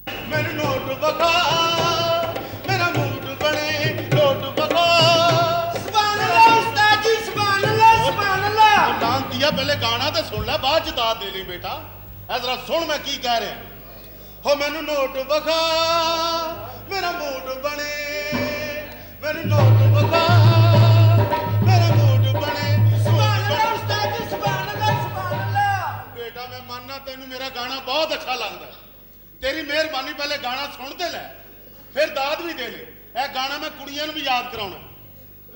ਮੈਨੂੰ ਨੋਟ ਵਿਖਾ ਮੇਰਾ ਮੂਡ ਬਣੇ ਨੋਟ ਵਿਖਾ ਸੁਭਾਨ ਅੱਲਾਹ ਉਸਤਾਦ ਜੀ ਸੁਭਾਨ ਅੱਲਾਹ ਸੁਭਾਨ ਅੱਲਾਹ। ਲਾਂਤੀਆ ਪਹਿਲੇ ਗਾਣਾ ਤੇ ਸੁਣ ਲੈ ਬਾਅਦ ਚ ਦਾਤ ਦੇ ਲਈ ਬੇਟਾ। ਐ ਜ਼ਰਾ ਸੁਣ ਮੈਂ ਕੀ ਕਹਿ ਰਿਹਾ। ਹੋ ਮੈਨੂੰ ਨੋਟ ਵਿਖਾ ਮੇਰਾ ਮੂਡ ਬਣੇ ਮੈਨੂੰ ਨੋਟ ਵਿਖਾ ਮੇਰਾ ਮੂਡ ਬਣੇ ਸੁਭਾਨ ਅੱਲਾਹ ਉਸਤਾਦ ਜੀ ਸੁਭਾਨ ਅੱਲਾਹ ਸੁਭਾਨ ਅੱਲਾਹ। ਬੇਟਾ ਮੈਂ ਮੰਨਣਾ ਤੈਨੂੰ ਮੇਰਾ ਗਾਣਾ ਬਹੁਤ ਅੱਛਾ ਲੱਗਦਾ। ਤੇਰੀ ਮਿਹਰਬਾਨੀ ਪਹਿਲੇ ਗਾਣਾ ਸੁਣ ਤੇ ਲੈ ਫਿਰ ਦਾਦ ਵੀ ਦੇ ਲੈ। ਇਹ ਗਾਣਾ ਮੈਂ ਕੁੜੀਆਂ ਨੂੰ ਵੀ ਯਾਦ ਕਰਾਉਣਾ।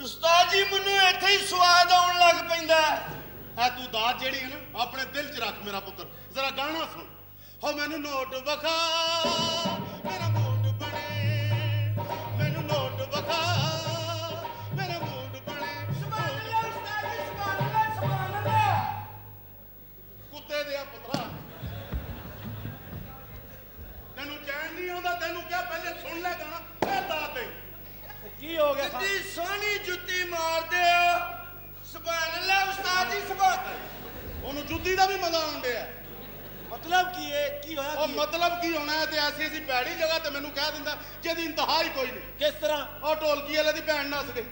ਉਸਤਾਦ ਜੀ ਮੈਨੂੰ ਇੱਥੇ ਹੀ ਸਵਾਦ ਆਉਣ ਲੱਗ ਪੈਂਦਾ। ਐ ਤੂੰ ਦਾਤ ਜਿਹੜੀ ਹੈ ਨਾ ਆਪਣੇ ਦਿਲ 'ਚ ਰੱਖ ਮੇਰਾ ਪੁੱਤਰ। ਜ਼ਰਾ ਗਾਣਾ ਸੁਣ। ਹੋ ਮੈਨੂੰ ਨੋਟ ਵਿਖਾ ਮੇਰਾ ਮੂਡ ਬਣੇ ਮੈਨੂੰ ਨੋਟ ਵਿਖਾ ਮੇਰਾ ਮੂਡ ਬਣੇ। ਸੁਭਾਨ ਅੱਲਾਹ ਉਸਤਾਦ ਜੀ ਸੁਭਾਨ ਅੱਲਾਹ ਸੁਭਾਨ ਅੱਲਾਹ। ਕੁੱਤੇ ਦੇ ਆ ਪੁੱਤਰਾ ਤੈਨੂੰ ਚੈਨ ਨਹੀਂ ਆਉਂਦਾ। ਤੈਨੂੰ ਕਿਹਾ ਪਹਿਲੇ ਸੁਣ ਲੈ ਗਾਣਾ ਫਿਰ ਦਾਤ ਦੇ। ਕੀ ਹੋ ਗਿਆ? ਕਿੰਨੀ ਸੋਹਣੀ ਜੁੱਤੀ ਮਾਰਦੇ ਹੋ। ਸੁਭਾਨ ਅੱਲਾਹ ਉਸਤਾਦ ਜੀ ਸੁਭਾਨ। ਉਹਨੂੰ ਜੁੱਤੀ ਦਾ ਵੀ ਮਜ਼ਾ ਆਉਂਦਿਆ। ਮਤਲਬ ਕੀ ਹੈ? ਕੀ ਹੋਇਆ? ਉਹ ਮਤਲਬ ਕੀ ਹੋਣਾ ਹੈ ਤੇ ਐਸੀ ਐਸੀ ਭੈੜੀ ਜਗ੍ਹਾ ਤੇ ਮੈਨੂੰ ਕਹਿ ਦਿੰਦਾ ਜਿਹਦੀ ਇੰਤਹਾ ਹੀ ਕੋਈ ਨਹੀਂ। ਕਿਸ ਤਰ੍ਹਾਂ? ਉਹ ਢੋਲਕੀ ਵਾਲੇ ਦੀ ਭੈਣ ਨੱਸ ਗਈ।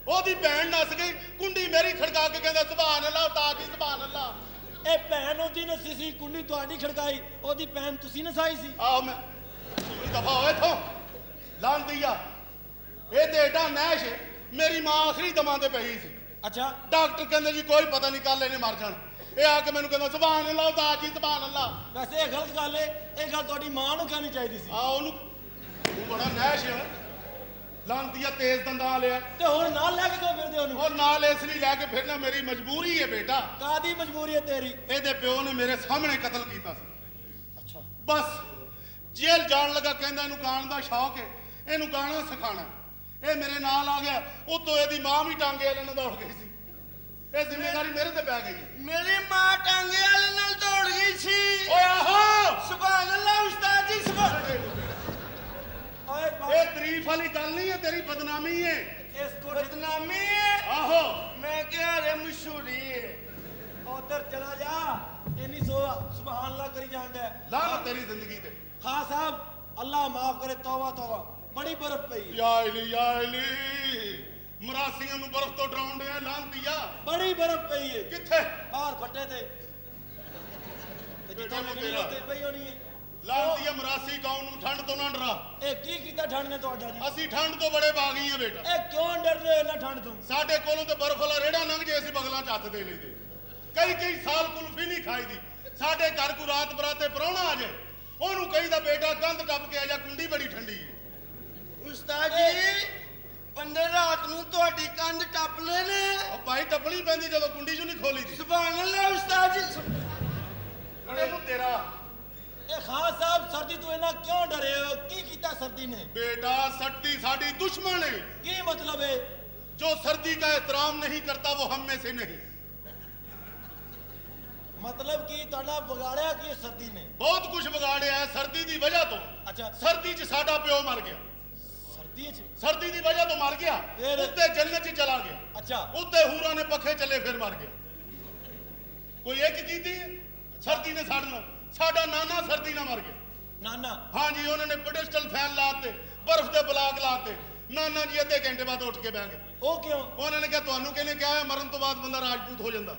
ਉਹਦੀ ਭੈਣ ਨੱਸ ਗਈ ਕੁੰਡੀ ਮੇਰੀ ਖੜਕਾ ਕੇ ਕਹਿੰਦਾ ਸੁਭਾਨ ਅੱਲਾਹ ਉਸਤਾਦ ਜੀ ਸੁਭਾਨ ਅੱਲਾਹ। ਇਹ ਭੈਣ ਉਹਦੀ ਨਸੀ ਸੀ, ਕੁੰਡੀ ਤੁਹਾਡੀ ਖੜਕਾਈ। ਉਹਦੀ ਭੈਣ ਤੁਸੀਂ ਨਸਾਈ ਸੀ। ਆਹ ਮੈਂ ਦਫਾ ਹੋਏ ਇੱਥੋਂ ਲਾਂਦੀ ਆ। ਇਹ ਤੇ ਏਡਾ ਨੈਸ਼ ਮੇਰੀ ਮਾਂ ਆਖਰੀ ਦਮਾਂ ਤੇ ਪਈ ਸੀ। ਅੱਛਾ ਡਾਕਟਰ ਕਹਿੰਦੇ ਜੀ ਕੋਈ ਪਤਾ ਨਹੀਂ ਕੱਲ ਇਹਨੇ ਮਰ ਜਾਣਾ। ਇਹ ਆ ਕੇ ਮੈਨੂੰ ਕਹਿੰਦਾ ਸੁਭਾਨ ਅੱਲਾਹ ਉਸਤਾਦ ਜੀ ਸੁਭਾਨ ਅੱਲਾਹ। ਵੈਸੇ ਇਹ ਗਲਤ ਗੱਲ ਹੈ। ਇਹ ਗੱਲ ਤੁਹਾਡੀ ਮਾਂ ਨੂੰ ਕਹਿਣੀ ਚਾਹੀਦੀ ਸੀ। ਆ ਉਹਨੂੰ ਤੂੰ ਬੜਾ ਨੈਸ਼ ਹੈ ਲਾਂਦੀ ਆ ਤੇਜ਼ ਦੰਦਾਂ ਵਾਲਿਆ। ਤੇ ਹੁਣ ਨਾਲ ਲੈ ਕੇ ਕਿਉਂ ਫਿਰਦੇ ਉਹਨੂੰ? ਉਹ ਨਾਲ ਇਸ ਲਈ ਲੈ ਕੇ ਫਿਰਨਾ ਮੇਰੀ ਮਜਬੂਰੀ ਹੈ ਬੇਟਾ। ਕਾਦੀ ਮਜਬੂਰੀ ਹੈ ਤੇਰੀ? ਇਹਦੇ ਪਿਓ ਨੇ ਮੇਰੇ ਸਾਹਮਣੇ ਕਤਲ ਕੀਤਾ ਸੀ। ਅੱਛਾ ਬਸ ਜੇਲ੍ਹ ਜਾਣ ਲੱਗਾ ਕਹਿੰਦਾ ਇਹਨੂੰ ਗਾਣ ਦਾ ਸ਼ੌਕ ਹੈ ਇਹਨੂੰ ਗਾਣਾ ਸਿਖਾਣਾ। ਇਹ ਮੇਰੇ ਨਾਲ ਆ ਗਿਆ। ਉਤੋਂ ਇਹਦੀ ਮਾਂ ਵੀ ਟਾਂਗੇ ਵਾਲੇ ਨਾਲ ਦੌੜ ਗਈ ਸੀ। ਇਹ ਜ਼ਿੰਮੇਵਾਰੀ ਮੇਰੇ ਤੇ ਪੈ ਗਈ। ਮੇਰੀ ਮਾਂ ਟਾਂਗੇ ਵਾਲੇ ਨਾਲ ਦੌੜ ਗਈ ਸੀ। ਓਏ ਆਹੋ ਸੁਭਾਨ ਅੱਲਾਹ ਉਸਤਾਦ ਜੀ ਸੁਭਾਨ। ਓਏ ਇਹ ਤਾਰੀਫ ਵਾਲੀ ਗੱਲ ਨਹੀਂ ਹੈ ਤੇਰੀ ਬਦਨਾਮੀ ਹੈ। ਇਸ ਕੋਠੇ ਬਦਨਾਮੀ ਹੈ। ਆਹੋ ਮੈਂ ਕਿਹਾ ਰੇ ਮਸ਼ਹੂਰੀ ਹੈ। ਉਧਰ ਚਲਾ ਜਾ। ਇੰਨੀ ਸੁਭਾਨ ਅੱਲਾਹ ਕਰੀ ਜਾਂਦਾ ਹੈ। ਲਾਨਤ ਤੇਰੀ ਜ਼ਿੰਦਗੀ ਤੇ। ਖਾਨ ਸਾਹਿਬ ਅੱਲਾਹ ਮਾਫ ਕਰੇ। ਤੌਬਾ ਤੌਬਾ। ਬੜੀ ਬਰਫ਼ ਪਈ ਹੈ। ਯਾ ਇਲੀ ਮਰਾਸੀਆਂ ਨੂੰ ਬਰਫ਼ ਤੋਂ ਡਰਾਉਣ ਡਿਆ ਲਾਂਤੀਆ। ਬੜੀ ਬਰਫ਼ ਪਈ ਹੈ। ਕਿੱਥੇ? ਬਾਹਰ ਫੱਟੇ ਤੇ ਜਿੱਥੇ ਲੱਗਣੀ ਉੱਥੇ ਪਈ ਹੋਣੀ ਹੈ। ਲਾਂਤੀਆ ਮਰਾਸੀ ਕੌਮ ਨੂੰ ਠੰਡ ਤੋਂ ਨਾ ਡਰਾ। ਇਹ ਕੀ ਕੀਤਾ ਠੰਡ ਨੇ ਤੁਹਾਡਾ ਜੀ? ਅਸੀਂ ਠੰਡ ਤੋਂ ਬੜੇ ਬਾਗੀ ਆ ਬੇਟਾ। ਇਹ ਕਿਉਂ ਡਰਦੇ ਹੋ ਇਹਨਾਂ ਠੰਡ ਤੋਂ? ਸਾਡੇ ਕੋਲੋਂ ਤੇ ਬਰਫ਼ ਵਾਲਾ ਰੇੜਾ ਲੰਘ ਜੇ ਅਸੀਂ ਬਗਲਾਂ 'ਚ ਹੱਥ ਦੇ ਲਈਦੇ। ਕਈ ਸਾਲ ਕੁਲਫੀ ਨਹੀਂ ਖਾਈਦੀ। ਸਾਡੇ ਘਰ ਕੋ ਰਾਤ ਬਰਾਤੇ ਪ੍ਰਾਹੁਣਾ ਆ ਜਾਏ ਉਹਨੂੰ ਕਹੀਦਾ ਬੇਟਾ ਕੰਧ ਟੱਪ ਕੇ ਆ ਜਾ ਕੁੰਡੀ ਬੜੀ ਠੰਡੀ ਹੈ। ਉਸਤਾਦ ਜੀ ਬੰਦੇ ਰਾਤ ਨੂੰ ਤੁਹਾਡੀ ਕੰਧ ਟੱਪ ਲੈਣੇ। ਉਹ ਭਾਈ ਟੱਪਣੀ ਪੈਂਦੀ ਜਦੋਂ ਕੁੰਡੀ ਜੂ ਨਹੀਂ ਖੋਲੀ ਦੀ। ਸੁਭਾਨ ਅੱਲਾਹ ਉਸਤਾਦ ਜੀ। ਬੜੇ ਨੂੰ ਤੇਰਾ ਇਹ ਖਾਨ ਸਾਹਿਬ ਸਰਦੀ ਤੋਂ ਇਹਨਾਂ ਕਿਉਂ ਡਰੇ ਹੋ? ਕੀ ਕੀਤਾ ਸਰਦੀ ਨੇ? बेटा सर्दी साड़ी दुश्मन है। ਕੀ ਮਤਲਬ ਹੈ? जो सर्दी का एहतराम नहीं करता वो हम में से नहीं। ਮਤਲਬ ਕੀ ਤੁਹਾਡਾ ਵਿਗਾੜਿਆ ਕੀ ਸਰਦੀ ਨੇ? बहुत कुछ बिगाड़िया है सर्दी की वजह तो। ਅੱਛਾ सर्दी च साडा प्यो मर गया। ਸਰਦੀ ਚ? सर्दी की वजह तो मर गया। फिर? उत्ते जन्नत च चला गया। ਅੱਛਾ उत्ते हूरा ने पखे चले फिर मर गया। कोई एक की थी सर्दी ने साड़ना। साडा नाना सर्दी ना मर गया। ਨਾਨਾ हाँ जी उन्होंने पेडिस्टल फैन लाते बर्फ के ब्लाक लाते। नाना जी अद्धे घंटे बाद उठ के बह गए। ਉਹ ਕਿਉਂ? उन्होंने कहा ਤੁਹਾਨੂੰ किहने कहा है मरन तो बाद बंदा राजपूत हो जाता।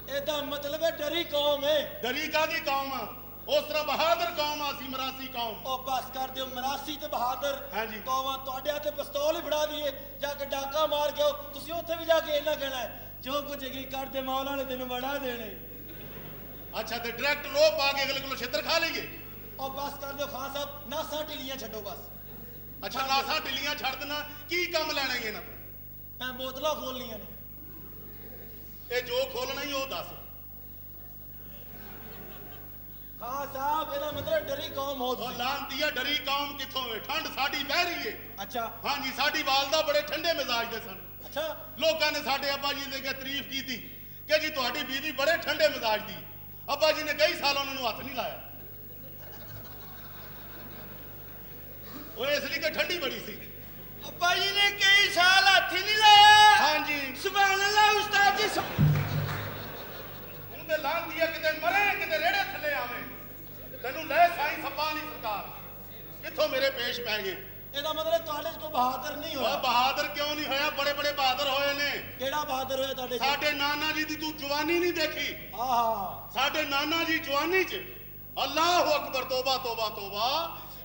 ਇਹਦਾ ਮਤਲਬ ਹੈ ਡਰੀ ਕੌਮ ਹੈ। डरी कादी कौम आ उस तरह बहादुर कौम आ सी मरासी कौम। ਉਹ ਬਸ ਕਰ ਦਿਓ ਮਰਾਸੀ ਤੇ ਬਹਾਦਰ। ਹਾਂਜੀ। ਤੋਵਾ ਤੁਹਾਡੇ ਹੱਥੇ ਪਿਸਤੌਲ ਹੀ ਫੜਾ ਦਈਏ ਜਾ ਕੇ ਡਾਕਾ ਮਾਰ ਕੇ ਆਓ। ਤੁਸੀਂ ਉੱਥੇ ਵੀ ਜਾ ਕੇ ਇਹਨਾਂ ਕਹਿਣਾ ਹੈ ਜੋ ਕੁਝ ਹੈਗੀ ਕਰਦੇ ਮੌਲਾ ਨੇ ਤੈਨੂੰ ਬੜਾ ਦੇਣੇ। अच्छा तो डायरेक्ट रो पा के अगले को छित्र खा लीए। ਉਹ ਬਸ ਕਰ ਦਿਓ ਖਾਨ ਸਾਹਿਬ ਨਾਸਾਂ ਢਿੱਲੀਆਂ ਛੱਡੋ बस। अच्छा नासा ढिलियां छड़ देना की कम लेना ही इन्हां ਮੈਂ ਬੋਤਲਾਂ ਖੋਲਣੀਆਂ ਨੇ। ये जो खोलना ही वो दस। ਖਾਨ ਸਾਹਿਬ ਇਹਦਾ ਮਤਲਬ ਡਰੀ ਕੌਮ ਹੋ और ਤੁਸੀਂ। लानती डरी कौम किथों है ठंड साडी बह रही है। ਅੱਛਾ हाँ जी साडी वालदा बड़े ठंडे मिजाज दे सन। ਅੱਛਾ लोगों ने साडे अब्बा जी ने तारीफ की थी कि जी तुहाडी बीवी बड़े ठंडे मिजाज दी। अब्बा जी ने कई साल उन्होंने हथ नहीं लाया वो इसलिए कि ठंडी बड़ी सी। अब्बा जी ने कई साल हाथ ही नहीं लाया। हाँ जी सुभान अल्लाह उस्ताद जी। उनके लान दिया किते मरे किते रेड़े थले आवे। ਮੈਨੂੰ ਲੈ ਸਾਈਂ ਸੱਪਾ ਨਹੀਂ ਸਰਕਾਰ ਕਿੱਥੋਂ ਮੇਰੇ ਪੇਸ਼ ਪੈ ਗਏ। ਇਹਦਾ ਮਤਲਬ ਤੁਹਾਡੇ 'ਚ ਕੋਈ ਬਹਾਦਰ ਨਹੀਂ ਓਏ ਹੋਇਆ। ਬਹਾਦਰ ਕਿਉਂ ਨਹੀਂ ਹੋਇਆ? ਬੜੇ ਬੜੇ ਬਹਾਦਰ ਹੋਏ ਨੇ। ਕਿਹੜਾ ਬਹਾਦਰ ਹੋਇਆ ਤੁਹਾਡੇ 'ਚ? ਸਾਡੇ ਨਾਨਾ ਜੀ ਦੀ ਤੂੰ ਜਵਾਨੀ ਨਹੀਂ ਦੇਖੀ? ਆਹਾ, ਸਾਡੇ ਨਾਨਾ ਜੀ ਜਵਾਨੀ 'ਚ ਅੱਲਾਹੁ ਅਕਬਰ ਤੋਬਾ ਤੋਬਾ ਤੋਬਾ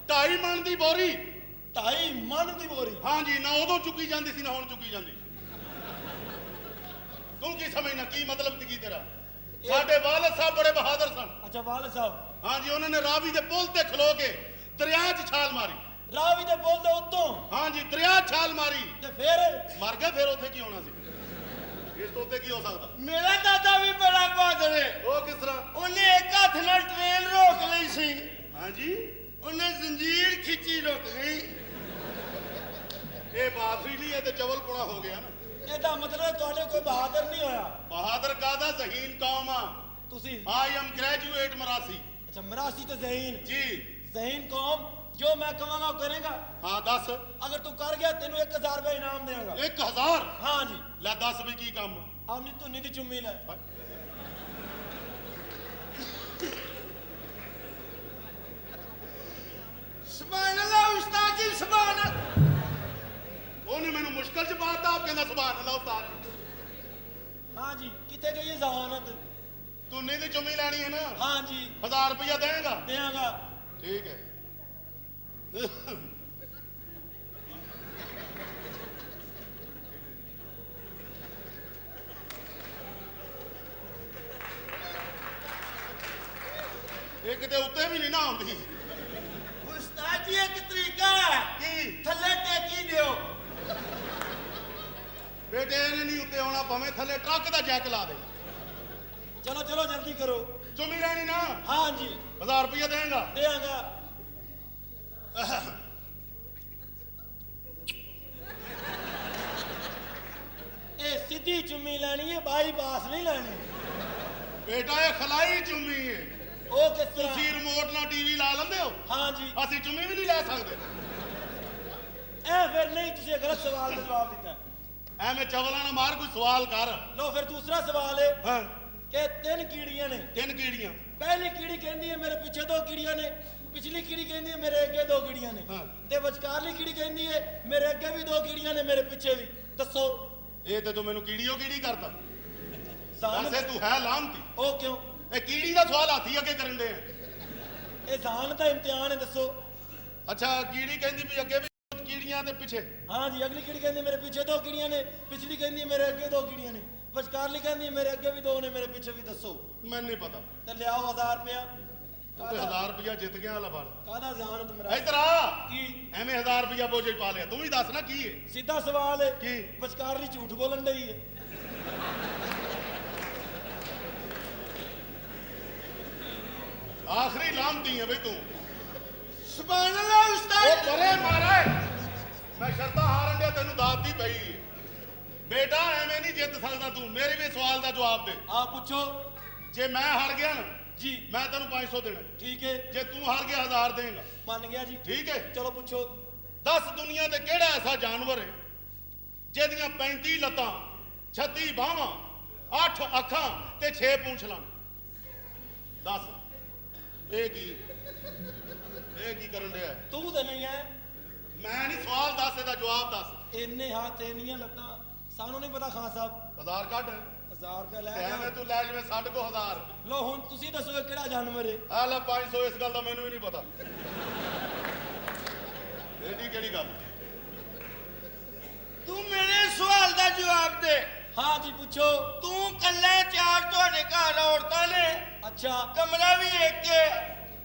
2.5 ਮਣ ਦੀ ਬੋਰੀ 2.5 ਮਣ ਦੀ ਬੋਰੀ। ਹਾਂਜੀ ਨਾ ਉਦੋਂ ਚੁੱਕੀ ਜਾਂਦੀ ਸੀ ਨਾ ਹੁਣ ਚੁੱਕੀ ਜਾਂਦੀ। ਤੂੰ ਕੀ ਸਮਝਣਾ ਕੀ ਮਤਲਬ ਕੀ ਤੇਰਾ? ਸਾਡੇ ਵਾਲਦ ਸਾਹਿਬ ਬੜੇ ਬਹਾਦਰ ਸਨ। ਅੱਛਾ ਵਾਲਦ ਸਾਹਿਬ। ਹਾਂਜੀ ਉਹਨਾਂ ਨੇ ਰਾਵੀ ਦੇ ਪੁਲ ਤੇ ਖਲੋ ਕੇ ਦਰਿਆ 'ਚ ਛਾਲ ਮਾਰੀ। ਰਾਵੀ ਦੇ ਪੁੱਲ ਦੇ ਉੱਤੋਂ? ਹਾਂਜੀ ਦਰਿਆ 'ਚ ਛਾਲ ਮਾਰੀ ਤੇ ਫਿਰ ਮਰ ਗਏ। ਫਿਰ ਉੱਥੇ ਕੀ ਹੋਣਾ ਸੀ? ਇਸ ਤੋਂ ਉੱਤੇ ਕੀ ਹੋ ਸਕਦਾ? ਮੇਰਾ ਦਾਦਾ ਵੀ ਬੜਾ ਬਹਾਦਰ ਹੈ। ਉਹ ਕਿਸ ਤਰ੍ਹਾਂ? ਉਹਨੇ ਇੱਕ ਹੱਥ ਨਾਲ ਟ੍ਰੇਨ ਰੋਕ ਲਈ ਸੀ। ਹਾਂਜੀ ਉਹਨੇ ਜ਼ੰਜੀਰ ਖਿੱਚੀ ਰੁਕ ਗਈ। ਇਹ ਬਾਦਰੀ ਨਹੀਂ ਹੈ ਤੇ ਚਵਲਪੁਣਾ ਹੋ ਗਿਆ ਨਾ। ਇਹਦਾ ਮਤਲਬ ਤੁਹਾਡੇ ਕੋਈ ਬਹਾਦਰ ਨਹੀਂ ਹੋਇਆ। ਬਹਾਦਰ ਕਾਦਾ? ਜ਼ਹੀਨ ਕੌਮ ਆ। ਤੁਸੀਂ ਆਈ ਐਮ ਗ੍ਰੈਜੂਏਟ ਮਰਾਸੀ। ਅੱਛਾ ਮਰਾਸੀ ਤੇ ਜ਼ਹੀਨ। ਜੀ ਜ਼ਹੀਨ ਕੌਮ ਜੋ ਮੈਂ ਕਹਾਂਗਾ ਉਹ ਕਰੇਗਾ। ਹਾਂ ਦੱਸ। ਅਗਰ ਤੂੰ ਕਰ ਗਿਆ ਤੈਨੂੰ 1000 ਰੁਪਏ ਇਨਾਮ ਦੇਵਾਂਗਾ। 1000? ਹਾਂ ਜੀ। ਲੈ ਦੱਸ ਵੀ ਕੀ ਕੰਮ? ਆਪਣੀ ਧੁੰਨੀ ਦੀ ਚੁੰਮੀ ਲੈ। ਸੁਭਾਨ ਅੱਲਾਹ ਉਸਤਾਦ ਜੀ ਸੁਭਾਨ। ਉਹਨੇ ਮੈਨੂੰ ਮੁਸ਼ਕਲ 'ਚ ਪਾਤਾ। ਆਪ ਕਹਿੰਦਾ ਸੁਭਾਨ ਅੱਲਾਹ ਉਸਤਾਦ ਜੀ। ਹਾਂ ਜੀ ਕਿੱਥੇ ਗਈ ਹੈ ਜ਼ਹਾਨਤ? ਤੂੰ ਨੀ ਦੀ ਚੁੰਮੀ ਲੈਣੀ ਹੈ ਨਾ? ਹਾਂ ਜੀ 1000 ਰੁਪਇਆ ਦੇਗਾ? ਦੇਵਾਂਗਾ। ਠੀਕ ਹੈ। ਇਹ ਕਿਤੇ ਉੱਤੇ ਵੀ ਨਹੀਂ ਨਾ ਆਉਂਦੀ। ਉਸਤਾਦ ਜੀ ਇੱਕ ਤਰੀਕਾ ਹੈ। ਕੀ? ਥੱਲੇ ਟੇਕੀ ਦਿਓ। ਬੇਟੇ ਇਹਨੇ ਨਹੀਂ ਉੱਤੇ ਆਉਣਾ ਭਾਵੇਂ ਥੱਲੇ ਟਰੱਕ ਦਾ ਜੈਕ ਲਾ ਦੇ। ਚਲੋ ਚਲੋ ਜਲਦੀ ਕਰੋ। ਚੁੰਮੀ ਲੈਣੀ ਨਾ? ਹਾਂ ਜੀ 1000 ਰੁਪਇਆ ਦੇਗਾ? ਦੇਵਾਂਗਾ। ਇਹ ਸਿੱਧੀ ਚੁੰਮੀ ਲੈਣੀ ਹੈ ਬਾਈਪਾਸ ਨਹੀਂ ਲੈਣੀ। ਬੇਟਾ ਇਹ ਖਲਾਈ ਚੁੰਮੀ ਹੈ। ਉਹ ਕਿਸ ਤਰ੍ਹਾਂ? ਤੁਸੀਂ ਰਿਮੋਟ ਨਾਲ ਟੀਵੀ ਲਾ ਲੈਂਦੇ ਹੋ? ਹਾਂ ਜੀ। ਅਸੀਂ ਚੁੰਮੀ ਵੀ ਨਹੀਂ ਲੈ ਸਕਦੇ। ਇਹ ਫਿਰ ਨਹੀਂ ਤੁਸੀਂ ਗਲਤ ਸਵਾਲ ਦਾ ਜਵਾਬ ਦਿੱਤਾ। ਐਵੇਂ ਚਵਲਾਂ ਨਾਲ ਮਾਰ ਕੋਈ ਸਵਾਲ ਕਰ। ਲੋ ਫਿਰ ਦੂਸਰਾ ਸਵਾਲ ਹੈ ਹਾਂ ਕਿ 3 ਕੀੜੀਆਂ ਨੇ। 3 ਕੀੜੀਆਂ? ਪਹਿਲੀ ਕੀੜੀ ਕਹਿੰਦੀ ਹੈ ਮੇਰੇ ਪਿੱਛੇ 2 ਕੀੜੀਆਂ ਨੇ। ਪਿਛਲੀ ਕੀੜੀ ਕਹਿੰਦੀ ਹੈ ਮੇਰੇ ਅੱਗੇ 2 ਕੀੜੀਆਂ ਨੇ। ਹਾਂ। ਤੇ ਵਿਚਕਾਰਲੀ ਕੀੜੀ ਕਹਿੰਦੀ ਹੈ ਮੇਰੇ ਅੱਗੇ ਵੀ 2 ਕੀੜੀਆਂ ਨੇ ਮੇਰੇ ਪਿੱਛੇ ਵੀ। ਦੱਸੋ। ਇਹ ਤੇ ਤੂੰ ਮੈਨੂੰ ਕੀੜੀਓ ਕੀੜੀ ਕਰਤਾ। ਜ਼ਾਨ- ਵੈਸੇ ਤੂੰ ਹੈ ਲਾਮਤੀ। ਉਹ ਕਿਉਂ? ਇਹ ਕੀੜੀ ਦਾ ਸਵਾਲ ਹਾਥੀ ਅੱਗੇ ਕਰਨ ਦੇ ਆ। ਇਹ ਜ਼ਾਨ ਦਾ ਇਮਤਿਹਾਨ ਹੈ। ਦੱਸੋ। ਅੱਛਾ ਕੀੜੀ ਕਹਿੰਦੀ ਵੀ ਅੱਗੇ ਵੀ ਕੀੜੀਆਂ ਤੇ ਪਿੱਛੇ? ਹਾਂ ਜੀ ਅਗਲੀ ਕੀੜੀ ਕਹਿੰਦੀ ਮੇਰੇ ਪਿੱਛੇ 2 ਕੀੜੀਆਂ ਨੇ। ਪਿਛਲੀ ਕਹਿੰਦੀ ਮੇਰੇ ਅੱਗੇ 2 ਕੀੜੀਆਂ ਨੇ। ਵਿਚਕਾਰਲੀ ਕਹਿੰਦੀ ਮੇਰੇ ਅੱਗੇ ਵੀ 2 ਨੇ ਮੇਰੇ ਪਿੱਛੇ ਵੀ। ਦੱਸੋ। ਮੈਨੂੰ ਨਹੀਂ ਪਤਾ। ਤੇ ਲਿਆਓ 1000 ਰੁਪਇਆ। ਤੂੰ ਤੇ 1000 ਰੁਪਇਆ ਜਿੱਤ ਗਿਆ। ਲੈ ਫੜ। ਕਾਹਦਾ ਜ਼ਾਨ ਮੇਰਾ? ਇੱਧਰ ਆ। ਕੀ? ਐਵੇਂ 1000 ਰੁਪਇਆ ਬੋਝੇ 'ਚ ਪਾ ਲਿਆ। ਤੂੰ ਵੀ ਦੱਸ ਨਾ ਕੀ ਹੈ? ਸਿੱਧਾ ਸਵਾਲ ਹੈ। ਕੀ? ਵਿਚਕਾਰਲੀ ਝੂਠ ਬੋਲਣ ਡਈ ਹੈ। ਆਖਰੀ ਲਾਮਤੀ ਹੈ ਬਈ ਤੂੰ। ਸੁਭਾਨ ਅੱਲਾਹ ਉਹ ਉਸਤਾਦ। ਪਰੇ ਮਾਰੇ। ਮੈਂ ਸ਼ਰਤਾਂ ਹਾਰਨ ਡਿਆ ਤੈਨੂੰ ਦਾਤ ਦੀ ਪਈ ਹੈ। ਬੇਟਾ ਐਵੇਂ ਨਹੀਂ ਜਿੱਤ ਸਕਦਾ ਤੂੰ। ਮੇਰੇ ਵੀ ਸਵਾਲ ਦਾ ਜਵਾਬ ਦੇ। ਆ ਪੁੱਛੋ। ਜੇ ਮੈਂ ਹਾਰ ਗਿਆ ਨਾ ਜੀ ਮੈਂ ਤੈਨੂੰ 500 ਦੇਣਾ। ਠੀਕ ਹੈ ਜੇ ਤੂੰ ਹਾਰ ਗਿਆ 1000 ਦੇਗਾ। ਮੰਨ ਗਿਆ ਜੀ। ਠੀਕ ਹੈ। ਚਲੋ ਪੁੱਛੋ। ਦੱਸ ਦੁਨੀਆ ਤੇ ਕਿਹੜਾ ਐਸਾ ਜਾਨਵਰ ਹੈ ਜਿਹਦੀਆਂ 35 ਲੱਤਾਂ 36 ਬਾਹਾਂ 8 ਅੱਖਾਂ ਤੇ 6 ਪੂੰਛਲਾਂ? ਦੱਸ। ਇਹ ਕੀ ਕਰਨ ਡਿਆ? ਤੂੰ ਤਾਂ ਨਹੀਂ ਹੈ। ਮੈਂ ਨਹੀਂ ਸਵਾਲ ਦੱਸ ਇਹਦਾ ਜਵਾਬ ਦੱਸ। ਇੰਨੇ ਹੱਥ ਇੰਨੀਆਂ ਲੱਤਾਂ ਸਾਨੂੰ ਨਹੀਂ ਪਤਾ। ਖਾਨ ਸਾਹਿਬ ਆਧਾਰ ਕਾਰਡ 1000 ਰੁਪਇਆ ਲੈ ਐਵੇਂ ਗਿਆ। ਤੂੰ ਲੈ ਜਿਵੇਂ ਸਾਡੇ ਕੋਲ 1000। ਲੋ ਹੁਣ ਤੁਸੀਂ ਦੱਸੋ ਇਹ ਕਿਹੜਾ ਜਾਨਵਰ ਹੈ? ਆ ਲੈ 500। ਇਸ ਗੱਲ ਦਾ ਮੈਨੂੰ ਵੀ ਨਹੀਂ ਪਤਾ। ਇਹਦੀ ਕਿਹੜੀ ਗੱਲ? ਤੂੰ ਮੇਰੇ ਸਵਾਲ ਦਾ ਜਵਾਬ ਦੇ। ਹਾਂ ਜੀ ਪੁੱਛੋ। ਤੂੰ ਕੱਲਾ 4 ਤੁਹਾਡੇ ਘਰ ਔਰਤਾਂ ਨੇ। ਅੱਛਾ ਕਮਰਾ ਵੀ ਇੱਕ ਹੈ।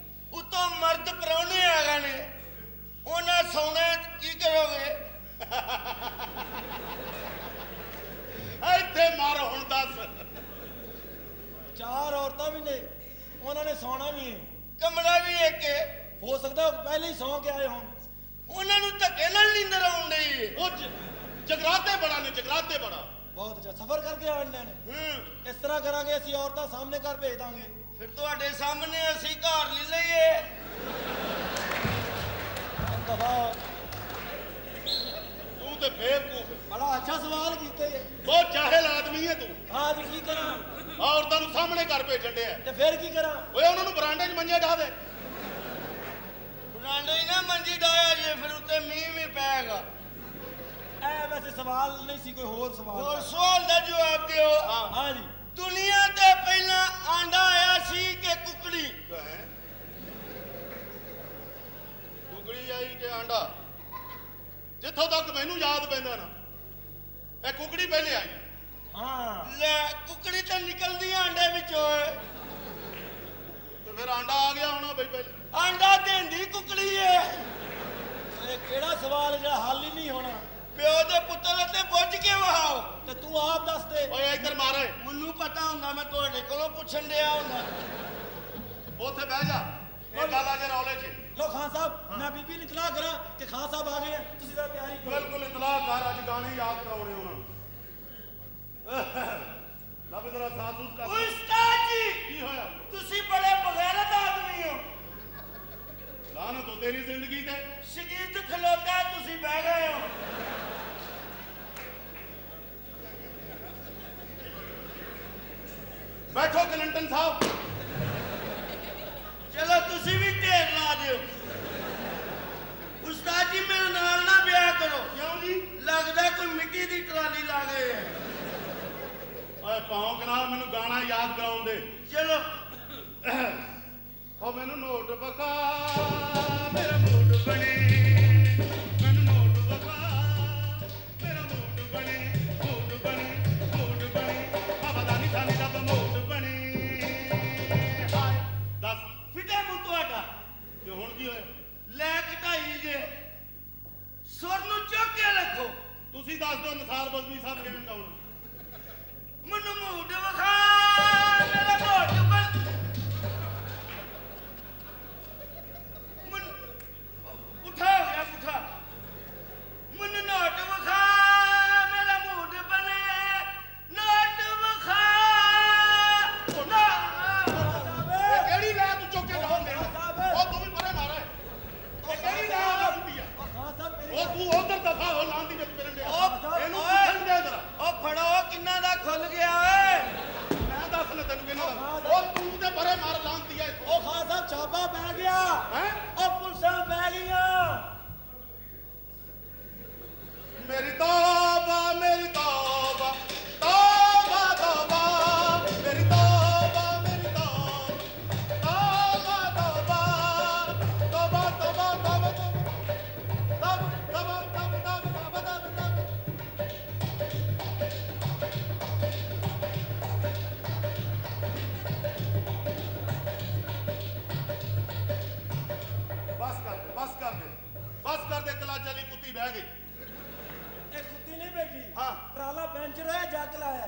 ਉਤੋਂ ਮਰਦ ਪਰੌਣੇ ਆ ਗਏ ਨੇ। ਉਹਨਾਂ ਸੌਣਾ ਕੀ ਕਰੋਗੇ? ਇੱਥੇ ਮਾਰ ਹੁਣ ਦੱਸ। 4 ਔਰਤਾਂ ਵੀ ਨੇ। ਉਹਨਾਂ ਨੇ ਸੌਣਾ ਵੀ ਹੈ। ਕਮਰਾ ਵੀ ਇੱਕ ਹੈ। ਹੋ ਸਕਦਾ ਉਹ ਪਹਿਲੇ ਹੀ ਸੌਂ ਕੇ ਆਏ ਹੋਣ। ਉਹਨਾਂ ਨੂੰ ਧੱਕੇ ਨਾਲ ਨੀਂਦਰ ਆਉਣ ਡਈ ਹੈ। ਉਹ ਜਗਰਾਤੇ ਬੜਾ ਨੇ। ਜਗਰਾਤੇ ਬੜਾ। ਬਹੁਤ ਅੱਛਾ ਸਫ਼ਰ ਕਰਕੇ ਆਣੇ ਨੇ। ਇਸ ਤਰ੍ਹਾਂ ਕਰਾਂਗੇ ਅਸੀਂ ਔਰਤਾਂ ਸਾਹਮਣੇ ਘਰ ਭੇਜ ਦਾਂਗੇ। ਫਿਰ ਤੁਹਾਡੇ ਸਾਹਮਣੇ ਅਸੀਂ ਘਰ ਲੈ ਲਈਏ। ਦਫਾ। ਤੂੰ ਤੇ ਬੇਵਕੂਫ। ਬੜਾ ਅੱਛਾ ਸਵਾਲ ਕੀਤੇ। ਬਹੁਤ ਜਾਹਿਲ ਆਦਮੀ ਹੈ ਤੂੰ। ਹਾਂ ਜੀ ਕੀ ਕਰਾਂ? ਔਰਤਾਂ ਨੂੰ ਸਾਹਮਣੇ ਘਰ ਭੇਜਣ ਡਿਆ। ਤੇ ਫਿਰ ਕੀ ਕਰਾਂ? ਓਏ ਉਹਨਾਂ ਨੂੰ ਬਰਾਂਡੇ 'ਚ ਮੰਜੇ ਢਾ ਦੇ। ਆਂਡੇ ਹੀ ਨਾ ਮੰਜੀ ਡਾਇਆ ਜੇ ਫਿਰ ਉੱਤੇ ਮੀਂਹ ਵੀ ਪੈਗਾ ਇਹ ਵੈਸੇ ਸਵਾਲ ਨਹੀਂ ਸੀ, ਕੋਈ ਹੋਰ ਸਵਾਲ ਹੋਰ ਸਵਾਲ ਦਾ ਜਵਾਬ ਦਿਓ ਹਾਂ ਜੀ। ਦੁਨੀਆ ਤੇ ਪਹਿਲਾਂ ਆਂਡਾ ਆਇਆ ਸੀ ਕਿ ਕੁਕੜੀ ਕੁਕੜੀ ਆਈ ਕਿ ਆਂਡਾ? ਜਿੱਥੋਂ ਤੱਕ ਮੈਨੂੰ ਯਾਦ ਪੈਂਦਾ ਨਾ, ਇਹ ਕੁਕੜੀ ਪਹਿਲੇ ਆਈ। ਹਾਂ ਲੈ ਕੁਕੜੀ ਤਾਂ ਨਿਕਲਦੀ ਆਂਡੇ ਵਿੱਚੋਂ ਤੇ ਫਿਰ ਆਂਡਾ ਆ ਗਿਆ ਹੋਣਾ ਬਈ ਪਹਿਲੇ। ਆਂਡਾ ਦੇਂਦੀ ਕੁਕੜੀ ਏ ਇਹ ਕਿਹੜਾ ਸਵਾਲ ਜਿਹੜਾ ਹੱਲ ਹੀ ਨਹੀਂ ਹੋਣਾ? ਪਿਓ ਦੇ ਪੁੱਤਰ ਤੇ ਬੁੱਝ ਕੇ ਵਹਾਓ ਤੇ ਤੂੰ ਆਪ ਦੱਸ ਦੇ। ਓਏ ਇੱਧਰ ਮਾਰੇ, ਮੈਨੂੰ ਪਤਾ ਹੁੰਦਾ ਮੈਂ ਤੁਹਾਡੇ ਕੋਲੋਂ ਪੁੱਛਣ ਡਿਆ ਹੁੰਦਾ ਉੱਥੇ ਬਹਿ ਜਾ। ਇਹ ਗੱਲ ਆ ਜੇ ਰੌਲੇ 'ਚ। ਲੋ ਖਾਨ ਸਾਹਿਬ, ਮੈਂ ਬੀਬੀ ਨੂੰ ਇਤਲਾਹ ਕਰਾਂ ਕਿ ਖਾਨ ਸਾਹਿਬ ਆ ਗਏ ਆ, ਤੁਸੀਂ ਤਾਂ ਤਿਆਰੀ ਕਰੋ। ਬਿਲਕੁਲ ਇਤਲਾਹ ਕਰ, ਅੱਜ ਗਾਣੇ ਯਾਦ ਕਰਾਉਣੇ ਉਹਨਾਂ ਨੂੰ। ਲੱਭ ਜਰਾ ਸਾਸੂਸ ਕਰ। ਉਸਤਾਦ ਜੀ ਕੀ ਹੋਇਆ? ਤੁਸੀਂ ਬੜੇ ਬਗੈਰਤ ਆਦਮੀ ਹੋ ਲਾਨਤ ਹੋ ਤੇਰੀ ਜ਼ਿੰਦਗੀ ਤੇ। ਸ਼ਗੀਤ ਖਲੋਤਾ ਤੁਸੀਂ ਬਹਿ ਗਏ ਹੋ ਬੈਠੋ ਕਲਿੰਟਨ ਸਾਹਿਬ। ਚਲੋ ਤੁਸੀਂ ਵੀ ਢੇਰ ਲਾ ਦਿਓ ਉਸਤਾਦ ਜੀ ਮੇਰੇ ਨਾਲ ਨਾ ਵਿਆਹ ਕਰੋ ਕਿਉਂ ਜੀ? ਲੱਗਦਾ ਕੋਈ ਮਿੱਟੀ ਦੀ ਟਰਾਲੀ ਲਾ ਗਏ ਹੈ ਓਏ ਭੌਂਕ ਨਾਲ ਮੈਨੂੰ ਗਾਣਾ ਯਾਦ ਕਰਾਉਣ ਦੇ। ਚਲੋ ਹੋ ਮੈਨੂੰ ਨੋਟ ਵਖਾ, ਮੇਰਾ ਮੂਡ ਬਣੇ। ਮੈਨੂੰ ਨੋਟ ਵਖਾ, ਮੇਰਾ ਮੂਡ ਬਣੇ। ਮੂਡ ਬਣੇ, ਮੂਡ ਬਣੇ। ਹਵਾਦਾਨੀ ਥਾਨੀ ਦਾ ਮੂਡ ਬਣੇ। ਹਾਏ ਦੱਸ ਫਿਟੇ ਮੂੰਹ ਤੁਹਾਡਾ ਤੇ ਹੁਣ ਕੀ ਹੋਇਆ? ਲੈ ਘਟਾਈ ਜੇ ਸੁਰ ਨੂੰ ਚੁੱਕ ਕੇ ਰੱਖੋ ਤੁਸੀਂ ਦੱਸ ਦਿਓ ਨਸਾਰ ਬਜ਼ਮੀ ਸਾਹਿਬ ਕਿਵੇਂ ਗਾਉਣਾ। ਮੈਨੂੰ ਮੂਡ ਵਿਖਾ ਮੇਰਾ ਮੂਡ ਬਣ ਉਠਾ ਹੋ ਗਿਆ ਉਠਾ ਮੈਨੂੰ ਨੋਟ ਵਿਖਾ ਮੇਰਾ ਮੂਡ ਬਣੇ ਨੋਟ ਵਿਖਾ ਨਾ ਇਹ ਕਿਹੜੀ ਲਾ ਤੂੰ ਚੁੱਕ ਕੇ ਗਾਉਣ ਦੇ? ਉਹ ਤੂੰ ਵੀ ਪਰੇ ਮਾਰਾ। ਇਹ ਕਿਹੜੀ ਲਾ ਹੁੰਦੀ ਆ? ਖਾਨ ਸਾਹਿਬ ਮੇਰੀ ਉਹ ਤੂੰ ਉਧਰ ਦਫਾ ਹੋ ਲਾਂਦੀ ਵਿੱਚ ਫਿਰਨ ਡਿਆ। ਉਹ ਇਹਨੂੰ ਓਏ। ਪੁੱਛਣ ਦੇ ਜਰਾ। ਉਹ ਫੜੋ ਕਿੰਨਾ ਦਾ ਖੁੱਲ ਗਿਆ ਓਏ ਮੈਂ ਦੱਸ ਨਾ ਤੈਨੂੰ ਕਿਹਨਾਂ ਦਾ। ਉਹ ਤੂੰ ਤੇ ਪਰੇ ਮਾਰ ਲਾਂਦੀ ਆ ਇੱਥੋਂ। ਉਹ ਖਾਨ ਸਾਹਿਬ ਛਾਪਾ ਪੈ ਗਿਆ। ਹੈਂ? ਉਹ ਪੁਲਿਸਾਂ ਪੈ ਗਈਆਂ। ਮੇਰੀ ਤੌਬਾ, ਮੇਰੀ ਤੌਬਾ, ਤੌਬਾ ਤੌਬਾ, ਮੇਰੀ ਤੌਬਾ, ਮੇਰੀ ਤੌਬਾ, ਤੌਬਾ ਤੌਬਾ, ਤੌਬਾ ਤੌਬਾ, ਤੌਬਾ ਤੌਬਾ, ਤੌਬਾ ਤੌਬਾ, ਤੌਬਾ। ਬਸ ਕਰ ਦੇ, ਬਸ ਕਰ ਦੇ, ਬਸ ਕਰ ਦੇ। ਕਲਾ ਚਲੀ ਕੁੱਤੀ ਬਹਿ ਗਈ। ਇਹ ਕੁੱਤੀ ਨਹੀਂ ਬੈਠੀ। ਹਾਂ। ਟਰਾਲਾ ਪੈਂਚਰ ਹੋਇਆ, ਜੱਕ ਲਾਇਆ।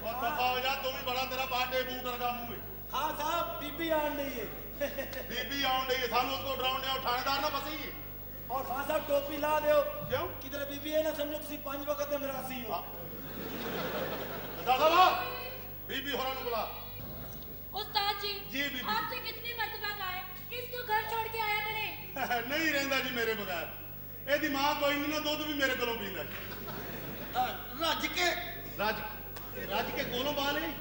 ਉਹ ਦਫਾ ਹੋ ਜਾ, ਤੂੰ ਵੀ ਬੜਾ, ਤੇਰਾ ਬਾਟੇ ਬੂਟ ਵਰਗਾ ਮੂੰਹ ਏ। ਖਾਨ ਸਾਹਿਬ ਬੀਬੀ ਆਣ ਡਈ ਏ। ਬੀਬੀ ਆਉਣ ਡਈ ਏ, ਸਾਨੂੰ ਉਸ ਕੋਲ ਡਰਾਉਣ ਡਿਆ। ਉਹ ਥਾਣੇਦਾਰ ਨਾ ਫਸੀ। ਔਰ ਖਾਨ ਸਾਹਿਬ ਟੋਪੀ ਲਾ ਦਿਓ। ਕਿਉਂ? ਕਿਧਰੇ ਬੀਬੀ ਇਹ ਨਾ ਸਮਝੋ ਤੁਸੀਂ 5 ਵਕਤ ਦੇ ਮਰਾਸੀ ਹੋ। दादा बीबी होरा बुला। उस्ताद जी जी बीबी। आपसे कितनी मर्तबा कहा है कि इसको घर छोड़ के आया करें। नहीं रहंदा जी मेरे बगैर। एदी मां कोई नहीं ना, दूध भी मेरे कोलों पींदा। ਰੱਜ के राज के कोलों बाल है।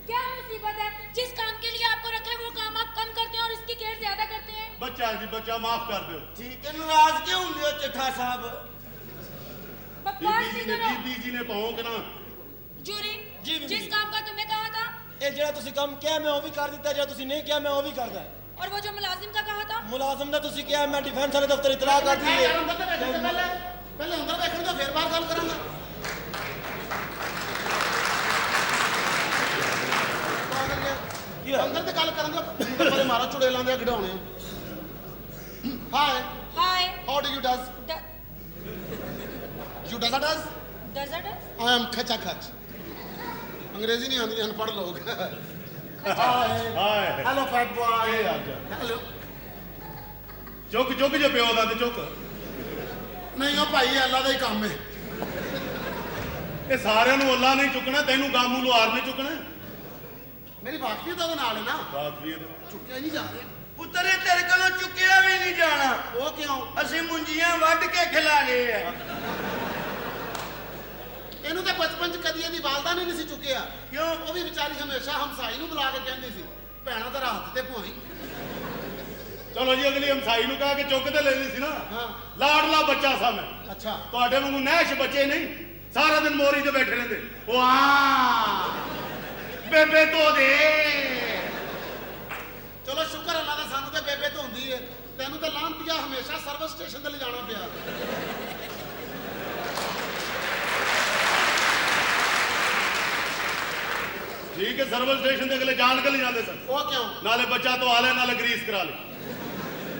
क्या मुसीबत है, जिस काम के लिए आपको रखा है वो काम आप कम करते हैं और इसकी केयर ज्यादा करते हैं। बच्चा है जी, बच्चा, माफ कर दो। ਠੀਕ ਹੈ ਨਾਰਾਜ਼ ਕਿਉਂ ਹੁੰਦੇ ਹੋ ਚੱਠਾ ਸਾਹਿਬ बकवास बीबी नहीं जी ने करो। बीबी जी ने भौंकना। जूरी जी बीबी। जिस काम का तुम्हें कहा था ਇਹ ਜਿਹੜਾ ਤੁਸੀਂ ਕੰਮ ਕਿਹਾ ਮੈਂ ਉਹ ਵੀ ਕਰ ਦਿੱਤਾ, ਜਿਹੜਾ ਤੁਸੀਂ ਨਹੀਂ ਕਿਹਾ ਮੈਂ ਉਹ ਵੀ ਕਰਦਾ। और वो जो मुलाजिम का कहा था ਮੁਲਾਜ਼ਮ ਦਾ ਤੁਸੀਂ ਕਿਹਾ ਮੈਂ ਡਿਫੈਂਸ ਵਾਲੇ ਦਫ਼ਤਰ ਇਤਲਾਹ ਕਰ ਦਿੱਤੀ ਹੈ। पहले अंदर देखने दो, फिर बाहर गल करांगा। ਕੀ ਹੋਇਆ? अंदर ते गल करांगा, पहले मारा चुड़ेलां दे खिडौने। Hi, hi how do you does? You does does? Desert I am खचा खच। अंग्रेजी नहीं आती, अनपढ़ लोग। Hi hello fat boy. Hello चुक चुक जो पिओ दा ते चुक। नहीं ओ भाई, अल्लाह दा ही काम है। ਇਹ ਸਾਰਿਆਂ ਨੂੰ ਅੱਲਾ ਨਹੀਂ ਚੁੱਕਣਾ, ਤੈਨੂੰ ਗਾਮੂ ਲੁਹਾਰ ਨੇ ਚੁੱਕਣਾ। ਮੇਰੀ ਵਾਕਫੀਅਤ ਉਹਦੇ ਨਾਲ ਹੈ ਨਾ। ਵਾਕਫੀਅਤ ਚੁੱਕਿਆ ਨਹੀਂ ਜਾ ਰਿਹਾ। ਪੁੱਤਰੇ ਤੇਰੇ ਕੋਲੋਂ ਚੁੱਕਿਆ ਵੀ ਨਹੀਂ ਜਾਣਾ। ਉਹ ਕਿਉਂ? ਅਸੀਂ ਮੁੰਜੀਆਂ ਵੱਢ ਕੇ ਖਿਲਾ ਲਏ ਆ। ਇਹਨੂੰ ਤਾਂ ਬਚਪਨ ਚ ਕਦੀ ਇਹਦੀ ਵਾਲਦਾ ਨੇ ਨਹੀਂ ਸੀ ਚੁੱਕਿਆ। ਕਿਉਂ? ਉਹ ਵੀ ਵਿਚਾਰੀ ਹਮੇਸ਼ਾ ਹਮਸਾਈ ਨੂੰ ਬੁਲਾ ਕੇ ਕਹਿੰਦੀ ਸੀ, ਭੈਣਾ ਤੇਰਾ ਹੱਥ ਤੇ ਭੋਈ। ਚਲੋ ਜੀ ਅਗਲੀ ਹਮਸਾਈ ਨੂੰ ਕਹਾ ਕਿ ਚੁੱਕ ਤੇ ਲੈਣੀ ਸੀ ਨਾ ਹਾਂ। ਲਾਡਲਾ ਬੱਚਾ ਸਾਂ ਮੈਂ ਅੱਛਾ ਤੁਹਾਡੇ ਵਾਂਗੂ ਨਹਿਸ਼ ਬੱਚੇ ਨਹੀਂ ਸਾਰਾ ਦਿਨ ਮੋਰੀ ਤੇ ਬੈਠੇ ਰਹਿੰਦੇ ਉਹ ਆ ਬੇਬੇ ਧੋ ਦੇ। ਚਲੋ ਸ਼ੁਕਰ ਅੱਲਾ ਦਾ ਸਾਨੂੰ ਤੇ ਬੇਬੇ ਧੋਂਦੀ ਏ, ਤੈਨੂੰ ਤਾਂ ਲਾਂਤੀਆ ਹਮੇਸ਼ਾ ਸਰਵਿਸ ਸਟੇਸ਼ਨ ਤੇ ਲਿਜਾਣਾ ਪਿਆ। ਠੀਕ ਹੈ ਸਰਵਿਸ ਸਟੇਸ਼ਨ ਤੇ ਅਗਲੇ ਜਾਣ ਕੇ ਲੈ ਜਾਂਦੇ ਸਨ, ਉਹ ਕਿਉਂ? ਨਾਲੇ ਬੱਚਾ ਧਵਾ ਲੈ ਨਾਲੇ ਗਰੀਸ ਕਰਾ ਲੈ।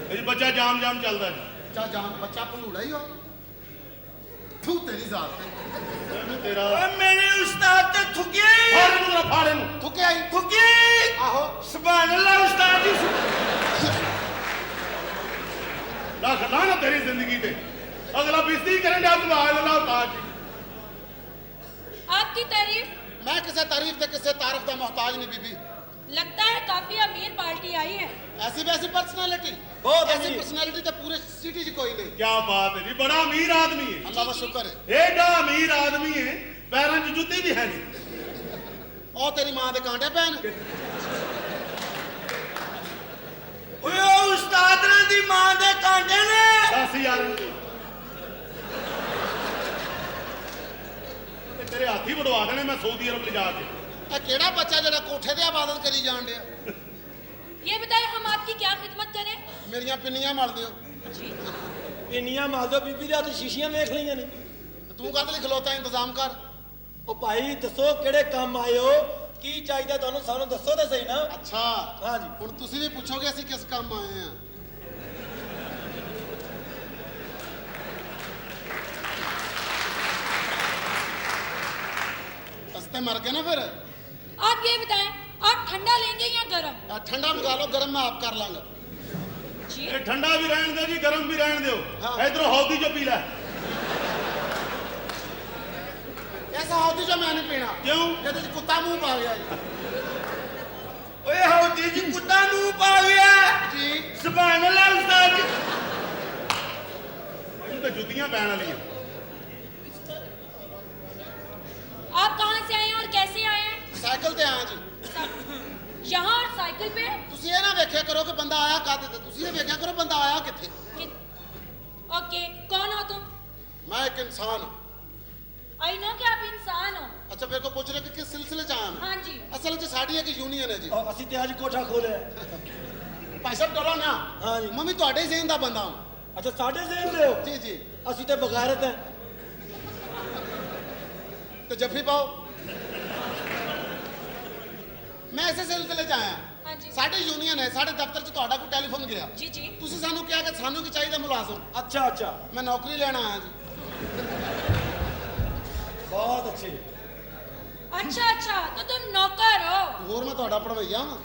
ਇਹ ਬੱਚਾ ਜਾਮ ਚੱਲਦਾ ਜੀ। ਚਾ ਜਾਨ ਬੱਚਾ ਭੰਗੂੜਾ ਹੀ ਹੋ ਤੂੰ ਤੇਰੀ ਜ਼ਾਤ ਤੇ ਇਹਨੂੰ ਤੇਰਾ ਓਏ ਮੇਰੇ ਉਸਤਾਦ ਤੇ ਥੁੱਕੀ ਫਾੜੇ ਨੂੰ ਜਰਾ ਫਾੜੇ ਨੂੰ ਥੁੱਕੇ ਆਈ ਥੁੱਕੀ ਆਹੋ ਸੁਭਾਨ ਅੱਲਾ ਉਸਤਾਦ ਜੀ ਲੱਖ ਲਾਣਾ ਤੇਰੀ ਜ਼ਿੰਦਗੀ ਤੇ ਅਗਲਾ ਬਿਸਤੀ ਕਰਨ ਦਾ ਸੁਭਾਨ ਅੱਲਾਹ ਤਾਜ। आपकी तारीफ ਮੈਂ ਕਿਸੇ ਤਾਰੀਫ ਤੇ ਕਿਸੇ ਤਾਰਫ ਦਾ ਮੁਹਤਾਜ ਨਹੀਂ ਬੀਬੀ। लगता है काफी अमीर पार्टी आई है। ਐਸੀ ਵੈਸੀ ਪਰਸਨੈਲਿਟੀ ਬਹੁਤ ਐਸੀ ਅਮੀਰ। ਪਰਸਨੈਲਿਟੀ ਤਾਂ ਪੂਰੇ ਸਿਟੀ 'ਚ ਕੋਈ ਨਹੀਂ। क्या बात है जी, बड़ा अमीर आदमी है, ਅੱਲਾ ਦਾ ਸ਼ੁਕਰ ਹੈ। एडा अमीर आदमी है पैरों 'ਚ ਜੁੱਤੀ भी है नहीं। ਉਹ ਤੇਰੀ ਮਾਂ ਦੇ ਕਾਂਟੇ ਪੈਣ। ਓਏ ਉਹ ਉਸਤਾਦ ਨੇ ਦੀ ਮਾਂ ਦੇ ਕਾਂਟੇ ਨੇ 10,000 ਇਹ ਤੇਰੇ ਹਾਥੀ ਵੜਵਾ ਦੇਣੇ ਮੈਂ ਸਊਦੀ ਅਰਬ ਲਿਜਾ ਕੇ। ਇਹ ਕਿਹੜਾ ਬੱਚਾ ਜਿਹੜਾ ਕੋਠੇ ਤੇ ਇਬਾਦਤ ਕਰੀ ਜਾਣ ਡਿਆ? ये बताइए हम आपकी क्या खिदमत करें? ਮੇਰੀਆਂ ਪਿੰਨੀਆਂ ਮਲ ਦਿਓ। ਇੰਨੀਆਂ ਮਾਲ ਦੋ ਬੀਬੀ ਦੇ ਹੱਥ ਸ਼ੀਸ਼ੀਆਂ ਵੇਖ ਲਈਆਂ ਨੇ। ਤੂੰ ਕਾਹਦੇ ਲਈ ਖਲੋਤਾ ਇੰਤਜ਼ਾਮ ਕਰ। ਉਹ ਭਾਈ ਦੱਸੋ ਕਿਹੜੇ ਕੰਮ ਆਏ ਹੋ, ਕੀ ਚਾਹੀਦਾ ਤੁਹਾਨੂੰ, ਸਾਨੂੰ ਦੱਸੋ ਤਾਂ ਸਹੀ ਨਾ। ਅੱਛਾ ਹਾਂਜੀ। ਹੁਣ ਤੁਸੀਂ ਵੀ ਪੁੱਛੋਗੇ ਅਸੀਂ ਕਿਸ ਕੰਮ ਆਏ ਆ। ਹਸਤੇ ਮਰ ਗਏ ਨਾ ਫਿਰ। आप ये बताएं आप ठंडा लेंगे या गर्म? ਆ ਠੰਡਾ ਮੰਗਾ ਲਓ, ਗਰਮ ਮੈਂ ਆਪ ਕਰ ਲਾਂਗਾ। जी ਇਹ ਠੰਡਾ ਵੀ ਰਹਿਣ ਦਿਓ ਜੀ ਗਰਮ ਵੀ ਰਹਿਣ ਦਿਓ। ਹਾਂ। ਇਧਰੋਂ ਹੌਦੀ ਜੋ ਪੀ ਲੈ। ਐਸਾ ਹੌਦੀ ਜੋ ਮੈਂ ਨਹੀਂ ਪੀਣਾ ਕਿਉਂ? ਇਹਦੇ 'ਚ ਕੁੱਤਾ ਮੂੰਹ ਪਾ ਗਿਆ ਜੀ। ਓਏ ਹੌਦੀ ਜੀ ਕੁੱਤਾ ਨੂੰ ਪਾ ਗਿਆ ਜੀ ਸੁਭਾਨ ਅੱਲਾ ਉਸਤਾਦ ਜੀ ਇਹਨੂੰ ਤਾਂ ਜੁੱਤੀਆਂ ਪੈਣ ਵਾਲੀਆਂ। आप कहाँ से आए हैं और कैसे आए हैं? ਸਾਈਕਲ ਤੇ ਆਇਆ ਜੀ। यहाँ और साइकिल पे? ਤੁਸੀਂ ਇਹ ਨਾ ਵੇਖਿਆ ਕਰੋ ਕਿ ਬੰਦਾ ਆਇਆ ਕਾਹਦੇ ਤੇ, ਤੁਸੀਂ ਇਹ ਵੇਖਿਆ ਕਰੋ ਬੰਦਾ ਆਇਆ ਕਿੱਥੇ। ओके कौन हो तुम? ਮੈਂ ਇੱਕ ਇਨਸਾਨ ਹਾਂ। आई नो कि आप इंसान हो। ਅੱਛਾ ਮੇਰੇ ਕੋ ਪੁੱਛ ਰਹੇ ਕਿ ਕਿਸ ਸਿਲਸਿਲੇ 'ਚ ਆਇਆ ਮੈਂ। हाँ जी। ਅਸਲ 'ਚ ਸਾਡੀ ਇੱਕ ਯੂਨੀਅਨ ਹੈ ਜੀ। ਅਸੀਂ ਤੇ ਅੱਜ ਕੋਠਾ ਖੋਲਿਆ। ਭਾਈ ਸਾਹਿਬ ਡਰੋ ਨਾ। ਹਾਂ ਜੀ। ਮੈਂ ਵੀ ਤੁਹਾਡੇ ਹੀ ਜ਼ਿਹਨ ਦਾ ਬੰਦਾ ਹਾਂ। ਅੱਛਾ ਸਾਡੇ ਜ਼ਹਿਨ ਦੇ ਹੋ। ਜੀ ਜੀ ਅਸੀਂ ਤੇ ਬਗੈਰਤ ਹੈ। ਤੇ ਜੱਫੀ ਪਾਓ। ਮੈਂ ਇਸੇ ਸਿਲਸਿਲੇ 'ਚ ਆਇਆ। हाँ जी। ਸਾਡੀ ਯੂਨੀਅਨ ਹੈ, ਸਾਡੇ ਦਫ਼ਤਰ 'ਚ ਤੁਹਾਡਾ ਕੋਈ ਟੈਲੀਫੋਨ ਗਿਆ। जी जी। ਤੁਸੀਂ ਸਾਨੂੰ ਕਿਹਾ ਕਿ ਸਾਨੂੰ ਕੀ ਚਾਹੀਦਾ ਮੁਲਾਜ਼ਮ। ਅੱਛਾ ਅੱਛਾ ਮੈਂ ਨੌਕਰੀ ਲੈਣ ਆਇਆ ਜੀ। ਬਹੁਤ ਅੱਛੇ। अच्छा अच्छा तो तुम नौकर हो। ਹੋਰ ਮੈਂ ਤੁਹਾਡਾ ਪੜਵਈਆ ਹਾਂ।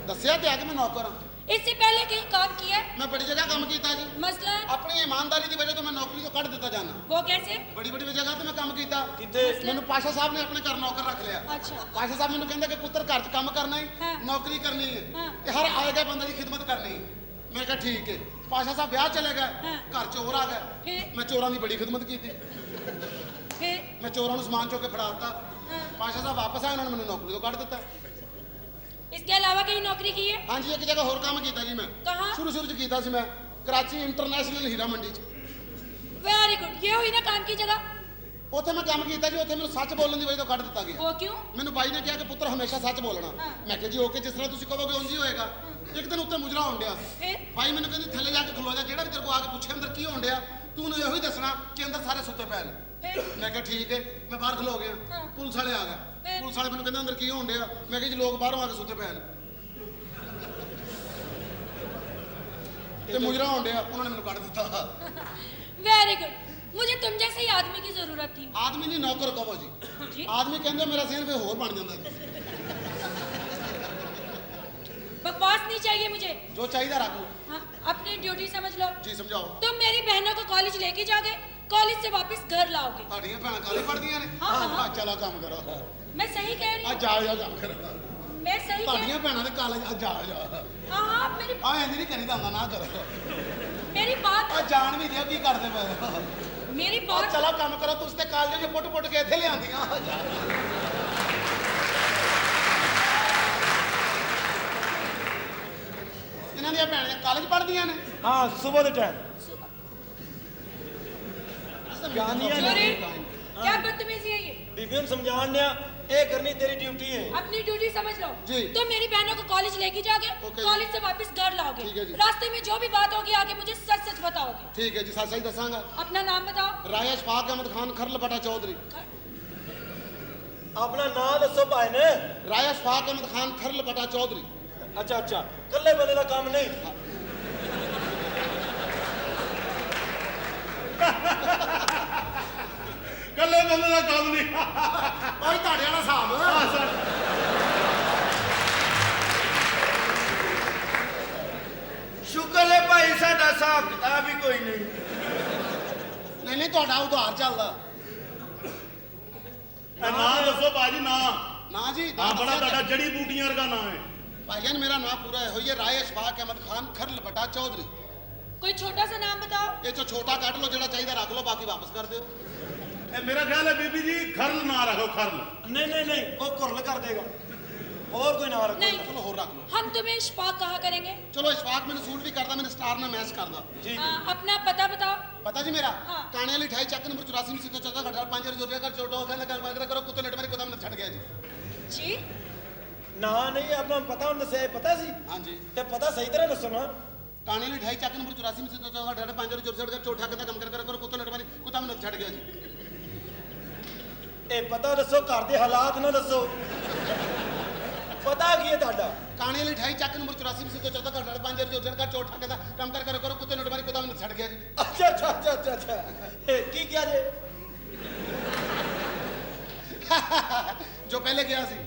ਦੱਸਿਆ ਤੇ ਆ ਕਿ ਮੈਂ ਨੌਕਰ ਹਾਂ। इससे पहले कहीं काम किया? ਮੈਂ ਬੜੀ ਜਗ੍ਹਾ ਕੰਮ ਕੀਤਾ ਜੀ। मसलन ਆਪਣੀ ਇਮਾਨਦਾਰੀ ਦੀ ਵਜ੍ਹਾ ਤੋਂ ਮੈਂ ਨੌਕਰੀ ਤੋਂ ਕੱਢ ਦਿੱਤਾ ਜਾਣਾ। वो कैसे? ਬੜੀ ਬੜੀ ਜਗ੍ਹਾ ਤੇ ਮੈਂ ਕੰਮ ਕੀਤਾ। ਕਿੱਥੇ? ਮੈਨੂੰ ਪਾਸ਼ਾ ਸਾਹਿਬ ਨੇ ਆਪਣੇ ਘਰ ਨੌਕਰ ਰੱਖ ਲਿਆ। अच्छा ਪਾਸ਼ਾ ਸਾਹਿਬ ਮੈਨੂੰ ਕਹਿੰਦੇ ਕਿ ਪੁੱਤਰ ਘਰ 'ਚ ਕੰਮ ਕਰਨਾ ਹੈ, ਹਾਂ। ਨੌਕਰੀ ਕਰਨੀ ਹੈ ਹਾਂ। ਤੇ ਹਰ ਆਏ ਗਏ ਬੰਦੇ ਦੀ ਖਿਦਮਤ ਕਰਨੀ ਹੈ। ਮੈਂ ਕਿਹਾ ਠੀਕ ਹੈ। ਪਾਸ਼ਾ ਸਾਹਿਬ ਵਿਆਹ ਚਲੇ ਗਏ, ਹਾਂ। ਘਰ ਚੋਰ ਆ ਗਏ। फिर ਮੈਂ ਚੋਰਾਂ ਦੀ ਬੜੀ ਖਿਦਮਤ ਕੀਤੀ। फिर ਮੈਂ ਚੋਰਾਂ ਨੂੰ ਸਮਾਨ ਚੁੱਕ ਕੇ ਫੜਾ ਦਿੱਤਾ। हाँ। ਪਾਸ਼ਾ ਸਾਹਿਬ ਵਾਪਸ ਆਏ, ਉਹਨਾਂ ਨੇ ਮੈਨੂੰ ਨੌਕਰੀ ਤੋਂ ਕੱਢ ਦਿੱਤਾ। इसके अलावा कहीं नौकरी की है? ਹਾਂਜੀ ਇੱਕ ਜਗ੍ਹਾ ਹੋਰ ਕੰਮ ਕੀਤਾ ਜੀ ਮੈਂ। कहाँ? ਸ਼ੁਰੂ 'ਚ ਕੀਤਾ ਸੀ ਮੈਂ ਕਰਾਚੀ ਇੰਟਰਨੈਸ਼ਨਲ ਹੀਰਾ ਮੰਡੀ 'ਚ। वेरी गुड ये हुई ना काम की जगह। ਉੱਥੇ ਮੈਂ ਕੰਮ ਕੀਤਾ ਜੀ। ਉੱਥੇ ਮੈਨੂੰ ਸੱਚ ਬੋਲਣ ਦੀ ਵਜ੍ਹਾ ਤੋਂ ਕੱਢ ਦਿੱਤਾ ਗਿਆ। वो क्यों? ਮੈਨੂੰ ਬਾਈ ਨੇ ਕਿਹਾ ਕਿ ਪੁੱਤਰ ਹਮੇਸ਼ਾ ਸੱਚ ਬੋਲਣਾ। ਹਾਂ। ਮੈਂ ਕਿਹਾ ਜੀ ਓਕੇ, ਜਿਸ ਤਰ੍ਹਾਂ ਤੁਸੀਂ ਕਹੋਗੇ ਉਂਝ ਹੀ ਹੋਏਗਾ। ਇੱਕ ਦਿਨ ਉੱਤੇ ਮੁਜਰਾ ਹੋਣ ਡਿਆ। फिर ਭਾਈ ਮੈਨੂੰ ਕਹਿੰਦੀ ਥੱਲੇ ਜਾ ਕੇ ਖਲੋ ਜਾ, ਜਿਹੜਾ ਵੀ ਤੇਰੇ ਕੋ ਆ ਕੇ ਪੁੱਛੇ ਅੰਦਰ ਕੀ ਹੋਣ ਡਿਆ ਤੂੰ ਉਹਨੂੰ ਇਹੋ ਹੀ ਦੱਸਣਾ ਕਿ ਅੰਦਰ ਸਾਰੇ ਸੁੱਤੇ ਪਏ ਨੇ। फिर ਮੈਂ ਕਿਹਾ ਠੀਕ ਹੈ। ਮੈਂ ਬਾਹਰ ਖਲੋ ਗਿਆ। ਹਾਂ। ਪੁਲਿਸ ਵਾਲੇ ਆ ਗਏ। ਫਿਰ? ਪੁਲਿਸ ਵਾਲੇ ਮੈਨੂੰ ਕਹਿੰਦੇ ਅੰਦਰ ਕੀ ਹੋਣ ਡਿਆ। ਮੈਂ ਕਿਹਾ ਜੀ ਲੋਕ ਬਾਹਰੋਂ ਆ ਕੇ ਸੁੱਤੇ ਪਏ ਨੇ ਤੇ ਮੁਜਰਾ ਹੋਣ ਡਿਆ। ਉਹਨਾਂ ਨੇ ਮੈਨੂੰ ਕੱਢ ਦਿੱਤਾ। वेरी गुड मुझे तुम जैसे ही आदमी की जरूरत थी। ਆਦਮੀ ਨਹੀਂ ਨੌਕਰ ਕਹੋ ਜੀ। जी ਆਦਮੀ ਕਹਿੰਦੇ ਮੇਰਾ ਸਿਰ ਫੇ ਹੋਰ ਬਣ ਜਾਂਦਾ। बकवास नहीं चाहिए मुझे। ਜੋ ਚਾਹੀਦਾ ਰੱਖ ਲਓ। हाँ अपनी ड्यूटी समझ लो। ਜੀ ਸਮਝਾਓ। तुम मेरी बहनों को कॉलेज लेके जाओगे, कॉलेज से वापस घर लाओगे। ਤੁਹਾਡੀਆਂ ਭੈਣਾਂ ਕਾਲੀ ਪੜਦੀਆਂ ਨੇ। ਹਾਂ, ਹਾਂ। ਚਲੋ ਕੰਮ ਕਰੋ। मैं सही कह रही ਆ हूँ। ਜਾ ਕੰਮ ਕਰੋ। मैं सही कह ਤੁਹਾਡੀਆਂ ਭੈਣਾਂ ਦੇ ਕਾਲਜ ਆ ਜਾ हाँ हाँ आप मेरी ਆ ਇੰਜ ਨਹੀਂ ਕਰੀਦਾ ਹੁੰਦਾ, ਨਾ ਕਰੋ। मेरी बात ਆ ਜਾਣ ਵੀ ਦਿਓ ਕੀ ਕਰਦੇ ਪਏ ਹੋ। मेरी ਆ बात ਚਲੋ ਕੰਮ ਕਰੋ। ਤੁਸੀਂ ਤੇ ਕਾਲਜਾਂ 'ਚ ਪੁੱਟ ਕੇ ਇੱਥੇ ਲਿਆਂਦੀਆਂ। ਆ ਜਾ। ਇਹਨਾਂ ਦੀਆਂ ਭੈਣਾਂ हाँ सुबह के टाइम जोरी क्या बदतमीजी है ये? बीबी समझान दिया ये करनी तेरी ड्यूटी है। अपनी ड्यूटी समझ लो। जी। तो मेरी बहनों को कॉलेज लेके जाओगे, ओके। कॉलेज से वापस घर लाओगे, ठीक है जी। रास्ते में जो भी बात होगी आगे मुझे सच सच बताओगे। ठीक है जी, सच सच दसांगा। अपना नाम बताओ। राय अशफाक अहमद खान खरल बटा चौधरी। अपना नाम दसो भाई ने। राय अशफाक अहमद खान खरल बटा चौधरी। अच्छा अच्छा कल्ले बंदे का काम नहीं। ਕੱਲੇ ਬੰਦੇ ਦਾ ਕੰਮ ਨਹੀਂ ਓਏ ਤੁਹਾਡੇ ਵਾਲਾ ਹਿਸਾਬ। ਸ਼ੁਕਰ ਹੈ ਭਾਈ ਸਾਡਾ ਹਿਸਾਬ ਕਿਤਾਬ ਹੀ ਕੋਈ ਨਹੀਂ। ਨਹੀਂ ਨਹੀਂ ਤੁਹਾਡਾ ਉਧਾਰ ਚੱਲਦਾ। ਨਾਂ ਦੱਸੋ ਬਾਜੀ ਨਾਂ। ਨਾ ਜੀ ਹਾਂ ਬੜਾ ਤੁਹਾਡਾ ਜੜੀ ਬੂਟੀਆਂ ਵਰਗਾ ਨਾਂ ਹੈ। ਭਾਈਜਾਨ ਮੇਰਾ ਨਾਮ ਪੂਰਾ ਇਹੋ ਹੀ ਹੈ, ਰਾਏ ਅਸ਼ਫਾਕ ਅਹਿਮਦ ਖਾਨ ਖਰਲ ਬਟਾ ਚੌਧਰੀ। कोई छोटा सा नाम बताओ। ਇਹ ਚੋਂ ਛੋਟਾ ਕੱਢ ਲਓ, ਜਿਹੜਾ ਚਾਹੀਦਾ ਰੱਖ ਲਓ, ਬਾਕੀ ਵਾਪਸ ਕਰ ਦਿਓ। ਇਹ ਮੇਰਾ ਖਿਆਲ ਹੈ ਬੀਬੀ ਜੀ ਖਰਲ ਨਾ ਰੱਖੋ ਖਰਲ। नहीं नहीं नहीं वो कुरल कर देगा और कोई ना रखो। नहीं ਚਲੋ ਹੋਰ ਰੱਖ ਲਓ। हम तुम्हें इश्फाक कहा करेंगे। ਚਲੋ ਇਸ਼ਫਾਕ ਮੈਨੂੰ ਸੂਟ ਵੀ ਕਰਦਾ, ਮੈਨੂੰ ਸਟਾਰ ਨਾਲ ਮੈਚ ਕਰਦਾ। जी अपना पता बताओ। ਪਤਾ ਜੀ ਮੇਰਾ ਹਾਂ। ਕਾਣੇ ਵਾਲੀ 28 ਚੱਕ ਨੰਬਰ 84 ਨੂੰ ਸਿੱਧਾ ਚੱਲਦਾ ਘਟਾ 5 ਰੁਪਏ ਕਰ ਚੋਟੋ ਕਹਿੰਦਾ ਕਰ ਵਗੈਰਾ ਕਰੋ ਕੁੱਤੇ ਨੇਟ ਮੇਰੇ ਕੋਲ ਛੱਡ ਗਿਆ ਜੀ। जी ना नहीं अपना पता होने से पता सी ਹਾਂਜੀ ते पता सही तरह दसो ना। ਕਾਣੇ ਵਾਲੀ 28 ਚੱਕ ਨੰਬਰ 84 ਨੂੰ ਸਿੱਧਾ ਚੱਲਦਾ ਘਟਾ 5 ਰੁਪਏ ਕਰ ਚੋਟਾ ਕਹਿੰਦਾ ਕੰਮ ਕਰ ਕਰੋ ਕੁੱਤੇ ਨੇਟ ਮੇਰੇ ਕੁੱਤਾ ਮੈਨੂੰ ਛੱਡ ਗਿਆ ਜੀ। ਇਹ ਪਤਾ ਦੱਸੋ ਘਰ ਦੇ ਹਾਲਾਤ ਨਾ ਦੱਸੋ। ਪਤਾ ਕੀ ਹੈ ਤੁਹਾਡਾ? ਕਾਣੇ ਵਾਲੀ 28 ਚੱਕ ਨੰਬਰ 84 ਨੂੰ ਸਿੱਧਾ ਚੱਲਦਾ ਘਟਾ 5 ਰੁਪਏ ਕਰ ਚੋਟਾ ਕਹਿੰਦਾ ਕੰਮ ਕਰ ਕਰੋ ਕੁੱਤੇ ਨੇਟ ਮੇਰੇ ਕੁੱਤਾ ਮੈਨੂੰ ਛੱਡ ਗਿਆ ਜੀ। ਅੱਛਾ ਅੱਛਾ ਅੱਛਾ ਅੱਛਾ ਅੱਛਾ ਇਹ ਕੀ ਕਿਹਾ ਜੇ? ਜੋ ਪਹਿਲੇ ਗਿਆ ਸੀ।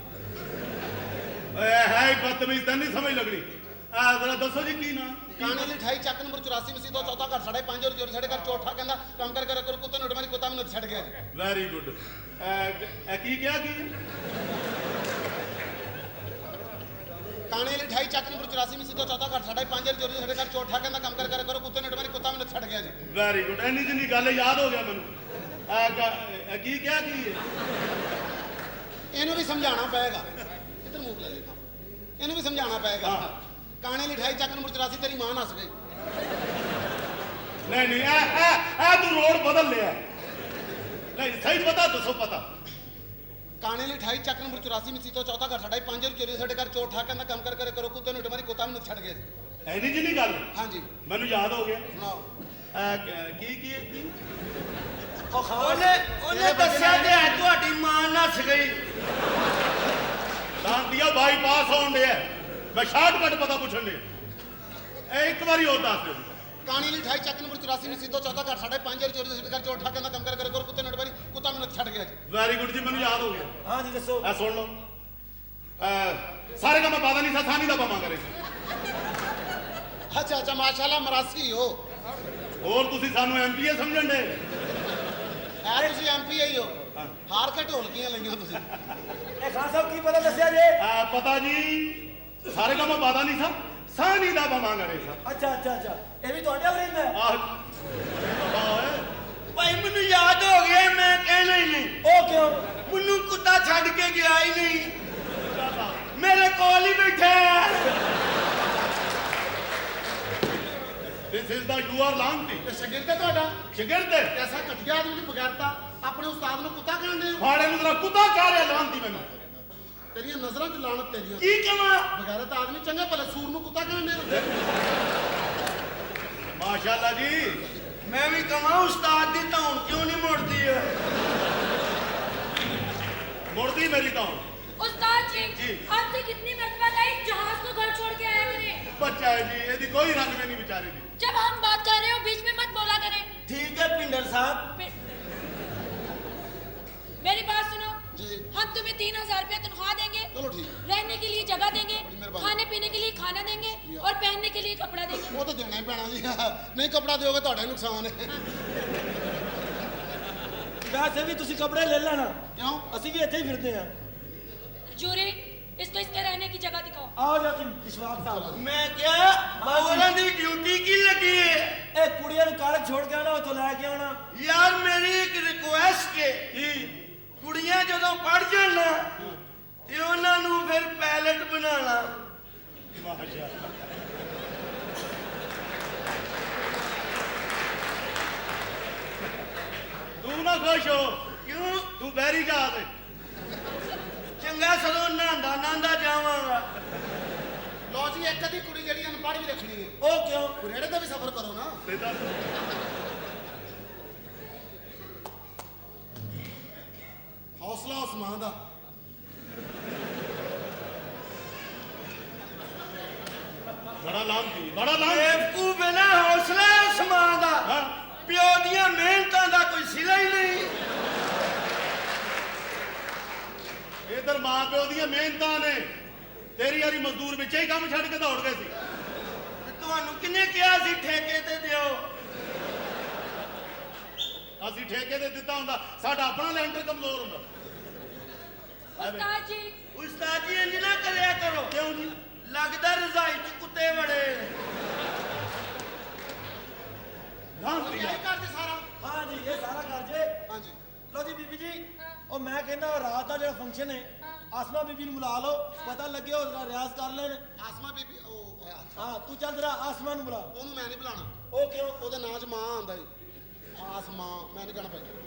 ਓਏ ਹੈ ਹੀ ਬਦਤਮੀਜ਼ ਤਾਂ ਨਹੀਂ ਸਮਝ ਲੱਗਣੀ। ਆ ਜ਼ਰਾ ਦੱਸੋ ਜੀ ਕੀ ਨਾਂ। ਕਾਣੇ ਵਾਲੀ 28 ਚੱਕ ਨੰਬਰ 84 ਵਿੱਚ ਸਿੱਧਾ ਚੌਥਾ ਘਰ 5.5 ਰੁਪਏ ਸਾਡੇ ਘਰ ਚੋਟਾ ਕਹਿੰਦਾ ਕੰਮ ਕਰ ਕਰੋ ਕੁੱਤੇ ਨੇਟ ਮੇਰੇ ਕੁੱਤਾ ਮੈਨੂੰ ਛੱਡ ਗਿਆ ਜੀ। Very good. ਕੀ ਕਿਹਾ ਕੀ? ਕਾਣੇ ਵਾਲੀ 28 ਚੱਕ ਨੰਬਰ 84 ਵਿੱਚ ਸਿੱਧਾ ਚੌਥਾ ਘਰ 5.5 ਰੁਪਏ ਸਾਡੇ ਘਰ ਚੋਟਾ ਕਹਿੰਦਾ ਕੰਮ ਕਰ ਕਰੋ ਕੁੱਤੇ ਨੇਟ ਮੇਰੇ ਕੁੱਤਾ ਮੈਨੂੰ ਛੱਡ ਗਿਆ ਜੀ। Very good. ਇੰਨੀ ਜਿੰਨੀ ਗੱਲ ਯਾਦ ਹੋ ਗਿਆ ਮੈਨੂੰ। ਕੀ ਕਿਹਾ ਕੀ ਹੈ? ਇਹਨੂੰ ਵੀ ਸਮਝਾਉਣਾ ਪਏਗਾ। ਕਿੱਧਰ ਮੂੰਹ ਲੈ ਲੈਣਾ, ਇਹਨੂੰ ਵੀ ਸਮਝਾਉਣਾ ਪਏਗਾ। ਹਾਂ। ਕਾਣੇ ਵਾਲੀ 28 ਚੱਕ ਨੰਬਰ 84 ਤੇਰੀ ਮਾਂ ਨੱਸ ਗਈ। ਨਹੀਂ ਨਹੀਂ ਇਹ ਤੂੰ ਰੋਡ ਬਦਲ ਲਿਆ। ਨਹੀਂ ਸਹੀ ਪਤਾ ਦੱਸੋ ਪਤਾ। ਕਾਣੇ ਵਾਲੀ 28 ਚੱਕ ਨੰਬਰ 84 ਵਿੱਚ ਸਿੱਧਾ ਚੌਥਾ ਘਰ 5 ਰੁਪਏ ਸਾਡੇ ਘਰ ਚੋਟਾ ਕਹਿੰਦਾ ਕੰਮ ਕਰ ਕਰੋ ਕੁੱਤੇ ਨੇਟ ਮੇਰੇ ਕੁੱਤਾ ਮੈਨੂੰ ਛੱਡ ਗਿਆ ਜੀ। ਇੰਨੀ ਜਿੰਨੀ ਗੱਲ ਹਾਂਜੀ ਮੈਨੂੰ ਯਾਦ ਹੋ ਗਿਆ। ਸੁਣਾਓ। ਕੀ ਉਹ ਖਾਓ ਉਹਨੇ ਦੱਸਿਆ ਤੇ ਹੈ ਤੁਹਾਡੀ ਮਾਂ ਨੱਸ ਗਈ। ਦਾਂਤੀਆ ਬਾਈਪਾਸ ਹੋਣ ਡਿਆ। ਮੈਂ ਸ਼ਾਰਟਕਟ ਪਤਾ ਪੁੱਛਣ ਡਿਆ। ਇਹ ਇੱਕ ਵਾਰੀ ਹੋਰ ਦੱਸ ਦਿਓ। ਕਾਣੇ ਵਾਲੀ 28 ਚੱਕ ਨੰਬਰ 84 ਵਿੱਚ ਸਿੱਧਾ ਚੌਥਾ ਘਰ 5 ਰੁਪਏ ਸਾਡੇ ਘਰ ਚੋਟਾ ਕਹਿੰਦਾ ਕੰਮ ਕਰ ਕਰੋ ਕੁੱਤੇ ਨੇਟ ਮੇਰੇ ਕੁੱਤਾ ਮੈਨੂੰ ਛੱਡ ਗਿਆ ਜੀ। ਵੈਰੀ ਗੁੱਡ ਜੀ ਮੈਨੂੰ ਯਾਦ ਹੋ ਗਿਆ। ਹਾਂ ਜੀ ਦੱਸੋ। ਇਹ ਸੁਣ ਲਓ। ਸਾਰੇ ਕੰਮ ਪਾਦਾ ਨਹੀਂ ਸਾ ਸਾਨੀ ਦਾ ਪਾਵਾਂ ਕਰੇ। ਅੱਛਾ ਅੱਛਾ ਮਾਸ਼ਾਅੱਲਾ ਮਰਾਸੀ ਹੋ। ਹੋਰ ਤੁਸੀਂ ਸਾਨੂੰ ਐਮਪੀਏ ਸਮਝਣ ਦੇ। ਹੈ ਤੁਸੀਂ ਐਮਪੀ ਆਈ ਹੋ। ਹਾਰ ਕੇ ਢੋਲਕੀਆਂ ਲਈਆਂ ਤੁਸੀਂ। ਇਹ ਖਾਨ ਸਾਹਿਬ ਕੀ ਪਤਾ ਦੱਸਿਆ ਜੇ? ਪਤਾ ਜੀ ਸਾਰੇ ਕੰਮ ਪਾਦਾ ਨਹੀਂ ਸਾ ਸਾਨੀ ਦਾ ਪਾਵਾਂ ਕਰੇ ਸਾ। ਅੱਛਾ ਅੱਛਾ ਅੱਛਾ ਇਹ ਵੀ ਤੁਹਾਡੇ ਵੱਲ ਰਹਿੰਦਾ ਹੈ? ਭਾਈ ਮੈਨੂੰ ਯਾਦ ਹੋ ਗਿਆ, ਮੈਂ ਕਹਿਣਾ ਹੀ ਨਹੀਂ। ਉਹ ਕਿਉਂ? ਮੈਨੂੰ ਕੁੱਤਾ ਛੱਡ ਕੇ ਗਿਆ ਹੀ ਨਹੀਂ, ਮੇਰੇ ਕੋਲ ਹੀ ਬੈਠਾ ਹੈ। This is the you are ਲਾਂਤੀ। ਤੇ ਸ਼ਾਗਿਰਦ ਹੈ ਤੁਹਾਡਾ। ਸ਼ਾਗਿਰਦ ਐਸਾ ਘਟਿਆ ਆਦਮੀ ਦੀ ਬਗੈਰਤਾ ਆਪਣੇ ਉਸਤਾਦ ਨੂੰ ਕੁੱਤਾ ਕਹਿੰਦੇ ਹੋ। ਫਾੜੇ ਨੂੰ ਜਰਾ ਕੁੱਤਾ ਚਾਹ ਰਿਹਾ ਲਾਂਤੀ ਮੈਨੂੰ। ਤੇਰੀਆਂ ਨਜ਼ਰਾਂ 'ਚ ਲਾਣਤ ਤੇਰੀਆਂ। ਕੀ ਕਵਾਂ? ਬਗੈਰਤ ਆਦਮੀ ਚੰਗੇ ਭਲੇ ਸੂਰ ਨੂੰ ਕੁੱਤਾ ਕਹਿੰਦੇ ਹੋ। ਮਾਸ਼ਾਅੱਲਾ ਜੀ। ਮੈਂ ਵੀ ਕਵਾਂ ਉਸਤਾਦ ਦੀ ਧੌਣ ਕਿਉਂ ਨਹੀਂ ਮੁੜਦੀ ਹੈ? ਮੁੜਦੀ ਮੇਰੀ ਤਾਂ। उस्ताद जी, जी। आपसे कितनी मरतबा कहा इस जहाज को घर छोड़ के आया करें। ਬੱਚਾ ਹੈ ਜੀ ਇਹਦੀ ਕੋਈ ਰੰਗ ਨਹੀਂ ਵਿਚਾਰੇ ਦੀ। जब हम बात कर रहे हो बीच में मत बोला करें। ਠੀਕ ਹੈ ਪਿੰਡਰ ਸਾਹਿਬ। मेरी बात सुनो। जी। हम तुम्हें 3000 रुपया तनख्वाह देंगे, चलो ठीक। रहने के लिए जगह देंगे, मेहरबानी। खाने पीने के लिए खाना देंगे और पहनने के लिए कपड़ा देंगे। ਉਹ ਤਾਂ ਦੇਣਾ ਹੀ ਪੈਣਾ ਜੀ। ਨਹੀਂ ਕਪੜਾ ਦਿਓਗੇ ਤੁਹਾਡਾ ਹੀ ਨੁਕਸਾਨ ਹੈ। ਵੈਸੇ ਵੀ ਤੁਸੀਂ ਕੱਪੜੇ ਲੈ ਲੈਣਾ, ਕਿਉਂ? ਅਸੀਂ ਵੀ ਇੱਥੇ ਹੀ ਫਿਰਦੇ ਆ। जूरी, इसको इसके रहने की जगह दिखाओ। ਆਓ ਜਾ ਤੁਸੀਂ ਵਿਸ਼ਵਾਸ ਸਾਹਿਬ। ਮੈਂ ਕਿਹਾ ਉਹਨਾਂ ਦੀ ਡਿਊਟੀ ਕੀ ਲੱਗੀ ਹੈ? ਇਹ ਕੁੜੀਆਂ ਨੂੰ ਕਾਲਜ ਛੋੜ ਕੇ ਆਉਣਾ, ਉੱਥੋਂ ਲੈ ਕੇ ਆਉਣਾ। ਯਾਰ ਮੇਰੀ ਇੱਕ ਰਿਕੁਐਸਟ ਹੈ, ਕੁੜੀਆਂ ਜਦੋਂ ਪੜ ਜਾਣ ਨਾ ਤੇ ਉਹਨਾਂ ਨੂੰ ਫਿਰ ਪਾਇਲਟ ਬਣਾਉਣਾ। ਤੂੰ ਨਾ ਖੁਸ਼ ਹੋ, ਕਿਉਂ? ਤੂੰ ਬਹਿਰੀ ਜਾ ਤੇ ਚੰਗਾ ਸਦੋਂ ਨਹਾਂਦਾ ਜਾਵਾਂਗਾ। ਲਓ ਜੀ ਇੱਕ ਅੱਧੀ ਕੁੜੀ ਜਿਹੜੀ ਅਨਪੜ੍ਹ ਵੀ ਰੱਖਣੀ ਹੈ, ਉਹ ਕਿਉਂ? ਕੁਰੇੜੇ ਦਾ ਵੀ ਸਫ਼ਰ ਕਰੋ ਨਾ। ਸਿੱਧਾ ਹੌਸਲਾ ਉਸਮਾਨ ਦਾ। ਬੜਾ ਲਾਂਭੀ, ਬੜਾ ਲਾਂਭੀ। ਬੇਵਕੂਫ ਹੈ ਨਾ, ਹੌਸਲਾ ਉਸਮਾਨ ਦਾ। ਹਾਂ। ਪਿਓ ਦੀਆਂ ਮਿਹਨਤਾਂ ਦਾ ਕੋਈ ਸਿਲਾ ਹੀ ਨਹੀਂ। ਇਧਰ ਮਾਂ ਪਿਓ ਦੀਆਂ ਮਿਹਨਤਾਂ ਨੇ, ਤੇਰੀ ਯਾਰੀ ਮਜ਼ਦੂਰ ਵਿੱਚੇ ਹੀ ਕੰਮ ਛੱਡ ਕੇ ਦੌੜ ਗਏ ਸੀ। ਤੇ ਤੁਹਾਨੂੰ ਕਿਹਨੇ ਕਿਹਾ ਸੀ ਠੇਕੇ ਤੇ ਦਿਓ? ਅਸੀਂ ਠੇਕੇ ਤੇ ਦਿੱਤਾ ਹੁੰਦਾ, ਸਾਡਾ ਆਪਣਾ ਲੈਂਟਰ ਕਮਜ਼ੋਰ ਹੁੰਦਾ। उस्ताद जी ਉਸਤਾਦ ਜੀ ਇੰਜ ਨਾ ਕਰਿਆ ਕਰੋ। ਕਿਉਂ ਜੀ? ਲੱਗਦਾ ਰਜ਼ਾਈ ਚ ਕੁੱਤੇ ਵੜੇ। ਲਾਂਭੀ ਕੀ ਕਰਦੇ ਸਾਰਾ? ਹਾਂ ਜੀ ਇਹ ਸਾਰਾ ਕਰ ਜੇ। ਹਾਂਜੀ ਲਓ ਜੀ ਬੀਬੀ ਜੀ, ਉਹ ਮੈਂ ਕਹਿੰਦਾ ਰਾਤ ਦਾ ਜਿਹੜਾ ਫੰਕਸ਼ਨ ਹੈ, ਆਸਮਾ ਬੀਬੀ ਨੂੰ ਬੁਲਾ ਲਓ, ਪਤਾ ਲੱਗੇ ਉਹ ਜਰਾ ਰਿਆਜ਼ ਕਰ ਲੈਣ। ਆਸਮਾ ਬੀਬੀ ਉਹ ਹਾਂ ਤੂੰ ਚੱਲ ਜਰਾ ਆਸਮਾ ਨੂੰ ਬੁਲਾ। ਉਹਨੂੰ ਮੈਂ ਨਹੀਂ ਬੁਲਾਣਾ, ਉਹ ਕਿਉਂ? ਉਹਦੇ ਨਾਂ 'ਚ ਮਾਂ ਆਉਂਦਾ ਜੀ। ਆਸਮਾਂ ਮੈਂ ਨਹੀਂ ਕਹਿਣਾ ਭਾਈ।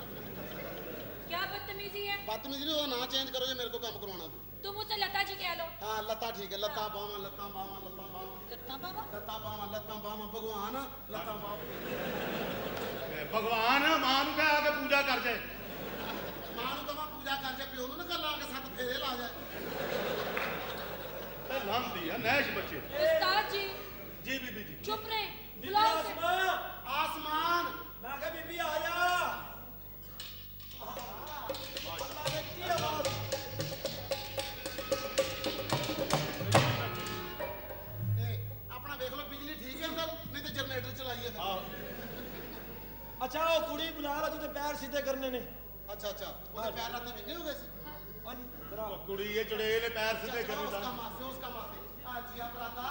क्या बदतमीजी है? ਬਦਤਮੀਜ਼ੀ ਨਹੀਂ, ਉਹਦਾ ਨਾਂ ਚੇਂਜ ਕਰੋ ਜੇ ਮੇਰੇ ਕੋਲ ਕੰਮ ਕਰਵਾਉਣਾ। तुम मुझसे लता जी कह लो। ਹਾਂ ਲੱਤਾਂ ਠੀਕ ਹੈ, ਲੱਤਾਂ ਬਾਹਾਂ, ਲੱਤਾਂ ਬਾਹਾਂ, ਲੱਤਾਂ ਬਾਹਾਂ, लता बाबा ਲੱਤਾਂ ਬਾਹਾਂ, ਲੱਤਾਂ ਬਾਹਾਂ, ਭਗਵਾਨ ਲੱਤਾਂ ਬਾਹਾਂ। ਭਗਵਾਨ ਮਾਂ ਨੂੰ ਕਹਿ ਆ ਕੇ ਪੂਜਾ ਕਰ ਜਾਏ। ਮਾਂ ਨੂੰ ਤਾਂ ਮੈਂ ਪੂਜਾ ਕਰ ਜੇ, ਪਿਓ ਨੂੰ ਨਾ ਕਰ ਲਾ ਕੇ 7 ਫੇਰੇ ਲਾ ਜਾਏ। ਇਹ ਲਾਂਭੀ ਆ ਨੈਸ਼ ਬੱਚੇ। उस्ताद जी ਜੀ ਬੀਬੀ ਜੀ। चुप रहे, ਬੀਬੀ बुलाओ उसे। ਆਸਮਾ, ਆਸਮਾਨ ਮੈਂ ਕਿਹਾ ਬੀਬੀ ਆ ਜਾ। ਅੱਲਾ ਨੇ ਕੀ ਆਵਾਜ਼। ਆਪਣਾ ਵੇਖ ਲਓ ਬਿਜਲੀ ਠੀਕ ਹੈ ਅੰਦਰ, ਨਹੀਂ ਤੇ ਜਨਰੇਟਰ ਚਲਾਈਏ ਫਿਰ। ਅੱਛਾ ਉਹ ਕੁੜੀ ਬੁਲਾ ਲਾ ਜਿਹਦੇ ਪੈਰ ਸਿੱਧੇ ਕਰਨੇ ਨੇ। ਅੱਛਾ ਅੱਛਾ, ਉਹਦੇ ਪੈਰ ਰਾਤੀ ਵਿੰਗੇ ਹੋ ਗਏ ਸੀ। ਜਰਾ ਉਹ ਕੁੜੀ ਇਹ ਚੁੜੇਲ ਨੇ ਪੈਰ ਸਿੱਧੇ अच्छा, ਕਰੀ उसका ਤਾਂ। मासे, उसका मासे। हाँ जी, आप राता।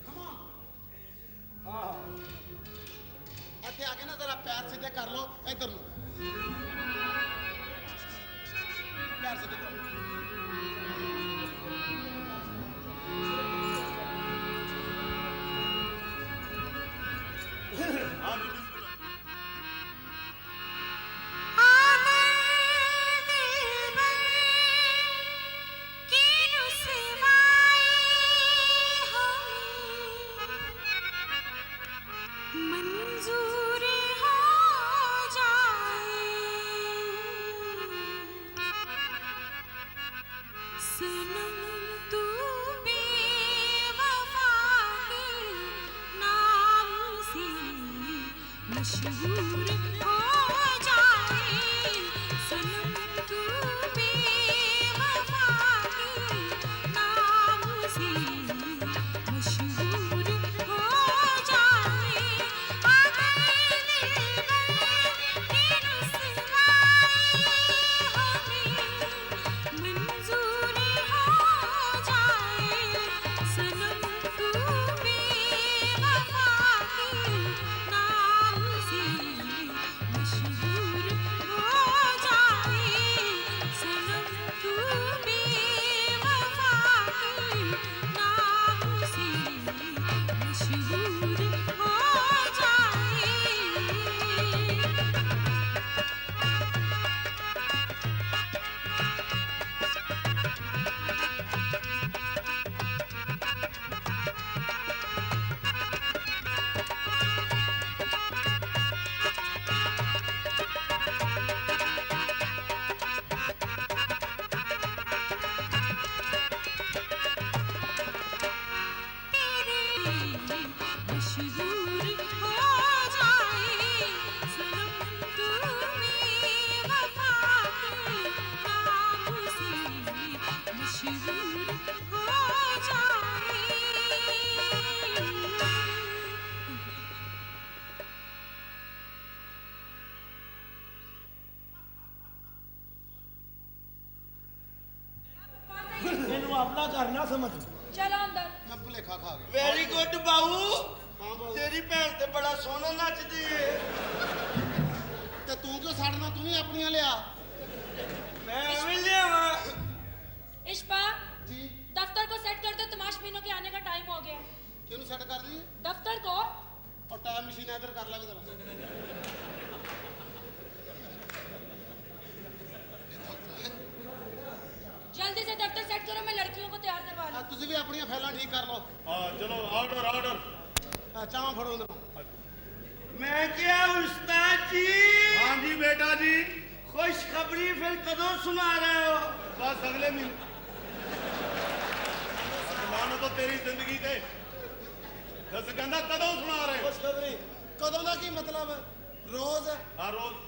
Come on। ਹਾਂ ਇੱਥੇ ਆ ਕੇ ਨਾ ਜ਼ਰਾ ਪੈਰ ਸਿੱਧੇ ਕਰ ਲਓ ਇੱਧਰ ਨੂੰ। ਪੈਰ ਸਿੱਧੇ ਕਰ ਲਓ। ਹਾਂ ਜੀ ਬਿਸਮਿਲ੍ਲਾ। मंजूर हो जाए सनम तू बेवफा के नाम से मशहूर हो जाए सनम तू बेवफा के नाम से मशहूर हो जाए मंजूर हो जाए सनम तू बेवफा के नाम से मशहूर हो जाए सनम तू बेवफा के नाम से मशहूर हो जाए मशहूर हो जाए सनम तू बेवफा के नाम से मशहूर हो जाए ਇਹਨੂੰ ਆਪਣਾ ਘਰ ਨਾ ਸਮਝ। चलो अंदर। ਮੈਂ ਭੁਲੇਖਾ ਖਾ ਗਿਆ। ਵੈਰੀ ਗੁੱਡ ਬਾਊ। ਹਾਂ ਬਾਊ। ਤੇਰੀ ਭੈਣ ਤੇ ਬੜਾ ਸੋਹਣਾ ਨੱਚਦੀ ਏ। ਤੇ ਤੂੰ ਕਿਉਂ ਸਾੜਨਾ, ਤੂੰ ਵੀ ਆਪਣੀਆਂ ਲਿਆ। ਮੈਂ ਐਵੇਂ ਲਿਆਵਾਂ। इश्फा ਜੀ दफ्तर को सेट कर दो, तमाश मीनों के आने का टाइम हो गया। ਕਿਹਨੂੰ ਸੈੱਟ ਕਰ ਦਈਏ? दफ्तर को ਔਰ ਟਾਈਮ ਮਸ਼ੀਨ ਇੱਧਰ ਕਰ ਲਾਂਗੇ ਜ਼ਰਾ। ਤੁਸੀਂ ਵੀ ਆਪਣੀਆਂ ਫਾਈਲਾਂ ਠੀਕ ਕਰ ਲਓ ਹਾਂ ਚਲੋ ਆਰਡਰ ਆਰਡਰ ਚਾਹਾਂ ਫੜੋ ਅੰਦਰੋਂ मैं क्या उस्ताद जी हाँ जी बेटा जी खुशखबरी फिर कदों सुना रहे हो बस अगले महीने मानो तो तेरी जिंदगी ते दस कहना कदों सुना रहे ਖੁਸ਼ਖਬਰੀ ਕਦੋਂ ਦਾ ਕੀ ਮਤਲਬ ਰੋਜ਼ हर रोज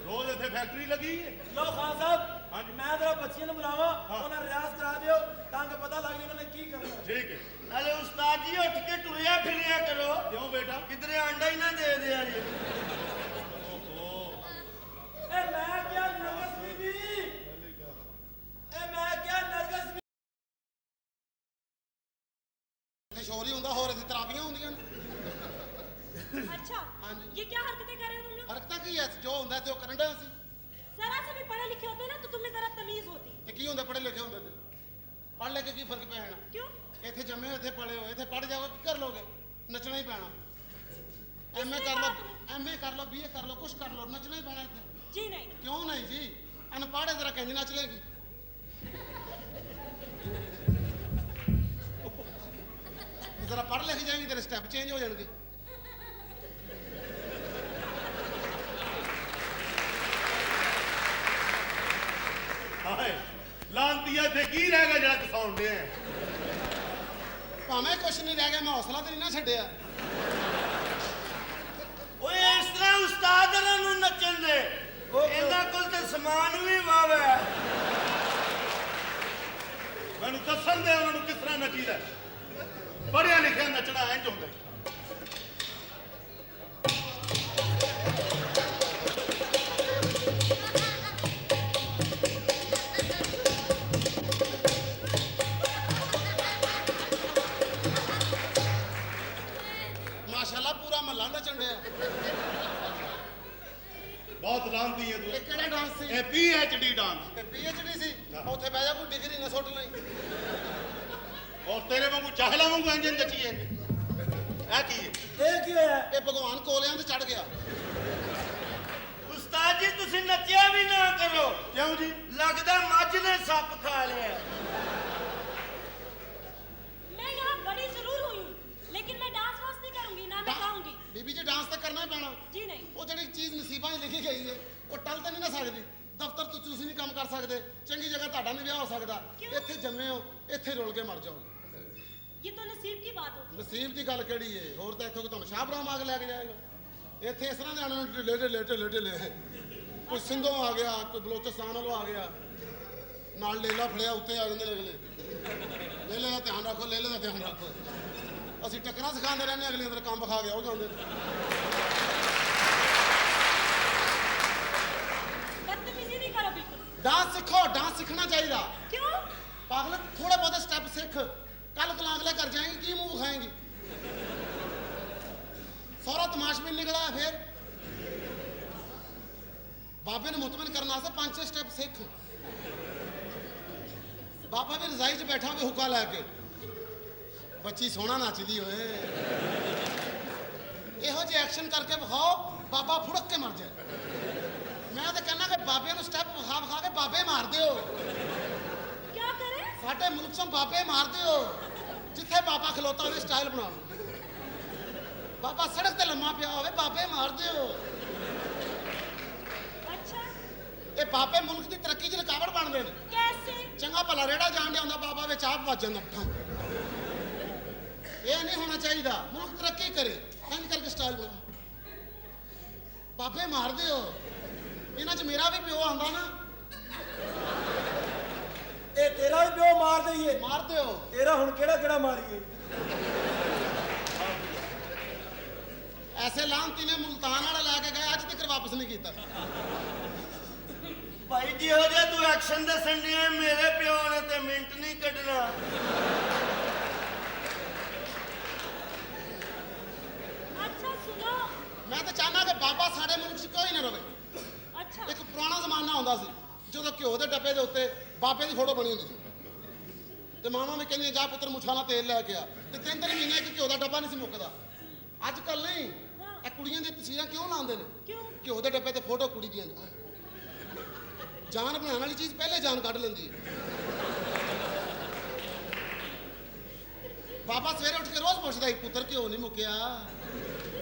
रोज इतने फैक्ट्री लगी है ਲੋ ਖਾਨ ਸਾਹਿਬ ਹਾਂਜੀ। ਮੈਂ ਜਰਾ ਬੱਚਿਆਂ ਨੂੰ ਬੁਲਾਵਾਂ ਹਾਂ। ਉਹਨਾਂ ਨੂੰ ਰਿਆਜ਼ ਕਰਾ ਦਿਓ ਤਾਂ ਕਿ ਪਤਾ ਲੱਗ ਜਾਏ ਉਹਨਾਂ ਨੇ ਕੀ ਕਰਨਾ ठीक है अरे उस्ताद जी उठ के टुरिया फिरिया करो क्यों बेटा किधरे अंडा ही ना दे दिया जी ਇਹ ਮੈਂ ਕਿਹਾ ਨਰਗਸ ਬੀਬੀ ਇਹ ਮੈਂ ਕਿਹਾ ਨਰਗਸ ਬੀਬੀ ਤੇ ਸ਼ੋਰ ਹੀ ਹੁੰਦਾ ਹੋਰ ਇੱਥੇ ਤਰਾਪੀਆਂ ਹੁੰਦੀਆਂ ਨੇ अच्छा हाँ जी। ये क्या हरकतें कर रहे हो तुम लोग ਹਰਕਤਾਂ ਕੀ ਐ ਜੋ ਹੁੰਦਾ ਤੇ ਉਹ ਕਰਨ ਡਿਆ ਸੀ जरा से भी पढ़े लिखे होते ना तो तुम्हें जरा तमीज होती ਤੇ ਕੀ ਹੁੰਦਾ ਪੜ੍ਹੇ ਲਿਖੇ ਹੁੰਦੇ ਤੇ ਪੜ੍ਹ ਲੈ ਕੇ ਕੀ ਫਰਕ ਪੈਣਾ क्यों ਇੱਥੇ ਜੰਮੇ ਹੋ ਇੱਥੇ ਪੜ੍ਹੇ ਹੋ ਇੱਥੇ ਪੜ੍ਹ ਜਾਓਗੇ ਕੀ ਕਰ ਲੋਗੇ ਨੱਚਣਾ ਹੀ ਪੈਣਾ ਐਮਏ ਕਰ ਲਓ ਐਮਏ ਕਰ ਲਓ ਬੀਏ ਕਰ ਲਓ ਕੁਛ ਕਰ ਲਓ ਨੱਚਣਾ ਹੀ ਪੈਣਾ ਇੱਥੇ जी नहीं ਕਿਉਂ ਨਹੀਂ ਜੀ ਅਨਪੜ੍ਹ ਜਰਾ ਕਹਿੰਦੀ ਨੱਚ ਲੇਗੀ ਜਰਾ ਪੜ੍ਹ ਲਿਖ ਜਾਏਗੀ ਤੇਰੇ ਸਟੈਪ ਚੇਂਜ ਹੋ ਜਾਣਗੇ हाय लांतिया थे की रह गया जरा कसाउंड दे ਭਾਵੇਂ ਕੁਛ ਨਹੀਂ ਰਹਿ ਗਿਆ ਮੈਂ ਹੌਸਲਾ ਤੇ ਨਹੀਂ ਨਾ ਛੱਡਿਆ ओए इस तरह उस्ताद ਨੂੰ ਨੱਚਣ ਦੇ ਇਹਨਾਂ ਕੋਲ ਤੇ ਸਮਾਨ ਵੀ ਵਾਵਾ ਹੈ मैनू दसन दे उन्होंने किस तरह नचीदा पढ़िया लिखिया नचना इंज होंदा ਮਾਸ਼ਾਅੱਲਾ ਪੂਰਾ ਮਹੱਲਾ ਨੱਚਣ ਡਿਆ बहुत लांती है ਇਹ ਕਿਹੜਾ ਡਾਂਸ ਸੀ तू PhD डांस ਤੇ ਪੀਐਚਡੀ ਸੀ ਉੱਥੇ ਬਹਿ ਜਾ ਕੋਈ ਡਿਗਰੀ ਨਾ ਸੁੱਟ ਲਈ और तेरे वांगू चाहला वांगू इंज नची है है की है ਇਹ ਕੀ ਹੋਇਆ ਇਹ ਭਗਵਾਨ ਕੋਲਿਆਂ ਤੇ ਚੜ ਗਿਆ ਉਸਤਾਦ ਜੀ ਤੁਸੀਂ ਨੱਚਿਆ ਵੀ ਨਾ ਕਰੋ क्यों जी ਲੱਗਦਾ ਮੱਝ ਨੇ ਸੱਪ ਖਾ ਲਿਆ मैं यहाँ बड़ी जरूर हुई हूँ लेकिन मैं डांस वांस नहीं करूंगी ना मैं गाऊंगी ਬੀਬੀ ਜੀ ਡਾਂਸ ਤਾਂ ਕਰਨਾ ਹੀ ਪੈਣਾ जी नहीं ਉਹ ਜਿਹੜੀ ਚੀਜ਼ ਨਸੀਬਾਂ 'ਚ ਲਿਖੀ ਗਈ ਹੈ ਉਹ ਟਲ ਤਾਂ ਨਹੀਂ ਨਾ ਸਕਦੀ ਦਫ਼ਤਰ ਤੋਂ ਤੁਸੀਂ ਨਹੀਂ ਕੰਮ ਕਰ ਸਕਦੇ ਚੰਗੀ ਜਗ੍ਹਾ ਤੁਹਾਡਾ ਨਹੀਂ ਵਿਆਹ ਹੋ ਸਕਦਾ ਕਿਉਂ? ਇੱਥੇ ਜੰਮੇ ਹੋ ਇੱਥੇ ਰੁਲ ਕੇ ਮਰ ਜਾਓਗੇ ये तो नसीब की बात होती ਨਸੀਬ ਦੀ ਗੱਲ ਕਿਹੜੀ ਏ ਹੋਰ ਤਾਂ ਇੱਥੋਂ ਤੁਹਾਨੂੰ ਸ਼ਾਹਪੁਰਾ ਆ ਕੇ ਲੈ ਕੇ ਜਾਏਗਾ ਇੱਥੇ ਇਸ ਤਰ੍ਹਾਂ ਦੇ ਆਣੇ ਨੂੰ ਢਿੱਲੇ ਢਿੱਲੇ ਕੋਈ ਸਿੰਧੋਂ ਆ ਗਿਆ ਕੋਈ ਬਲੋਚਿਸਤਾਨ ਵੱਲੋਂ ਆ ਗਿਆ ਨਾਲ ਲੇਲਾ ਫੜਿਆ ਉੱਤੇ ਆ ਜਾਂਦੇ ਅਗਲੇ ਲੇਲੇ ਦਾ ਧਿਆਨ ਰੱਖੋ ਲੇਲੇ ਦਾ ਧਿਆਨ ਰੱਖੋ ਅਸੀਂ ਟੱਕਰਾਂ ਸਿਖਾਉਂਦੇ ਰਹਿੰਦੇ ਅਗਲੇ ਅੰਦਰ ਕੰਮ ਵਿਖਾ ਕੇ ਉਹ ਜਾਂਦੇ बदतमीजी नहीं करो बिल्कुल ਡਾਂਸ ਸਿੱਖੋ ਡਾਂਸ ਸਿੱਖਣਾ ਚਾਹੀਦਾ क्यों ਪਾਗਲ ਥੋੜੇ ਬਹੁਤੇ ਸਟੈਪ ਸਿੱਖ ਕੱਲ ਕਲਾਂਗਲੇ ਕਰ ਜਾਏਂਗੀ ਕੀ ਮੂੰਹ ਖਾਏਂਗੀ ਸਾਰਾ ਤਮਾਸ਼ਬੀਨ ਨਿਕਲ ਆਇਆ ਫੇਰ ਬਾਬੇ ਨੂੰ ਮੁਤਮਿਨ ਕਰਨ ਵਾਸਤੇ 5-6 ਸਟੈਪ ਸਿੱਖ ਬਾਬਾ ਵੀ ਰਜ਼ਾਈ 'ਚ ਬੈਠਾ ਹੋਵੇ ਹੁੱਕਾ ਲੈ ਕੇ ਬੱਚੀ ਸੋਹਣਾ ਨੱਚਦੀ ਹੋਏ ਇਹੋ ਜਿਹੇ ਐਕਸ਼ਨ ਕਰਕੇ ਵਿਖਾਓ ਬਾਬਾ ਫੁੜਕ ਕੇ ਮਰ ਜਾਏ ਮੈਂ ਤਾਂ ਕਹਿੰਦਾ ਕਿ ਬਾਬੇ ਨੂੰ ਸਟੈਪ ਵਿਖਾ ਕੇ ਬਾਬੇ ਮਾਰ ਦਿਓ क्या करें ਸਾਡੇ ਮੁਲਕ ਚੋਂ ਬਾਬੇ ਮਾਰ ਦਿਓ ਜਿੱਥੇ ਬਾਬਾ ਖਲੋਤਾ ਹੋਵੇ ਸਟਾਈਲ ਬਣਾਓ ਬਾਬਾ ਸੜਕ ਤੇ ਲੰਮਾ ਪਿਆ ਹੋਵੇ ਬਾਬੇ ਮਾਰ ਦਿਓ अच्छा ਇਹ ਬਾਬੇ ਮੁਲਕ ਦੀ ਤਰੱਕੀ 'ਚ ਰੁਕਾਵਟ ਬਣਦੇ ਨੇ कैसे ਚੰਗਾ ਭਲਾ ਰੇੜਾ ਜਾਣ ਡਿਆ ਹੁੰਦਾ ਬਾਬਾ ਵਿੱਚ ਆਪ ਵੱਜ ਜਾਂਦਾ ਠਾਂ ਇਹ ਨਹੀਂ ਹੋਣਾ ਚਾਹੀਦਾ ਮੁਲਕ ਤਰੱਕੀ ਕਰੇ ਇੰਜ ਕਰਕੇ ਸਟਾਈਲ ਬਣਾਓ ਬਾਬੇ ਮਾਰ ਦਿਓ ਇਹਨਾਂ 'ਚ ਮੇਰਾ ਵੀ ਪਿਓ ਆਉਂਦਾ ਨਾ ਇਹ ਤੇਰਾ ਵੀ ਪਿਓ ਮਾਰ ਦਈਏ ਮਾਰ ਦਿਓ ਤੇਰਾ ਹੁਣ ਕਿਹੜਾ ਕਿਹੜਾ ਮਾਰੀਏ ਐਸੇ ਲਾਂਤੀ ਨੇ ਮੁਲਤਾਨ ਵਾਲਾ ਲੈ ਕੇ ਗਏ ਅੱਜ ਤੱਕ ਵਾਪਸ ਨਹੀਂ ਕੀਤਾ ਭਾਈ ਜਿਹੋ ਜਿਹਾ ਤੂੰ ਐਕਸ਼ਨ ਦੱਸਣ ਡਿਆ ਮੇਰੇ ਪਿਓ ਨੇ ਤੇ ਮਿੰਟ ਨਹੀਂ ਕੱਢਣਾ अच्छा सुनो ਮੈਂ ਤਾਂ ਚਾਹਨਾ ਕਿ ਬਾਬਾ ਸਾਡੇ ਮੁਲਕ 'ਚ ਕੋਈ ਨਾ ਰਵੇ अच्छा ਇੱਕ ਪੁਰਾਣਾ ਜ਼ਮਾਨਾ ਹੁੰਦਾ ਸੀ ਜਦੋਂ ਘਿਓ ਦੇ ਡੱਬੇ ਦੇ ਉੱਤੇ ਬਾਬੇ ਦੀ ਫੋਟੋ ਬਣੀ ਹੁੰਦੀ ਸੀ ਤੇ ਮਾਵਾਂ ਵੀ ਕਹਿੰਦੀਆਂ ਜਾ ਪੁੱਤਰ ਮੁੱਛਾਂ ਨਾਲ ਤੇਲ ਲੈ ਕੇ ਆ ਤੇ 3 ਮਹੀਨੇ ਇੱਕ ਘਿਓ ਦਾ ਡੱਬਾ ਨਹੀਂ ਸੀ ਮੁੱਕਦਾ ਅੱਜ ਕੱਲ ਨਹੀਂ ਇਹ ਕੁੜੀਆਂ ਦੀਆਂ ਤਸਵੀਰਾਂ ਕਿਉਂ ਲਾਉਂਦੇ ਨੇ क्यों ਘਿਓ ਦੇ ਡੱਬੇ ਤੇ ਫੋਟੋ ਕੁੜੀ ਦੀਆਂ ਜਾਨ ਬਣਾਉਣ ਵਾਲੀ ਚੀਜ਼ ਪਹਿਲੇ ਜਾਨ ਕੱਢ ਲੈਂਦੀ ਹੈ ਬਾਬਾ ਸਵੇਰੇ ਉੱਠ ਕੇ ਰੋਜ਼ ਪੁੱਛਦਾ ਸੀ ਪੁੱਤਰ ਕਿਉਂ ਨਹੀਂ ਮੁੱਕਿਆ।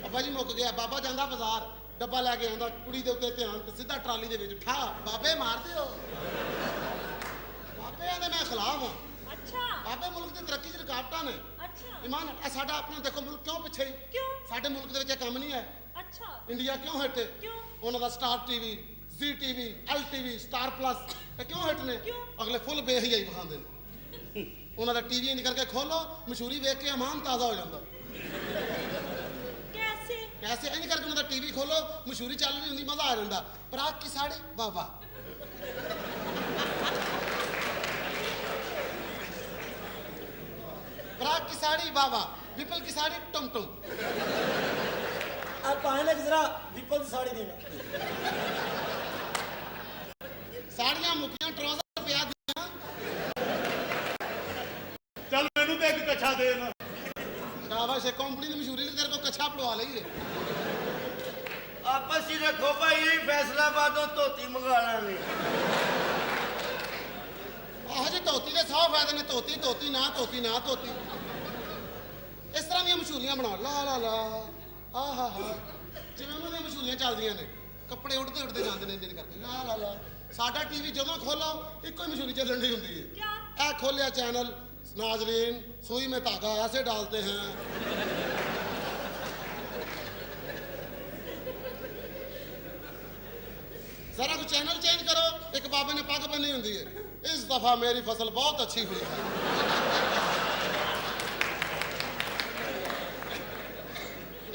ਅੱਬਾ ਜੀ ਮੁੱਕ ਗਿਆ। ਬਾਬਾ ਜਾਂਦਾ ਬਾਜ਼ਾਰ, ਡੱਬਾ ਲੈ ਕੇ ਆਉਂਦਾ, ਕੁੜੀ ਦੇ ਉੱਤੇ ਧਿਆਨ, ਸਿੱਧਾ ਟਰਾਲੀ ਦੇ ਵਿੱਚ ਠਾ। ਬਾਬੇ ਮਾਰਦੇ ਹੋ। ਬਾਬੇ ਆਂਦੇ ਮੈਂ ਖਿਲਾਫ ਹਾਂ। अच्छा ਬਾਬੇ ਮੁਲਕ ਦੀ ਤਰੱਕੀ 'ਚ ਰੁਕਾਵਟਾਂ ਨੇ। अच्छा ਇਮਾਨ ਇਹ ਸਾਡਾ ਆਪਣਾ ਦੇਖੋ ਮੁਲਕ ਕਿਉਂ ਪਿੱਛੇ ਹੀ। क्यों ਸਾਡੇ ਮੁਲਕ ਦੇ ਵਿੱਚ ਇਹ ਕੰਮ ਨਹੀਂ ਹੈ। अच्छा ਇੰਡੀਆ ਕਿਉਂ ਹਿੱਟ? ਕਿਉਂ? ਉਹਨਾਂ ਦਾ Star TV, Zee TV, L TV, Star Plus ਇਹ ਕਿਉਂ ਹਿੱਟ ਨੇ? ਕਿਉਂ? ਅਗਲੇ ਫੁੱਲ ਬੇਹਯਾਈ ਵਿਖਾਉਂਦੇ ਨੇ। ਉਹਨਾਂ ਦਾ ਟੀਵੀ ਨਿਕਲ ਕੇ ਖੋਲੋ, ਮਸ਼ਹੂਰੀ ਵੇਖ ਕੇ ਇਮਾਨ ਤਾਜ਼ਾ ਹੋ ਜਾਂਦਾ। कैसे कैसे ਇੰਜ ਕਰਕੇ ਉਹਨਾਂ ਦਾ ਟੀਵੀ ਖੋਲੋ, ਮਸ਼ਹੂਰੀ ਚੱਲ ਰਹੀ ਹੁੰਦੀ, ਮਜ਼ਾ ਆ ਜਾਂਦਾ। ਪਰਾਗ ਕੀ ਸਾੜੀ ਵਾਹ ਵਾਹ, पराग की साड़ी वाह वाह, विपल की साड़ी टुम टुम। आप आए ना जरा विपल की साड़ी देना। साड़ियां मुकियां ट्राउजर पिया दियां। ਚੱਲ ਮੈਨੂੰ ਤੇ ਇੱਕ ਕੱਛਾ ਦੇ ਨਾ। शाबाश है, कंपनी की मशहूरी ने तेरे को कच्छा पड़वा ली है। आपस ही रखो भाई, यही फैसलाबादों धोती मंगा लांगे। आहो जी धोती के 100 फायदे ने, धोती धोती ना धोती ना धोती। इस तरह दी मशहूरियां बनाओ। ला ला ला आ हा हा, जिवें उन्हां दी मशहूरियां चलदियां ने, कपड़े उड़ते उड़ते जाते ने इंज करके। ला ला ला साडा टीवी जदों खोलो इक्को ही मशहूरी चलन दी हुंदी है। क्या? ए खोलिया चैनल, नाजरीन सुई में धागा ऐसे डालते हैं। जरा कुछ चैनल चेंज करो। एक बाबे ने पग बनी हुंदी है, इस दफा मेरी फसल बहुत अच्छी हुई है।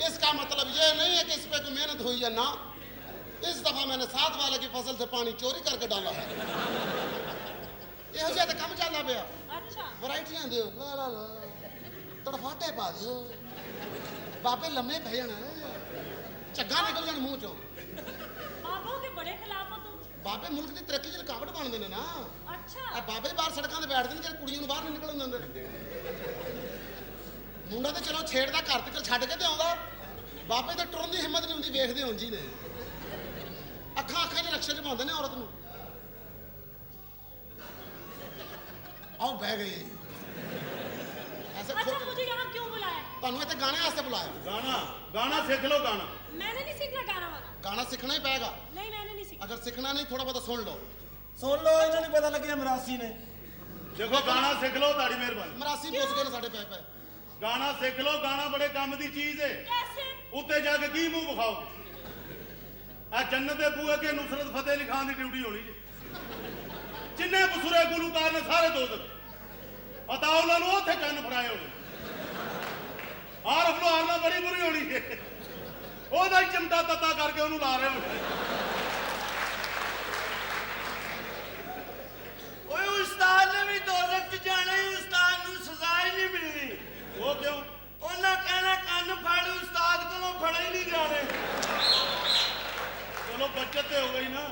इसका मतलब ये नहीं है कि इस पे कोई मेहनत हुई है ना, इस दफा मैंने साथ वाले की फसल से पानी चोरी करके डाला है। ਇਹੋ ਜਿਹਾ ਤਾਂ ਕੰਮ ਚੱਲਦਾ ਪਿਆ। अच्छा ਵੈਰਾਈਟੀਆਂ ਦਿਓ। ਲਾ ਲਾ ਲਾ ਤੜਫਾਟੇ ਪਾ ਦਿਓ, ਬਾਬੇ ਲੰਮੇ ਪੈ ਜਾਣ, ਝੱਗਾ ਨਿਕਲ ਜਾਣ ਮੂੰਹ ਚੋਂ। बाबों के बड़े खिलाफ हो तुम। ਬਾਬੇ ਮੁਲਕ ਦੀ ਤਰੱਕੀ 'ਚ ਰੁਕਾਵਟ ਬਣਦੇ ਨੇ ਨਾ। अच्छा ਇਹ ਬਾਬੇ ਬਾਹਰ ਸੜਕਾਂ ਤੇ ਬੈਠਦੇ ਨੇ, ਜਿਹੜੇ ਕੁੜੀਆਂ ਨੂੰ ਬਾਹਰ ਨਹੀਂ ਨਿਕਲਣ ਦਿੰਦੇ। ਮੁੰਡਾ ਤੇ ਚਲੋ ਛੇੜਦਾ, ਘਰ ਤੱਕ ਛੱਡ ਕੇ ਤੇ ਆਉਂਦਾ, ਬਾਬੇ ਤਾਂ ਟੁਰਨ ਦੀ ਹਿੰਮਤ ਨਹੀਂ ਹੁੰਦੀ। ਵੇਖਦੇ ਹੋਣ ਜੀ ਨੇ, ਅੱਖਾਂ ਅੱਖਾਂ 'ਚ ਰਕਸ਼ੇ 'ਚ ਪਾਉਂਦੇ ਨੇ ਔਰਤ ਨੂੰ। आओ बह गई ऐसे अच्छा मुझे यहाँ क्यों बुलाया? ਤੁਹਾਨੂੰ ਇੱਥੇ ਗਾਣੇ ਵਾਸਤੇ ਬੁਲਾਇਆ। ਗਾਣਾ ਸਿੱਖ ਲਓ। ਗਾਣਾ मैंने नहीं सीखना गाना वाना। ਗਾਣਾ ਸਿੱਖਣਾ ਹੀ ਪਏਗਾ। नहीं मैंने नहीं सीखा। ਅਗਰ ਸਿੱਖਣਾ ਨਹੀਂ ਥੋੜਾ ਬਹੁਤਾ ਸੁਣ ਲਓ। सुन लो, इन्हों ने पता लगे मरासी ने। ਦੇਖੋ ਗਾਣਾ ਸਿੱਖ ਲਓ, ਤੁਹਾਡੀ ਮਿਹਰਬਾਨੀ। ਮਰਾਸੀ ਪੁੱਛ ਗਏ ਨੇ ਸਾਡੇ ਪੈ ਪੈ। ਗਾਣਾ ਸਿੱਖ ਲਓ। ਗਾਣਾ ਬੜੇ ਕੰਮ ਦੀ ਚੀਜ਼ ਹੈ। कैसे? ਉੱਤੇ ਜਾ ਕੇ ਕੀ ਮੂੰਹ ਵਿਖਾਓਗੇ? ਆ ਜੰਨਤ ਦੇ ਬੂਹੇ ਕੇ ਨੁਸਰਤ ਫਤਿਹ ਅਲੀ ਖਾਨ ਦੀ ਡਿਊਟੀ ਹੋਣੀ ਜੀ। ਜਿੰਨੇ ਬਸੁਰੇ ਗੁਲੂਕਾਰ ਨੇ ਸਾਰੇ ਦੋਜ਼ਖ, ਅਤਾ ਉਹਨਾਂ ਨੂੰ ਉੱਥੇ ਕੰਨ ਫੜਾਏ ਹੋਣੇ। ਆਰਫ ਨੂੰ ਹਾਰਨਾ ਬੜੀ ਬੁਰੀ ਹੋਣੀ ਹੈ। ਉਹਦਾ ਹੀ ਚਮਟਾ ਤੱਤਾ ਕਰਕੇ ਉਹਨੂੰ ਲਾ ਰਹੇ ਹੋਣੇ। ओए उस्ताद ने भी दोजख च जाना ही, उस्ताद नूं सजा ही नहीं मिलनी। ਉਹ ਕਿਉਂ? ਉਹਨਾਂ ਕਹਿਣਾ ਕੰਨ ਫੜ, ਉਸਤਾਦ ਕੋਲੋਂ ਫੜੇ ਹੀ ਨਹੀਂ ਜਾਣੇ। ਚਲੋ ਬੱਚਤ ਤੇ ਹੋ ਗਈ ਨਾ।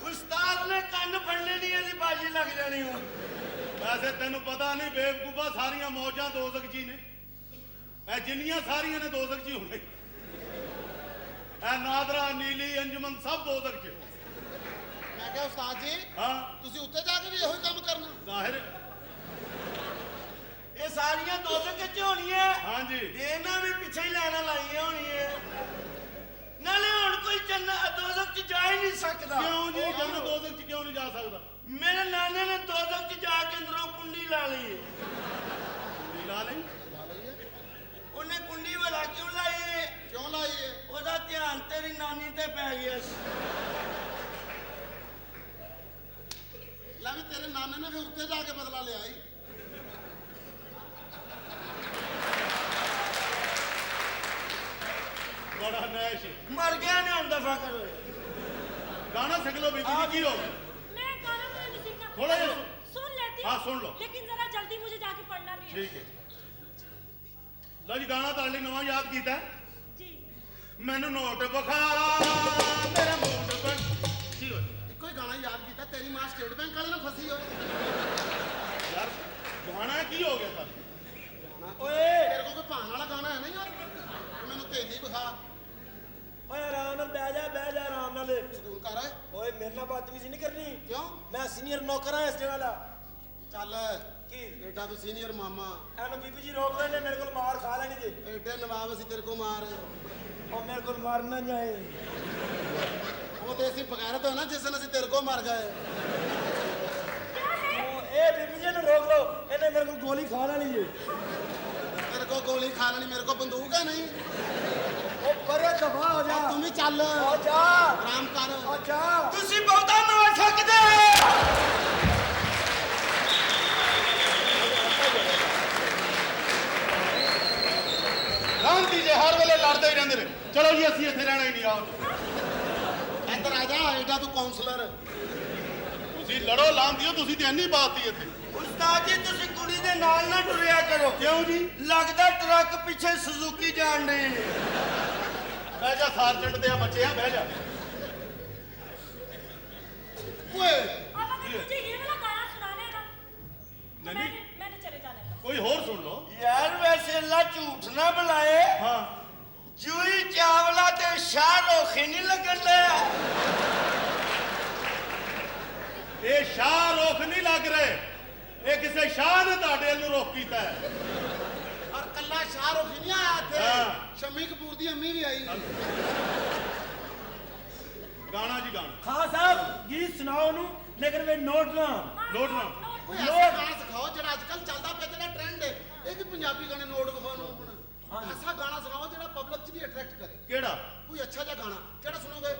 ਉਸਤਾਦ ਨੇ ਕੰਨ ਫੜਨੇ ਨਹੀਂ, ਇਹਦੀ ਬਾਜੀ ਲੱਗ ਜਾਣੀ ਹੁਣ। ਵੈਸੇ ਤੈਨੂੰ ਪਤਾ ਨਹੀਂ ਬੇਵਕੂਫਾ, ਸਾਰੀਆਂ ਮੌਜਾਂ ਦੋਜ਼ਖ 'ਚ ਹੀ ਨੇ। ਇਹ ਜਿੰਨੀਆਂ ਸਾਰੀਆਂ ਨੇ ਦੋਜ਼ਖ 'ਚ ਹੀ ਹੋਣੇ। ਇਹ ਨਾਦਰਾ, ਨੀਲੀ, ਅੰਜਮਨ ਸਭ ਦੋਜ਼ਖ 'ਚ। ਮੈਂ ਕਿਹਾ ਉਸਤਾਦ ਜੀ ਹਾਂ ਤੁਸੀਂ ਉੱਤੇ ਜਾ ਕੇ ਵੀ ਇਹੋ ਹੀ ਕੰਮ ਕਰਨਾ। ਜ਼ਾਹਿਰ। ਇਹ ਸਾਰੀਆਂ ਦੋਜ਼ਖ ਚ ਹੋਣੀਆਂ। ਹਾਂਜੀ ਇਹਨਾਂ ਵੀ ਪਿੱਛੇ ਹੀ ਲੈਣਾ ਲਾਈਆਂ ਹੋਣੀਆਂ। ਨਾਲੇ ਹੁਣ ਕੋਈ ਦੋਜ਼ਖ ਚ ਜਾ ਹੀ ਨਹੀਂ ਸਕਦਾ। ਕਿਉਂ ਜੀ? ਜੰਨਤ ਦੋਜ਼ਖ 'ਚ ਕਿਉਂ ਨਹੀਂ ਜਾ ਸਕਦਾ? ਮੇਰੇ ਨਾਨੇ ਨੇ ਦੋਜ਼ਖ ਚ ਜਾ ਕੇ ਅੰਦਰੋਂ ਕੁੰਡੀ ਲਾ ਲਈ। ਕੁੰਡੀ ਲਾ ਲਈ। ਉਹਨੇ ਕੁੰਡੀ ਵਾਲਾ ਕਿਉਂ ਲਾਈ? ਕਿਉਂ ਲਾਈ ਹੈ? ਉਹਦਾ ਧਿਆਨ ਤੇਰੀ ਨਾਨੀ ਤੇ ਪੈ ਗਿਆ ਸੀ। ਲੈ ਵੀ ਤੇਰੇ ਨਾਨੇ ਨੇ ਵੀ ਉੱਤੇ ਜਾ ਕੇ ਬਦਲਾ ਲਿਆ ਹੀ। ਬੜਾ ਨੈਸ਼। ਮਰ ਗਿਆ ਨੇ ਹੁਣ ਦਫਾ ਕਰੋ। ਗਾਣਾ ਸਿੱਖ ਲਓ ਬੀਬੀ ਜੀ, ਕੀ ਹੋ ਗਿਆ? मैं गाना मुझे नहीं सीखना। थोड़ा ये सुन लेती हाँ, हूँ, सुन लो। लेकिन जरा जल्दी मुझे जाके पढ़ना भी है। ਠੀਕ ਹੈ। ਲਓ ਜੀ ਗਾਣਾ ਤੁਹਾਡੇ ਲਈ ਨਵਾਂ ਯਾਦ ਕੀਤਾ ਹੈ। जी ਮੈਨੂੰ ਨੋਟ ਵਿਖਾ ਮੇਰਾ ਮੂਡ ਬਣ। ਕੀ ਹੋਇਆ ਇੱਕੋ ਹੀ ਗਾਣਾ ਯਾਦ ਕੀਤਾ। ਤੇਰੀ ਮਾਂ ਸਟੇਟ ਬੈਂਕ ਵਾਲੇ ਨਾਲ ਫਸੀ ਹੋਈ। ਯਾਰ? ਗਾਣਾ ਕੀ ਹੋ ਗਿਆ ਤੁਹਾਨੂੰ? ओए ਤੇਰੇ ਕੋਲ ਕੋਈ ਭਾਣ ਵਾਲਾ ਗਾਣਾ ਹੈ ਨਹੀਂ ਯਾਰ? ਮੈਨੂੰ ਤੇਜੀ ਵਿਖਾ। ओए आराम नाल बह जा आराम नाल। ਸਕੂਲ ਕਰ ओए मेरे नाल बदतमीजी नहीं करनी। ਕਿਉਂ? मैं सीनियर नौकर हां इस जगह दा। ਚੱਲ ਕੀ ਐਡਾ ਤੂੰ ਸੀਨੀਅਰ ਮਾਮਾ, ਇਹਨੂੰ ਬੀਬੀ ਜੀ ਰੋਕ ਲੈਣੇ, ਮੇਰੇ ਕੋਲ ਮਾਰ ਖਾ ਲੈਣੀ ਜੇ। ਐਡੇ ਨਵਾਬ ਅਸੀਂ ਤੇਰੇ ਕੋ ਮਾਰ। ਉਹ ਮੇਰੇ ਕੋਲ ਮਰ ਨਾ ਜਾਏ। ਉਹ ਤੇ ਅਸੀਂ ਬਗੈਰਤ ਹੋ ਨਾ, ਜਿਸ ਦਿਨ ਅਸੀਂ ਤੇਰੇ ਕੋ ਮਰ ਗਏ। ਉਹ ਇਹ ਬੀਬੀ ਜੀ ਨੂੰ ਰੋਕ ਲਓ, ਇਹਨੇ ਮੇਰੇ ਕੋਲ ਗੋਲੀ ਖਾ ਲੈਣੀ ਜੇ। ਤੇਰੇ ਕੋ ਗੋਲੀ ਖਾ ਲੈਣੀ, ਮੇਰੇ ਕੋ ਬੰਦੂਕ ਹੈ ਨਹੀਂ। ਉਹ ਪਰੇ ਦਫਾ ਹੋ ਜਾ। ਤੂੰ ਵੀ ਚੱਲ, ਆ ਜਾ, ਆਰਾਮ ਕਰ। ਆ ਜਾ। ਤੁਸੀਂ ਬਹੁਤਾ ਨਾ ਸਕਦੇ। ਲਾਂਤੀ ਜੇ ਹਰ ਵੇਲੇ ਲੜਦੇ ਹੀ ਰਹਿੰਦੇ ਨੇ। ਚਲੋ ਜੀ ਅਸੀਂ ਇੱਥੇ ਰਹਿਣਾ ਹੀ ਨਹੀਂ। ਆਓ ਇੱਧਰ ਆ ਜਾ, ਐਡਾ ਤੂੰ ਕਾਉਂਸਲਰ। ਤੁਸੀਂ ਲੜੋ, ਲਾਂਤੀਓ, ਤੁਸੀਂ ਤੇ ਇੰਨੀ ਬਾਤ ਹੀ ਇੱਥੇ। ਉਸਤਾਦ ਜੀ ਤੁਸੀਂ ਕੁੜੀ ਦੇ ਨਾਲ ਨਾ ਟੁਰਿਆ ਕਰੋ। ਕਿਉਂ ਜੀ? ਲੱਗਦਾ ਟਰੱਕ ਪਿੱਛੇ ਸੁਜ਼ੂਕੀ ਜਾਣ ਡਈ। ਬਹਿ ਜਾ, ਸਾਰਜੈਂਟ ਦੇ ਆ ਬੱਚੇ ਆ, ਬਹਿ ਜਾ। ਓਏ आप अगर मुझे ये वाला गाना सुनाने हैं ना तो नहीं। मैंने चले जाना है। ਕੋਈ ਹੋਰ ਸੁਣ ਲਓ। ਯਾਰ ਵੈਸੇ ਅੱਲਾ ਝੂਠ ਨਾ ਬੁਲਾਏ, ਹਾਂ, ਜੂਹੀ ਚਾਵਲਾ ਤੇ ਸ਼ਾਹਰੁਖ ਹੀ ਨਹੀਂ ਲੱਗਣ ਡਿਆ। ਇਹ ਸ਼ਾਹ ਰੁਖ ਨਹੀਂ ਲੱਗ ਰਹੇ, ਇਹ ਕਿਸੇ ਸ਼ਾਹ ਨੇ ਤੁਹਾਡੇ ਨੂੰ ਰੋਕ ਕੀਤਾ ਹੈ। ਔਰ ਕੱਲਾ ਸ਼ਾਹਰੁਖ ਹੀ ਨਹੀਂ ਆਇਆ ਇੱਥੇ, ਹਾਂ। ਸ਼ਮੀ ਕਪੂਰ ਦੀ ਅੰਮੀ ਵੀ ਆਈ। ਗਾਣਾ ਜੀ ਗਾਣਾ। ਖਾਨ ਸਾਹਿਬ ਗੀਤ ਸੁਣਾਓ ਉਹਨੂੰ, ਲੇਕਿਨ ਵੇ ਨੋਟ ਨਾ। ਨੋਟ ਨਾ। ਕੋਈ ਐਸਾ ਗਾਣਾ ਸਿਖਾਓ ਜਿਹੜਾ ਅੱਜ ਕੱਲ ਚੱਲਦਾ ਪਿਆ, ਜਿਹੜਾ ਟ੍ਰੈਂਡ ਹੈ। ਇਹ ਕਿ ਪੰਜਾਬੀ ਗਾਣੇ ਨੋਟ ਵਿਖਾਉਣ ਨੂੰ ਆਪਣਾ। ਐਸਾ ਗਾਣਾ ਸੁਣਾਓ ਜਿਹੜਾ ਪਬਲਿਕ 'ਚ ਵੀ ਅਟਰੈਕਟ ਕਰੇ। ਕਿਹੜਾ? ਕੋਈ ਅੱਛਾ ਜਿਹਾ ਗਾਣਾ ਕਿਹੜਾ ਸੁਣੋਗੇ?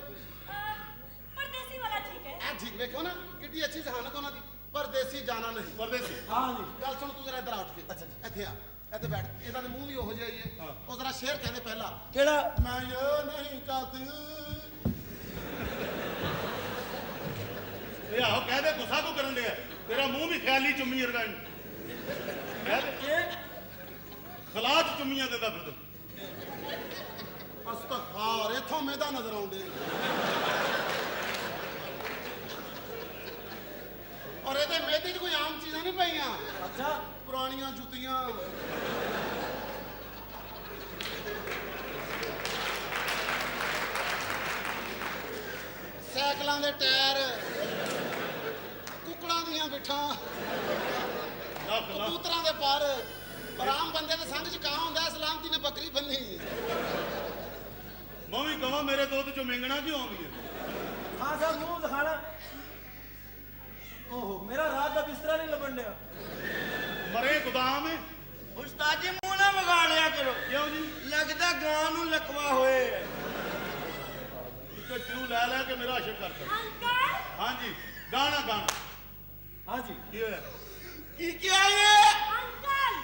परदेसी वाला ठीक है। ਇਹ ਠੀਕ ਵੇਖੋ ਨਾ, ਕਿੱਡੀ ਅੱਛੀ ਜ਼ਹਾਨਤ ਉਹਨਾਂ ਦੀ। ਪਰਦੇਸੀ ਜਾਣਾ ਨਹੀਂ। ਪਰਦੇਸੀ। ਹਾਂ ਜੀ। ਗੱਲ ਸੁਣ, ਤੂੰ ਜਰਾ ਇੱਧਰ ਆ ਉੱਠ ਕੇ। ਇੱਥੇ ਆ, ਇੱਥੇ ਬੈਠ। ਇਹਦਾ ਤੇ ਮੂੰਹ ਵੀ ਉਹੋ ਜਿਹਾ ਹੀ ਹੈ। ਉਹ ਜ਼ਰਾ ਸ਼ੇਰ ਕਹਿੰਦੇ ਪਹਿਲਾਂ, ਕਿਹੜਾ? ਮੈਂ ਇਹ ਨਹੀਂ ਕਾਤਿਲ। ਇਹ ਆਹੋ ਕਹਿ ਦੇ, ਗੁੱਸਾ ਕਿਉਂ ਕਰਨ ਲਿਆ? ਤੇਰਾ ਮੂੰਹ ਵੀ ਖਿਆਲੀ ਚੁੰਮੀ ਵਰਗਾ ਹੀ। ਕਹਿ ਦੇ, ਇਹ ਖਲਾਜ ਚੁੰਮੀਆਂ ਦਿੰਦਾ ਫਿਰ ਤੂੰ। ਅਸਤਗਫਾਰ, ਇੱਥੋਂ ਮੇਦਾ ਨਜ਼ਰ ਆਉਂਦੇ। ਔਰ ਇਹਦੇ ਮੇਦੇ 'ਚ ਕੋਈ ਆਮ ਚੀਜ਼ਾਂ ਨਹੀਂ ਪਈਆਂ। ਅੱਛਾ। ਪੁਰਾਣੀਆਂ ਜੁੱਤੀਆਂ, ਸਾਈਕਲਾਂ ਦੇ ਟਾਇਰ, ਕੁੱਕੜਾਂ ਦੀਆਂ ਬਿੱਠਾਂ, ਲੱਖ ਲੱਖ। ਕਬੂਤਰਾਂ ਦੇ ਪਰ। ਆਰਾਮ ਬੰਦੇ ਦੇ ਸੰਗ 'ਚ ਕਾਂ ਹੁੰਦਾ, ਸਲਾਮਤੀ ਨੇ ਬੱਕਰੀ ਬੰਨੀ। ਮੈਂ ਵੀ ਕਹਾਂ ਮੇਰੇ ਦੁੱਧ ਚੋਂ ਮਿੰਗਣਾ ਕਿਉਂ ਆਉਂਦੀ ਹੈ? ਖਾਨ ਸਾਹਿਬ ਮੂੰਹ ਦਿਖਾਣਾ। ਓਹੋ, ਮੇਰਾ ਰਾਤ ਦਾ ਬਿਸਤਰਾ ਨਹੀਂ ਲੱਭਣ ਡਿਆ। ਮਰੇ ਗੁਦਾਮ ਹੈ। ਉਸਤਾਦ ਜੀ ਮੂੰਹ ਨਾ ਵਿਗਾੜ ਲਿਆ ਕਰੋ। ਕਿਉਂ ਜੀ? ਲੱਗਦਾ ਗਾਂ ਨੂੰ ਲਕਵਾ ਹੋਏ। ਤੇ ਤੂੰ ਲੈ ਲੈ ਕੇ ਮੇਰਾ ਅਸ਼ਰ ਕਰਤਾ। अंकल ਹਾਂਜੀ, ਗਾਣਾ ਗਾਣਾ। ਹਾਂ ਜੀ। ਕੀ ਹੋਇਆ? ਕੀ ਕਿਹਾ ਇਹ? अंकल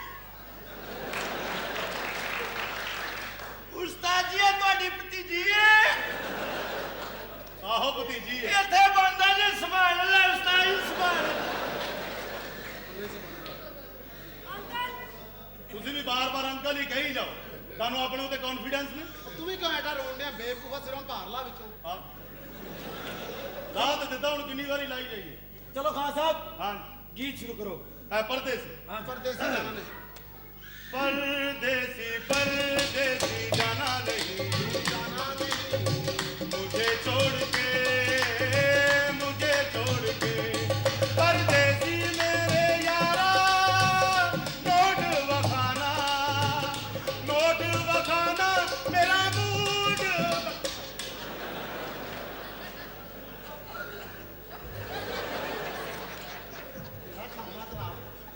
ਉਸਤਾਦ ਜੀ ਇਹ ਤੁਹਾਡੀ ਭਤੀਜੀ ਹੈ। ਆਹੋ ਭਤੀਜੀ ਹੈ। ਇੱਥੇ ਬੰਦਾ ਨੇ ਸੰਭਾਲ ਲੈ ਉਸਤਾਦ ਜੀ, ਸੰਭਾਲ। अंकल ਤੁਸੀਂ ਵੀ ਬਾਰ-ਬਾਰ ਅੰਕਲ ਹੀ ਕਹੀ ਜਾਓ। ਤੁਹਾਨੂੰ ਆਪਣੇ ਉੱਤੇ ਕੌਨਫੀਡੈਂਸ ਨਹੀਂ? ਤੂੰ ਵੀ ਕਿਉਂ ਐਡਾ ਰੋਣ ਡਿਆ? ਬੇਵਕੂਫਾ, ਸਿਰੋਂ ਭਾਰ ਲਾ ਵਿੱਚੋਂ। ਹਾਂ, ਰਾਤ ਦਿੱਤਾ, ਹੁਣ ਕਿੰਨੀ ਵਾਰੀ ਲਾਈ ਜਾਈਏ? ਚਲੋ ਖਾਨ ਸਾਹਿਬ ਹਾਂ, ਗੀਤ ਸ਼ੁਰੂ ਕਰੋ। ਐ ਪਰਦੇਸੀ। ਪਰਦੇਸੀ ਜਾਣਾ ਨਹੀਂ। परदेसी परदेसी जाना नहीं, ਜਾਣਾ ਨਹੀਂ। मुझे छोड़ के परदेसी मेरे यारा। नोट वखाना मेरा मूड।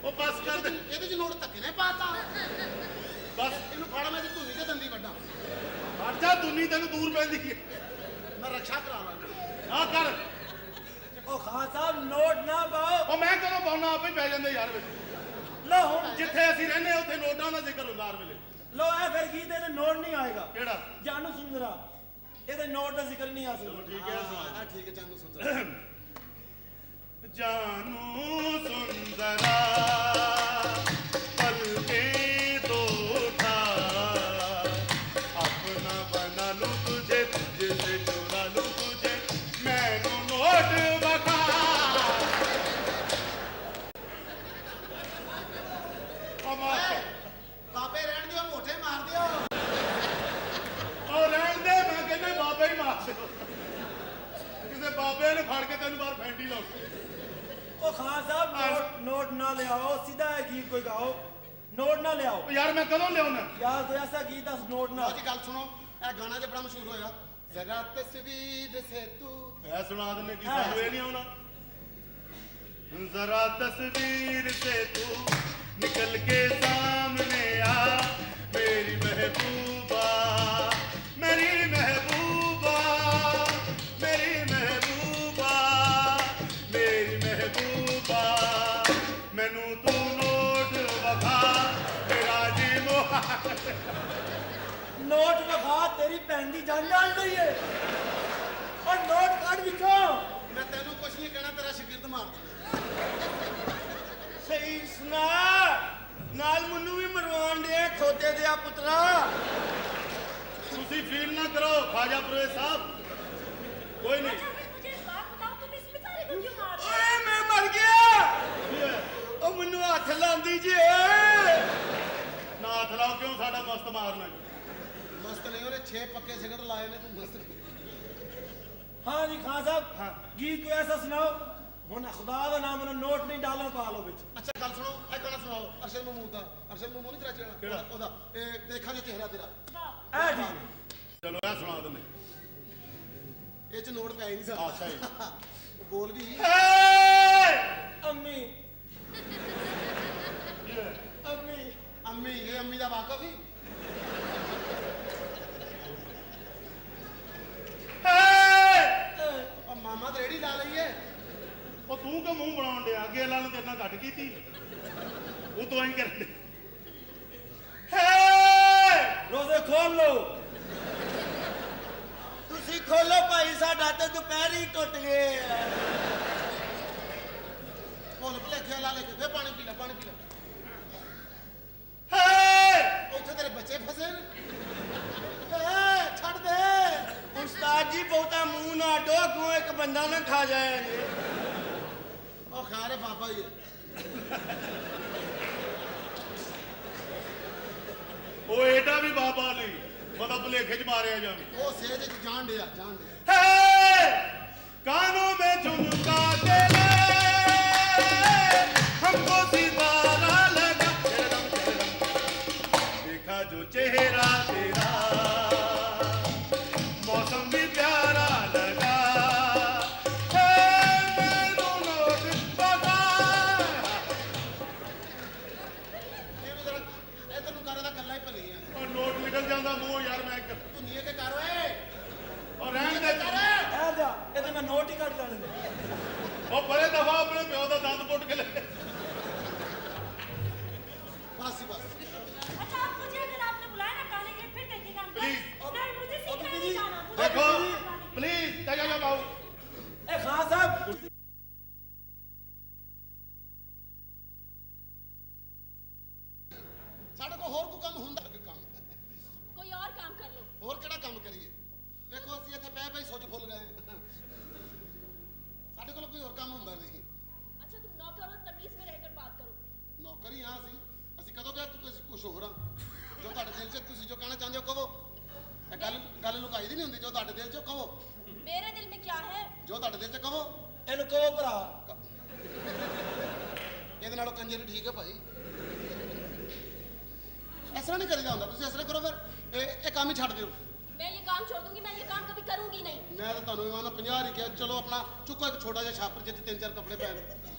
ਉਹ ਬਸ ਕਰ ਦੇ, ਇਹਦੇ 'ਚ ਨੋਟ ਧੱਕੇ ਨੇ ਪਾਤਾ। ਬਸ ਇਹਨੂੰ ਫੜ, ਮੈਂ ਤੇ ਧੂਨੀ ਤੇ ਦੰਦੀ ਵੱਡਾ। ਹਟ ਜਾ, ਦੁਨੀ ਤੈਨੂੰ ਦੂਰ ਪੈਂਦੀ ਹੈ। ਮੈਂ ਰਕਸ਼ਾ ਕਰਾ ਲਾਂਗਾ। ਹਾਂ ਕਰ। ਉਹ ਖਾਨ ਸਾਹਿਬ ਨੋਟ ਨਾ ਪਾਓ। ਉਹ ਮੈਂ ਕਦੋਂ ਪਾਉਣਾ, ਆਪੇ ਪੈ ਜਾਂਦੇ ਯਾਰ ਵਿੱਚ। ਲੋ ਹੁਣ ਜਿੱਥੇ ਅਸੀਂ ਰਹਿੰਦੇ ਉੱਥੇ ਨੋਟਾਂ ਦਾ ਜ਼ਿਕਰ ਹੁੰਦਾ ਹਰ ਵੇਲੇ। ਲੋ ਇਹ ਫਿਰ ਗੀਤ ਇਹਦੇ ਨੋਟ ਨਹੀਂ ਆਏਗਾ। ਕਿਹੜਾ? ਜਾਨੂ ਸੁੰਦਰਾ, ਇਹਦੇ ਨੋਟ ਦਾ ਜ਼ਿਕਰ ਨਹੀਂ ਆ ਸਕਦਾ। ਠੀਕ ਹੈ, ਸੁਣਾ। ਠੀਕ ਹੈ, ਜਾਨੂੰ ਸੁਣ। जानू सुन जरा पल के दो उठा, अपना बना लूं तुझे, तुझे से चुरा लूं तुझे, मैनू नोट बता। ਬਾਬੇ ਰਹਿਣ ਦਿਓ, ਮੋਢੇ ਮਾਰ ਦਿਓ। और रहन दे, मैं कहना बाबे ही मार दो। किसी बाबे ने फड़ के तेन बार फैंटी लो। ਉਹ ਖਾਨ ਸਾਹਿਬ नोट ना ले आओ, सीधा है गीत कोई गाओ, नोट ना ले आओ। ਉਹ ਯਾਰ ਮੈਂ ਕਦੋਂ ਲਿਆਉਣਾ यार कोई ऐसा गीत दस नोट ना। ਲਓ ਜੀ ਗੱਲ ਸੁਣੋ, ਇਹ ਗਾਣਾ ਜੇ ਬੜਾ ਮਸ਼ਹੂਰ ਹੋਇਆ, ਜ਼ਰਾ ਤਸਵੀਰ ਸੇ ਤੂੰ। ਐ ਸੁਣਾ ਦਿੰਨੇ ਕੀ ਸਾਨੂੰ ਇਹ ਨਹੀਂ ਆਉਣਾ ਜ਼ਰਾ ਤਸਵੀਰ ਸੇ ਤੂੰ ਨਿਕਲ ਕੇ ਸਾਹਮਣੇ ਆ ਮੇਰੀ ਮਹਿਬੂਬਾ ਮੇਰੀ ਮਹਿਬੂਬਾ ਮੇਰੀ ਮਹਿਬੂਬਾ ਮੇਰੀ ਮਹਿਬੂਬਾ ਮੈਨੂੰ ਤੂੰ ਨੋਟ ਵਿਖਾ ਤੇਰਾ ਜੀ ਮੋਹ नोट विखा, तेरी भैन दी जान जान रही है। और नोट काट विखा। ਮੈਂ ਤੈਨੂੰ ਕੁਛ ਨਹੀਂ ਕਹਿਣਾ, ਤੇਰਾ ਸ਼ਾਗਿਰਦ ਮਾਰ ਦੇਣਾ। ਸਹੀ ਸੁਣਾ ਨਾਲ ਮੈਨੂੰ ਵੀ ਮਰਵਾਉਣ ਦੇ ਖੋਤੇ ਦੇ ਆ ਪੁੱਤਰਾ। ਤੁਸੀਂ ਫੀਲ ਨਾ ਕਰੋ ਖਾਜਾ ਪ੍ਰਵੇਸ਼ ਸਾਹਿਬ ਕੋਈ ਨਹੀਂ अच्छा फिर मुझे एक बात बताओ, तुम इस बेचारे को क्यों मार रहे हो? ਓਏ ਮੈਂ ਮਰ ਗਿਆ। ਕੀ ਹੋਇਆ? ਉਹ ਮੈਨੂੰ ਹੱਥ ਲਾਉਂਦੀ ਜੇ। ਨਾ ਹੱਥ ਲਾਓ ਕਿਉਂ ਸਾਡਾ ਮਸਤ ਮਾਰਨਾ ਜੀ ਮਸਤ ਨਹੀਂ, ਉਹਨੇ 6 ਪੱਕੇ ਸਿਗਰਟ ਲਾਏ ਨੇ, ਤੂੰ ਮਸਤ ਨਹੀਂ। हाँ जी खान साहब, गीत कोई ऐसा सुनाओ हुन खुदा दा नाम ना नोट नहीं डालना पा लो विच। ਅੱਛਾ ਗੱਲ ਸੁਣੋ, ਇਹ ਗਾਣਾ ਸੁਣਾਓ ਅਰਸ਼ਦ ਮਹਿਮੂਦ ਦਾ। ਅਰਸ਼ਦ ਮਹਿਮੂਦ ਨਹੀਂ ਤੇਰਾ ਚਿਹਰਾ? ਕਿਹੜਾ? ਉਹਦਾ ਇਹ ਦੇਖਾਂ ਜੇ ਚਿਹਰਾ ਤੇਰਾ। ए ठीक। ਚਲੋ ਇਹ ਸੁਣਾ ਦਿੰਦੇ ਇਹ ਚ ਨੋਟ ਪੈ ਹੀ ਨਹੀਂ ਆ ਸਹੀ ਸਕਦਾ। ਉਹ ਬੋਲ ਵੀ अम्मी अम्मी ਅੰਮੀ, ਇਹ ਅੰਮੀ ਦਾ ਵਾਕਫ ਹੀ। ਉਹ ਮਾਮਾ ਤੇ ਰੇੜੀ ਲਾ ਲਈਏ। ਉਹ ਤੂੰ ਕਿ ਮੂੰਹ ਬਣਾਉਣ ਡਿਆ ਅੱਗੇ ਲਾ ਨੂੰ ਤੇਰੇ ਨਾਲ ਘੱਟ ਕੀਤੀ ਉਹ ਤੋਂ ਐਂ ਕਰਦੇ रोजे खोल लो। ਤੁਸੀਂ ਖੋਲੋ ਭਾਈ, ਸਾਡਾ ਤੇ ਦੁਪਹਿਰ ਹੀ ਟੁੱਟ ਗਏ। ਭੁੱਲ ਭੁਲੇਖੇ ਲਾ ਲੈ ਕੇ ਫੇਰ ਪਾਣੀ ਪੀ ਲੈ, ਪਾਣੀ ਪੀ ਲੈ। ਉੱਥੇ ਤੇਰੇ ਬੱਚੇ ਫਸੇ ਨੇ। ਛੱਡ ਦੇ। ਉਸਤਾਦ ਜੀ ਬਹੁਤਾ ਮੂੰਹ ਨਾ ਡੋ, ਕਿਉਂ ਇੱਕ ਬੰਦਾ ਨਾ ਖਾ ਜਾਏ। ਉਹ ਖਾ ਰਹੇ ਬਾਬਾ ਹੀ ਹੈ। ਉਹ ਏਡਾ ਵੀ ਬਾਬਾ ਨਹੀਂ ਮਤਲਬ ਭੁਲੇਖੇ ਚ ਮਾਰਿਆ ਜਾਵੇ ਉਹ ਸੇਜ ਚ ਜਾਣ ਡਿਆ, ਜਾਣ ਡਿਆ। कानों में झुमका के ले हमको सितारा लगा देखा जो चेहरा तेरा मौसम भी प्यारा लगा मैनू नोट बगा ਇਹਨੂੰ ਜ਼ਰਾ ਇੱਧਰ ਨੂੰ ਕਰ, ਇਹਦਾ ਗੱਲਾਂ ਹੀ ਭਲੀ ਆ। और नोट निकल जाता मुंह यार मैं ਤੂੰ ਨੀਏ ਕੇ ਕਰ ਓਏ। और रहन दे ए जा, ए ते मैं नोट ही काट लेने दे। और बड़े दफा अपने प्यो का दंद पुट के ले ਬਸ ਹੀ ਬਸ। अच्छा आप मुझे अगर आपने बुलाया ना गाने के लिए फिर देखिएगा हम। Please. नहीं मुझे सीखना नहीं गाना, मुझे देखो गाने के लिए। प्लीज जा बाबू ए खान साहब ਸਾਡੇ ਕੋਲ ਹੋਰ ਕੋਈ ਕੰਮ ਹੁੰਦਾ ਕੋਈ ਕੰਮ? कोई और काम कर लो। ਹੋਰ ਕਿਹੜਾ ਕੰਮ ਕਰੀਏ? ਵੇਖੋ ਅਸੀਂ ਇੱਥੇ ਪੈ ਪੈ ਸੁੱਜ ਫੁੱਲ ਗਏ। ਸਾਡੇ ਕੋਲ ਕੋਈ ਹੋਰ ਕੰਮ ਹੁੰਦਾ ਨਹੀਂ। अच्छा तुम नौकर हो, तमीज में रहकर बात करो। ਨੌਕਰ ਹੀ ਹਾਂ ਅਸੀਂ ਕਦੋਂ ਕਿਹਾ ਤੁਸੀਂ ਕੁਝ ਹੋਰ ਆ? ਜੋ ਤੁਹਾਡੇ ਦਿਲ 'ਚ ਤੁਸੀਂ ਜੋ ਕਹਿਣਾ ਚਾਹੁੰਦੇ ਹੋ ਕਹੋ। ਇਹ ਗੱਲ ਲੁਕਾਈ ਦੀ ਨਹੀਂ ਹੁੰਦੀ, ਜੋ ਤੁਹਾਡੇ ਦਿਲ 'ਚ ਕਹੋ। मेरे दिल में क्या है? ਜੋ ਤੁਹਾਡੇ ਦਿਲ 'ਚ ਕਹੋ। इनु कहो भरा। ਇਹਦੇ ਨਾਲੋਂ ਕੰਜਰੀ ਠੀਕ ਹੈ ਭਾਈ। ਇਸ ਤਰ੍ਹਾਂ ਨਹੀਂ ਕਰੀਦਾ ਹੁੰਦਾ। ਤੁਸੀਂ ਇਸ ਤਰ੍ਹਾਂ ਕਰੋ ਫਿਰ ਇਹ ਕੰਮ ਹੀ ਛੱਡ ਦਿਓ। मैं ये काम छोड़ दूंगी, मैं ये काम कभी करूंगी नहीं। ਮੈਂ ਤਾਂ ਤੁਹਾਨੂੰ ਇਮਾਨ 50 ਹੀ ਕਿਹਾ, ਚਲੋ ਆਪਣਾ ਚੁੱਕੋ ਇੱਕ ਛੋਟਾ ਜਿਹਾ ਛਾਪਰ ਜਿੱਥੇ 3-4 ਕੱਪੜੇ ਪੈ ਗਏ।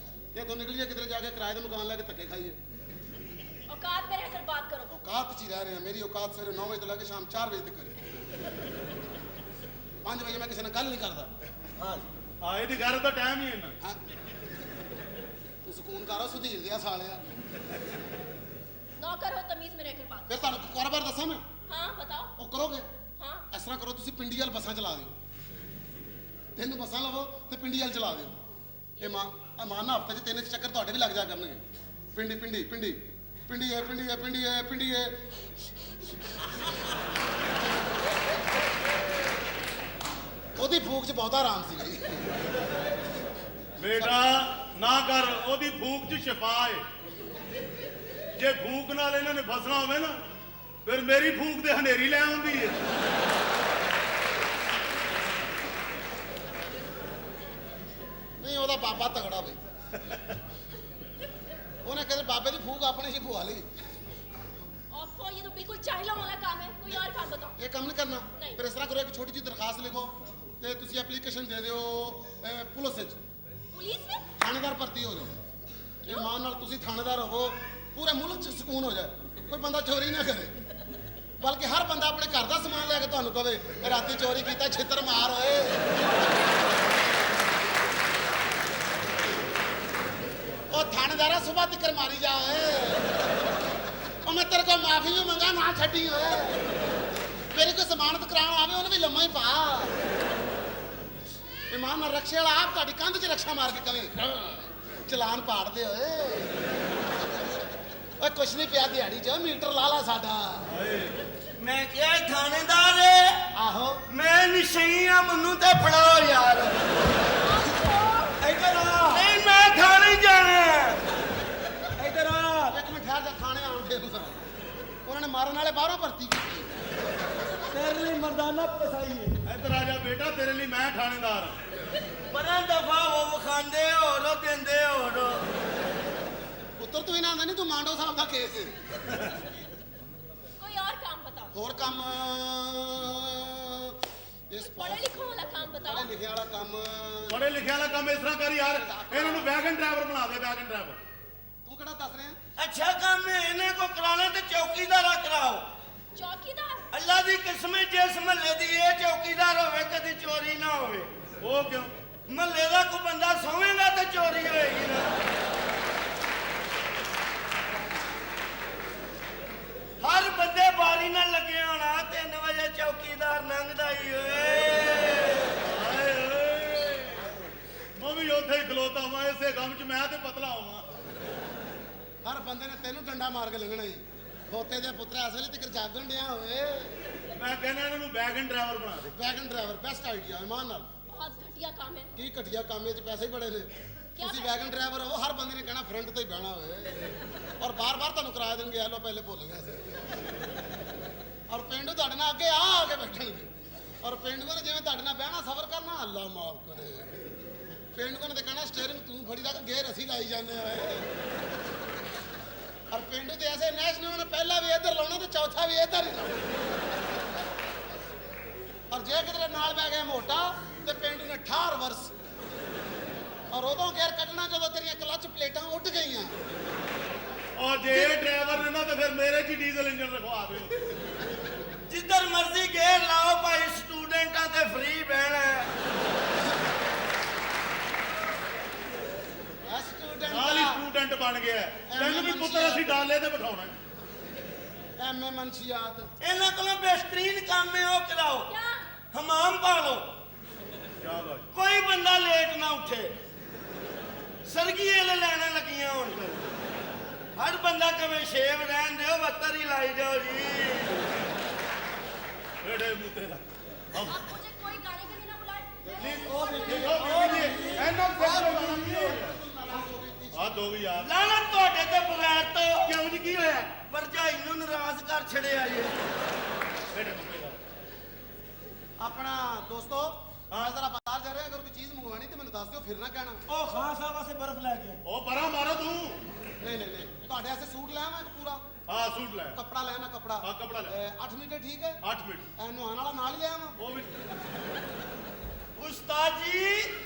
ਇਹ ਤੋਂ ਨਿਕਲੀਏ ਕਿਧਰੇ ਜਾ ਕੇ ਕਿਰਾਏ ਤੇ ਮਕਾਨ ਲੈ ਕੇ ਧੱਕੇ ਖਾਈਏ। औकात में रहकर बात करो। ਔਕਾਤ 'ਚ ਹੀ ਰਹਿ ਰਹੇ ਹਾਂ। ਮੇਰੀ ਔਕਾਤ ਸਵੇਰੇ 9 ਵਜੇ ਤੋਂ ਲੈ ਕੇ ਸ਼ਾਮ 4 ਵਜੇ ਤੱਕ ਹੈ। 5 ਵਜੇ ਮੈਂ ਕਿਸੇ ਨਾਲ ਗੱਲ ਨਹੀਂ ਕਰਦਾ। ਹਾਂ ਹਾਂ ਇਹਦੀ ਗੱਲ ਦਾ ਟਾਈਮ ਹੀ ਇੰਨਾ ਹਾਂ ਤੂੰ ਸਕੂਨ ਕਰੋ, ਸੁਧੀਰ ਦਿਆ ਸਾਲਿਆ। नौकर हो, तमीज में रहकर बात ਫਿਰ ਤੁਹਾਨੂੰ ਇੱਕ ਕਾਰੋਬਾਰ ਦੱਸਾਂ ਮੈਂ, करो। हाँ बताओ। ਉਹ ਕਰੋਗੇ। हाँ ਇਸ ਤਰ੍ਹਾਂ ਕਰੋ, ਤੁਸੀਂ ਪਿੰਡੀ ਵਾਲ ਬੱਸਾਂ ਚਲਾ ਦਿਓ। 3 ਬੱਸਾਂ ਲਵੋ ਤੇ ਪਿੰਡੀ ਵਾਲ ਚਲਾ ਦਿਓ। ਇਹ ਮਾਨਾ ਹਫਤੇ 'ਚ 3 ਚੱਕਰ ਤੁਹਾਡੇ ਵੀ ਲੱਗ ਜਾ ਕਰਨਗੇ। ਪਿੰਡੀ ਪਿੰਡੀ ਪਿੰਡੀ ਪਿੰਡੀ ਹੈ ਪਿੰਡੀ ਹੈ ਪਿੰਡੀ ਹੈ ਪਿੰਡੀ ਹੈ। ਉਹਦੀ ਫੂਕ 'ਚ ਬਹੁਤਾ ਆਰਾਮ ਸੀ ਜੀ। ਬੇਟਾ ਨਾ ਕਰ ਉਹਦੀ ਫੂਕ 'ਚ ਸ਼ਿਫਾ ਹੈ ਜੇ ਫੂਕ ਨਾਲ ਇਹਨਾਂ ਨੇ ਫਸਣਾ ਹੋਵੇ ਨਾ ਫਿਰ ਮੇਰੀ ਫੂਕ ਤੇ ਹਨੇਰੀ ਲੈ ਆਉਂਦੀ ਹੈ ਨਹੀਂ ਉਹਦਾ ਬਾਬਾ ਤਗੜਾ ਬਈ। ਉਹਨੇ ਕਹਿੰਦੇ ਬਾਬੇ ਦੀ ਫੂਕ ਆਪਣੀ ਹੀ ਪਵਾ ਲਈ। ओफो, ये तो बिल्कुल चाहिलों वाला काम है। कोई और काम बताओ। ਇਹ ਕੰਮ ਨਹੀਂ ਕਰਨਾ। ਨਹੀਂ। ਫਿਰ ਇਸ ਤਰ੍ਹਾਂ ਕਰੋ, ਇੱਕ ਛੋਟੀ ਜਿਹੀ ਦਰਖਾਸਤ ਲਿਖੋ ਤੇ ਤੁਸੀਂ ਐਪਲੀਕੇਸ਼ਨ ਦੇ ਦਿਓ ਪੁਲਿਸ ਵਿੱਚ। पुलिस में? ਥਾਣੇਦਾਰ ਭਰਤੀ ਹੋ ਜਾਓ। ਇਮਾਨ ਨਾਲ ਤੁਸੀਂ ਥਾਣੇਦਾਰ ਹੋਵੋ, ਪੂਰੇ ਮੁਲਕ 'ਚ ਸਕੂਨ ਹੋ ਜਾਏ। ਕੋਈ ਬੰਦਾ ਚੋਰੀ ਨਾ ਕਰੇ, ਬਲਕਿ ਹਰ ਬੰਦਾ ਆਪਣੇ ਘਰ ਦਾ ਸਮਾਨ ਲੈ ਕੇ ਤੁਹਾਨੂੰ ਕਵੇ ਰਾਤੀ ਚੋਰੀ ਕੀਤਾ, ਛਿੱਤਰ ਮਾਰ ਓਏ। ਉਹ ਥਾਣੇਦਾਰਾ ਸੁਬਾਹ ਤਿੱਕਰ ਮਾਰੀ ਜਾ ਓਏ। ਉਹ ਮੈਂ ਤੇਰੇ ਕੋਲ ਮਾਫੀ ਵੀ ਮੰਗਾ, ਨਾ ਛੱਡੀ ਓਏ। ਮੇਰੀ ਕੋਈ ਜ਼ਮਾਨਤ ਕਰਾਉਣ ਆਵੇ ਉਹਨੂੰ ਵੀ ਲੰਮਾ ਹੀ ਪਾ। ਇਮਾਨ ਨਾਲ ਰਕਸ਼ੇ ਵਾਲਾ ਆਪ ਤੁਹਾਡੀ ਕੰਧ 'ਚ ਰਕਸ਼ਾ ਮਾਰ ਕੇ ਕਵੇ ਚਲਾਨ ਪਾੜਦੇ ਓਏ। ਓਏ ਕੁਛ ਨਹੀਂ ਪਿਆ, ਦਿਹਾੜੀ 'ਚ ਮੀਟਰ ਲਾ ਲਾ ਸਾਡਾ। ਮੈਂ ਕਿਹਾ ਥਾਣੇਦਾਰ ਹੈ। ਆਹੋ ਮੈਂ ਨਿਸ਼ਈ ਆ, ਮੈਨੂੰ ਤੇ ਫੜਾਓ ਯਾਰ। ਇੱਧਰ ਆ, ਨਹੀਂ ਮੈਂ ਥਾਣੇ ਜਾਣਾ। ਇੱਧਰ ਆ। ਇੱਕ ਮਿੰਟ ਠਹਿਰ ਜਾ, ਥਾਣੇ ਆਉਂਦੇ ਉਹਨਾਂ ਨੇ ਮਾਰਨ ਵਾਲੇ ਬਾਹਰੋਂ ਭਰਤੀ ਕੀਤੀ। ਤੇਰੇ ਲਈ ਮਰਦਾਨਾ ਪਸਾਈ ਹੈ। ਇੱਧਰ ਆ ਜਾ ਬੇਟਾ, ਤੇਰੇ ਲਈ ਮੈਂ ਥਾਣੇਦਾਰ ਹਾਂ। ਪਰਾਂ ਦਫਾ ਉਹ ਵਿਖਾਉਂਦੇ ਹੋਰ ਉਹ ਦਿੰਦੇ ਹੋਰ। ਪੁੱਤਰ ਤੂੰ ਇਹਨਾਂ ਦਾ ਨਹੀਂ, ਤੂੰ ਮਾਂਡੋ ਸਾਹਿਬ ਦਾ ਕੇਸ ਹੈ। कोई और काम बताओ। ਹੋਰ ਕੰਮ ਇਸ पढ़े लिखो वाला काम बताओ। ਪੜ੍ਹੇ ਲਿਖੇ ਵਾਲਾ ਕੰਮ। ਪੜ੍ਹੇ ਲਿਖਿਆ ਵਾਲਾ ਕੰਮ ਇਸ ਤਰ੍ਹਾਂ ਕਰ ਯਾਰ, ਇਹਨਾਂ ਨੂੰ ਵੈਗਨ ਡਰਾਈਵਰ ਬਣਾ ਦੇ, ਵੈਗਨ ਡਰਾਈਵਰ। ਤੂੰ ਕਿਹੜਾ ਦੱਸ ਰਿਹਾ? ਅੱਛਾ ਕੰਮ ਹੈ, ਇਹਨੇ ਕੋ ਕਰਾਣਾ ਤੇ ਚੌਕੀਦਾਰਾ ਕਰਾਓ। चौकीदार? ਅੱਲਾ ਦੀ ਕਸਮ ਹੈ, ਜਿਸ ਮਹੱਲੇ ਦੀ ਇਹ ਚੌਕੀਦਾਰ ਹੋਵੇ ਕਦੀ ਚੋਰੀ ਨਾ ਹੋਵੇ। ਉਹ ਕਿਉਂ? ਮਹੱਲੇ ਦਾ ਕੋਈ ਬੰਦਾ ਸੌਵੇਗਾ ਤੇ ਚੋਰੀ ਹੋਏਗੀ ਨਾ। ਹਰ ਬੰਦੇ ਬਾਰੀ ਨਾਲ ਲੱਗੇ ਹੋਣਾ, 3 ਵਜੇ ਚੌਕੀਦਾਰ ਲੰਘਦਾ ਹੀ ਓਏ। ਹਾਏ ਓਏ, ਮੈਂ ਵੀ ਉੱਥੇ ਹੀ ਖਲੋਤਾ ਹਾਂ ਇਸੇ ਕੰਮ 'ਚ, ਮੈਂ ਤੇ ਪਤਲਾ ਹੋਵਾਂ। ਹਰ ਬੰਦੇ ਨੇ ਤੈਨੂੰ ਡੰਡਾ ਮਾਰ ਕੇ ਲੰਘਣਾ ਹੀ। ਖੋਤੇ ਦੇ ਪੁੱਤਰਾ ਇਸ ਵੇਲੇ ਤੱਕ ਜਾਗਣ ਡਿਆ ਹੋਵੇ। ਮੈਂ ਕਹਿੰਦਾ ਇਹਨਾਂ ਨੂੰ ਵੈਗਨ ਡਰਾਈਵਰ ਬਣਾ ਦੇ। ਵੈਗਨ ਡਰਾਈਵਰ ਬੈਸਟ ਆਈਡੀਆ ਇਮਾਨ ਨਾਲ। बहुत घटिया काम है। ਕੀ ਘਟੀਆ ਕੰਮ ਇਹ 'ਚ ਪੈਸੇ ਹੀ ਬੜੇ ਨੇ। ਤੁਸੀਂ ਵੈਗਨ ਡਰਾਈਵਰ ਹੋ, ਹਰ ਬੰਦੇ ਨੇ ਕਹਿਣਾ ਫਰੰਟ ਤੇ ਹੀ ਬਹਿਣਾ ਹੋਵੇ ਔਰ ਬਾਰ-ਬਾਰ ਤੁਹਾਨੂੰ ਕਿਰਾਇਆ ਦੇਣਗੇ। ਆ ਲੋ ਪਹਿਲੇ ਭੁੱਲ ਗਿਆ ਸੀ। ਔਰ ਪਿੰਡੂ ਤੁਹਾਡੇ ਨਾਲ ਅੱਗੇ ਆ ਕੇ ਬੈਠਣਗੇ ਔਰ ਪਿੰਡੂ ਨੇ ਜਿਵੇਂ ਤੁਹਾਡੇ ਨਾਲ ਬਹਿਣਾ ਸਬਰ ਕਰਨਾ, ਅੱਲਾ ਮਾਫ ਕਰੇ। ਪਿੰਡੂ ਨੇ ਤੇ ਕਹਿਣਾ ਸਟੀਅਰਿੰਗ ਤੂੰ ਫੜੀ ਰੱਖ, ਗੇਅਰ ਅਸੀਂ ਲਾਈ ਜਾਂਦੇ ਹੋਏ। ਔਰ ਪਿੰਡੂ ਤੇ ਐਸੇ ਨੈਸ਼ਨਲ ਨੇ ਪਹਿਲਾ ਵੀ ਇੱਧਰ ਲਾਉਣਾ ਤੇ ਚੌਥਾ ਵੀ ਇੱਧਰ ਹੀ ਲਾਉਣਾ। ਔਰ ਜੇ ਕਿਤੇ ਨਾਲ ਬਹਿ ਗਿਆ ਮੋਟਾ ਤੇ ਪਿੰਡੂ ਨੇ 18 ਵਰਸ ਔਰ ਉਦੋਂ ਗੇਅਰ ਕੱਢਣਾ ਜਦੋਂ ਤੇਰੀਆਂ ਕਲੱਚ ਪਲੇਟਾਂ ਉੱਡ ਗਈਆਂ। ਔਰ ਜੇ ਇਹ ਡਰਾਈਵਰ ਨੇ ਨਾ ਤੇ ਫਿਰ ਮੇਰੇ 'ਚ ਹੀ ਡੀਜ਼ਲ ਇੰਜਨ ਰਖਵਾ ਦਿਓ। ਜਿੱਧਰ ਮਰਜ਼ੀ ਗੇਰ ਲਾਓ ਭਾਈ, ਸਟੂਡੈਂਟਾਂ ਤੇ ਫ੍ਰੀ ਬਹਿਣਾ। ਨਾਲ ਹੀ ਸਟੂਡੈਂਟ ਬਣ ਗਿਆ। ਤੈਨੂੰ ਵੀ ਪੁੱਤਰ ਅਸੀਂ ਡਾਲੇ ਤੇ ਬਿਠਾਉਣਾ। ਐਮਏ ਮਨਸ਼ੀਆਤ। ਇਹਨਾਂ ਕੋਲੋਂ ਬਿਹਤਰੀਨ ਕੰਮ ਹੈ, ਉਹ ਕਰਾਓ। क्या? ਹਮਾਮ ਪਾ ਲਓ, ਸ਼ਾਬਾਸ਼। ਕੋਈ ਬੰਦਾ ਲੇਟ ਨਾ ਉੱਠੇ। ਸਰਗੀਏ ਲੈ ਲੈਣਾ ਲੱਗੀਆਂ ਹੁਣ ਤੇ। ਹਰ ਬੰਦਾ ਕਵੇ ਸ਼ੇਵ ਰਹਿਣ ਦਿਓ, ਬੱਤਰ ਹੀ ਲਾਈ ਜਾਓ ਜੀ। ਏਡੇ ਮੂੰਹ ਤੇਰਾ। आप मुझे कोई कारीगरी ना बुलाए। ਇਹਨਾਂ ਹੱਦ ਹੋ ਗਈ ਯਾਰ। ਲਾਨਤ ਤੁਹਾਡੇ ਤੇ ਬਗੈਰ ਤੋਂ ਕਿਉਂ ਜੀ, ਕੀ ਹੋਇਆ? ਭਰਜਾਈ ਨੂੰ ਨਾਰਾਜ਼ ਕਰ ਛੜਿਆ ਜੀ। ਏਡੇ ਮੂੰਹ ਤੇਰਾ। ਆਪਣਾ ਦੋਸਤੋ ਮੈਂ ਜ਼ਰਾ ਬਾਜ਼ਾਰ ਜਾ ਰਿਹਾ, ਅਗਰ ਕੋਈ ਚੀਜ਼ ਮੰਗਵਾਣੀ ਤੇ ਮੈਨੂੰ ਦੱਸ ਦਿਓ, ਫਿਰ ਨਾ ਕਹਿਣਾ। ਉਹ ਖਾਨ ਸਾਹਿਬ ਵਾਸਤੇ ਬਰਫ਼ ਲੈ ਕੇ ਆਓ। ਉਹ ਪਰਾਂ ਮਾਰੋ ਤੂੰ। ਨਹੀਂ ਤੁਹਾਡੇ ਵਾਸਤੇ ਸੂਟ ਲੈ ਆਵਾਂ ਇੱਕ ਪੂਰਾ। ਹਾਂ ਸੂਟ ਲੈ। ਕੱਪੜਾ ਲੈਣਾ ਕੱਪੜਾ। ਹਾਂ ਕੱਪੜਾ ਲੈ। 8 ਮੀਟਰ ਠੀਕ ਹੈ। 8 ਮਿੰਟ। ਇਹਨੂੰ ਆਉਣ ਵਾਲਾ ਨਾਲ ਹੀ ਲੈ ਆਵਾਂ। ਉਹ ਵੀ। ਉਸਤਾਦ ਜੀ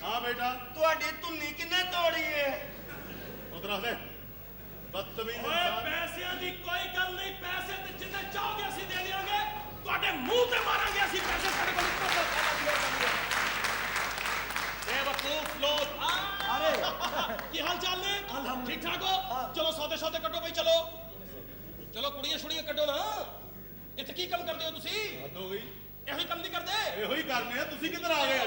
ਹਾਂ ਬੇਟਾ। ਤੁਹਾਡੀ ਧੁੰਨੀ ਕਿੰਨੇ ਤੋੜੀ ਏ? ਉਧਰ ਦੇ ਬਦਤਮੀਜ਼ ਓਏ ਇਨਸਾਨ। ਪੈਸਿਆਂ ਦੀ ਕੋਈ ਗੱਲ ਨਹੀਂ, ਪੈਸੇ ਤੇ ਜਿੰਨੇ ਚਾਹੋਗੇ ਅਸੀਂ ਦੇ ਦਿਆਂਗੇ। ਤੁਹਾਡੇ ਮੂੰਹ ਤੇ ਮਾਰਾਂਗੇ ਅਸੀਂ ਪੈਸੇ, ਸਾਡੇ ਕੋਲ ਇੱਕੋ ਬੇਵਕੂਫ ਲੋਕ। ਅਰੇ ਕੀ ਹਾਲ ਚਾਲ ਨੇ? ਠੀਕ ਠਾਕ ਹੋ? ਚਲੋ ਸੌਦੇ ਸੌਦੇ ਕੱਢੋ ਬਈ, ਚਲੋ ਚਲੋ ਕੁੜੀਆਂ ਛੁੜੀਆਂ ਕੱਢੋ ਨਾ। ਇੱਥੇ ਕੀ ਕੰਮ ਕਰਦੇ ਹੋ ਤੁਸੀਂ? ਹੱਦ ਹੋ ਗਈ। ਇਹੋ ਹੀ ਕੰਮ ਨਹੀਂ ਕਰਦੇ? ਇਹੋ ਹੀ ਕਰਨੇ ਆ। ਤੁਸੀਂ ਕਿੱਧਰ ਆ ਗਏ?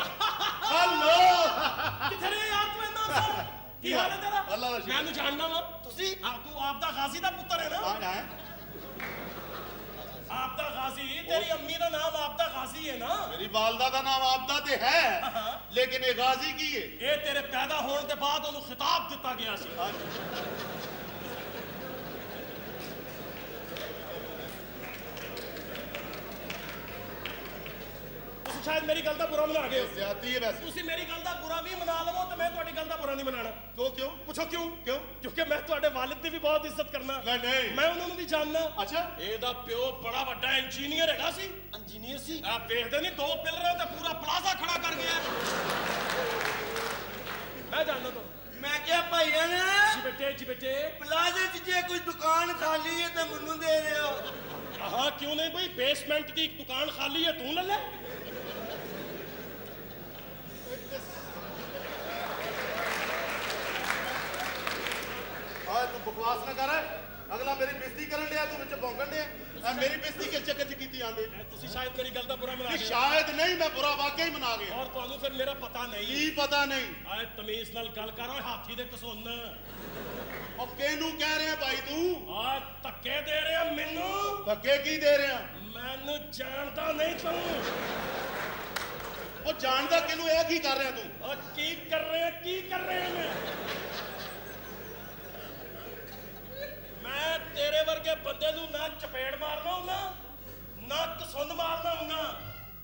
ਹਲੋ। ਕਿੱਥੇ ਰਹੇ ਯਾਰ ਤੂੰ ਇੰਨਾ ਸਰ? ਕੀ ਹਾਲ ਹੈ ਤੇਰਾ? ਅੱਲਾ ਦਾ ਸ਼ੁਕਰ। ਮੈਂ ਇਹਨੂੰ ਜਾਣਦਾ ਵਾਂ। ਤੁਸੀਂ ਤੂੰ ਆਪ ਦਾ ਗਾਜ਼ੀ ਦਾ ਪੁੱਤਰ ਹੈ ਨਾ? ਹਾਂ ਹੈ। ਆਪ ਦਾ ਗਾਜ਼ੀ, ਤੇਰੀ ਅੰਮੀ ਦਾ ਨਾਮ ਆਪ ਦਾ ਗਾਜ਼ੀ ਹੈ ਨਾ? ਮੇਰੀ ਵਾਲਦਾ ਦਾ ਨਾਮ ਆਪਦਾ ਤੇ ਹੈ, ਲੇਕਿਨ ਇਹ ਗਾਜ਼ੀ ਕੀ ਹੈ? ਇਹ ਤੇਰੇ ਪੈਦਾ ਹੋਣ ਦੇ ਬਾਅਦ ਉਹਨੂੰ ਖਿਤਾਬ ਦਿੱਤਾ ਗਿਆ ਸੀ। ਤੁਸੀਂ ਸ਼ਾਇਦ ਮੇਰੀ ਗੱਲ ਦਾ ਬੁਰਾ ਮਨਾ ਗਏ ਹੋ। ਜ਼ਿਆਦਤੀ ਹੈ ਵੈਸੇ। ਤੁਸੀਂ ਮੇਰੀ ਗੱਲ ਦਾ ਬੁਰਾ ਵੀ ਮਨਾ ਲਵੋ ਤੇ ਮੈਂ ਤੁਹਾਡੀ ਗੱਲ ਦਾ ਬੁਰਾ ਨਹੀਂ ਮਨਾਣਾ। ਕਿਉਂ ਪੁੱਛੋ ਕਿਉਂ ਕਿਉਂ? ਕਿਉਂਕਿ ਮੈਂ ਤੁਹਾਡੇ ਵਾਲਿਦ ਦੀ ਵੀ ਬਹੁਤ ਇੱਜ਼ਤ ਕਰਨਾ ਨਹੀਂ। ਮੈਂ ਉਹਨਾਂ ਨੂੰ ਵੀ ਜਾਣਦਾ ਅੱਛਾ। ਇਹਦਾ ਪਿਓ ਬੜਾ ਵੱਡਾ ਇੰਜੀਨੀਅਰ ਹੈਗਾ ਸੀ ਇੰਜੀਨੀਅਰ ਸੀ। ਆ ਵੇਖਦੇ ਨਹੀਂ 2 ਪਿਲਰਾਂ ਤੇ ਪੂਰਾ ਪਲਾਜ਼ਾ ਖੜਾ ਕਰ ਗਿਆ ਮੈਂ ਜਾਣਦਾ ਤੁਹਾਨੂੰ ਮੈਂ ਕਿਹਾ ਭਾਈਆਂ ਨੇ ਜੀ ਬੇਟੇ ਪਲਾਜ਼ੇ 'ਚ ਜੇ ਕੋਈ ਦੁਕਾਨ ਖਾਲੀ ਹੈ ਤਾਂ ਮੈਨੂੰ ਦੇ ਦਿਓ। ਹਾਂ ਕਿਉਂ ਨਹੀਂ ਬਈ ਬੇਸਮੈਂਟ ਦੀ ਇੱਕ ਦੁਕਾਨ ਖਾਲੀ ਹੈ ਤੂੰ ਲੈ ਲੈ ਆ ਤੂੰ ਬਕਵਾਸ ਨਾ ਕਰ ਅਗਲਾ ਮੇਰੀ ਬੇਇੱਜ਼ਤੀ ਕਰਨ ਡਿਆ ਤੂੰ ਵਿੱਚ ਭੌਂਕਣ ਡਿਆ ਆ ਮੇਰੀ ਬੇਇੱਜ਼ਤੀ ਕਿਸ ਚੱਕਰ 'ਚ ਕੀਤੀ ਆਂਦੇ ਤੁਸੀਂ ਸ਼ਾਇਦ ਮੇਰੀ ਗੱਲ ਦਾ ਬੁਰਾ ਮਨਾ ਕਿ ਗਏ ਸ਼ਾਇਦ ਨਹੀਂ ਮੈਂ ਬੁਰਾ ਵਾਕਿਆ ਹੀ ਮਨਾ ਗਿਆ ਔਰ ਤੁਹਾਨੂੰ ਫਿਰ ਮੇਰਾ ਪਤਾ ਨਹੀਂ ਕੀ ਪਤਾ ਨਹੀਂ ਆਏ ਤਮੀਜ਼ ਨਾਲ ਗੱਲ ਕਰ ਓਏ ਹਾਥੀ ਦੇ ਕਸੁੰਨ ਉਹ ਕਿਹਨੂੰ ਕਹਿ ਰਿਹਾ ਭਾਈ ਤੂੰ ਆ ਧੱਕੇ ਦੇ ਰਿਹਾ ਮੈਨੂੰ ਧੱਕੇ ਕੀ ਦੇ ਰਿਹਾ ਮੈਨੂੰ ਜਾਣਦਾ ਨਹੀਂ ਤੂੰ ਉਹ ਜਾਣਦਾ ਕਿਹਨੂੰ ਇਹ ਕੀ ਕਰ ਰਿਹਾ ਤੂੰ ਉਹ ਕੀ ਕਰ ਰਹੇ ਮੈਂ ਤੇਰੇ ਵਰਗੇ ਬੰਦੇ ਨੂੰ ਨਾ ਚਪੇੜ ਮਾਰਦਾ ਹੁੰਦਾ ਨਾ ਕਸੁੰਨ ਮਾਰਦਾ ਹੁੰਦਾ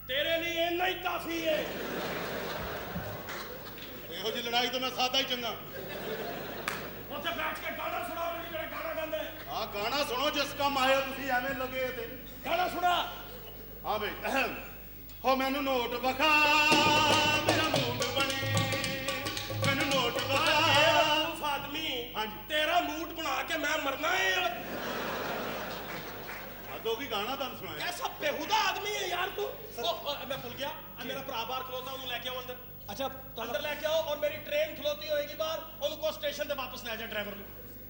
ਤੇਰੇ ਲਈ ਇੰਨਾ ਹੀ ਕਾਫੀ ਹੈ ਇਹੋ ਜਿਹੀ ਲੜਾਈ ਤੋਂ ਮੈਂ ਸਾਦਾ ਹੀ ਚੰਗਾ ਉੱਥੇ ਬੈਠ ਕੇ ਗਾਣਾ ਸੁਣਾ ਮੈਨੂੰ ਜਿਹੜੇ ਗਾਣਾ ਗਾਉਂਦੇ ਆ ਗਾਣਾ ਸੁਣੋ ਜਿਸ ਕੰਮ ਆਏ ਹੋ ਤੁਸੀਂ ਐਵੇਂ ਲੱਗੇ ਤੇ ਗਾਣਾ ਸੁਣਾ ਹਾਂ ਬਈ ਹੋ ਮੈਨੂੰ ਨੋਟ ਵਿਖਾ ਮੇਰਾ ਮੂਡ ਬਣੇ ਮੈਨੂੰ ਨੋਟ ਵਿਖਾ ਆਦਮੀ ਹਾਂਜੀ। ਤੇਰਾ ਮੂਡ ਬਣਾ ਕੇ ਮੈਂ ਮਰਨਾ ਹੈ ਆਦੋ ਕੀ ਗਾਣਾ ਤੁਹਾਨੂੰ ਸੁਣਾਇਆ ਐਸਾ ਬੇਹੂਦਾ ਆਦਮੀ ਹੈ ਯਾਰ ਤੂੰ ਮੈਂ ਭੁੱਲ ਗਿਆ ਆ ਮੇਰਾ ਭਰਾ ਬਾਹਰ ਖਲੋਤਾ ਉਹਨੂੰ ਲੈ ਕੇ ਆਓ ਅੰਦਰ ਅੱਛਾ ਅੰਦਰ ਲੈ ਕੇ ਆਓ ਔਰ ਮੇਰੀ ਟ੍ਰੇਨ ਖਲੋਤੀ ਹੋਏਗੀ ਬਾਹਰ ਉਹਨੂੰ ਕੋ ਸਟੇਸ਼ਨ ਤੇ ਵਾਪਸ ਲੈ ਜਾ ਡਰਾਈਵਰ ਨੂੰ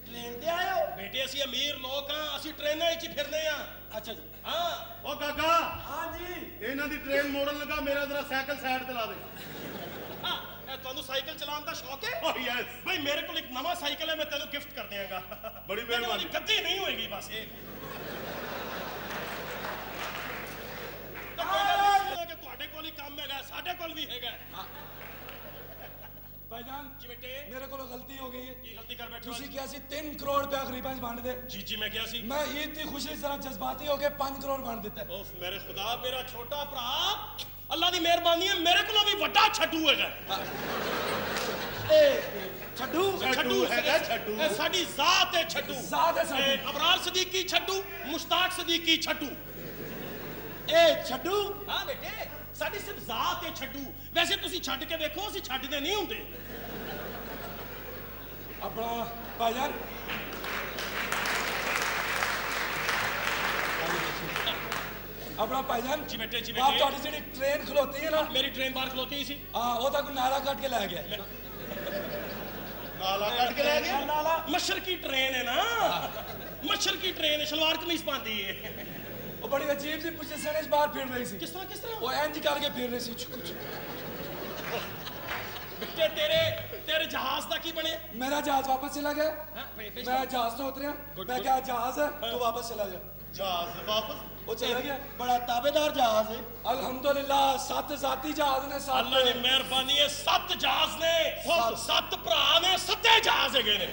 ਟ੍ਰੇਨ ਤੇ ਆਇਓ। ਬੇਟੇ ਅਸੀਂ ਅਮੀਰ ਲੋਕ ਆ ਅਸੀਂ ਟ੍ਰੇਨਾਂ ਵਿੱਚ ਹੀ ਫਿਰਦੇ ਆ ਅੱਛਾ ਜੀ। ਹਾਂ ਉਹ ਕਾਕਾ ਹਾਂਜੀ। ਇਹਨਾਂ ਦੀ ਟ੍ਰੇਨ ਮੋੜਨ ਲੱਗਾ ਮੇਰਾ ਜਰਾ ਸਾਈਕਲ ਸਾਈਡ ਤੇ ਲਾ ਦੇ ਹਾਂ, ਇਹ ਤੁਹਾਨੂੰ ਸਾਈਕਲ ਚਲਾਉਣ ਦਾ ਸ਼ੌਕ ਹੈ ਓ ਯੈਸ ਭਾਈ ਮੇਰੇ ਕੋਲ ਇੱਕ ਨਵਾਂ ਸਾਈਕਲ ਹੈ ਮੈਂ ਤੈਨੂੰ ਗਿਫਟ ਕਰ ਦਿਆਂਗਾ ਬੜੀ ਮਿਹਰਬਾਨੀ। ਗੱਡੀ ਨਹੀਂ ਹੋਏਗੀ ਬਸ ਇਹ ਤਾਂ ਕੋਈ ਗੱਲ ਨਹੀਂ ਕਿ ਤੁਹਾਡੇ ਕੋਲ ਹੀ ਕੰਮ ਹੈਗਾ ਸਾਡੇ ਕੋਲ ਵੀ ਹੈਗਾ ਭਾਈਜਾਨ ਜੀ ਬੇਟੇ ਮੇਰੇ ਕੋਲੋਂ ਗਲਤੀ ਹੋ ਗਈ ਹੈ। ਕੀ ਗਲਤੀ ਕਰ ਬੈਠੇ ਹੋ ਤੁਸੀਂ ਕਿਹਾ ਸੀ 3 ਕਰੋੜ ਰੁਪਇਆ ਗਰੀਬਾਂ 'ਚ ਵੰਡ ਦੇ। ਜੀ ਮੈਂ ਕਿਹਾ ਸੀ ਮੈਂ ਈਦ ਦੀ ਖੁਸ਼ੀ ਜ਼ਰਾ ਜਜ਼ਬਾਤੀ ਹੋ ਕੇ 5 ਕਰੋੜ ਵੰਡ ਦਿੱਤਾ ਹੈ। ਉਫ ਮੇਰੇ ਖੁਦਾ ਮੇਰਾ ਛੋਟਾ ਭਰਾ ਅੱਲਾ ਦੀ ਮਿਹਰਬਾਨੀ ਹੈ ਮੇਰੇ ਕੋਲੋਂ ਵੀ ਵੱਡਾ ਛੱਡੂ ਹੈਗਾ ਛੱਡੂ ਛੱਡੂ ਹੈਗਾ, ਛੱਡੂ। ਇਹ ਸਾਡੀ ਜ਼ਾਤ ਹੈ ਛੱਡੂ ਜ਼ਾਤ ਹੈ ਸਾਡੀ। ਇਹ ਅਬਰਾਰ ਸਦੀਕੀ ਛੱਡੂ ਮੁਸ਼ਤਾਕ ਸਦੀਕੀ ਛੱਡੂ ਇਹ ਛੱਡੂ ਹਾਂ ਬੇਟੇ ਸਾਡੀ ਸਿਰਫ ਜ਼ਾਤ ਹੈ ਛੱਡੂ ਵੈਸੇ ਤੁਸੀਂ ਛੱਡ ਕੇ ਵੇਖੋ ਅਸੀਂ ਛੱਡਦੇ ਨਹੀਂ ਹੁੰਦੇ ਆਪਣਾ ਭਾਈਜਾਨ ਆਪਣਾ ਭਾਈਜਾਨ ਜੀ ਬੇਟੇ ਜੀ ਆਪ ਬੇਟੇ ਤੁਹਾਡੀ ਜਿਹੜੀ ਟ੍ਰੇਨ ਖਲੋਤੀ ਹੈ ਨਾ ਮੇਰੀ ਟ੍ਰੇਨ ਬਾਹਰ ਖਲੋਤੀ ਸੀ ਹਾਂ ਉਹ ਤਾਂ ਕੋਈ ਨਾਲਾ ਕੱਟ ਕੇ ਲੈ ਗਿਆ ਨਾਲਾ ਕੱਢ ਕੇ ਲੈ ਗਿਆ ਨਾਲਾ ਮਸ਼ਰਕੀ ਟ੍ਰੇਨ ਹੈ ਨਾ ਮਸ਼ਰਕੀ ਟ੍ਰੇਨ ਹੈ ਸਲਵਾਰ ਕਮੀਜ਼ ਪਾਉਂਦੀ ਹੈ ਉਹ ਬੜੀ ਅਜੀਬ ਜਿਹੀ ਪੋਜੀਸ਼ਨ 'ਚ ਬਾਹਰ ਫਿਰ ਰਹੀ ਸੀ ਕਿਸ ਤਰ੍ਹਾਂ ਉਹ ਇੰਜ ਕਰਕੇ ਫਿਰ ਰਹੀ ਸੀ ਕੁਝ ਬੇਟੇ ਤੇਰੇ ਜਹਾਜ਼ ਦਾ ਕੀ ਬਣਿਆ मेरा जहाज वापस चला गया ਹਾਂ मैं जहाज से उतरिया मैं क्या जहाज है तू वापस चला जा ਜਹਾਜ਼ ਵਾਪਸ वो चला गया ਬੜਾ ਤਾਬੇਦਾਰ ਜਹਾਜ਼ ਹੈ। अल्हम्दुलिल्लाह 7 जाती जहाज ने साथ ਅੱਲਾ ਦੀ ਮਿਹਰਬਾਨੀ ਹੈ 7 ਜਹਾਜ਼ ਨੇ 7 ਭਰਾ ਨੇ 7 ਜਹਾਜ਼ ਹੈਗੇ ਨੇ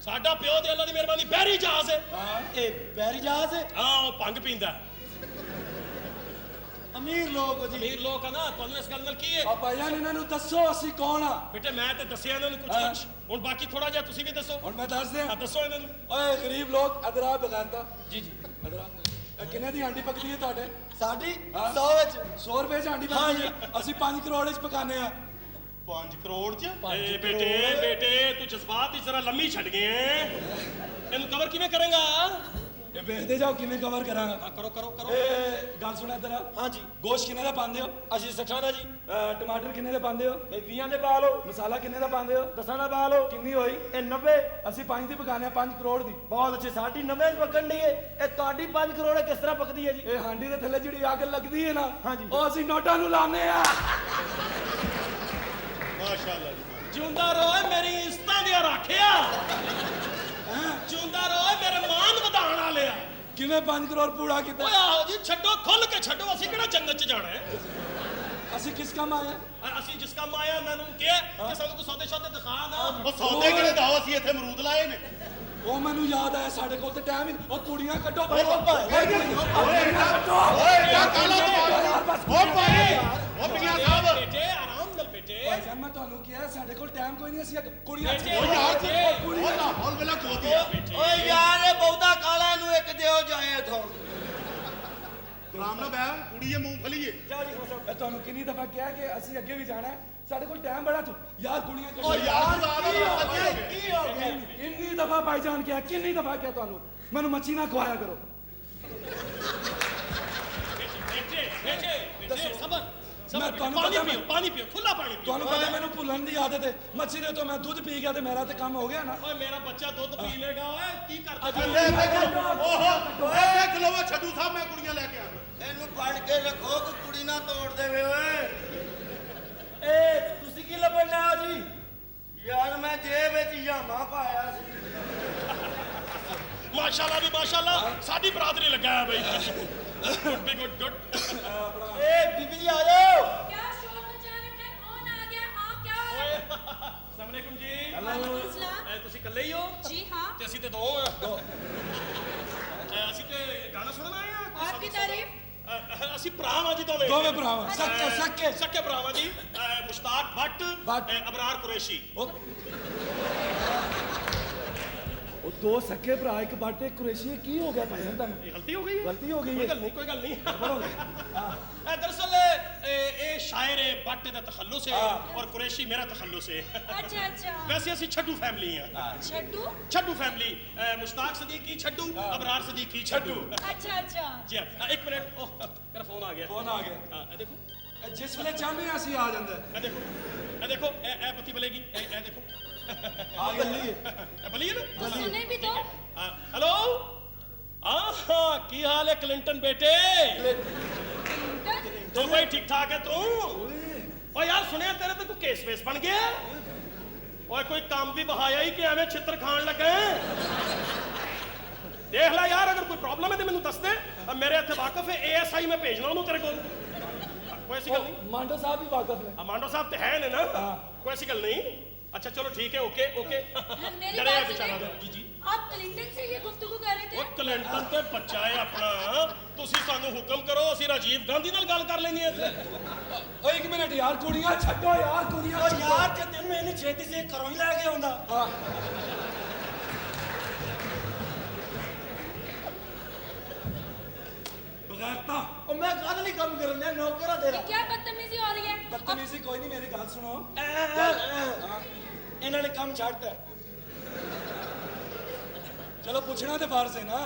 ਸਾਡਾ ਪਿਓ ਦੇ ਅੱਲਾ ਦੀ ਮਿਹਰਬਾਨੀ ਬਹਿਰੀ ਜਹਾਜ਼ ਹੈ ਇਹ ਬਹਿਰੀ ਜਹਾਜ਼ ਹੈ। ਹਾਂ ਉਹ ਭੰਗ ਪੀਂਦਾ ਅਮੀਰ ਲੋਕ ਹੋ ਜੀ। ਅਮੀਰ ਲੋਕ ਆ ਨਾ ਤੁਹਾਨੂੰ ਇਸ ਗੱਲ ਨਾਲ ਕੀ ਹੈ अब भाईजान इन्होंने दसो ਅਸੀਂ ਕੌਣ ਆ ਬੇਟੇ ਮੈਂ ਤੇ ਦੱਸਿਆ ਇਹਨਾਂ ਨੂੰ ਕੁਝ ਹੁਣ ਬਾਕੀ ਥੋੜਾ ਜਿਹਾ ਤੁਸੀਂ ਵੀ ਦੱਸੋ ਹੁਣ ਮੈਂ ਦੱਸ ਦਿਆਂ ਹਾਂ ਦੱਸੋ ਇਹਨਾਂ ਨੂੰ ਓਏ ਗਰੀਬ ਲੋਕ ਅਦਰਾ ਬਗਾਨਤਾ ਜੀ ਅਦਰਾ ਕਿੰਨੇ ਦੀ ਹਾਂਡੀ ਪੱਕਦੀ ਹੈ ਤੁਹਾਡੇ ਸਾਡੀ ਹਾਂ। 100 ਵਿੱਚ 100 ਰੁਪਏ ਚ ਹਾਂਡੀ ਪੱਕਦੀ ਹੈ ਅਸੀਂ 5 ਕਰੋੜ ਵਿੱਚ ਪਕਾਨੇ ਆ 5 ਕਰੋੜ ਚ ਏ ਬੇਟੇ ਤੂੰ ਜਜ਼ਬਾਤ ਹੀ ਜ਼ਰਾ ਲੰਮੀ ਛੱਡ ਗਏ ਹੈ ਇਹਨੂੰ ਕਵਰ ਕਿਵੇਂ ਕਰੇਗਾ ਇਹ ਵੇਖਦੇ ਜਾਓ ਕਿਵੇਂ ਕਵਰ ਕਰਾਂਗਾ ਹਾਂ ਕਰੋ ਇਹ ਗੱਲ ਸੁਣ ਇਧਰ ਹਾਂਜੀ ਗੋਸ਼ਤ ਕਿੰਨੇ ਦਾ ਪਾਉਂਦੇ ਹੋ ਅਸੀਂ 60 ਦਾ ਜੀ ਟਮਾਟਰ ਕਿੰਨੇ ਦੇ ਪਾਉਂਦੇ ਹੋ ਇਹ 20 ਦੇ ਪਾ ਲਓ ਮਸਾਲਾ ਕਿੰਨੇ ਦਾ ਪਾਉਂਦੇ ਹੋ 10 ਦਾ ਪਾ ਲਓ ਕਿੰਨੀ ਹੋਈ ਇਹ 90 ਅਸੀਂ 5 ਦੀ ਪਕਾਨੇ ਆ 5 ਕਰੋੜ ਦੀ ਬਹੁਤ ਅੱਛੀ ਸਾਡੀ 90 ਚ ਪਕੜ ਲਈ ਹੈ ਇਹ ਤੁਹਾਡੀ 5 ਕਰੋੜ ਹੈ, ਕਿਸ ਤਰ੍ਹਾਂ ਪਕਦੀ ਹੈ ਜੀ ਇਹ ਹਾਂਡੀ ਦੇ ਥੱਲੇ ਜਿਹੜੀ ਅੱਗ ਲੱਗਦੀ ਹੈ ਨਾ ਹਾਂਜੀ। ਉਹ ਅਸੀਂ ਨੋਟਾਂ ਨੂੰ ਲਾਉਂਦੇ ਆ ਮਾਸ਼ਾਅੱਲਾ ਜੀ ਜਿਉਂਦਾ ਰੋਏ ਮੇਰੀ ਇਸਤਾਂ ਦੀਆਂ ਰਾਖਿਆ ਜਿਉਂਦਾ ਰੋਏ ਮੇਰੇ ਮਾਨ ਵਧਾਉਣ ਵਾਲਿਆ ਕਿਵੇਂ 5 ਕਰੋੜ ਪੂਰਾ ਕੀਤਾ ਓਏ ਆਓ ਜੀ ਛੱਡੋ ਖੁੱਲ ਕੇ ਛੱਡੋ ਅਸੀਂ ਕਿਹੜਾ ਜੰਨਤ ਚ ਜਾਣਾ ਹੈ ਅਸੀਂ ਕਿਸ ਕੰਮ ਆਏ ਆ? ਅਸੀਂ ਜਿਸ ਕੰਮ ਆਇਆ ਮੈਨੂੰ ਕਿਹਾ ਕਿ ਸਾਨੂੰ ਕੋਈ ਸੌਦੇ ਸ਼ੌਦੇ ਦਿਖਾ ਨਾ ਉਹ ਸੌਦੇ ਕਿਹੜੇ ਦਾਓ ਅਸੀਂ ਇੱਥੇ ਅਮਰੂਦ ਲਾਏ ਨੇ ਉਹ ਮੈਨੂੰ ਯਾਦ ਆਇਆ ਸਾਡੇ ਕੋਲ ਤੇ ਟਾਈਮ ਹੀ ਉਹ ਕੁੜੀਆਂ ਕੱਢੋ ਓਏ ਕਾਲਾ ਉਹ ਭਾਈ ਉਹ ਪੀਆਂ ਸਾਹਿਬ ਬੇਟੇ ਆਰਾਮ ਨਾਲ ਬੇਟੇ ਭਾਈਜਾਨ ਮੈਂ ਤੁਹਾਨੂੰ ਕਿਹਾ ਸਾਡੇ ਕੋਲ ਟਾਈਮ ਕੋਈ ਨਹੀਂ ਅਸੀਂ ਕੁੜੀਆਂ ਓ ਯਾਰ ਉਹ ਲਾਹੌਰ ਵੇਲਾ ਖੋਤੀ ਆ ਓਏ ਯਾਰ ਇਹ ਬਹੁਤਾ ਕਾਲਾ ਨੂੰ ਇੱਕ ਦਿਓ ਜਾਏ ਇਥੋਂ ਆਰਾਮ ਨਾਲ ਬੈ ਕੁੜੀ ਇਹ ਮੂੰਗਫਲੀ ਏ ਮੈਂ ਤੁਹਾਨੂੰ ਕਿੰਨੀ ਦਫਾ ਕਿਹਾ ਕਿ ਅਸੀਂ ਅੱਗੇ ਵੀ ਜਾਣਾ ਹੈ ਸਾਡੇ ਕੋਲ ਟਾਈਮ ਬੜਾ ਤੂੰ ਯਾਰ ਕੁੜੀਆਂ ਓ ਯਾਰ ਤੂੰ ਆ ਗਿਆ ਕੀ ਹੋ ਗਿਆ ਕਿੰਨੀ ਦਫਾ ਭਾਈਜਾਨ ਕਿਹਾ ਕਿੰਨੀ ਦਫਾ ਕਿਹਾ ਤੁਹਾਨੂੰ ਮੈਨੂੰ ਮੱਛੀ ਨਾ ਖਵਾਇਆ ਕਰੋ ਬੇਟੇ ਸਬਰ ਮੈਂ ਤੁਹਾਨੂੰ ਪਾਣੀ ਪਤਾ ਪੀਓ ਪਾਣੀ ਪੀਓ ਖੁੱਲਾ ਪਾਣੀ ਪੀਓ ਤੁਹਾਨੂੰ ਪਤਾ ਮੈਨੂੰ ਭੁੱਲਣ ਦੀ ਆਦਤ ਹੈ ਮੱਛੀ ਦੇ ਤੋਂ ਮੈਂ ਦੁੱਧ ਪੀ ਗਿਆ ਤੇ ਮੇਰਾ ਤੇ ਕੰਮ ਹੋ ਗਿਆ ਨਾ ਓਏ ਮੇਰਾ ਬੱਚਾ ਦੁੱਧ ਪੀ ਲੇਗਾ ਓਏ ਕੀ ਕਰਦਾ ਓਏ ਦੇਖ ਲਓ ਛੱਡੂ ਸਾਹਿਬ ਮੈਂ ਕੁੜੀਆਂ ਲੈ ਕੇ ਆਇਆ ਇਹਨੂੰ ਫੜ ਕੇ ਰੱਖੋ ਕਿ ਕੁੜੀ ਨਾ ਤੋੜ ਦੇਵੇ ਓਏ ਏ ਤੁਸੀਂ ਕੀ ਲੱਭਣ ਆਏ ਹੋ ਜੀ ਯਾਰ ਮੈਂ ਜੇਬ ਵਿੱਚ ਯਾਮਾ ਪਾਇਆ ਸੀ ਮਾਸ਼ਾਅੱਲਾ ਵੀ ਮਾਸ਼ਾਅੱਲਾ ਸਾਡੀ ਬਰਾਦਰੀ ਲੱਗਾ ਹੈ ਬਈ ਗੁੱਡ ਏ ਬੀਬੀ ਜੀ ਆ ਜਾਓ क्या शोर मचा रखा है कौन आ गया हाँ क्या हो रहा है अस्सलाम वालेकुम जी वालेकुम सलाम। ਤੁਸੀਂ ਇਕੱਲੇ ਹੀ ਹੋ जी हाँ ਤੇ ਅਸੀਂ ਤੇ ਦੋ ਆ ਅਸੀਂ ਤੇ ਗਾਣਾ ਸੁਣਨ ਆਏ ਆ आपकी तारीफ ਅਸੀਂ ਭਰਾ ਵਾਂ ਜੀ ਦੋਵੇਂ ਦੋਵੇਂ ਭਰਾਵਾਂ ਸੱਕੇ ਸੱਕੇ ਭਰਾ ਵਾਂ ਜੀ ਮੁਸ਼ਤਾਕ ਭੱਟ ਭੱਟ। ਅਬਰਾਰ ਕੁਰੈਸ਼ੀ ਉਹ ਦੋ ਸੱਕੇ ਭਰਾ ਇੱਕ ਬਾਟੇ ਕੁਰੇਸ਼ੀ ਕੀ ਹੋ ਗਿਆ ਭਾਈਜਾਨ ਤੁਹਾਨੂੰ ਇਹ ਗਲਤੀ ਹੋ ਗਈ ਹੈ ਗਲਤੀ ਹੋ ਗਈ ਕੋਈ ਹੈ ਗੱਲ ਨਹੀਂ ਕੋਈ ਗੱਲ ਨਹੀਂ दरअसल ये शायर है भट्ट का तखल्लुस है और कुरैशी मेरा तखल्लुस है अच्छा अच्छा वैसे ਅਸੀਂ ਛੱਡੂ ਫੈਮਿਲੀ ਆ छड्डू ਛੱਡੂ ਫੈਮਿਲੀ ਮੁਸ਼ਤਾਕ ਸਦੀਕੀ ਛੱਡੂ ਅਬਰਾਰ ਸਦੀਕੀ ਛੱਡੂ अच्छा अच्छा ਜੀ ਹਾਂ ਇੱਕ ਮਿੰਟ ਉਹ ਮੇਰਾ ਫੋਨ ਆ ਗਿਆ ਫੋਨ ਆ ਗਿਆ ਹਾਂ ਇਹ ਦੇਖੋ ਜਿਸ ਵੇਲੇ ਚਾਹੁੰਦੇ ਹਾਂ ਅਸੀਂ ਆ ਜਾਂਦਾ ਇਹ ਦੇਖੋ ਇਹ ਪਤੀ ਬਲੇਗੀ ਇਹ ਦੇਖੋ ਆ ਗੱਲੀ ਹੈ ਇਹ ਬਲੀ ਹੈ ਨਾ सुने भी तो हेलो हाँ की हाल है क्लिंटन बेटे तो भाई ठीक ठाक है तू ओ यार सुनिया तेरे तो कोई केस वेस बन गया और कोई काम भी बहाया ही कि एवं छित्र खान लगे देख ला यार अगर कोई प्रॉब्लम है तो मैंने दस दे मेरे इतने वाकफ है ASI में भेजना उन्होंने तेरे को कोई ऐसी गल नहीं ਮਾਂਡੋ ਸਾਹਿਬ ਵੀ ਵਾਕਫ ਨੇ मांडो साहब तो है ना कोई ऐसी गल नहीं अच्छा चलो ठीक है ओके ओके मेरी डरे बात बेचारा सुने जी जी आप क्लिंटन से ये गुफ्तगू कर रहे थे ਉਹ ਕਲਿੰਟਨ ਤੇ ਬੱਚਾ ਹੈ ਆਪਣਾ ਤੁਸੀਂ ਸਾਨੂੰ ਹੁਕਮ ਕਰੋ ਅਸੀਂ ਰਾਜੀਵ ਗਾਂਧੀ ਨਾਲ ਗੱਲ ਕਰ ਲੈਣੀ ਹੈ ਇੱਥੇ ਓਏ ਇੱਕ ਮਿੰਟ ਯਾਰ ਕੁੜੀਆਂ ਛੱਡੋ ਯਾਰ ਕੁੜੀਆਂ ਓ ਯਾਰ ਤੇ ਤੈਨੂੰ ਇਹਨੇ ਛੇਤੀ ਸੇ ਘਰੋਂ ਹੀ ਲੈ ਕੇ ਆਉਂਦਾ ਬਗੈਰਤਾ ਉਹ ਮੈਂ ਕਾਹਦੇ ਲਈ ਕੰਮ ਕਰਨ ਦਿਆ ਨੌਕਰ ਆ ਤੇਰਾ क्या बदतमीजी हो रही है ਬਦਤਮੀਜ਼ੀ ਕੋਈ ਨਹੀਂ ਮੇਰੀ ਗੱਲ ਸੁਣੋ ਇਹਨਾਂ ਨੇ ਕੰਮ ਛੱਡਤਾ ਚਲੋ ਪੁੱਛਣਾ ਤੇ ਫਰਜ਼ ਹੈ ਨਾ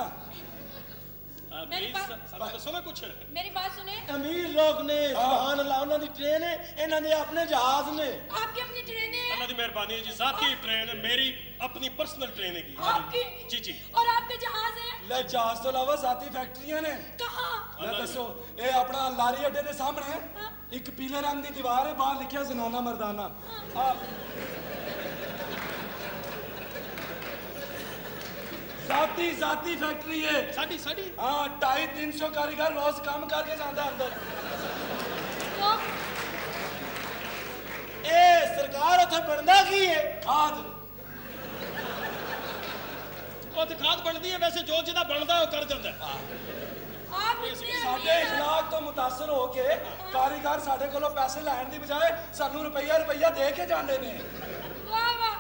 मेरी ਪਲੀਜ਼ बात ਸਾਨੂੰ ਦੱਸੋ ਨਾ ਕੁਛ मेरी बात सुने ਅਮੀਰ ਲੋਕ ਨੇ ਸੁਭਾਨ ਅੱਲਾਹ ਉਹਨਾਂ ਦੀ ਟ੍ਰੇਨ ਹੈ ਇਹਨਾਂ ਦੇ ਆਪਣੇ ਜਹਾਜ਼ ਨੇ आपकी अपनी ट्रेनें हैं अल्लाह की मेहरबानी है जी जाती ट्रेन है मेरी अपनी पर्सनल ट्रेन है आपकी जी जी और आपके जहाज हैं ਲੈ ਜਹਾਜ਼ ਤੋਂ ਇਲਾਵਾ ਜ਼ਾਤੀ ਫੈਕਟਰੀਆਂ ਨੇ कहाँ ਲੈ ਦੱਸੋ ਇਹ ਆਪਣਾ ਲਾਰੀ ਅੱਡੇ ਦੇ ਸਾਹਮਣੇ ਇੱਕ ਪੀਲੇ ਰੰਗ ਦੀ ਦੀਵਾਰ ਹੈ ਬਾਹਰ ਲਿਖਿਆ ਜ਼ਨਾਨਾ ਮਰਦਾਨਾ ਜ਼ਾਤੀ ਫੈਕਟਰੀ ਹੈ साड़ी साड़ी हाँ 250-300 कारीगर रोज काम करके जाता अंदर तो ਇਹ ਸਰਕਾਰ ਉੱਥੇ ਬਣਦਾ ਕੀ ਹੈ खाद ਉਹ ਤੇ ਖਾਦ ਬਣਦੀ ਹੈ ਵੈਸੇ ਜੋ ਜਿਹਦਾ ਬਣਦਾ ਉਹ ਕਰ ਜਾਂਦਾ आप इतने ਸਾਡੇ अमीर हैं। اخلاق ਤੋਂ ਮੁਤਾਸਰ ਹੋ ਕੇ ਕਾਰੀਗਰ ਸਾਡੇ ਕੋਲੋਂ ਪੈਸੇ ਲੈਣ ਦੀ ਬਜਾਏ ਸਾਨੂੰ ਰੁਪਈਆ ਦੇ ਕੇ ਜਾਂਦੇ ਨੇ वाह वाह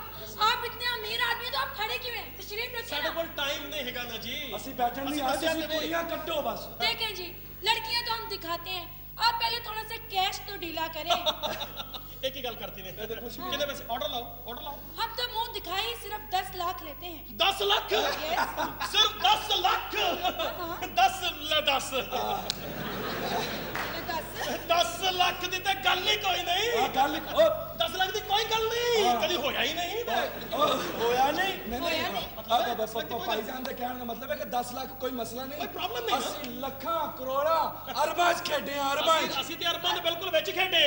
आप इतने अमीर आदमी हैं, तो आप खड़े क्यों हैं तशरीफ रखिए ਸਾਡੇ ना। ਕੋਲ ਟਾਈਮ ਨਹੀਂ ਹੈਗਾ ਨਾ ਜੀ ਅਸੀਂ ਬੈਠਣ ਨਹੀਂ ਆਏ ਤੁਸੀਂ ਕੁੜੀਆਂ ਕੱਟੋ ਬਸ देखें जी लड़कियां तो हम दिखाते हैं आप पहले थोड़ा सा कैश तो ढीला करें एक ही गल करती ने कितने पैसे ऑर्डर लाओ हम तो मुंह दिखाए ही सिर्फ 10 लाख लेते हैं 10 लाख Yes. सिर्फ 10 लाख 10 10 ਲੱਖ ਦੀ ਤਾਂ ਗੱਲ ਹੀ ਕੋਈ ਨਹੀਂ ਆ ਗੱਲ 10 ਲੱਖ ਦੀ ਕੋਈ ਗੱਲ ਨਹੀਂ ਕਦੀ ਹੋਇਆ ਹੀ ਨਹੀਂ ਹੋਇਆ ਨਹੀਂ ਨਹੀਂ ਭਾਈ ਜਾਨ ਦੇ ਕਹਿਣ ਦਾ ਮਤਲਬ ਹੈ ਕਿ 10 ਲੱਖ ਕੋਈ ਮਸਲਾ ਨਹੀਂ ਕੋਈ problem ਨਹੀਂ ਨਾ। ਅਸੀਂ ਲੱਖਾਂ ਕਰੋੜਾਂ ਅਰਬਾਂ 'ਚ ਖੇਡੇ ਆ ਅਰਬਾਂ 'ਚ ਅਸੀਂ ਤੇ ਅਰਬਾਂ ਦੇ ਬਿਲਕੁਲ ਵਿੱਚ ਖੇਡੇ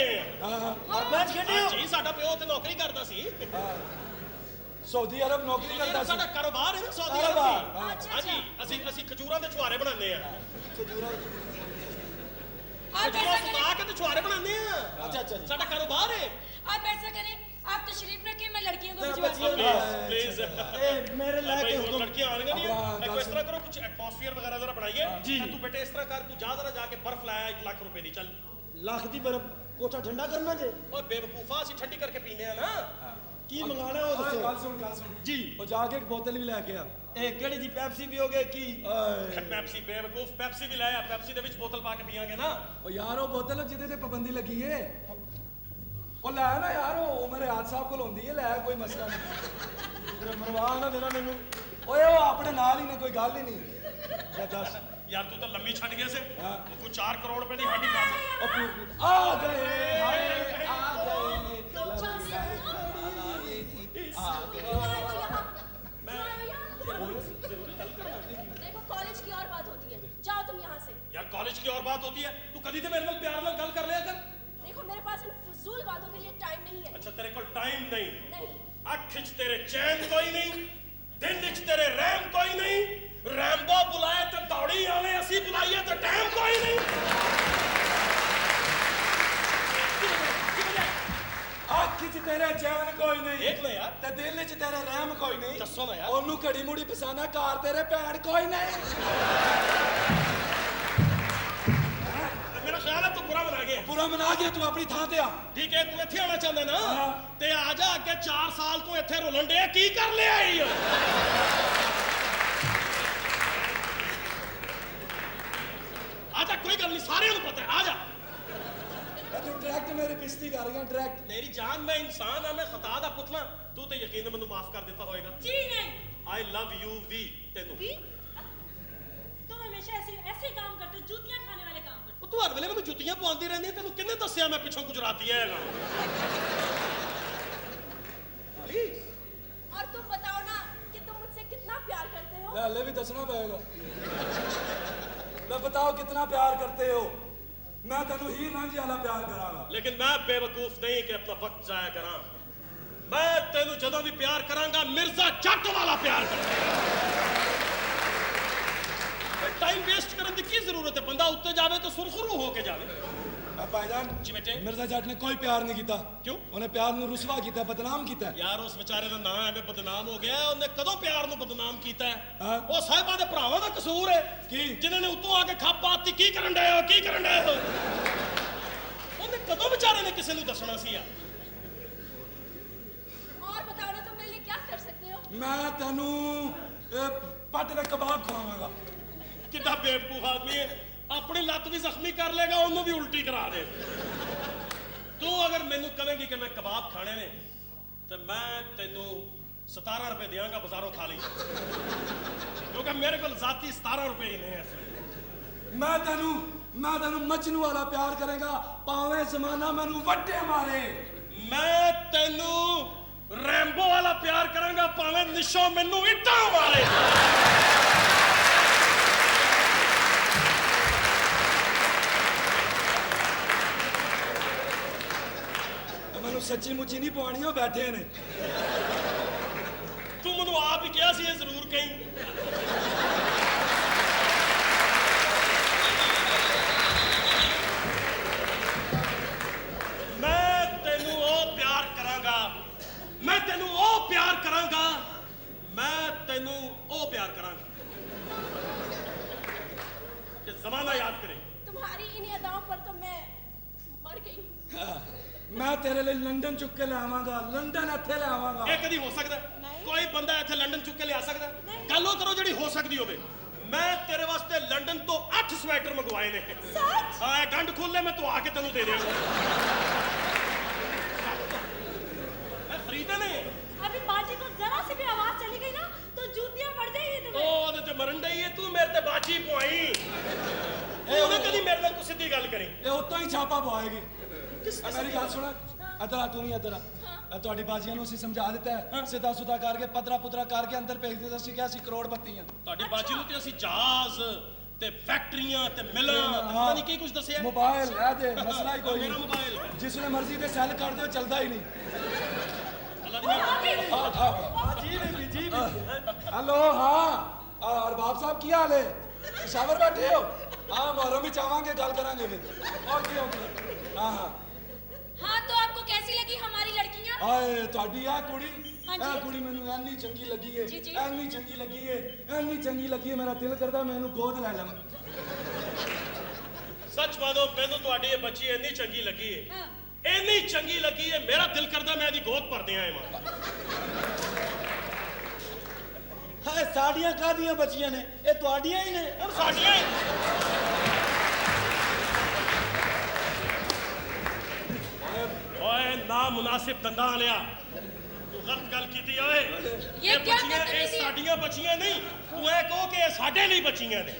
ਮੈਚ ਖੇਡੇ ਹੋ ਜੀ ਸਾਡਾ ਪਿਓ ਤੇ ਨੌਕਰੀ ਕਰਦਾ ਸੀ ਸਾਊਦੀ ਅਰਬ ਨੌਕਰੀ ਕਰਦਾ ਸੀ ਸਾਡਾ ਕਾਰੋਬਾਰ ਹੈ ਨਾ ਸਾਊਦੀ ਕਾਰੋਬਾਰ। ਅਰਬ ਅੱਛਾ, ਹਾਂਜੀ ਅਸੀਂ ਖਜੂਰਾਂ ਦੇ ਛੁਹਾਰੇ ਬਣਾਉਂਦੇ ਆ आप ਖਜੂਰਾਂ ऐसा ਸੁਕਾ करें ਕੇ ਤੇ ਛੁਹਾਰੇ ਬਣਾਉਂਦੇ ਆ अच्छा ਸਾਡਾ ਕਾਰੋਬਾਰ ਹੈ आप ऐसा करें आप तशरीफ रखिए मैं लड़कियों को जरा भिजवाती बचिए। हूँ प्लीज ਇਹ ਮੇਰੇ ਲੈ ਕੇ ਹੁਕਮ लड़कियां आ रही अबरा, हैं देखो इस तरह करो कुछ एटमॉस्फेयर वगैरह जरा बनाइए जी तू बेटे इस तरह कर तू जा जरा जाके बर्फ लाया 1 लाख रुपए दी चल ਲੱਖ ਦੀ ਬਰਫ ਕੋਠਾ ਠੰਡਾ ਕਰਨਾ ਜੇ ਓਏ ਬੇਵਕੂਫਾ ਅਸੀਂ ਠੰਡੀ ਕਰਕੇ ਪੀਨੇ ਆ ਨਾ। ਕੀ ਮੰਗਾਣਾ ਉਹ ਦੱਸੋ ਗੱਲ ਸੁਣ ਜੀ ਉਹ ਜਾ ਕੇ ਇੱਕ ਬੋਤਲ ਵੀ ਲੈ ਕੇ ਆ। ਇਹ ਕਿਹੜੀ ਜੀ ਪੈਪਸੀ ਪੀਓਗੇ ਕੀ ਪੈਪਸੀ ਬੇਵਕੂਫ, ਪੈਪਸੀ ਵੀ ਲਾਇਆ, ਪੈਪਸੀ ਦੇ ਵਿੱਚ ਬੋਤਲ ਪਾ ਕੇ ਪੀਾਂਗੇ ਨਾ। ਉਹ ਯਾਰ ਉਹ ਬੋਤਲ ਜਿਹਦੇ ਤੇ ਪਾਬੰਦੀ ਲੱਗੀ ਏ ਉਹ ਲੈ ਨਾ ਯਾਰ, ਉਹ ਮੇਰੇ ਹਾਜ ਸਾਹਿਬ ਕੋਲ ਹੁੰਦੀ ਏ, ਲੈ ਕੋਈ ਮਸਲਾ ਨਹੀਂ। ਤੇਰੇ ਮਰਵਾ ਨਾ ਦੇਣਾ ਮੈਨੂੰ ਓਏ ਉਹ ਆਪਣੇ ਨਾਲ ਹੀ ਨੇ, ਕੋਈ ਗੱਲ ਹੀ ਨਹੀਂ। ਲੈ ਦੱਸ ਯਾਰ ਤੂੰ ਤਾਂ ਲੰਮੀ ਛੱਡ ਗਿਆ ਸੇ। ਤੂੰ ਕੋਈ 4 ਕਰੋੜ ਰੁਪਏ ਦੀ ਸਾਡੀ ਗੱਲ ਆ ਗਏ ਹਾਏ ਆ ਗਏ देखो कॉलेज की और बात होती है, जाओ तुम यहाँ से। यार कॉलेज की और बात होती है, तू कभी तो मेरे नाल प्यार नाल गल कर लिया कर। देखो मेरे पास इन फजूल बातों के लिए टाइम नहीं है। अच्छा तेरे को टाइम नहीं, नहीं अख च तेरे चैन कोई नहीं, दिन च तेरे रैम कोई नहीं, रैम्बो बुलाए तो दौड़ी आवे, असी बुलाइए तो टाइम कोई नहीं। ਅੱਖ 'ਚ ਤੇਰੇ ਚੈਨ ਕੋਈ ਨਹੀਂ देख लो यार, ਤੇ ਦਿਲ 'ਚ ਤੇਰੇ ਰਹਿਮ ਕੋਈ ਨਹੀਂ। दसो ना यार। ਉਹਨੂੰ ਘੜੀ ਮੁੜੀ ਪਸੰਦ ਆ, ਘਰ ਤੇਰੇ ਭੈਣ ਕੋਈ ਨਹੀਂ। मेरा ख्याल है तू बुरा बना गया। ਪੂਰਾ ਮਨਾ ਗਿਆ ਤੂੰ ਆਪਣੀ ਥਾਂ ਤੇ ਆ। ठीक है तू इत्थे आना चाहता ना, हाँ। ते आ जा अगे 4 साल तू इत्थे रोलन डे की कर लिया आई हो? आजा कोई गल नहीं, सारे पता है, आजा। ਤੂੰ ਡਾਇਰੈਕਟ ਮੇਰੀ ਬੇਇੱਜ਼ਤੀ ਕਰ ਰਿਹਾ ਡਾਇਰੈਕਟ। मेरी जान, मैं इंसान हाँ, मैं खता दा पुतला। तू तो यकीन मैनू माफ कर देता होएगा। जी नहीं। आई लव यू वी तेनू। भी? तुम हमेशा ऐसे ऐसे काम करते हो, जूतियां खाने वाले काम करते तू हर वेले मैनू जुत्तियां पवांदी रहंदी है, तेनू किन्ने दस्सिया मैं पिछों गुजराती हैगा? प्लीज हो। और तुम बताओ ना कि तुम मुझसे कितना प्यार करते हो। ਲੈ ਹਲੇ ਵੀ ਦੱਸਣਾ ਪਏਗਾ। ਲੈ बताओ कितना प्यार करते हो। मैं तेनू हीर रांझे वाला प्यार करांगा। लेकिन मैं बेवकूफ नहीं कि अपना वक्त जाया करा। मैं तेनू जदों भी प्यार करांगा मिर्जा जट वाला प्यार करांगा। टाइम वेस्ट करने की जरूरत है? बंदा उत्ते जावे तो सुरखरू होके जावे। भाईजान जी बेटे। मिर्जा जट ने कोई प्यार नहीं किया। क्यों? उन्हें प्यार नू रुसवा किया, बदनाम किया। यार उस बेचारे का नाम एवं बदनाम हो गया। उन्हें कदों प्यार नू बदनाम किया है? हाँ। वो साहिबा दे भरावां दा कसूर है की? जिन्होंने उतों आके खप पाती की करन डे हो, की करन डे हो। उन्हें कदों बेचारे ने किसी नू दसना सी यार। और बताओ ना तुम मेरे लिए क्या कर सकते हो। मैं तेनू पट दे कबाब खवावांगा। कितना बेवकूफ आदमी है, अपनी लत भी जख्मी कर लेगा, उन्होंने भी उल्टी करा दे। तू अगर मैनू कहेगी कि मैं कबाब खाने ने तो मैं तेनू 17 रुपए देंगा, बाजारों खा ली, क्योंकि मेरे को जाती 17 रुपए ही नहीं है। मैं तेनू मजनू वाला प्यार करेगा, पावे जमाना मैनू वड्डे मारे। मैं तेनू रैम्बो वाला प्यार करांगा, भावे निशो मैनू इट्टा मारे। मैनू सच्ची मुच्ची नहीं पवानी, हो बैठे ने। तू मैनू आप ही कहा सी ये जरूर कहीं। मैं तेनू ओ प्यार करांगा, मैं तेनू ओ प्यार करांगा, मैं तेनू ओ प्यार करांगा कि जमाना याद करे। तुम्हारी इन अदाओं पर तो मैं मर गई हूँ। मैं तेरे लिए लंदन चुक के ले आवांगा, लंदन इत्थे ले आवांगा। ये कदी हो सकता है? नहीं। कोई बंदा इत्थे लंदन चुक के ले आ सकता है? नहीं। गल वो करो जिहड़ी हो सकदी होवे। मैं तेरे वास्ते लंदन तो 8 स्वेटर मंगवाए ने। सच? हाँ, गंढ खोल ले, मैं तो आके तेनू दे देंगा। मैं खरीदे ने। अभी बाजी को जरा सी भी आवाज चली गई ना तो जूतियां पड़ जाएगी ओ तुम्हें। ओदे ते मरन डई है, तू मेरे ते बाजी पवाई। ਉਹਨੇ ਕਦੀ ਮੇਰੇ ਨਾਲ ਕੋਈ ਸਿੱਧੀ ਗੱਲ ਕਰੀ। ਇਹ ਉੱਤੋਂ ਹੀ ਛਾਪਾ ਪਵਾਏਗੀ। ਮੇਰੀ ਗੱਲ ਸੁਣ, ਇੱਧਰ ਆ, ਤੂੰ ਵੀ ਇੱਧਰ ਆ। ਤੁਹਾਡੀ ਬਾਜੀਆਂ ਨੂੰ ਅਸੀਂ ਸਮਝਾ ਦਿੱਤਾ ਹੈ, ਸਿੱਧਾ ਸੁਧਾ ਕਰਕੇ ਪਤਰਾ ਪੁਤਰਾ ਕਰਕੇ ਅੰਦਰ ਭੇਜ ਦਿੱਤਾ ਸੀ ਕਿ ਅਸੀਂ ਕਰੋੜਪਤੀ ਹਾਂ। ਤੁਹਾਡੀ ਬਾਜੀ ਨੂੰ ਤੇ ਅਸੀਂ ਜਹਾਜ਼ ਤੇ ਫੈਕਟਰੀਆਂ ਤੇ ਮਿਲਾਂ ਤੇ ਪਤਾ ਨਹੀਂ ਕੀ ਕੁਝ ਦੱਸਿਆ। ਮੋਬਾਈਲ ਇਹ ਦੇ ਮਸਲਾ ਹੀ ਕੋਈ ਮੇਰਾ ਨਹੀਂ, ਮੋਬਾਈਲ ਜਿਸ ਵੇਲੇ ਮਰਜ਼ੀ ਤੇ ਸੈੱਲ ਕਰ ਦਿਓ, ਚੱਲਦਾ ਹੀ ਨਹੀਂ। ਅੱਲਾ ਦੀ ਮਿਹਰ। जी भी जी भी हेलो, हाँ अरबाब साहब की हाल है? पेशावर बैठे हो? हाँ, मोहर्रम में चावांगे, गल करांगे फिर। ओके ओके, हाँ हाँ। हाँ तो आपको कैसी लगी हमारी लड़कियाँ? आए ਤੁਹਾਡੀ ਆ ਕੁੜੀ, हाँ ਇਹ जी। ਕੁੜੀ ਮੈਨੂੰ ਇੰਨੀ ਚੰਗੀ ਲੱਗੀ ਏ, जी, जी। ਇੰਨੀ ਚੰਗੀ ਲੱਗੀ ਏ, ਇੰਨੀ ਚੰਗੀ ਲੱਗੀ ਏ, ਮੇਰਾ ਦਿਲ ਕਰਦਾ ਮੈਂ ਇਹਨੂੰ ਗੋਦ ਲੈ ਲਵਾਂ। ਸੱਚ ਮਾਨੋ ਮੈਨੂੰ ਤੁਹਾਡੀ ਇਹ ਬੱਚੀ ਇੰਨੀ ਚੰਗੀ ਲੱਗੀ ਹੈ हाँ ਇੰਨੀ ਚੰਗੀ ਲੱਗੀ ਹੈ ਮੇਰਾ ਦਿਲ ਕਰਦਾ ਮੈਂ ਇਹਦੀ ਗੋਦ ਭਰਦੇ ਆਏ ਮਾਂ ਹਾਏ ਸਾਡੀਆਂ ਕਾਹਦੀਆਂ ਬੱਚੀਆਂ ਨੇ ਇਹ ਤੁਹਾਡੀਆਂ ਹੀ ਨੇ ਹੁਣ ਸਾਡੀਆਂ ਓਏ ਨਾ ਮੁਨਾਸਿਬ ਦੰਦਾਂ ਵਾਲਿਆ ਤੂੰ ਗਲਤ ਗੱਲ ਕੀਤੀ ਓਏ ये क्या ਬੱਚੀਆਂ ਇਹ बदतमीजी है? ਸਾਡੀਆਂ ਬੱਚੀਆਂ ਨਹੀਂ ਤੂੰ ਇਹ ਕਹੋ ਕਿ ਇਹ ਸਾਡੇ ਲਈ ਬੱਚੀਆਂ ਨੇ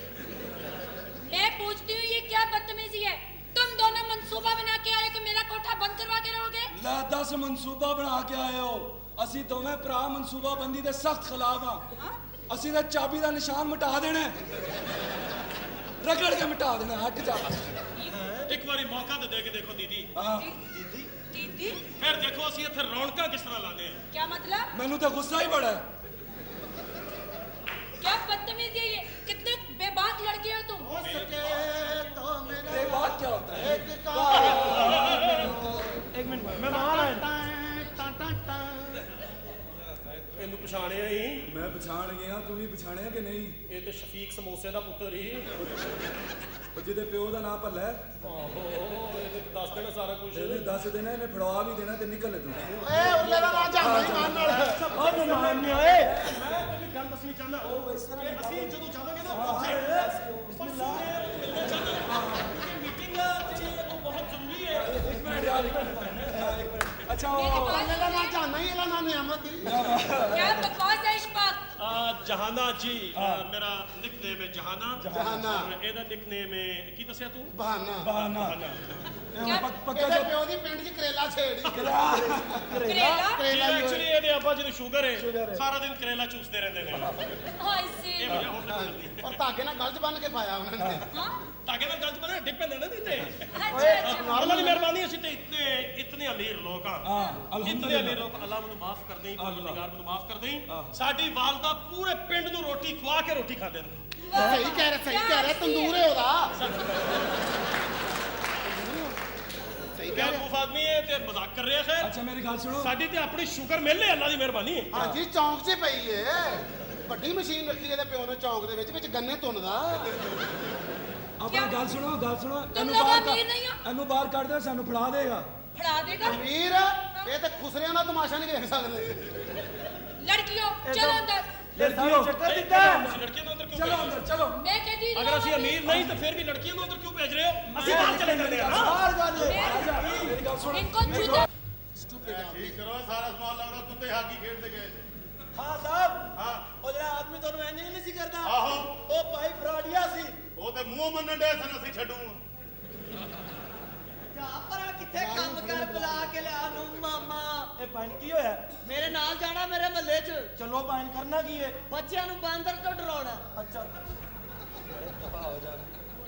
मैं पूछती हूँ ये क्या बदतमीजी है तुम दोनों मंसूबा बना के आए तो मेरा कोठा बंद करवा के रहोगे ਲੈ 10 ਮਨਸੂਬਾ ਬਣਾ ਕੇ ਆਏ ਹੋ ਅਸੀਂ ਦੋਵੇਂ ਭਰਾ ਮਨਸੂਬਾਬੰਦੀ ਦੇ ਸਖਤ ਖਿਲਾਫ ਆ हाँ? ਅਸੀਂ ਤਾਂ ਚਾਬੀ ਦਾ ਨਿਸ਼ਾਨ ਮਿਟਾ ਦੇਣਾ ਹੈ। ਰਗੜ ਕੇ ਮਿਟਾ ਦੇਣਾ ਹਟ ਜਾ ਇੱਕ ਵਾਰੀ ਮੌਕਾ ਤੇ ਦੇ ਕੇ ਦੇਖੋ ਦੀਦੀ ਹਾਂ दीदी ਫਿਰ ਦੇਖੋ ਅਸੀਂ ਇੱਥੇ ਰੌਣਕਾਂ ਕਿਸ ਤਰ੍ਹਾਂ ਲਾਉਂਦੇ ਹਾਂ क्या मतलब ਮੈਨੂੰ ਤਾਂ ਗੁੱਸਾ ਹੀ ਬੜਾ ਹੈ क्या बदतमीजी है ये कितने बेबाक लड़के हो तुम हो सके तो मेरा ਇਹ ਬਾਤ ਕੀ ਹੁੰਦਾ ਹੈ एक काम ਇੱਕ ਮਿੰਟ ਮਹਿਮਾਨ ਆਏ ਇਹਨੂੰ ਪਛਾਣਿਆ ਹੀ ਮੈਂ ਪਛਾਣ ਗਿਆ ਤੂੰ ਵੀ ਪਛਾਣਿਆ ਕਿ ਨਹੀਂ ਇਹ ਤੇ ਸ਼ਫੀਕ ਸਮੋਸੇ ਦਾ ਪੁੱਤਰ ਹੀ ਉਹ ਜਿਹਦੇ ਪਿਓ ਦਾ ਨਾਂ ਭੱਲਾ ਹੈ ਆਹੋ ਇਹਨੇ ਦੱਸ ਦੇਣਾ ਸਾਰਾ ਕੁਝ ਇਹਨੇ ਦੱਸ ਦੇਣਾ ਇਹਨੇ ਫੜਵਾ ਵੀ ਦੇਣਾ ਤੇ ਨਿਕਲ ਤੂੰ ਓਏ ਉੱਲੇ ਦਾ ਨਾ ਜਾਣਾ ਹੀ ਮਾਨ ਨਾਲ ਉਹ ਮਹਿਮਾਨ ਨੇ ਓਏ ਮੈਂ ਤੈਨੂੰ ਗੱਲ ਦੱਸਣੀ ਚਾਹੁੰਦਾ ਕਿ ਅਸੀਂ ਜਦੋਂ ਜਾਵਾਂਗੇ ਨਾ ਉੱਥੇ ਮੀਟਿੰਗ ਜਿਹੜੀ ਉਹ ਬਹੁਤ ਜ਼ਰੂਰੀ ਹੈ ਇੱਕ ਮਿੰਟ ਯਾਰ ਇੱਕ ਮਿੰਟ ਅੱਛਾ मेरी ਉਹ बात ਉੱਲੇ ਦਾ ਨਾ सुनिए। ਜਾਣਾ ਹੀ ਇਹਦਾ ਨਾ ਨਿਆਮਤ ਦੀ क्या बकवास है इश्फाक ਜਹਾਨਾ ਜੀ ਮੇਰਾ ਨਿਕਨੇਮ ਹੈ ਜਹਾਨਾ ਜਹਾਨਾ। ਔਰ ਇਹਦਾ ਨਿਕਨੇਮ ਹੈ ਕੀ ਦੱਸਿਆ ਤੂੰ ਬਹਾਨਾ ਬਹਾਨਾ क्या ਪੱਕਾ ਇਹਦੇ ਜੋ ਪਿਓ ਦੀ ਪਿੰਡ 'ਚ ਕਰੇਲਾ ਛੇੜੀ करेला ਕਰੇਲਾ ਹੀ ਐਕਚੁਅਲੀ ਹੋਏ। ਇਹਦੇ ਅੱਬਾ ਜੀ ਨੂੰ ਸ਼ੂਗਰ ਹੈ ਸਾਰਾ ਦਿਨ ਕਰੇਲਾ ਚੂਸਦੇ ਰਹਿੰਦੇ ਨੇ हाँ इससे ਇਹ ਵਜ੍ਹਾ ਹੋਰ ਨਹੀਂ ਮਿਲਦੀ ਔਰ ਧਾਗੇ ਨਾਲ ਗਲ 'ਚ ਬੰਨ ਕੇ ਪਾਇਆ ਉਹਨਾਂ ਨੇ हाँ ਤਾਗੇ ਨਾਲ ਗੱਲ ਚ ਬਣਾ ਡਿੱਗ ਪੈਂਦੇ ਨੇ ਤੇ अच्छा अच्छा ਅੱਲਾਹ ਦੀ ਮਿਹਰਬਾਨੀ ਅਸੀਂ ਤੇ ਇਤਨੇ ਅਮੀਰ ਲੋਕ ਹਾਂ ਹਾਂ ਇਤਨੇ ਅਲਹਮਦੁਲਿਲਾ ਅਮੀਰ ਲੋਕ ਅੱਲਾਹ ਮੈਨੂੰ ਮਾਫ ਕਰ ਦੇਈ ਪਰਵਰਦੀਗਾਰ ਮੈਨੂੰ ਮਾਫ ਕਰ ਦੇਈ ਸਾਡੀ ਵਾਲਦਾ ਪੂਰੇ ਪਿੰਡ ਨੂੰ ਰੋਟੀ ਖਵਾ ਕੇ ਰੋਟੀ ਖਾਂਦੇ ਨੇ ਸਹੀ ਕਹਿ ਰਿਹਾ ਤੰਦੂਰ ਹੈ ਉਹਦਾ ਸਹੀ ਕਹਿ ਰਿਹਾ ਬੇਵਕੂਫ ਆਦਮੀ ਹੈ ਤੇ ਮਜ਼ਾਕ ਕਰ ਰਿਹਾ ਖੈਰ ਅੱਛਾ ਮੇਰੀ ਗੱਲ ਸੁਣੋ ਸਾਡੀ ਤੇ ਆਪਣੀ ਸ਼ੁਕਰ ਮਿਲੇ ਅੱਲਾਹ ਦੀ ਮਿਹਰਬਾਨੀ ਹੈ ਹਾਂਜੀ ਚੌਂਕ 'ਚ ਪਈ ਏ ਵੱਡੀ ਮਸ਼ੀਨ ਰੱਖੀ ਇਹਦੇ ਪਿਓ ਨੇ ਚੌਂਕ ਦੇ ਵਿੱਚ ਗੰਨੇ ਧੁੰਨਦਾ ਆਪਣੀ ਗੱਲ ਸੁਣੋ ਤੁਮ ਲੋਗ ਅਮੀਰ ਨਹੀਂ ਹੋ। ਇਹਨੂੰ ਬਾਹਰ ਕੱਢ ਦੇ ਸਾਨੂੰ ਫੜਾ ਦੇਗਾ फड़ा देगा ਵੀਰ ਇਹ ਤਾਂ ਖੁਸਰਿਆਂ ਦਾ ਤਮਾਸ਼ਾ ਨਹੀਂ ਵੇਖ ਸਕਦੇ लड़कियों चलो अंदर ਲੜਕੀਓ ਚੱਕਰ ਦਿੱਤਾ ਤੁਸੀਂ ਲੜਕੀਆਂ ਨੂੰ ਅੰਦਰ ਕਿਉਂ ਚਲੋ ਭੇਜ ਅੰਦਰ ਚਲੋ मैं कहती हूँ ਅਗਰ ਅਸੀਂ ਅਮੀਰ ਨਹੀਂ ਤਾਂ ਫਿਰ ਵੀ ਲੜਕੀਆਂ ਨੂੰ ਅੰਦਰ ਕਿਉਂ ਭੇਜ ਰਹੇ ਹੋ ਅਸੀਂ ਬਾਹਰ ਚਲੇ ਜਾਂਦੇ ਹਾਂ ਬਾਹਰ ਗੱਲ ਆਜਾ ਮੇਰੀ ਗੱਲ ਸੁਣ इनको जूते ਠੀਕ ਕਰੋ ਸਾਰਾ ਸਮਾਨ ਲੱਗਦਾ ਕੁੱਤੇ ਹਾਕੀ ਖੇਡਦੇ ਗਏ ਹਾਂ ਸਾਹਿਬ ਹਾਂ ਉਹ ਜਿਹੜਾ ਆਦਮੀ ਤੁਹਾਨੂੰ ਇੰਜ ਨਹੀਂ ਸੀ ਕਰਦਾ ਆਹੋ ਉਹ ਭਾਈ ਫਰਾਡੀਆ ਸੀ ਉਹ ਤੇ ਮੂੰਹ ਮੰਨਣ ਦੇ ਸਨ ਅਸੀਂ ਛੱਡੂ ਜਾ ਪਰਾਂ ਕਿੱਥੇ ਕੰਮ ਕਰ ਬੁਲਾ ਕੇ ਲਿਆ ਨੂੰ ਮਾਮਾ ਇਹ ਪਾਣੀ ਕੀ ਹੋਇਆ ਮੇਰੇ ਨਾਲ ਜਾਣਾ ਮੇਰੇ ਮਹੱਲੇ 'ਚ ਚਲੋ ਪਾਣੀ ਕਰਨਾ ਕੀ ਹੈ ਬੱਚਿਆਂ ਨੂੰ ਬਾਂਦਰ ਤੋਂ ਡਰਾਉਣਾ ਅੱਛਾ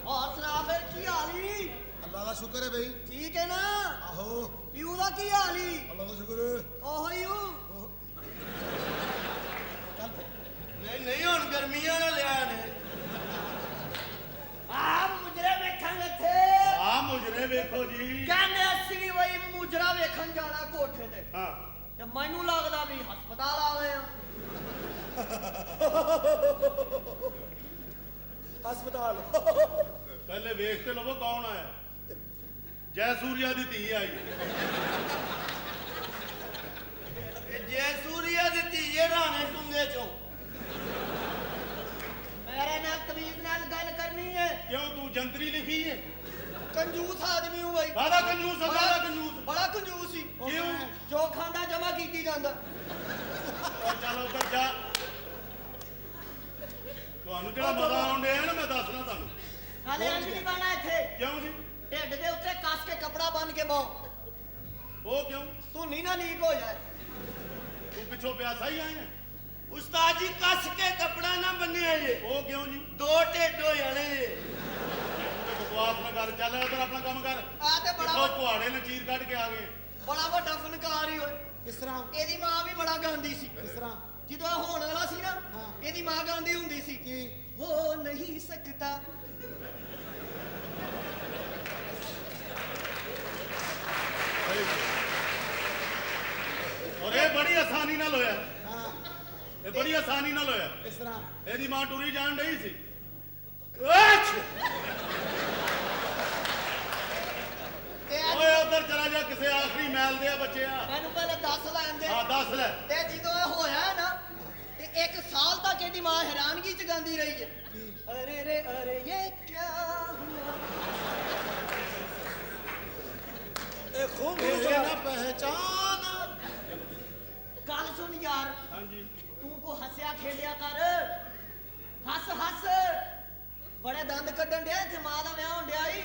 ਹੋਰ ਸੁਣਾ ਫਿਰ ਕੀ ਹਾਲ ਈ ਅੱਲਾ ਦਾ ਸ਼ੁਕਰ ਹੈ ਬਈ ਠੀਕ ਹੈ ਨਾ ਆਹੋ ਪਿਓ ਦਾ ਕੀ ਹਾਲ ਈ ਅੱਲਾ ਦਾ ਸ਼ੁਕਰ ਹੈ ਉਹੋ ਹੀ ਊ। ਨਹੀਂ ਹੁਣ ਗਰਮੀਆਂ ਨਾਲ ਲਿਆ ਨੇ ਆ ਮੁਜਰੇ ਵੇਖਾਂਗੇ ਇੱਥੇ ਆ ਮੁਜਰੇ ਵੇਖੋ ਜੀ ਕਹਿੰਦੇ ਅਸੀਂ ਵਈ ਮੁਜਰਾ ਵੇਖਣ ਜਾਣਾ ਕੋਠੇ ਤੇ ਹਾਂ ਤੇ ਮੈਨੂੰ ਲੱਗਦਾ ਵੀ ਹਸਪਤਾਲ ਆ ਗਏ ਆ ਹਸਪਤਾਲ ਪਹਿਲੇ ਵੇਖ ਤੇ ਲਵੋ ਕੌਣ ਆਇਆ ਜੈ ਸੂਰਿਆ ਦੀ ਧੀ ਆਈ ਇਹ ਜੈ ਸੂਰੀਆ ਦੀ ਧੀਏ ਰਾਣੇ ਟੁੰਗੇ ਚੋਂ ਮੇਰੇ ਨਾਲ ਤਮੀਜ਼ ਨਾਲ ਗੱਲ ਕਰਨੀ ਹੈ ਕਿਉਂ ਤੂੰ ਜੰਤਰੀ ਲਿਖੀ ਏ ਕੰਜੂਸ ਆਦਮੀ ਹੂੰ ਬਈ ਕਾਹਦਾ ਕੰਜੂਸ ਆ, ਕਾਹਦਾ ਕੰਜੂਸ? ਬੜਾ ਕੰਜੂਸ ਸੀ ਕਿਉਂ? ਜੋ ਖਾਂਦਾ ਜਮਾ ਕੀਤੀ ਜਾਂਦਾ ਉਹ ਚੱਲ ਉੱਧਰ ਜਾ ਤੁਹਾਨੂੰ ਕਿਹੜਾ ਮਜ਼ਾ ਆਉਣ ਡਿਆ ਨਾ ਮੈਂ ਦੱਸਣਾ ਤੁਹਾਨੂੰ ਹਾਲੇ ਅੰਜ ਨਹੀਂ ਪਾਣਾ ਇੱਥੇ ਕਿਉਂ ਜੀ ਢਿੱਡ ਦੇ ਉੱਤੇ ਕੱਸ ਕੇ ਕਪੜਾ ਬੰਨ ਕੇ ਬੋ ਉਹ ਕਿਉਂ ਤੂੰ ਨੀ ਨਾ ਲੀਕ ਹੋ ਜਾਏ ਤੂੰ ਪਿੱਛੋਂ ਪਿਆਸਾ ਹੀ ਆਇਆ ਉਸਤਾਦ ਜੀ ਕੱਸ ਕੇ ਕਪੜਾ ਨਾ ਬੰਨਿਆ ਜੇ ਉਹ ਕਿਉਂ ਜੀ ਦੋ ਢਿੱਡ ਹੋ ਜਾਣੇ ਜੇ ਤੂੰ ਬਕਵਾਸ ਨਾ ਕਰ ਚੱਲ ਉੱਧਰ ਆਪਣਾ ਕੰਮ ਕਰ ਆ ਤੇ ਬੜਾ ਉਹ ਕੁਹਾੜੇ ਨੇ ਚੀਰ ਕੱਢ ਕੇ ਆ ਗਏ ਬੜਾ ਵੱਡਾ ਫਨਕਾਰ ਹੀ ਓਏ ਕਿਸ ਤਰ੍ਹਾਂ ਇਹਦੀ ਮਾਂ ਵੀ ਬੜਾ ਗਾਉਂਦੀ ਸੀ ਕਿਸ ਤਰ੍ਹਾਂ ਜਦੋਂ ਇਹ ਹੋਣ ਵਾਲਾ ਸੀ ਨਾ ਹਾਂ। ਇਹਦੀ ਮਾਂ ਗਾਉਂਦੀ ਹੁੰਦੀ ਸੀ ਕੀ ਹੋ ਨਹੀਂ ਸਕਦਾ ਔਰ ਇਹ ਬੜੀ ਆਸਾਨੀ ਨਾਲ ਹੋਇਆ ਹਾਂ ਇਹ ਬੜੀ ਆਸਾਨੀ ਨਾਲ ਹੋਇਆ ਕਿਸ ਤਰ੍ਹਾਂ ਇਹਦੀ ਮਾਂ ਟੁਰੀ ਜਾਣ ਡਈ ਸੀ ਓਏ ਉਧਰ ਚਲਾ ਜਾ ਕਿਸੇ ਆਖਰੀ ਮੈਲ ਦੇ ਆ ਬੱਚਿਆ ਮੈਨੂੰ ਪਹਿਲੇ ਦੱਸ ਲੈਣ ਦੇ ਹਾਂ ਦੱਸ ਲੈ ਤੇ ਜਦੋਂ ਇਹ ਹੋਇਆ ਨਾ ਤੇ 1 ਸਾਲ ਤੱਕ ਇਹਦੀ ਮਾਂ ਹੈਰਾਨਗੀ ਚ ਗਾਉਂਦੀ ਰਹੀ ਹੈ ਅਰੇ ਰੇ ਅਰੇ ਇਹ ਕਿਆ ਹੁਆ ਇਹ ਖੂਬ ਇਹ ਨਾ ਪਹਿਚਾਨ ਗੱਲ ਸੁਣ ਯਾਰ ਹਾਂਜੀ ਤੂੰ ਕੋ ਹੱਸਿਆ ਖੇਡਿਆ ਕਰ ਹੱਸ ਹੱਸ ਬੜੇ ਦੰਦ ਕੱਢਣ ਡਿਆ ਇੱਥੇ ਮਾਂ ਦਾ ਵਿਆਹ ਹੋਣ ਡਿਆ ਈ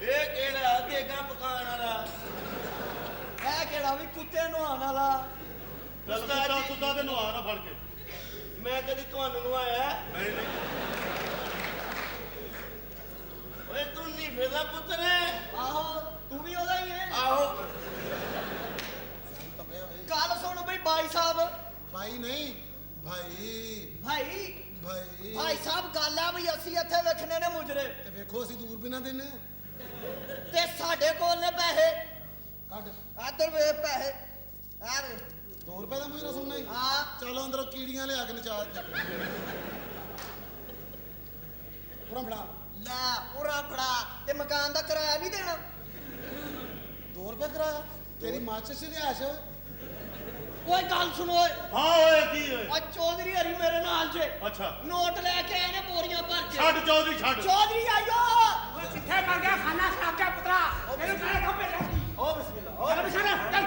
ਇਹ ਕਿਹੜਾ ਦੇਗਾ ਪਕਾਉਣ ਵਾਲਾ ਇਹ ਕਿਹੜਾ ਵੀ ਕੁੱਤੇ ਨਹਾਉਣ ਵਾਲਾ ਚੱਲ ਕੁੱਤਾ ਕੁੱਤਾ ਤੇ ਨਵਾ ਨਾ ਫੜ ਕੇ ਮੈਂ ਕਦੀ ਤੁਹਾਨੂੰ ਨਵਾਇਆ ਨਹੀਂ ਨਹੀਂ ਓਏ ਤੂੰ ਨਹੀਂ ਫਿਰਦਾ ਪੁੱਤਰੇ ਆਹੋ ਤੂੰ ਵੀ ਉਹਦਾ ਹੀ ਹੈ ਆਹੋ ਗੱਲ ਸੁਣ ਬਈ ਭਾਈ ਸਾਹਿਬ ਭਾਈ ਨਹੀਂ ਭਾਈ ਭਾਈ ਭਾਈ ਭਾਈ ਸਾਹਿਬ ਗੱਲ ਆ ਵੀ ਅਸੀਂ ਇੱਥੇ ਵੇਖਣੇ ਨੇ ਮੁਜਰੇ ਤੇ ਵੇਖੋ ਅਸੀਂ ਦੂਰ ਵੀ ਨਾ ਦਿੰਨੇ ਤੇ ਸਾਡੇ ਕੋਲ ਨੇ ਪੈਸੇ ਕੱਢ ਇੱਧਰ ਵੇ ਪੈਸੇ ਆ ਵੇ 2 ਰੁਪਏ ਦਾ ਮੁਝਰਾ ਸੁਣਨਾ ਹੀ ਹਾਂ ਚਲੋ ਅੰਦਰੋਂ ਕੀੜੀਆਂ ਲਿਆ ਕੇ ਨਚਾ ਦੇ ਪੂਰਾ ਫੜਾ ਲੈ ਪੂਰਾ ਫੜਾ ਤੇ ਮਕਾਨ ਦਾ ਕਿਰਾਇਆ ਨਹੀਂ ਦੇਣਾ 2 ਰੁਪਏ ਕਰਾਇਆ ਤੇਰੀ ਮਾਚਿਸ ਦੀ ਰਿਹਾਇਸ਼ ਓਏ ਗੱਲ ਸੁਣ ਓਏ ਹਾਂ ਓਏ ਕੀ ਓਏ ਓ ਚੌਧਰੀ ਹਰੀ ਮੇਰੇ ਨਾਲ ਜੇ ਅੱਛਾ ਨੋਟ ਲੈ ਕੇ ਆਏ ਨੇ ਬੋਰੀਆਂ ਭਰ ਕੇ ਛੱਡ ਚੌਧਰੀ ਛੱਡ ਚੌਧਰੀ ਆਇਓ ਓਏ ਕਿੱਥੇ ਮਰ ਗਿਆ ਖਾਣਾ ਖਰਾਬ ਗਿਆ ਪੁੱਤਰਾ ਮੈਨੂੰ ਕਿਹੜੇ ਖੰਭੇ ਲੱਗੀ ਓ ਬਿਸਮਿਲ੍ਲਾ ਚੱਲ ਬਿਸ਼ਾਰਾ ਚੱਲ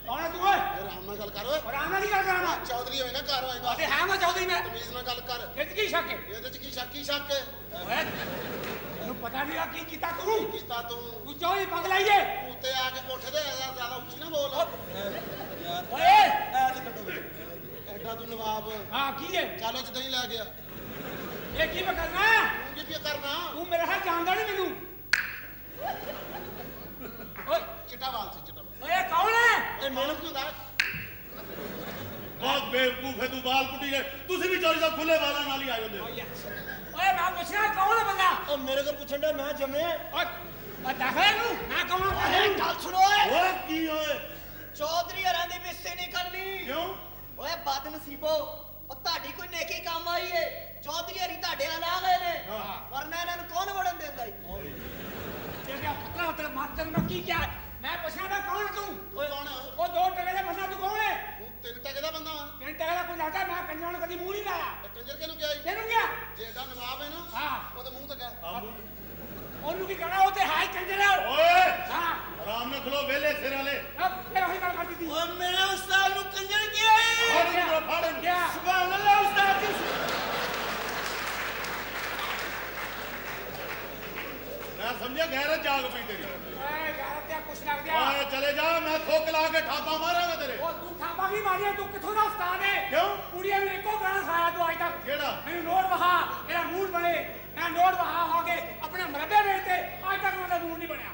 ਕੌਣ ਹੈ ਤੂੰ ਓਏ ਆਰਾਮ ਨਾਲ ਗੱਲ ਕਰ ਓਏ ਆਰਾਮ ਨਾਲ ਹੀ ਗੱਲ ਕਰਾਣਾ ਚੌਧਰੀ ਹੋਏਗਾ ਘਰ ਹੋਏਗਾ ਤੇ ਹੈ ਮੈਂ ਚੌਧਰੀ ਮੈਂ ਤਮੀਜ਼ ਨਾਲ ਗੱਲ ਕਰ ਫਿਰ ਕੀ ਸ਼ੱਕ ਹੈ ਇਹਦੇ ਚ ਕੀ ਸ਼ੱਕ ਹੈ ਓਏ ਤੈਨੂੰ ਪਤਾ ਨਹੀਂ ਆ ਕੀ ਕੀਤਾ ਤੂੰ ਕੀਤਾ ਤੂੰ ਤੂੰ ਚੌਧਰੀ ਪਗਲਾਈਏ ਉੱਤੇ ਆ ਕੇ ਕੋਠੇ ਤੇ ਜ਼ਿਆਦਾ ਉੱਚੀ ਨਾ ਬੋਲ ਓਏ ਐ ਤੇ ਕੱਢੋ ਐਡਾ ਤੂੰ ਨਵਾਬ ਹਾਂ ਕੀ ਹੈ ਚਾਲੋ ਚ ਨਹੀਂ ਲੈ ਗਿਆ ਇਹ ਕੀ ਮੈਂ ਕਰਨਾ ਤੂੰ ਕੀ ਕਰਨਾ ਤੂੰ ਮੇਰੇ ਹੱਥ ਜਾਣਦਾ ਨਹੀਂ ਮੈਨੂੰ ਓਏ ਚਿੱਟਾ ਵਾਲ ਸੀ ਚਿੱਟਾ ਵਾਲ ਓਏ ਕੌਣ ਹੈ ਇਹ ਮੈਨੂੰ ਕੀ ਹੁੰਦਾ ਬਹੁਤ ਬੇਵਕੂਫ ਹੈ ਤੂੰ ਬਾਲ ਪੁੱਟੀ ਗਏ ਤੁਸੀਂ ਵੀ ਚੌਧਰੀ ਸਾਹਿਬ ਖੁੱਲੇ ਬਾਲਾਂ ਨਾਲ ਹੀ ਆਏ ਹੁੰਦੇ ਹੋ ਓਏ ਮੈਂ ਪੁੱਛਣਾ ਕੌਣ ਹੈ ਬੰਦਾ ਓ ਮੇਰੇ ਕੋਲ ਪੁੱਛਣ ਦੇ ਮੈਂ ਜੰਮੇ ਓਏ ਆ ਦੱਸ ਨੂੰ ਮੈਂ ਕੌਣ ਓਏ ਹਾਂ ਗੱਲ ਸੁਣ ਓਏ ਓਏ ਕੀ ਓਏ ਚੌਧਰੀ ਹਰਾਂ ਦੀ ਬਿਸਤੀ ਨਹੀਂ ਕਰਨੀ ਕਿਉਂ ਓਏ ਬਦ ਨਸੀਬੋ ਉਹ ਤੁਹਾਡੀ ਕੋਈ ਨੇਕੀ ਕੰਮ ਆਈ ਏ ਚੌਧਰੀ ਹਰੀ ਤੁਹਾਡੇ ਨਾਲ ਆ ਗਏ ਨੇ ਵਰਨਾ ਇਹਨਾਂ ਨੂੰ ਕੌਣ ਵੜਨ ਦਿੰਦਾ ਈ ਤੇਰਾ ਪੁੱਤਰਾ ਤੇਰਾ ਮਾਤਰ ਨੂੰ ਕੀ ਕਿਹਾ ਮੈਂ ਪੁੱਛਣਾ ਮੈਂ ਕੌਣ ਹੈ ਤੂੰ ਓਏ ਕੌਣ ਹੈ ਉਹ 2 ਟਕੇ ਦਾ ਬੰਦਾ ਤੂੰ ਕੌਣ ਹੈ ਤੂੰ 3 ਟਕੇ ਦਾ ਬੰਦਾ ਵਾ ਤੈਨੂੰ ਟਕੇ ਦਾ ਕੋਈ ਲੱਗਦਾ ਮੈਂ ਕੰਨਾਂ ਨੂੰ ਕਦੀ ਮੂੰਹ ਨਹੀਂ ਲਾਇਆ ਤੇ ਕੰਜਰ ਕਿਹਨੂੰ ਕਿਹਾ ਜੀ ਤੈਨੂੰ ਗਿਆ ਜੇ ਐਡਾ ਨਵਾਬ ਹੈ ਨਾ ਹਾਂ ਉਹਦੇ ਮੂੰਹ ਤੇ ਕਹਿ ਆ ਮੂੰਹ ਉਹਨੂੰ ਕੀ ਕਹਣਾ ਉਹ ਤੇ ਹੈ ਕੰਜਰ ਓਏ ਹਾਂ ਆਰਾਮ ਨਾਲ ਖਲੋ ਵੇਲੇ ਸਿਰ ਵਾਲੇ ਅਬ ਫੇਰ ਉਹੀ ਗੱਲ ਕਰਦੀ ਸੀ ਓਏ ਮੇਰੇ ਉਸਤਾਦ ਨੂੰ ਕੰਜਰ ਕੀ ਆਈ ਫੜ ਇਹਨੂੰ, ਫੜ ਇਹਨੂੰ। क्या ਸੁਭਾਨ ਅੱਲਾਹ ਉਸਤਾਦ ਜੀ ਮੈਂ ਸਮਝਿਆ ਗੈਰਤ ਜਾਗ ਪਈ ਤੇਰੀ ਓਏ ਯਾਰ ਤੇ ਕੁਛ ਲੱਗ ਗਿਆ ਓਏ ਚਲੇ ਜਾ ਮੈਂ ਥੁੱਕ ਲਾ ਕੇ ਠਾਪਾ ਮਾਰਾਂਗਾ ਤੇਰੇ ਉਹ ਤੂੰ ਥਾਪਾ ਵੀ ਮਾਰਿਆ ਤੂੰ ਕਿੱਥੋਂ ਦਾ ਉਸਤਾਦ ਹੈ ਕਿਉਂ? ਕੁੜੀਆਂ ਨੂੰ ਇੱਕੋ ਗਾਣਾ ਖਾਇਆ ਤੂੰ ਅੱਜ ਤੱਕ ਕਿਹੜਾ? ਮੈਨੂੰ ਨੋਟ ਵਹਾ ਮੇਰਾ ਮੂਡ ਬਣੇ ਮੈਂ ਨੋਟ ਵਹਾ ਹੋ ਕੇ ਆਪਣੇ ਮਰਬੇ ਵੇਚਤੇ ਅੱਜ ਤੱਕ ਮੇਰਾ ਮੂਡ ਨਹੀਂ ਬਣਿਆ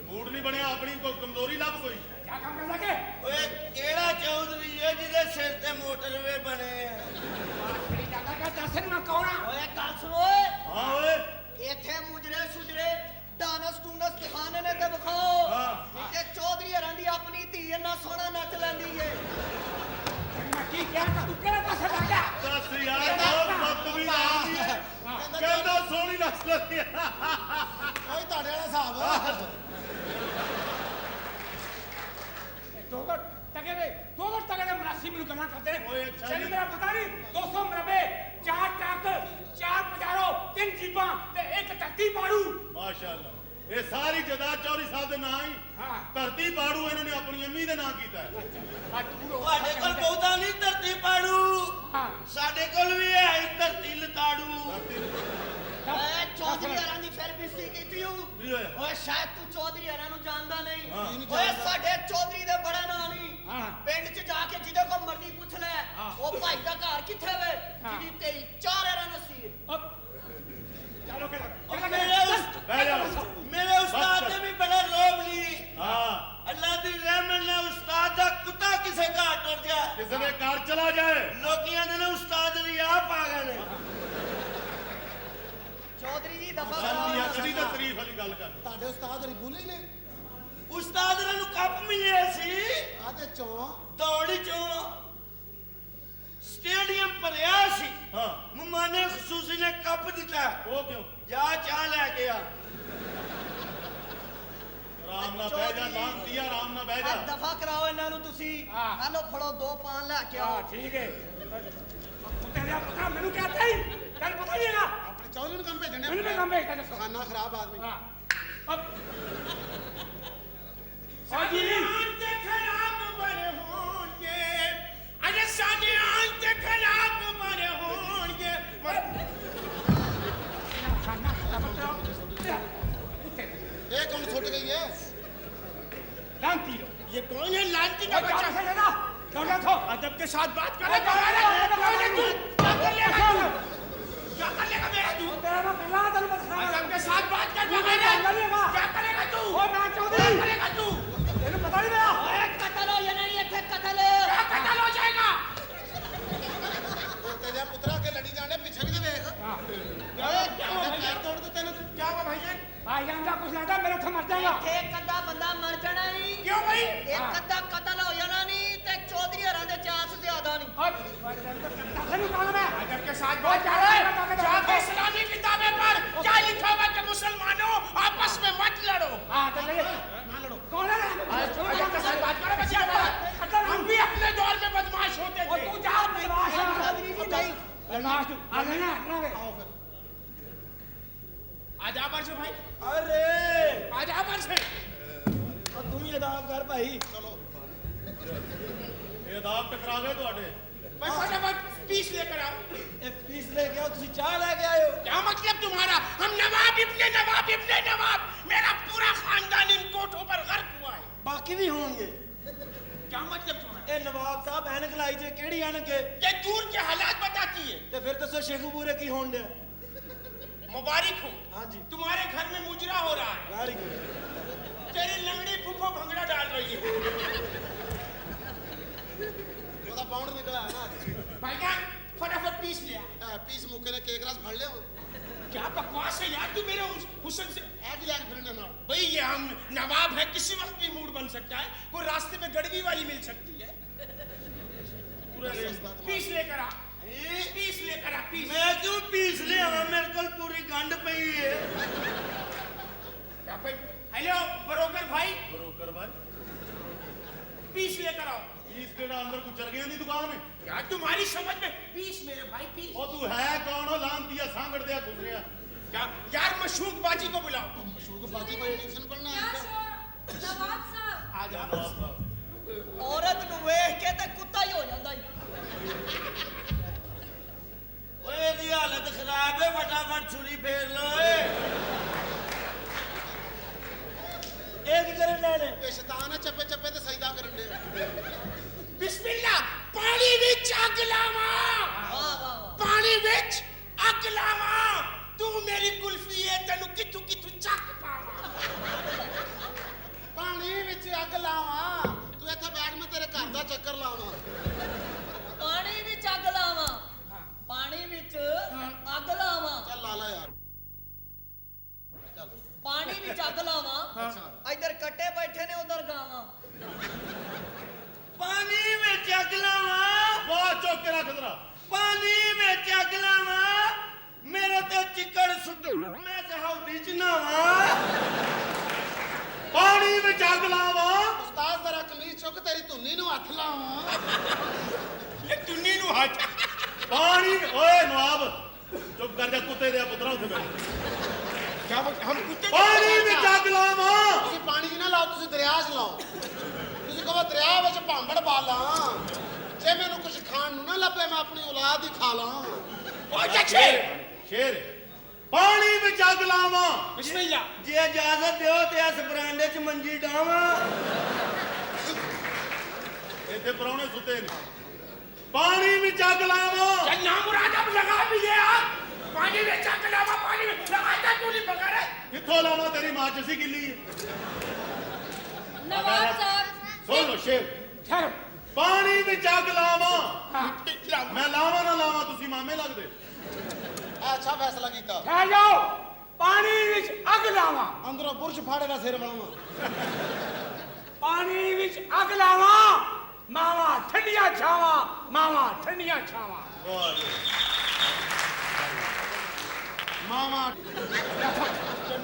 ਮੂਡ ਨਹੀਂ ਬਣਿਆ ਆਪਣੀ ਕੋਈ ਕਮਜ਼ੋਰੀ ਲੱਭ ਕੋਈ ਕੀ ਕੰਮ ਕਰਦਾ ਕਿ ਓਏ ਕਿਹੜਾ ਚੌਧਰੀ ਹੈ ਜਿਹਦੇ ਸਿਰ ਤੇ ਮੋਟਰਵੇ ਬਣੇ ਆ ਆਖਰੀ ਜਾਂਦਾ ਕਿ ਦੱਸ ਨੂੰ ਮੈਂ ਕੌਣ ਆ ਓਏ ਗੱਲ ਸੁਣ ਓਏ ਹਾਂ ਓਏ ਇੱਥੇ ਮੁਜਰੇ ਸੁਜਰੇ ਡਾਨਸ ਟੂਨਸ ਦਿਖਾਣੇ ਨੇ ਤੇ ਵਿਖਾਓ ਹਾਂ। ਤੇ ਚੌਧਰੀ ਹਰਾਂ ਦੀ ਆਪਣੀ ਧੀ ਇੰਨਾ ਸੋਹਣਾ ਨੱਚ ਲੈਂਦੀ ਏ ਮੈਂ ਕੀ ਕਿਹਾ ਤੂੰ ਕਿਹੜੇ ਪਾਸੇ ਲੱਗ ਗਿਆ ਦੱਸ ਯਾਰ ਬਹੁਤ ਬਦਤਮੀਜ਼ ਆਦਮੀ ਹੈ ਕਹਿੰਦਾ ਸੋਹਣੀ ਨਸਲ ਦੀ ਹੈ। ਓਏ ਤੁਹਾਡੇ ਵਾਲਾ ਹਿਸਾਬ ਦੋ ਟਕੇ ਦੇ ਮਰਾਸੀ ਮੈਨੂੰ ਗੱਲਾਂ ਕਰਦੇ ਨੇ ਓਏ ਅੱਛਾ ਚਲੀ ਜੀ। ਮੇਰਾ ਪਤਾ ਨਹੀਂ 200 ਮਰਬੇ 4 ਟਰੱਕ 4 ਪਜਾਰੋ 3 ਜੀਬਾਂ ਤੇ 1 ਧਰਤੀ ਪਾੜੂ ਮਾਸ਼ਾਅੱਲਾ ਇਹ ਸਾਰੀ ਜਾਇਦਾਦ ਚੌਧਰੀ ਸਾਹਿਬ ਦੇ ਨਾਂ ਹੀ ਹਾਂ। ਧਰਤੀ ਪਾੜੂ ਇਹਨਾਂ ਨੇ ਆਪਣੀ ਅੰਮੀ ਦੇ ਨਾਂ ਕੀਤਾ ਹੈ ਆ ਤੂੰ ਤੁਹਾਡੇ ਕੋਲ ਬਹੁਤਾ ਨਹੀਂ ਧਰਤੀ ਪਾੜੂ ਹਾਂ ਸਾਡੇ ਕੋਲ ਵੀ ਹੈ ਹੀ ਧਰਤੀ ਲਤਾੜੂ ਓਏ ਚੌਧਰੀ ਹਰਾਂ ਦੀ ਫਿਰ ਬਿਸਤੀ ਕੀਤੀ ਹੂੰ ਕੀ ਹੋਇਆ? ਓਏ ਸ਼ਾਇਦ ਤੂੰ ਚੌਧਰੀ ਹਰਾਂ ਨੂੰ ਜਾਣਦਾ ਨਹੀਂ ਹਾਂ। ਓਏ ਸਾਡੇ ਚੌਧਰੀ ਦੇ ਬੜਾ ਨਾਂ ਨਹੀਂ ਹਾਂ। ਪਿੰਡ 'ਚ ਜਾ ਕੇ ਜਿਹਦੇ ਕੋਲ ਮਰਜ਼ੀ ਪੁੱਛ ਲੈ ਹਾਂ। ਉਹ ਭਾਈ ਦਾ ਘਰ ਕਿੱਥੇ ਵੇ ਹਾਂ। ਜਿਹਦੀ ਤੇਰੀ 4 ਹਰਾਂ ਨਸੀ ਏ ਅਬ ਚਲੋ ਕਿ ਬਹਿ ਜਾ ਮੇਰੇ ਉਸਤਾਦ ਨੇ ਵੀ ਬੜਾ ਲੋਭ ਲਈ ਹਾਂ ਅੱਲਾ ਦੀ ਰਹਿਮਤ ਨਾਲ ਉਸਤਾਦ ਦਾ ਕੁੱਤਾ ਕਿਸੇ ਘਰ ਟੁਰ ਗਿਆ ਕਿਸੇ ਦੇ ਘਰ ਚਲਾ ਜਾਏ ਲੋਕੀਆਂ ਦੇ ਨੇ ਉਸਤਾਦ ਦੀ ਆਪ ਆ ਗਏ ਨੇ ਚੌਧਰੀ ਜੀ ਦਫਾ ਸਾਨੂੰ ਅਕਲੀ ਦਾ ਤਾਰੀਫ ਵਾਲੀ ਗੱਲ ਕਰ ਤੁਹਾਡੇ ਉਸਤਾਦ ਰਿਬੂਲੀ ਨੇ ਉਸਤਾਦ ਨੇ ਨੂੰ ਕੱਪ ਮਿਲਿਆ ਸੀ ਆ ਤੇ ਚੋਂ ਦੌੜੀ ਚੋਂ ਸਟੇਡੀਅਮ ਭਰਿਆ ਸੀ ਹਾਂ ਮਹਿਮਾਨੇ ਖਸੂਸੀ ਨੇ ਕੱਪ ਦਿੱਤਾ ਉਹ ਕਿਉਂ ਜਾ ਚਾਹ ਲੈ ਕੇ ਆ ਆਰਾਮ ਨਾਲ ਬਹਿ ਜਾ ਲਾਂਤੀਆ, ਆਰਾਮ ਨਾਲ ਬਹਿ ਆ ਜਾ। ਦਫਾ ਕਰਾਓ ਇਹਨਾਂ ਨੂੰ ਤੁਸੀਂ ਹਾਂ। ਹਲੋ ਫੜੋ 2 ਪਾਨ ਲੈ ਕੇ हाँ ਆਓ ठीक है तेरा पता मैंने क्या था ही कल पता ही है ना ਆਪਣੇ ਚੌਧਰੀ ਨੂੰ ਕੰਮ ਭੇਜਣੇ मैंने काम है क्या देखो ਖਾਨਾ ਖਰਾਬ ਆਦਮੀ हाँ अब और जी आंते खराब बने होंगे, अरे साडे आंते खराब बने होंगे। ਇਹ ਕੌਣ ਛੁੱਟ ਗਈ ਹੈ शांति लो ये कौन है लांती का बच्चा? से लेना दौड़ा थो अदब के साथ बात करे। अरे कौन है तू? क्या कर लेगा तू? क्या कर लेगा मेरा तू? तेरा मैं पहला दल बता अदब के साथ बात कर क्या करेगा? क्या करेगा तू? ओ मैं चौधरी क्या करेगा तू? तेरे पता नहीं मेरा ਕਤਲ ਹੋ ਜਾਣਾ ਨਹੀਂ ਇੱਥੇ ਕਤਲ क्या कत्ल हो जाएगा? ਤੇਰੇ ਪੁੱਤਰਾ ਕੇ ਲੜੀ ਜਾਣੇ ਪਿੱਛੇ ਵੀ ਤੇ ਦੇਖ हां ਪੈਰ ਤੋੜ ਦਿੱਤੇ ਨੇ क्या हुआ भाईजान? भाई जान का कुछ लगता मेरा तो मर जाएगा ਇੱਥੇ ਇੱਕ ਅੱਧਾ ਬੰਦਾ ਮਰ ਜਾਣਾ ਨਹੀਂ क्यों भाई? ਇੱਕ ਅੱਧਾ ਕਤਲ ਹੋ ਜਾਣਾ ਨਹੀਂ ਤੇ ਚੌਧਰੀ ਹਰਾਂ ਦੇ ਚਾਂਸ ਜ਼ਿਆਦਾ नहीं और नहीं काम है अदब के साथ बात कर रहे हैं। जाके इस्लामी किताबें पर क्या लिखा हुआ कि मुसलमानों आपस में मत लड़ो। हां तो ले ਨਾ ਲੜੋ कौन है अदब के साथ बात करो बच्चा। हम भी अपने दौर में बदमाश होते और थे। तू जा बदमाश चौधरी जी नहीं बदमाश तू आ लेना ਆਓ ਫਿਰ आजा बरस भाई, अरे आजा बरस। और तुम ही अदाब कर भाई ਚਲੋ ਇਹ ਅਦਾਬ ਟਕਰਾਵੇ ਤੁਹਾਡੇ। भाई फटाफट पीस लेकर आओ। ए पीस लेके आओ तुसी चाय लेके आए हो क्या मतलब तुम्हारा? हम नवाब इब्ने नवाब इब्ने नवाब, मेरा पूरा खानदान इन कोठों पर गर्क हुआ है। बाकी भी होंगे क्या मतलब तुम्हारा? ए नवाब साहब ऐनक लाई जे केड़ी ऐनक है ये दूर के हालात बताती है। ते फिर दसो शेखू पूरे की होन दे मुबारक हो, हाँ जी तुम्हारे घर में मुजरा हो रहा है। वेरी गुड तेरी लंगड़ी फूफो भंगड़ा डाल रही है। ਉਹਦਾ ਬਾਉਂਡ ਨਿਕਲਿਆ ਨਾ भाईजान फटाफट पीस लिया। ਪੀਸ ਮੁੱਕੇ ਨੇ ਕੇਕ ਰਸ ਫੜ ਲਿਆ क्या बकवास है यार तू मेरे हुस्न से। ਇਹ ਕੀ ਲੈ ਕੇ ਫਿਰਨੇ ਨਾਲ भाई ये हम नवाब है, किसी वक्त भी मूड बन सकता है। कोई रास्ते में गड़वी वाली मिल सकती है। ਪੂਰਾ ਸਸਤਾ पीस लेकर आ, पीस लेकर आ, पीस। मैं क्यों पीस ले आवा मेरे को पूरी गंढ पई है क्या भाई? हेलो ब्रोकर भाई, ਬਰੋਕਰ ਬਾਈ पीस लेकर आओ। ਇਸ ਕਿਹੜਾ ਅੰਦਰ ਕੋਈ ਚਰਗਿਆਂ ਦੀ ਦੁਕਾਨ ਹੈ? यार तुम्हारी समझ में पीस मेरे भाई पीस। ਉਹ ਤੂੰ ਹੈ ਕੌਣ? ਉਹ ਲਾਂਤੀਆ ਸਾਂਗੜ ਦਿਆ ਗੁਜ਼ਰਿਆ। क्या यार मशहूक बाजी को बुलाओ। ਮਸ਼ਹੂਰ ਬਾਜੀ ਕੋਈ ਟੈਨਸ਼ਨ ਪੜਨਾ क्या शोर नवाब साहब आ जा। ਔਰਤ ਨੂੰ ਵੇਖ ਕੇ ਤੇ ਕੁੱਤਾ ਹੀ ਹੋ ਜਾਂਦਾ ਈ ओए दी हालत खराब है फटाफट छुरी फेर लो ए की करन लाने ਇਹ ਸ਼ੈਤਾਨ ਹੈ ਚੱਪੇ ਚੱਪੇ ਤੇ ਸਜਦਾ ਕਰਨ ਦੇ बिस्मिल्लाह, पानी विच अग लावा, ਵਾਹ ਵਾਹ ਵਾਹ पानी विच अग लावा। तू मेरी कुल्फी है, तेनू किथू किथू चक पावा। ਪਾਣੀ ਵਿੱਚ ਅੱਗ ਲਾਵਾਂ ਤੂੰ ਇੱਥੇ ਬੈਠ ਮੈਂ ਤੇਰੇ ਘਰ ਦਾ ਚੱਕਰ ਲਾਵਾਂ ਪਾਣੀ ਵਿੱਚ ਅੱਗ ਲਾਵਾਂ ਪਾਣੀ ਵਿੱਚ ਅੱਗ ਲਾਵਾਂ ਚੱਲ ਲਾ ਲਾ ਯਾਰ ਚੱਲ ਪਾਣੀ ਵਿੱਚ ਅੱਗ ਲਾਵਾਂ ਇੱਧਰ ਕੱਟੇ ਬੈਠੇ ਨੇ ਉਧਰ ਗਾਵਾਂ पानी में जग लावा ਬਾਹਰ ਚੁੱਕ ਕੇ ਰੱਖ ਜਰਾ। पानी में जग लावा मेरे ते चिकड़ सुट मैं ते हौदी च नावा ਪਾਣੀ ਵਿੱਚ ਅੱਗ ਲਾਵਾਂ। ਉਸਤਾਦ ਜ਼ਰਾ ਕਮੀਜ਼ ਚੁੱਕ ਤੇਰੀ ਧੁੰਨੀ ਨੂੰ ਹੱਥ ਲਾਵਾਂ ये टुन्नी नु हाथ। ਪਾਣੀ ਓਏ ਨਵਾਬ ਚੁੱਪ ਕਰ ਜਾ ਕੁੱਤੇ ਦੇ ਪੁੱਤਰਾ ਉੱਥੇ ਬੈਠ। क्या हम कुत्ते ਪਾਣੀ ਵਿੱਚ ਅੱਗ ਲਾਵਾਂ। ਤੁਸੀਂ ਪਾਣੀ 'ਚ ਨਾ ਲਾਓ ਤੁਸੀਂ ਦਰਿਆ 'ਚ ਲਾਓ ਤੁਸੀਂ ਕਹੋ ਦਰਿਆ ਵਿੱਚ ਭਾਂਬੜ ਬਾਲਾਂ ਜੇ ਮੈਨੂੰ ਕੁਝ ਖਾਣ ਨੂੰ ਨਾ ਲੱਭੇ ਮੈਂ ਆਪਣੀ ਔਲਾਦ ਹੀ ਖਾ ਲਾਂ ओ चचे ਸ਼ੇਰ ਪਾਣੀ ਵਿੱਚ ਅੱਗ ਲਾਵਾਂ। बिस्मिल्लाह। जे इजाजत दियो ते इस बरांडे च मंजी डावा ਇੱਥੇ ਪਰੌਣੇ ਸੁੱਤੇ ਨੇ। ਪਾਣੀ ਵਿੱਚ ਅੱਗ ਲਾਵਾਂ। चल ना मुराद अब लगा भी ले आ। पानी में चक लावा, पानी में लगाता तू नहीं पकड़ है। ਕਿੱਥੋਂ ਲਾਵਾਂ? ਤੇਰੀ ਮਾਂ ਚ ਸੀ ਗਿੱਲੀ ਹੈ। नवाब साहब ਸੁਣ ਲੋ ਸ਼ੇਰ ठहरो ਪਾਣੀ ਵਿੱਚ ਅੱਗ ਲਾਵਾਂ। लावा। ਮੈਂ ਲਾਵਾਂ ਨਾ ਲਾਵਾਂ ਤੁਸੀਂ ਮਾਮੇ ਲੱਗਦੇ। ਇਹ ਅੱਛਾ ਫੈਸਲਾ ਕੀਤਾ ठहर जाओ पानी विच अग लावा ਅੰਦਰੋਂ ਬੁਰਸ਼ ਫਾੜੇ ਦਾ ਸਿਰ ਵਾਵਾਂ पानी विच अग लावा मावा ठंडिया छावा मावा ठंडिया छावा ਮਾਮਾ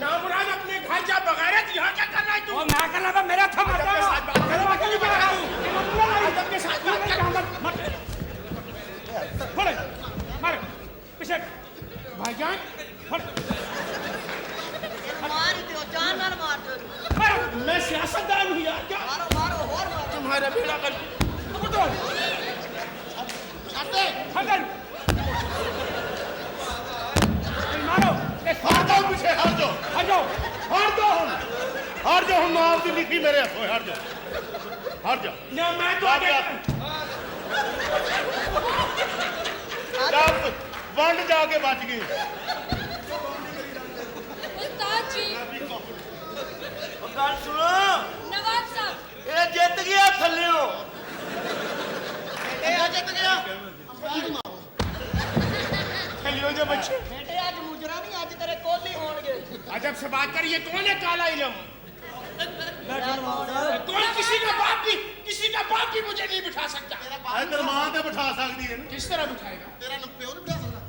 नामुराद अपने घर जा बगैरत यहाँ क्या कर रहा है तू? और मैं कर रहा मेरा था मत अदब के साथ बात करो, अदब के साथ। अदब के साथ बात कर। फड़े मार पीछे भाईजान फड़ मार दो जान मार मार दो मैं सियासतदान हूँ यार, क्या मारो मारो और मारो तुम्हारा बेड़ा कर ਛੱਡੇ हटन मारो हट जाओ पीछे, हट जाओ, हटो हट जाओ हम, हट जाओ हम आपकी लिखी मेरे हाथों, हट जाओ, हट जाओ। ना मैं तो हट जा। जा, वंड जाके बच गई। उस्ताद जी, ਗੱਲ ਸੁਣੋ नवाब साहब, ਇਹ ਜਿੱਤ ਗਿਆ ਥੱਲਿਓ ਇਹ ਅੱਜ ਤੱਕ ਗਿਆ ਪੈਰ ਮਾਰੋ खलियों जो बच्चे ਬੇਟੇ ਅੱਜ ਮੁਜਰਾ ਨਹੀਂ ਅੱਜ ਤੇਰੇ ਕੋਲ ਹੀ ਹੋਣਗੇ अजब से बात कर, ये कौन है काला इलम? कौन किसी का बाप भी मुझे नहीं बिठा सकता। इधर मां ते बिठा सकती है ना। किस तरह बिठाएगा? ਤੇਰਾ ਨੂੰ ਪਿਓ ਨਹੀਂ ਬਿਠਾ ਸਕਦਾ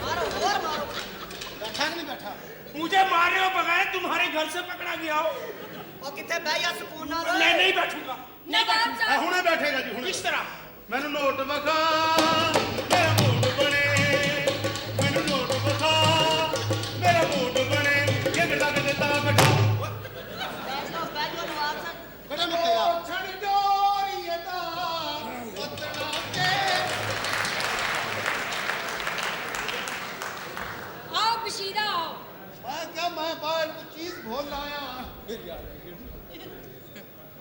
ਮਾਰੋ ਹੋਰ ਮਾਰੋ ਬੈਠਾ ਕਿ ਨਹੀਂ ਬੈਠਾ मुझे मारे हो बगैर तुम्हारे घर से पकड़ा गया हो, ਉਹ ਕਿੱਥੇ ਬਹਿ ਜਾ ਸਕੂਨ ਨਾਲ मैं नहीं बैठूंगा। नवाब साहब, हुणे बैठेगा जी, हुणे। किस तरह? मैनू नोट विखा, मेरा मूड बने, मैनू नोट विखा, मेरा मूड बने, ये बेटा के देता बेटा। ਬਹਿ ਜਾਓ ਨਵਾਬ ਸਾਹਿਬ ਬੜਾ ਮੁੱਤਿਆ छड़ जोड़िए दा, पतना के। आओ बशीरा आओ। मैं क्या, मैं बाहर कुछ चीज भूल आया।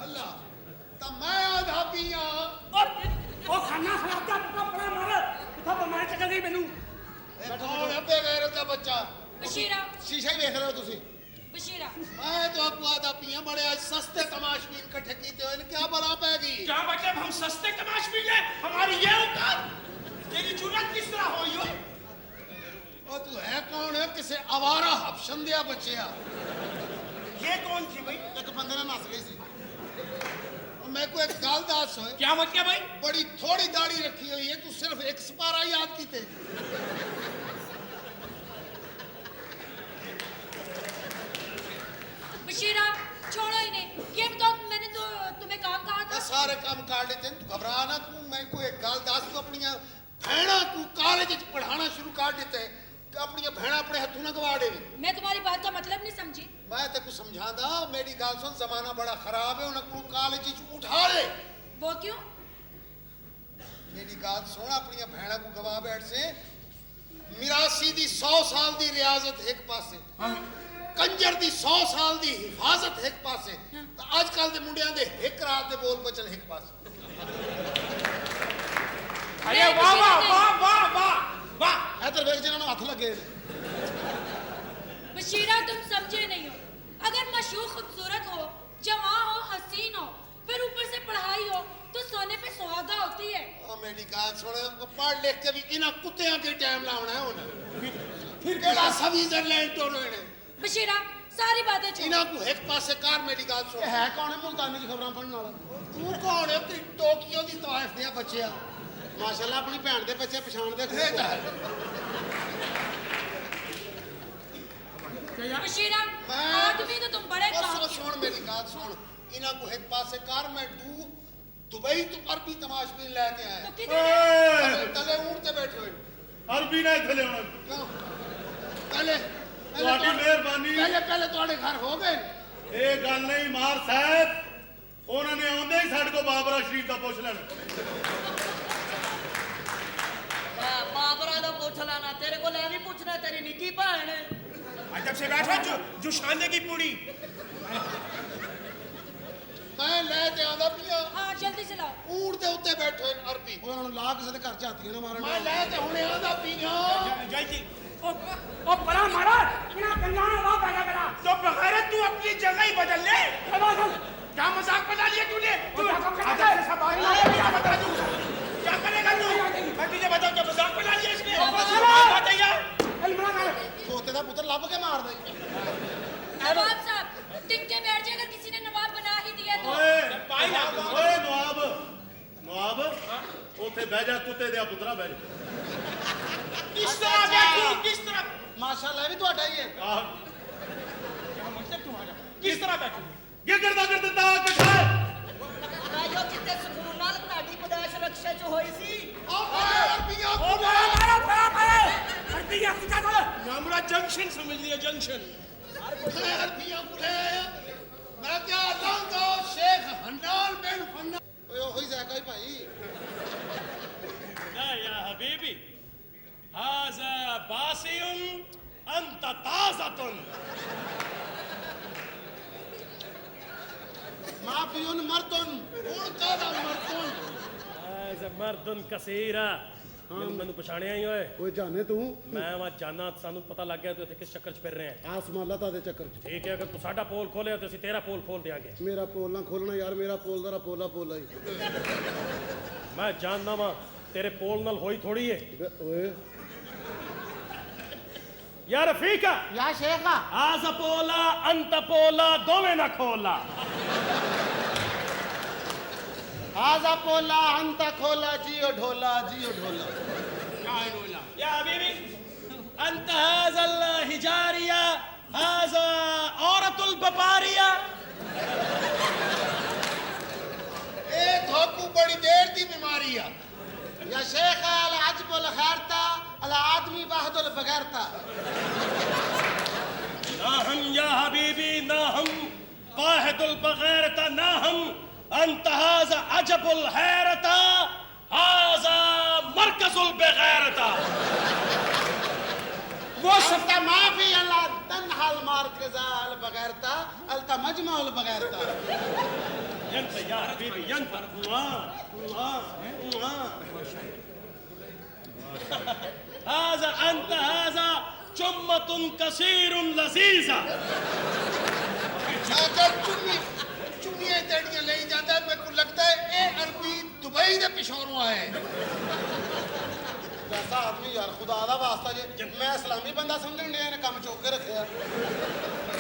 अल्लाह, तो मैं आधा पिया। ओ खाना खराबा बड़ा मार था बमार चल गई मैनू कौन है बेगैरत का बच्चा? बशीरा, ਸ਼ੀਸ਼ਾ ਹੀ ਵੇਖ ਰਹੇ ਹੋ ਤੁਸੀਂ बशीरा, मैं तो आपको आधा पिया, बड़े आज सस्ते तमाशबीन इकट्ठे कीते हुए, क्या बला पैगी? क्या मतलब हम सस्ते तमाश भी गए? हमारी ये औकात, तेरी जुर्रत किस तरह हो यो? ओ तू है कौन है? किसे आवारा हबशन दिया बच्चिया। ये कौन थी भाई? ਇੱਕ ਬੰਦੇ ਨਾਲ ਨੱਸ ਗਈ ਸੀ और मैं को एक गाल दास होए, क्या मतलब भाई? बड़ी थोड़ी दाढ़ी रखी हुई है, तू सिर्फ एक सपारा याद कीते। बशीरा, छोड़ो इन्हें। ये बताओ, मैंने तो तुम्हें काम कहा ये था। सारे काम काट लेते हैं, तू घबरा ना। तू मैं को एक गाल दास तू अपनी भैणा तू कॉलेज च पढ़ाना शुरू कर देते है कि अपनी भैणा अपने हाथों ना गवा दे। मैं तुम्हारी बात का मतलब नहीं समझी। मैं तेको समझादा, मेरी गाल सुन, जमाना बड़ा खराब है, उन्हें को कॉलेज च उठा ले। वो क्यों? मेरी गाल सुन, अपनी भैणा को गवा बैठ से मिरासी दी 100 साल दी रियाजत एक पासे, कंजर दी 100 साल दी हिफाजत एक पासे, तो आजकल दे मुंडियां दे एक रात दे बोल बचन एक पासे। अरे वाह वाह वाह वाह वाह वाह! ਇੱਧਰ ਵੇਖ ਜਿਹਨਾਂ ਨੂੰ ਹੱਥ ਲੱਗੇ ਨੇ बशीरा, तुम समझे नहीं हो। अगर मशहूर खूबसूरत हो, जवां हो, हसीन हो, फिर ऊपर से पढ़ाई हो, तो सोने पे सुहागा होती है। ओ मेरी गाल सुन, पढ़ लिख के भी इन्हां कुत्तियां के टाइम लाउना है हुन। फिर केड़ा स्विट्जरलैंड तो रहने। बशीरा, सारी बातें छोड़। इन्हां को एक पासे कार, मेरी गाल सुन। ਇਹ ਹੈ ਕੌਣ ਹੈ ਮੁਲਤਾਨੀ ਦੀ ਖਬਰਾਂ ਪੜਨ ਵਾਲਾ तू कौन है? तेरी टोक्यो दी ताइफ दे बच्चिया। ਮਾਸ਼ਾਅੱਲਾ ਆਪਣੀ ਭੈਣ ਦੇ ਬੱਚੇ ਪਛਾਣਦੇ ये तो है। बशीरा, मैं- आदमी तो तुम बड़े और काम सुन मेरी गाल सुन, इन्हां को एक पासे कार, मैं दुबई तो अरबी तमाशबीन लेके आया। तो किधर तले ऊंट ते बैठे हुए। अरबी ना इत्थे लियाउणा क्यों? पहले ਤੁਹਾਡੀ ਮਿਹਰਬਾਨੀ पहले ਤੁਹਾਡੇ ਘਰ ਹੋ ਗਏ। ਇਹ ਗੱਲ ਨਹੀਂ ਮਾਰ ਸਾਹਿਬ, ਉਹਨਾਂ ਨੇ ਆਉਂਦੇ ਹੀ ਸਾਡੇ ਕੋਲ ਬਾਬਰਾ ਸ਼ਰੀਫ ਦਾ ਪੁੱਛ ਲੈਣਾ। ਬਾਬਰਾ ਦਾ ਪੁੱਛ ਲੈਣਾ ਤੇਰੇ ਕੋਲ ਐ ਨਹੀਂ ਪੁੱਛਣਾ ਤੇਰੀ ਨਿੱਕੀ ਭੈਣ अजब से बैठा जो शाने की पूरी। मैं लेके आंदा पिया, हाँ, जल्दी से लाओ। ऊंट दे उत्ते बैठे हुए अरबी। ਉਹਨਾਂ ਨੂੰ ਲਾ ਕਿਸੇ ਦੇ ਘਰ ਝਾਤੀਆਂ ਨਾ ਮਾਰਨ मैं लेके हुणे आंदा पिया। जल्दी ओ बड़ा मारा बिना गंगा वाह पैदा करा तो बगैरत तू अपनी जगह ही बदल ले। क्या मजाक बना लिया तूने? तू अजब से सब आए ना, क्या बता तू? क्या करेगा तू? मैं तुझे बताऊं, क्या मजाक बना लिया इसने? बताइए। ਖੋਤੇ ਦਾ ਪੁੱਤਰ ਲੱਭ ਕੇ ਮਾਰਦਾ ਈ। नवाब साहब, टिक के बैठ जाए, अगर किसी ने नवाब बना ही दिया तो। ਓਏ ਓਏ ਨਵਾਬ, ਨਵਾਬ ਉੱਥੇ ਬਹਿ ਜਾ, ਕੁੱਤੇ ਦੇ ਪੁੱਤਰਾ ਬਹਿ ਜਾ। किस तरह बैठू? किस तरह? ਮਾਸ਼ਾਅੱਲਾ ਇਹ ਵੀ ਤੁਹਾਡਾ ਹੀ ਹੈ। ਆਹ तू आ जा किस तरह बैठू ਗਿੱਗੜ ਦਾ ਦਿੱਤਾ ਕਿੱਥੇ ਮੈਂ ਜੋ ਜਿੱਤੇ ਸਕੂਨ ਨਾਲ ਤੁਹਾਡੀ ਪਦਾਇਸ਼ ਰਕਸ਼ੇ ਚ ਹੋਈ ਸੀ हमारा जंक्शन समझ लिया जंक्शन मैं क्या लाऊंगा शेख हन्नाल बिन फन्ना ओए ओही जाएगा ही भाई لا يا حبيبي هذا باسي أنت طازة माफियुन मर्दुन कौन कादा मर्दुन هذا مرد كثيرة ਮੈਨੂੰ ਪਛਾਣਿਆ ਹੀ ਓਏ ओए जाने तू ਮੈਂ ਵਾ ਜਾਨਾ ਸਾਨੂੰ ਪਤਾ ਲੱਗ ਗਿਆ ਤੂੰ ਇੱਥੇ ਕਿਸ ਚੱਕਰ 'ਚ ਫਿਰ ਰਿਹਾ ਹੈ आसमान लता दे चक्कर च ਠੀਕ ਹੈ ਅਗਰ ਤੂੰ ਸਾਡਾ ਪੋਲ ਖੋਲਿਆ ਤੇ ਅਸੀਂ ਤੇਰਾ ਪੋਲ ਖੋਲ ਦਿਆਂਗੇ मेरा पोल ना खोलना यार मेरा पोल जरा पोला पोला ही ਮੈਂ ਜਾਣਦਾ ਵਾਂ ਤੇਰੇ ਪੋਲ ਨਾਲ ਹੋਈ ਥੋੜੀ ਏ ओए ਯਾ ਰਫੀਕਾ या शेखा ਆਜ਼ਾ ਪੋਲਾ ਅੰਤ ਪੋਲਾ ਦੋਵੇਂ ਨਾ ਖੋਲਾ आजा पोला अंता खोला जियो ढोला يا حبيبي أنت هذا الهجارية هذا عورة الببارية एक धोकू बड़ी देर दी बीमारी है या शेख अल अजब अल खैरता अल आदमी वाहद अल बगैरता ना हम या हबीबी ना हम वाहिद البغيرة ना हम أنت هذا عجب الحيرة هذا مركز البغيرة वो सबका माफी अल्लाह तन्हा अल मारकजा अल बगैरता अल मजमा अल बगैरता ينفع يا حبيبي ينفع الله هذا أنت هذا جمة كثير لذيذة अगर चुन्नियां तेड़ियां ले जाता है मेरे को लगता है ये अरबी दुबई दे पिछोरों आए जैसा आदमी यार खुदा दा वास्ता जे मैं इस्लामी बंदा समझन लिया ने काम चौक के रखया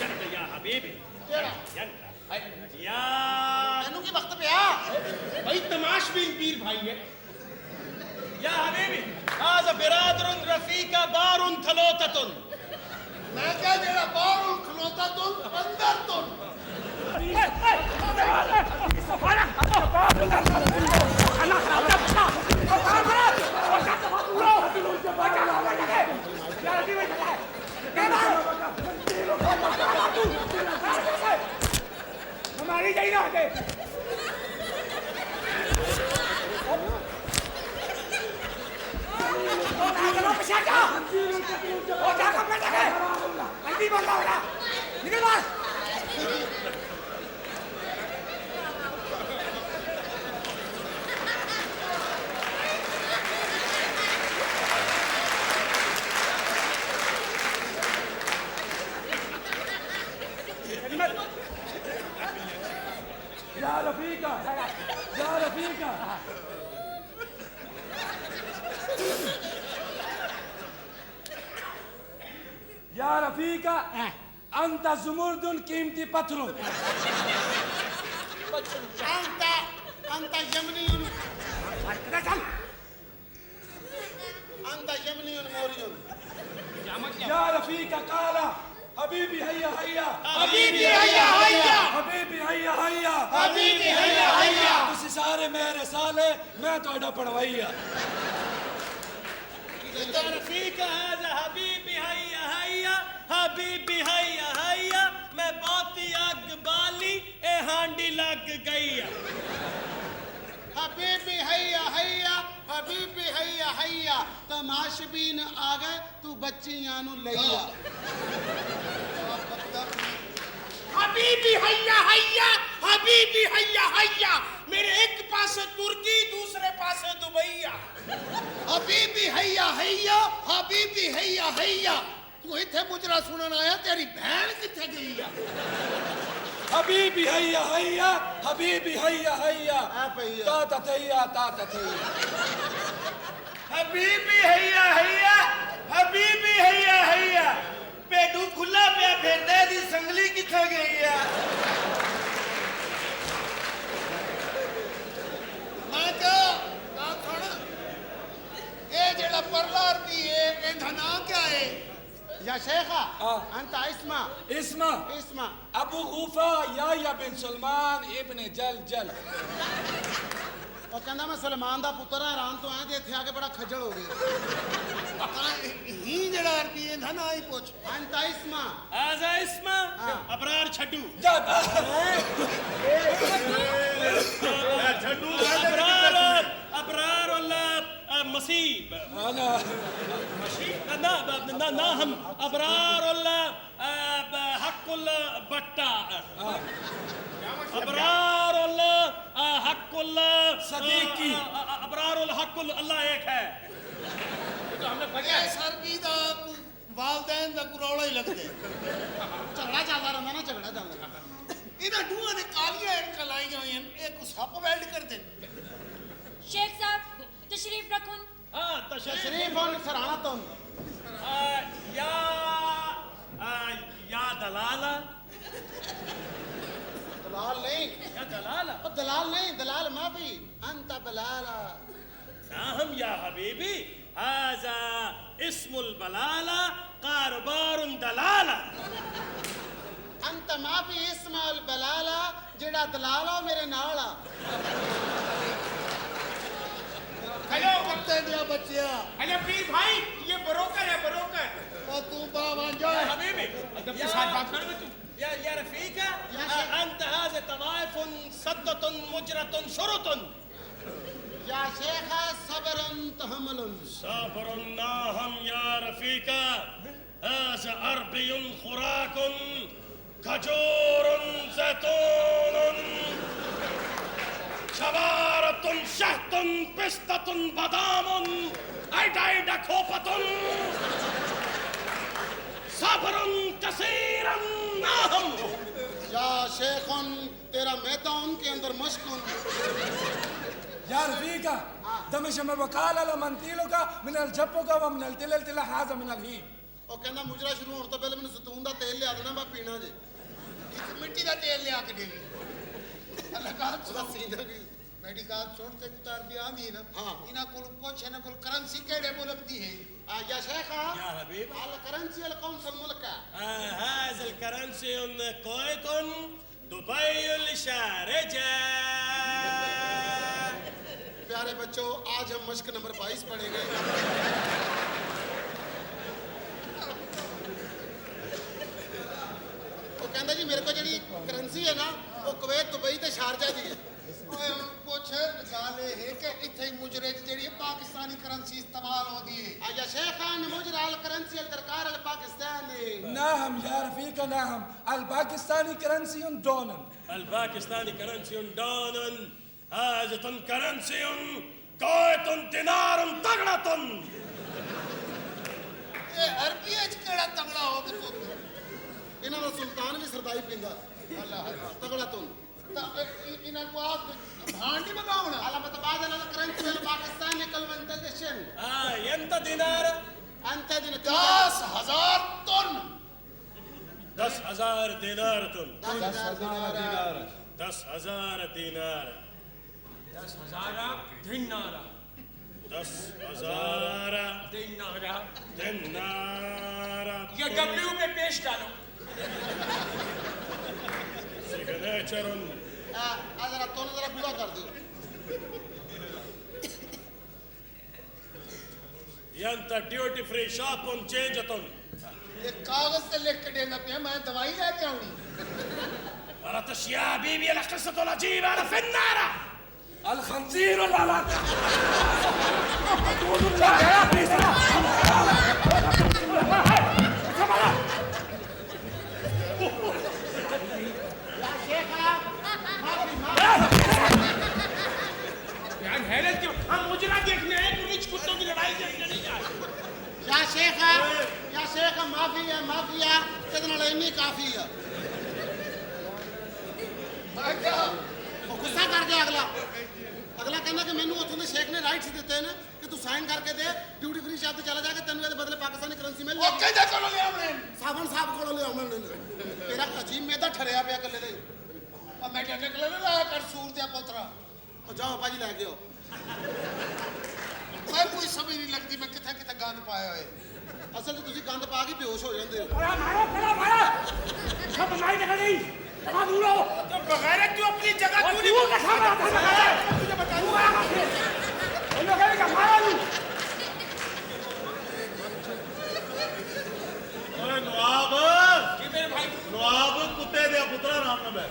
ينفع يا حبيبي केड़ा ينفع يا मैनू की वक्त पिया भाई तमाशबीन पीर भाई है يا حبيبي هذا برادر رفيق بار ثلوثة मैं क्या जेड़ा बाहर खलोता तो अंदर तो हमारी जाई ना आगे या रफीका या रफीका अंत जुमुर्दुन कीमती पत्थरों अंता यमनी मोरियन या रफीका काला हबीबी हैया हैया हबीबी हैया हैया हबीबी हैया हैया हबीबी हैया हैया तुसी सारे मेरे साले मैं तोड़ा पढ़वाइया रफीक هذا हबीबी हैया हैया हबीबी हैया हैया मैं बाती अग बाली ए हांडी लग गई हबीबी हैया हैया तमाशबीन आ गए तू बच्चियां नु लईया हबीबी हैया हैया मेरे एक पासे तुर्की दूसरे पासे दुबईया हबीबी हैया हैया तू इथे मुजरा सुनन आया तेरी बहन किथे गई है हबीबी हैया हैया हबीबी हैया हैया आ भैया ता तैया हबीबी हैया हैया पेडू खुला पे फिरदा दी संगली किथे गई है मैं क्या ना सुन ए जेड़ा परला अरबी है इनका नाम क्या है या शेखा हाँ। अंत इस्मा इस्मा इस्मा अबू गूफा या बिन सलमान इब्न जल जल ਉਹ ਕਹਿੰਦਾ ਮੈਂ ਸਲਮਾਨ ਦਾ ਪੁੱਤਰ ਹਾਂ ਹੈਰਾਨ ਤੋਂ ਆਇਆ ਤੇ ਇੱਥੇ ਆ ਕੇ ਬੜਾ ਖੱਜਲ ਹੋ ਗਿਆ ਹੀ ਜਿਹੜਾ ਅਰਬੀ ਹੈ ਨਾ ਹੀ ਪੁੱਛ ਅੰਤ ਇਸਮਾ هذا اسمه हाँ। ابرار छड्डू ਛੱਡੂ ابرار ابرار ولا مصيب انا لا هم ابرار ولا حق البتة ابرار ولا حق صديقي ابرار الحق الله एक है ਇਹ ਸਰਬੀ ਦਾ ਵਾਲਦੈਨ ਦਾ ਕੁਰੌਲਾ ਹੀ ਲੱਗਦੇ ਝਗੜਾ ਚੱਲਦਾ ਰਹਿੰਦਾ ਨਾ ਝਗੜਾ ਚੱਲਦਾ ਰਹਿੰਦਾ। ਇਹਨਾਂ ਡੂਆਂ ਨੇ ਕਾਲੀਆਂ ਐਨਕਾਂ ਲਾਈਆਂ ਹੋਈਆਂ ਨੇ, ਇਹ ਕੋ ਸੱਪ ਵੈਲਡ ਕਰਦੇ ਨੇ शेख साहब तशरीफ रखून तशरीफ और सराहना तुम या दलाला दलाल नहीं या दलाला ओ दलाल नहीं दलाल माफी अंत बलाला نعم يا حبيبي هذا اسم البلالة قاربار دلالة अंत माफी इस्माइल बलाला जेड़ा दलाल हो मेरे नाल आ हेलो कुत्ते दिया बच्चिया अरे पीर भाई ये ब्रोकर है ब्रोकर ਉਹ ਤੂੰ ਬਾਵਾ ਜਾ حبيبي يا رفيقة أنت هذا طوائف سدة مجرة شرط या शेखा सबरन तहमलन صبر ناهم يا رفيقة هذا أربي خراك كجور زيتون شبارة شهد بسطة بادام أيدا كوفة صبر كثيرا ناهم या शेखन तेरा मैदा उनके अंदर मशकुन يا رفيقة دمش ما بقال لمنتيلك من الجبك ومن التلل هذا من الهي ਉਹ ਕਹਿੰਦਾ ਮੁਜਰਾ ਸ਼ੁਰੂ ਹੋਣ ਤੋਂ ਪਹਿਲਾਂ ਮੈਨੂੰ ਸਤੂਨ ਦਾ ਤੇਲ ਲਿਆ ਦੇਣਾ ਮੈਂ ਪੀਣਾ ਜੇ ਇੱਕ ਮਿੱਟੀ ਦਾ ਤੇਲ ਲਿਆ ਕੇ ਦੇ ਅੱਲਾ ਕਾ ਉਹਦਾ ਸੀਨਾ ਕੀ ਮੇਰੀ ਗੱਲ ਸੁਣ ਤੇ ਉਤਾਰ ਦੀ ਆਂਦੀ ਨਾ ਹਾਂ। ਇਹਨਾਂ ਕੋਲ ਕੁਛ ਇਹਨਾਂ ਕੋਲ ਕਰੰਸੀ ਕਿਹੜੇ ਮੁਲਕ ਦੀ ਹੈ या शेखा يا حبيبي على كرنسي القوم الملك هذا الكرنسي كويت دبي الشارجة प्यारे बच्चों आज हम मश्क नंबर 22 पढ़ेंगे ਉਹ ਕਹਿੰਦਾ ਜੀ ਮੇਰੇ ਕੋਲ ਜਿਹੜੀ ਕਰੰਸੀ ਹੈ ਨਾ ਉਹ ਕੁਵੈਤ ਦੁਬਈ ਤੇ ਸ਼ਾਰਜਾ ਦੀ ਹੈ ਓਏ ਕੁਛ ਗੱਲ ਇਹ ਹੈ ਕਿ ਇੱਥੇ ਮੁਜਰੇ ਚ ਜਿਹੜੀ ਪਾਕਿਸਤਾਨੀ ਕਰੰਸੀ ਇਸਤੇਮਾਲ ਹੁੰਦੀ ਹੈ يا شيخا مجرى الكرنسي الدركار الباكستاني نعم يا رفيقة نعم الباكستاني كرنسي دون الباكستاني كرنسي دون هذا كرنسي كويت دينار تغلط ਇਹ ਅਰਬੀ ਚ ਕਿਹੜਾ ਤਗੜਾ ਹੋ ਕੇ ਤੂੰ ਇਹਨਾਂ ਦਾ ਸੁਲਤਾਨ ਵੀ ਸਰਦਾਈ ਪੀਂਦਾ ਅੱਲਾ ਤਗੜਾ ਤੋਂ ਤਾਂ ਇਹਨਾਂ ਕੋ ਆਪ ਭਾਂਡ ਨਹੀਂ ਮਗਾਉਣਾ على متبادل الكرنسي الباكستاني كالمنتدشن انت دينار انت دين 10,000 टन 10,000 دينار 10,000 دينار 10,000 دينار 10,000 دينار 10,000 دينار دينار ये डब्ल्यू पे पेश डालो سيجنيتشر ذرا تو ذرا پورا کر دو انت ड्यूटी फ्री शॉप चेंज ਇਹ ਕਾਗਜ਼ ਤੇ ਲਿਖ ਕੇ ਦੇਣਾ ਪਿਆ ਮੈਂ ਦਵਾਈ ਲੈ ਕੇ ਆਉਣੀ أردت يا حبيبي القصة العجيبة أنا في النار الخنزير لا لا يعني هيلت हम मुजरा देखने हैं पुलिस कुत्तों की लड़ाई देखने नहीं जा रहे या शेख माफी है तेरे ਨਾਲ ਇੰਨੀ ਕਾਫੀ ਆ ਉਹ ਗੁੱਸਾ ਕਰ ਗਿਆ ਅਗਲਾ ਕਹਿੰਦਾ ਕਿ ਮੈਨੂੰ ਉੱਥੋਂ ਦੇ ਸ਼ੇਖ ਨੇ ਰਾਈਟਸ ਦਿੱਤੇ ਨੇ ਕਿ ਤੂੰ ਸਾਈਨ ਕਰਕੇ ਦੇ ਡਿਊਟੀ ਫ੍ਰੀ ਸ਼ਾਪ ਤੇ ਚਲਾ ਜਾ ਕੇ ਤੈਨੂੰ ਇਹਦੇ ਬਦਲੇ ਪਾਕਿਸਤਾਨੀ ਕਰੰਸੀ ਮਿਲ ਉਹ ਜਾਏਗੀ ਕਿਹਦੇ ਕੋਲੋਂ ਲਿਆਉਣੇ ਸਾਵਣ ਸਾਹਿਬ ਕੋਲੋਂ ਲਿਆਉਣੇ ਨੇ ਤੇਰਾ ਅਜੀਬ ਮੇਦਾ ਠਰਿਆ ਪਿਆ ਕੱਲੇ ਦੇ ਆ ਮੈਂ ਟੱਕ ਲੈ ਲਾ ਕਰ ਸੂਰ ਤੇ ਪੁੱਤਰਾ ਉਹ ਜਾਓ ਭਾਜੀ ਲੈ ਕੇ ਆਓ ਮੈਂ ਕੋਈ ਸਮਝ ਨਹੀਂ ਲੱਗਦੀ ਮੈਂ ਕਿੱਥੇ ਕਿੱਥੇ ਗੰਦ ਪਾਇਆ ਹੋਏ ਅਸਲ 'ਚ ਤੁਸੀਂ ਗੰਦ ਪਾ ਕੇ ਬੇਹੋਸ਼ ਹੋ ਜਾਂਦੇ ਹੋ सब माई निकल गई कहाँ दूर हो तो बगैर तू अपनी जगह और तू कैसा मारा था तुझे बता दूँ इन लोगों ने क्या मारा तू ਓਏ ਨਵਾਬ कि मेरे भाई ਨਵਾਬ ਕੁੱਤੇ ਦੇ ਪੁੱਤਰਾ ਆਰਾਮ ਨਾਲ ਬੈਠ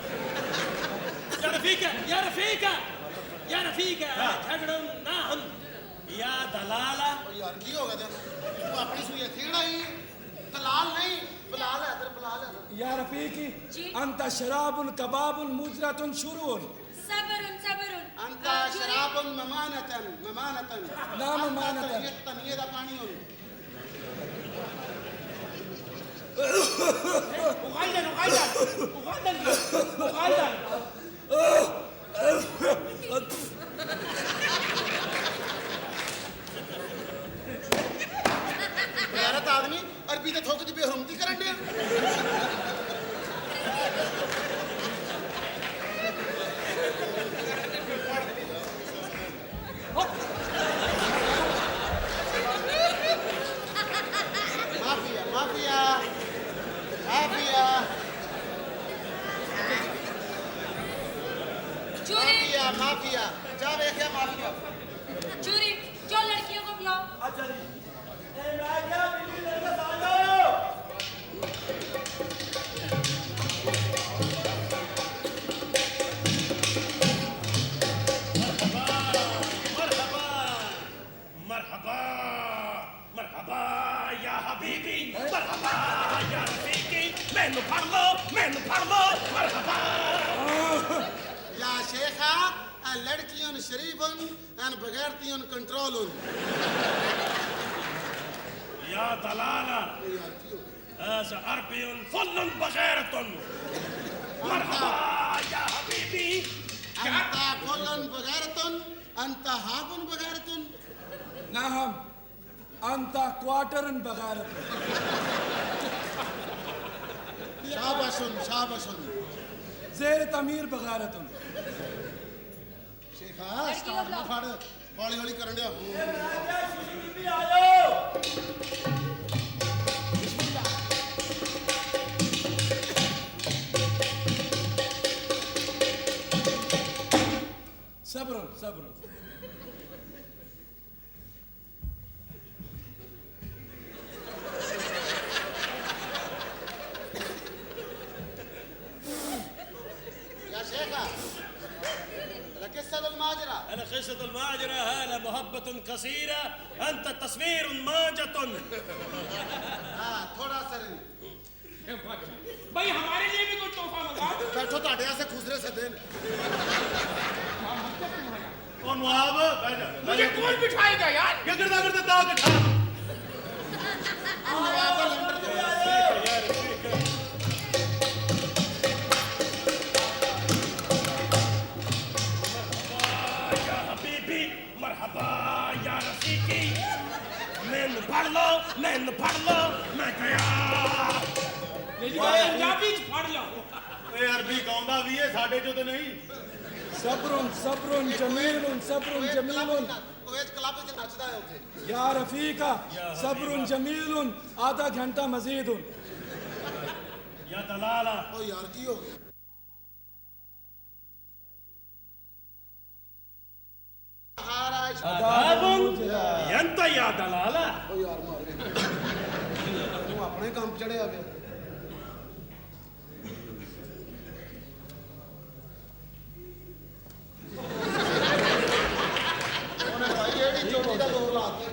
या रफीक है झगड़ो ना हम या दलाला ਯਾਰ ਕੀ ਹੋ ਗਿਆ ਤੈਨੂੰ ਤੂੰ ਆਪਣੀ ਸੂਈ ਇੱਥੇ ਖੜਾਈ ਦਲਾਲ ਨਹੀਂ ਬਲਾਲ ਹੈ ਇਧਰ ਬਲਾਲ ਹੈ या रफीकी जी। अंत शराबुन कबाबुन मुजरतुन शुरून सबरुन सबरुन ਅੰਤਾ ਸ਼ਰਾਬਨ ਮਮਾਨਤਨ ਨਾ ਮਮਾਨਤਨ। ਇਹ ਤਨੀਏ ਦਾ ਪਾਣੀ ਹੋਵੇ ਗੈਰਤ ਆਦਮੀ ਅਰਬੀ ਤੇ ਥੁੱਕ ਦੀ ਬੇਹਰਮਤੀ ਕਰਨ ਡਿਆ ਮਾਫੀਆ चूरी ਮਾਫੀਆ ਜਾ ਵੇਖਿਆ ਮਾਫੀਆ चूरी जो लड़कियों को बुलाओ अच्छा जी ए मैं क्या बिल्ली लड़का सालो मरहबा मरहबा या हबीबी मरहबा या रफीकी मैनू फड़ लो मरहबा या शेखा लड़कियों शरीफन एन बगैरतियों कंट्रोल या दलाला هذا عربي فل بغيرة مرحبا يا حبيبي أنت فلان بغيرة أنت هابن بغيرة نعم أنت كواتر بغارة शाबाशन زير तमीर बगारत शेखा स्टार्ट ना फाड़ हौली हौली करन दिया सब्र يا شيخة لقصة الماجرة أنا قصة الماجرة هذا محبة قصيرة أنت تصوير ماجة थोड़ा सर भाई हमारे लिए भी कोई तोहफा मंगा बैठो ਤੁਹਾਡੇ ਵਾਸਤੇ ਖੁਸਰੇ ਸਦੇ ਨੇ ਉਹ ਨਵਾਬ ਬਹਿ ਜਾ मुझे कौन बिठाएगा यार ਕਿੱਧਰ ਦਾ ਕਰਦੇ ਤਾਂ ਇਕੱਠਾ ਨਵਾਬ ਦਾ ਲੰਡਰ ਤੇ या हबीबी मरहबा या रफीकी मैनू फड़ लो मैं गया पंजाबी च फड़ लो ਓਏ ਅਰਬੀ ਗਾਉਂਦਾ ਵੀ ਇਹ ਸਾਡੇ ਚੋਂ ਤੇ ਨਹੀਂ सब्रुन जमीलुन ਉਹ ਇਸ ਕਲੱਬ 'ਚ ਨੱਚਦਾ ਹੈ ਉੱਥੇ या रफीका सब्रुन जमीलुन आधा घंटा मजीदुन या दलाला ਉਹ ਯਾਰ ਕੀ ਹੋ ਗਿਆ आदाब यंत या दलाला ਉਹ ਯਾਰ ਮਾਰ ਤੂੰ ਆਪਣੇ ਕੰਮ ਚੜਿਆ ਪਿਆ ਉਹਨੇ ਭਾਈ ਜਿਹੜੀ ਚੋਟੀ ਦਾ ਦੌਰ ਲਾਤੇ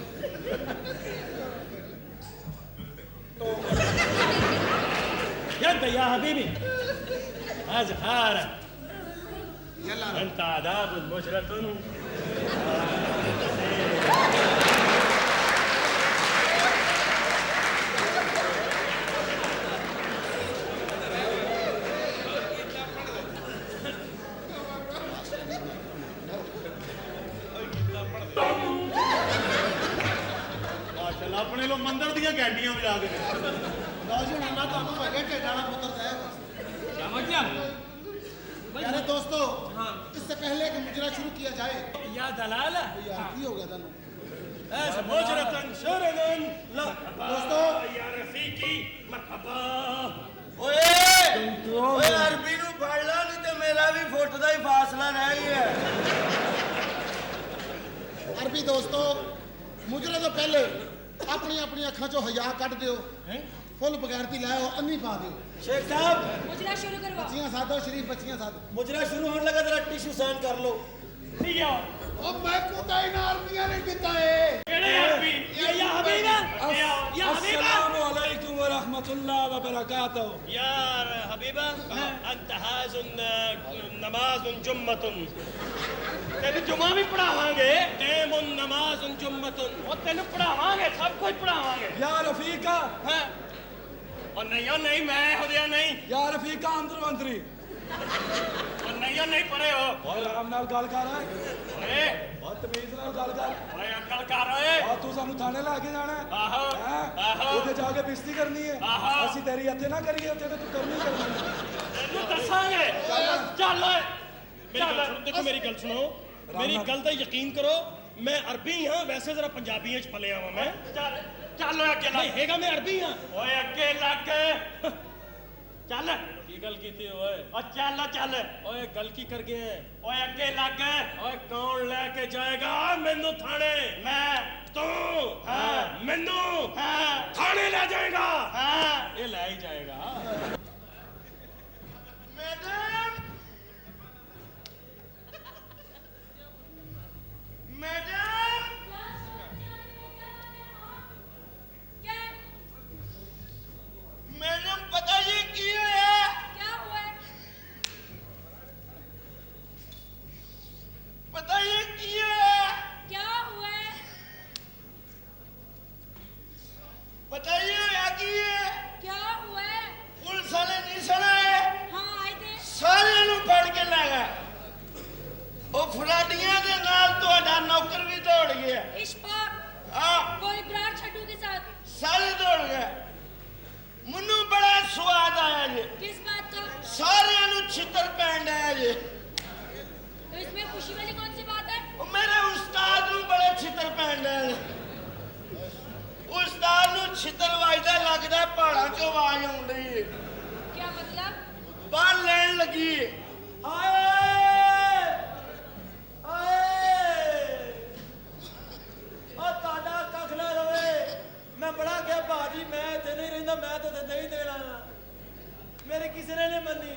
ينت يا حبيبي هذا حارة يلا أنت عذاب مجرة ਮਾਸ਼ਾਅੱਲਾ ਆਪਣੇ ਲੋ ਮੰਦਰ ਦੀਆਂ ਗੈਂਡੀਆਂ ਵਜਾ ਕੇ ਲਓ ਜੀ ਹੁਣ ਅੱਲਾ ਤੁਹਾਨੂੰ ਹੈਗਾ ਢੇਡਾਂ ਦਾ ਪੁੱਤਰ ਸਾਹਿਬ क्या मतलब प्यारे दोस्तों इससे पहले कि मुजरा शुरू किया जाए या दलाला यार की हो गया ਤੁਹਾਨੂੰ ऐसे मुजरतन शुरनन दोस्तों या रफीकी मरहबा ਓਏ ਅਰਬੀ ਨੂੰ ਫੜ ਲਾ ਨਹੀਂ ਤੇ ਮੇਰਾ ਵੀ ਫੁੱਟ ਦਾ ਹੀ ਫਾਸਲਾ ਰਹਿ ਗਿਆ ਅਰਬੀ ਦੋਸਤੋ ਮੁਜਰੇ ਤੋਂ ਪਹਿਲੇ ਆਪਣੀ ਆਪਣੀ ਅੱਖਾਂ ਚੋਂ ਹਿਆ ਕੱਢ ਦਿਓ ਫੁੱਲ ਬਗੈਰਤੀ ਲਾਓ ਅੰਨੀ ਪਾ ਦਿਓ शेख साहब मुजरा शुरू करवाओ ਬੱਚੀਆਂ ਸਾਧੋ ਸ਼ਰੀਫ ਬੱਚੀਆਂ ਸਾਧੋ मुजरा शुरू होने लगा जरा टिश्यू साइन कर लो ਉਹ ਮੈਂ ਕੁੱਤਾ ਹੀ ਨਾ ਅਰਬੀਆਂ ਨਹੀਂ ਦਿੱਤਾ ਏ या हबीबा अस्सलाम वालेकुम व रहमतुल्लाह व बरकातहू या हबीबा अंत हाजुन नमाजुन जुम्मतुन तेन जुमा भी पढ़ावांगे तेमुन नमाजुन जुम्मतुन ਉਹ ਤੈਨੂੰ ਪੜਾਵਾਂਗੇ ਸਭ ਕੁਝ ਪੜਾਵਾਂਗੇ या रफीका ਹਾਂ ਉਹ ਨਹੀਂ ਮੈਂ ਇਹੋ ਜਿਹਾ ਨਹੀਂ या रफीका अंदरों अंदरी ਉਹ ਨਹੀਂ ਪਰੇ ਹੋ और आराम नाल गल कर ਓਏ बहुत तमीज नाल गल कर ਓਏ ਅੰਕਲ ਕਰ ਓਏ आ तू सानू थाने लेके जाना है ਆਹੋ हैं? ਆਹੋ ਉੱਥੇ ਜਾ ਕੇ ਬੇਇੱਜ਼ਤੀ ਕਰਨੀ ਹੈ ਆਹੋ। ਅਸੀਂ ਤੇਰੀ ਇੱਥੇ ਨਾ ਕਰੀਏ ਉੱਥੇ ਤੇ ਤੂੰ ਕਰਨੀ ਕਰਨੀ ਹੈ। ਤੈਨੂੰ ਦੱਸਾਂਗੇ ਚੱਲ ਓਏ ਦੇਖੋ ਮੇਰੀ ਗੱਲ ਸੁਣੋ ਮੇਰੀ ਗੱਲ ਦਾ ਯਕੀਨ ਕਰੋ ਮੈਂ ਅਰਬੀ ਹਾਂ ਵੈਸੇ ਜ਼ਰਾ ਪੰਜਾਬੀਆਂ ਚ ਪਲਿਆ ਹਾਂ ਮੈਂ ਚੱਲ ਓਏ ਅੱਗੇ ਲੱਗ ਹੈਗਾ ਮੈਂ ਅਰਬੀ ਹਾਂ ਓਏ ਅੱਗੇ ਲੱਗ ਚੱਲ ਕੀ ਗੱਲ ਕੀਤੀ ਓਏ ਓ ਚੱਲ ਓਏ ਗੱਲ ਕੀ ਕਰ ਗਏ ਓਏ ਅੱਗੇ ਲੱਗ ਓਏ ਕੌਣ ਲੈ ਕੇ ਜਾਏਗਾ ਮੈਨੂੰ ਥਾਣੇ ਮੈਂ ਤੂੰ ਹਾਂ ਮੈਨੂੰ ਹਾਂ ਥਾਣੇ ਲੈ ਜਾਏਗਾ ਹਾਂ ਇਹ ਲੈ ਹੀ ਜਾਏਗਾ ਮੈਡਮ क्या ਮੈਡਮ ਪਤਾ ਜੀ ਕੀ ਹੋਇਆ क्या हुआ है? ਪਤਾ ਜੀ ਕੀ ਹੋਇਆ क्या हुआ है? ਪਤਾ ਜੀ ਹੋਇਆ ਕੀ ਹੈ क्या हुआ है? ਪੁਲਿਸ ਵਾਲੇ ਨਹੀਂ ਸੁਣਾਏ हाँ आए थे ਸਾਰਿਆਂ ਨੂੰ ਫੜ ਕੇ ਲੈ ਗਏ ਉਹ ਫਰਾਡੀਆਂ ਦੇ ਨਾਲ ਤੁਹਾਡਾ ਨੌਕਰ ਵੀ ਦੌੜ ਗਿਆ इश्फाक ਆ वो इब्रार छड्डू के साथ ਸਾਰੇ ਦੌੜ ਗਏ ਮੈਨੂੰ ਬੜਾ ਸਵਾਦ ਆਇਆ ਜੀ किस बात का? ਸਾਰਿਆਂ ਨੂੰ ਛਿੱਤਰ ਪੈਣ ਡਿਆ ਜੀ तो इसमें खुशी वाली कौन सी बात है? ਉਹ ਮੇਰੇ ਉਸਤਾਦ ਨੂੰ ਬੜੇ ਛਿੱਤਰ ਪੈਣ ਡਿਆ ਜੀ ਉਸਤਾਦ ਨੂੰ ਛਿੱਤਰ ਵੱਜਦਾ ਲੱਗਦਾ ਪਹਾੜਾਂ ਚੋਂ ਆਵਾਜ਼ ਆਉਂਦੀ ਹੈ क्या मतलब? ਬਾਹਰ ਲੈਣ ਲੱਗੀ ਹੈ। हाय हाय ओ ताड़ा कख ना रवे मैं बड़ा गया बाजी मैं इत्थे नहीं रहिंदा मैं तो नहीं देना मेरे किसी ने नहीं मन्नी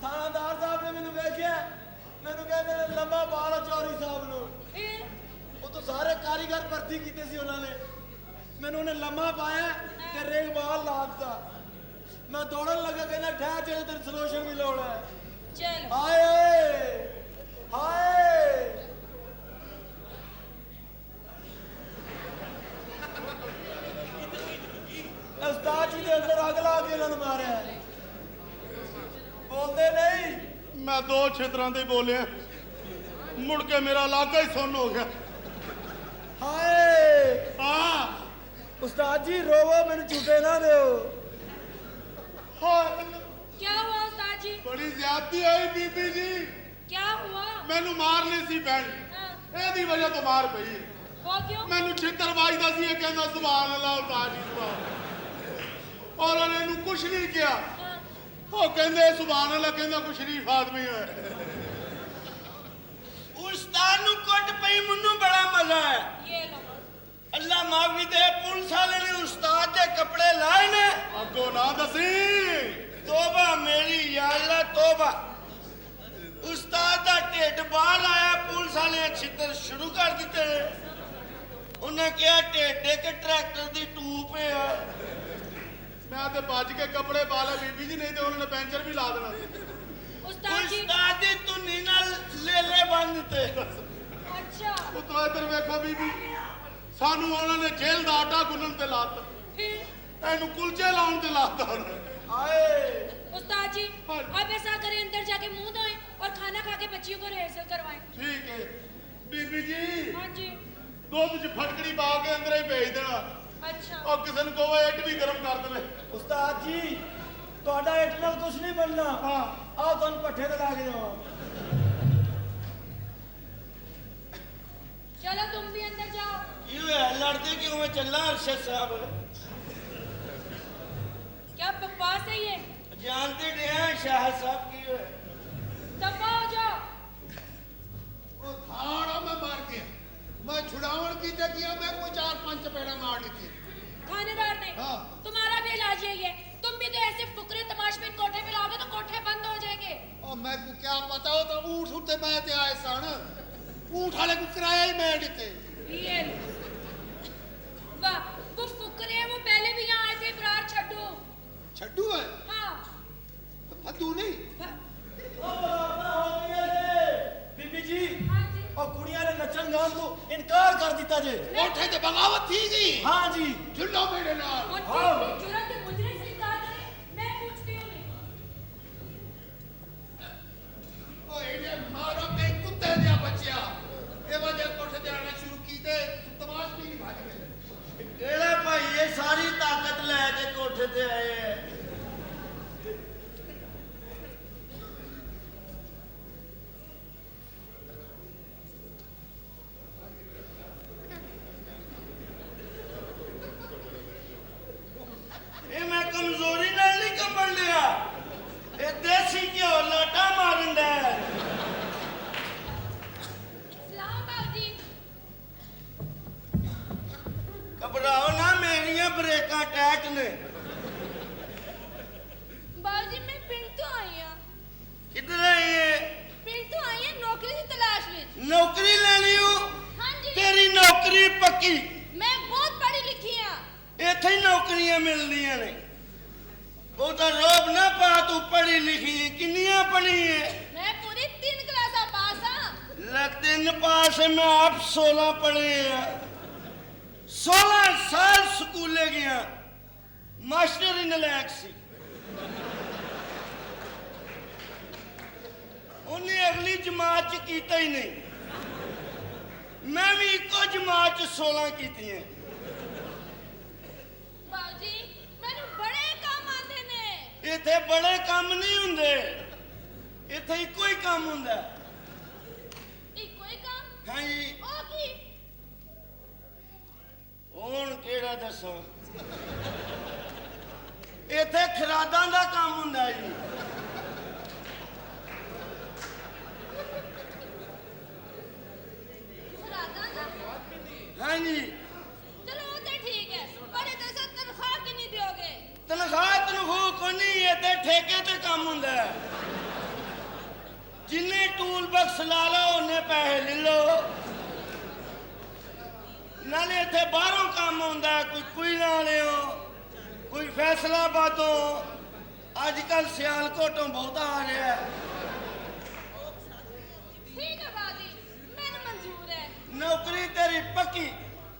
थानादार साहब ने मैनू वेखिया मैनू कहते लंबा बाल चौरी साहब नु फिर ਉਹ ਤੋਂ ਸਾਰੇ ਕਾਰੀਗਰ ਭਰਤੀ ਕੀਤੇ ਸੀ ਉਹਨਾਂ ਨੇ ਮੈਨੂੰ ਉਹਨੇ ਲੰਮਾ ਪਾਇਆ ਤੇ ਰੇਗ ਬਾਲ ਲਾਤਾ ਮੈਂ ਦੌੜਨ ਲੱਗਾ ਕਹਿੰਦਾ ਠਹਿਰ ਜੇ ਤੇਰੀ ਸੋਲੂਸ਼ਨ ਵੀ ਲੋੜ ਹੈ चलो ਹਾਏ ਹਾਏ ਉਸਤਾਦ ਜੀ ਦੇ ਅੰਦਰ ਅੱਗ ਲਾ ਕੇ ਇਹਨਾਂ ਨੂੰ ਮਾਰਿਆ ਬੋਲਦੇ ਨਹੀਂ ਮੈਂ ਦੋ ਛੇਤਰਾਂ ਤੇ ਬੋਲਿਆ ਮੁੜ ਕੇ ਮੇਰਾ ਇਲਾਕਾ ਹੀ ਸੁੰਨ ਹੋ ਗਿਆ ਹਾਏ ਹਾਂ ਉਸਤਾਦ ਜੀ ਰੋਵੋ ਮੈਨੂੰ ਝੂਟੇ ਨਾ ਦਿਓ ਹਾਂ क्या हुआ उस्ताद जी? ਬੜੀ ਜ਼ਿਆਦਤੀ ਹੋਈ ਬੀਬੀ ਜੀ क्या हुआ? ਮੈਨੂੰ ਮਾਰ ਨਹੀਂ ਸੀ ਪੈਣੀ हाँ, ਇਹਦੀ ਵਜ੍ਹਾ ਤੋਂ ਮਾਰ ਪਈ ਹੈ। वो क्यों? ਮੈਨੂੰ ਛਿੱਤਰ ਵੱਜਦਾ ਸੀ ਇਹ ਕਹਿੰਦਾ ਸੁਭਾਨ ਅੱਲਾਹ ਉਸਤਾਦ ਜੀ ਸੁਭਾਨ ਔਰ ਉਹਨੇ ਇਹਨੂੰ ਕੁਛ ਨਹੀਂ ਕਿਹਾ हाँ, ਉਹ ਕਹਿੰਦੇ ਸੁਭਾਨ ਅੱਲਾਹ ਕਹਿੰਦਾ ਕੋਈ ਸ਼ਰੀਫ ਆਦਮੀ ਹੈ ਉਸਤਾਦ ਨੂੰ ਕੁੱਟ ਪਈ ਮੈਨੂੰ ਬੜਾ ਮਜ਼ਾ ਆਇਆ ये लो ਅੱਲਾ ਮਾਫੀ ਦੇ ਪੁਲਿਸ ਵਾਲੇ ਨੇ ਉਸਤਾਦ ਦੇ ਕੱਪੜੇ ਲਾਏ ਨੇ ਅੱਗੋਂ ਨਾ ਦਸੀ ਤੋਬਾ ਮੇਰੀ ਯਾ ਅੱਲਾ ਤੋਬਾ ਉਸਤਾਦ ਦਾ ਢਿੱਡ ਬਾਹਰ ਆਇਆ ਪੁਲਿਸ ਵਾਲੇ ਛਿੱਤਰ ਸ਼ੁਰੂ ਕਰ ਦਿੱਤੇ ਉਹਨੇ ਕਿਹਾ ਢਿੱਡ ਇੱਕ ਟਰੈਕਟਰ ਦੀ ਟੂਪ ਆ ਮੈਂ ਤੇ ਭੱਜ ਕੇ ਕੱਪੜੇ ਪਾ ਲਏ ਬੀਬੀ ਜੀ ਨਹੀਂ ਤੇ ਉਹਨਾਂ ਨੇ ਪੈਂਚਰ ਵੀ ਲਾ ਦੇਣਾ ਸੀ उस्ताद जी ਉਸਤਾਦ ਦੀ ਧੁਨੀ ਨਾਲ ਲੇਲੇ ਬੰਨ ਦਿੱਤੇ अच्छा ਉਤੋਂ ਇੱਧਰ ਵੇਖੋ ਬੀਬੀ ਸਾਨੂੰ ਉਹਨਾਂ ਨੇ ਜੇਲ੍ਹ ਦਾ ਆਟਾ ਗੁੰਨਣ ਤੇ ਲਾਤਾ फिर ਇਹਨੂੰ ਕੁਲਚੇ ਲਾਉਣ ਤੇ ਲਾਤਾ ਉਹਨਾਂ ਨੇ ਹਾਏ उस्ताद जी हाँ। अब ऐसा करें अंदर जाके मुंह धोएं और खाना खा के बच्चियों को रिहर्सल करवाएं। ਠੀਕ ਹੈ ਬੀਬੀ ਜੀ हाँ जी ਦੁੱਧ 'ਚ ਫਟਕੜੀ ਪਾ ਕੇ ਅੰਦਰ ਹੀ ਭੇਜ ਦੇਣਾ अच्छा ਉਹ ਕਿਸੇ ਨੂੰ ਕਹੋ ਇੱਟ ਵੀ ਗਰਮ ਕਰ ਦੇਵੇ ਉਸਤਾਦ ਜੀ ਤੁਹਾਡਾ ਇੱਟ ਨਾਲ ਕੁਝ ਨਹੀਂ ਬਣਨਾ ਹਾਂ ਆਓ ਤੁਹਾਨੂੰ ਪੱਠੇ ਤੇ ਲਾ ਕੇ ਜਾਵਾਂ चलो तुम भी अंदर जाओ। ਕੀ ਹੋਇਆ क्यों मैं चलना अरशद साहब क्या बकवास है ये? जानते हैं शाह साहब की है दफा हो जाओ। ਉਹ ਥਾੜਾ ਮੈਂ ਮਾਰ ਗਿਆ ਮੈਂ ਛੁਡਾਵਣ की किया मैं कोई 4-5 चपेड़ा मार दी थानेदार ने हाँ। तुम्हारा भी इलाज यही है। तुम भी तो ऐसे फुकरे तमाशबीन कोठे पे लाओगे तो कोठे बंद हो जाएंगे। ਉਹ ਮੈਨੂੰ क्या पता हो तो ऊँट उत्ते मैं ते आए सन ऊँट वाले को किराया ही मैं दिते ये लो। वाह, वो फुकरे हैं, वो पहले भी यहाँ आए थे इब्रार छड्डू। छड्डू है हाँ। फद्दू नहीं ਬੀਬੀ ਜੀ हाँ जी। ਉਹ ਕੁੜੀਆਂ ਨੇ ਨੱਚਣ ਗਾਉਣ ਤੋਂ ਇਨਕਾਰ ਕਰ ਦਿੱਤਾ ਜੇ कोठे ते बगावत थी जी ਹਾਂ ਜੀ झुल्लो मेरे नाल और जितनी जुर्रत है मुजरे से इनकार करे, मैं पूछती हूँ नहीं। ओ इने मारो के कुत्ते दिया बच्चा ए वजह कोठे ते आना शुरू कीते तमाश भी नहीं भाग गए ਕਿਹੜਾ ਭਾਈ ਇਹ ਸਾਰੀ ਤਾਕਤ ਲੈ ਕੇ ਕੋਠੇ ਤੇ ਆਏ ਹੈ ਇਹ ਮੈਂ ਕਮਜ਼ੋਰੀ ਨਾਲ ਨਹੀਂ ਕੰਬਣ ਲਿਆ ਇਹ ਦੇਸੀ ਘਿਓ ਲਾਟਾ ਮਾਰਨ ਦਾ सलाम बाबूजी। ਘਬਰਾਓ ਨਾ ਮੇਰੀਆਂ ਬ੍ਰੇਕਾਂ ਟੈਟ ਨੇ बाबूजी मैं पिंड तो आई हूँ। ਕਿੱਧਰ ਆਈ ਹੈ पिंड तो आई है नौकरी की तलाश में। ਨੌਕਰੀ ਲੈਣੀ ਹੋ हाँ जी। ਤੇਰੀ ਨੌਕਰੀ ਪੱਕੀ मैं बहुत पढ़ी लिखी हूँ। ਇੱਥੇ ਹੀ ਨੌਕਰੀਆਂ ਮਿਲਦੀਆਂ ਨੇ ਬਹੁਤਾ ਰੋਬ ਨਾ ਪਾ ਤੂੰ ਪੜ੍ਹੀ ਲਿਖੀ ਹੈ। ਕਿੰਨੀਆਂ ਪੜ੍ਹੀ ਹੈ मैं पूरी 3 क्लासा पास हाँ। लगते न पास है मैं आप 16 पढ़े हैं 16 साल स्कूले गया मास्टर ही नलायक सी उन्हें अगली जमात च कीता ही नहीं मैं भी इको जमात च 16 कीती हैं बाबूजी मैंने बड़े काम आते ने। इथे बड़े काम नहीं हुंदे इथे इको ही काम हुंदा है। एक कोई काम हाँ जी ओ की ਹੁਣ ਕਿਹੜਾ ਦੱਸਾਂ ਇੱਥੇ ਖਰਾਦਾਂ ਦਾ ਕੰਮ ਹੁੰਦਾ ਜੀ फरादा ना। ਹਾਂਜੀ चलो वो तो ठीक है पर ये दस तनख्वाह कितनी दोगे? ਤਨਖਾਹ ਕੋ ਨਹੀਂ ਇੱਥੇ ਠੇਕੇ ਤੇ ਕੰਮ ਹੁੰਦਾ ਹੈ ਜਿੰਨੇ ਟੂਲ ਬਕਸ ਲਾ ਲਓ ਉਹਨੇ ਪੈਸੇ ਲੈ ਲਓ ਨਾਲੇ ਇੱਥੇ ਬਾਹਰੋਂ ਕੰਮ ਹੁੰਦਾ ਹੈ, ਕੋਈ ਕੁਈਲਾਂ ਵਾਲਿਓ ਕੋਈ ਫੈਸਲਾਬਾਦੋਂ ਅੱਜ ਕੱਲ ਸਿਆਲਕੋਟੋਂ ਬਹੁਤਾ ਆ ਰਿਹਾ ਹੈ ठीक है बाबूजी मैंने मंजूर है। ਨੌਕਰੀ ਤੇਰੀ ਪੱਕੀ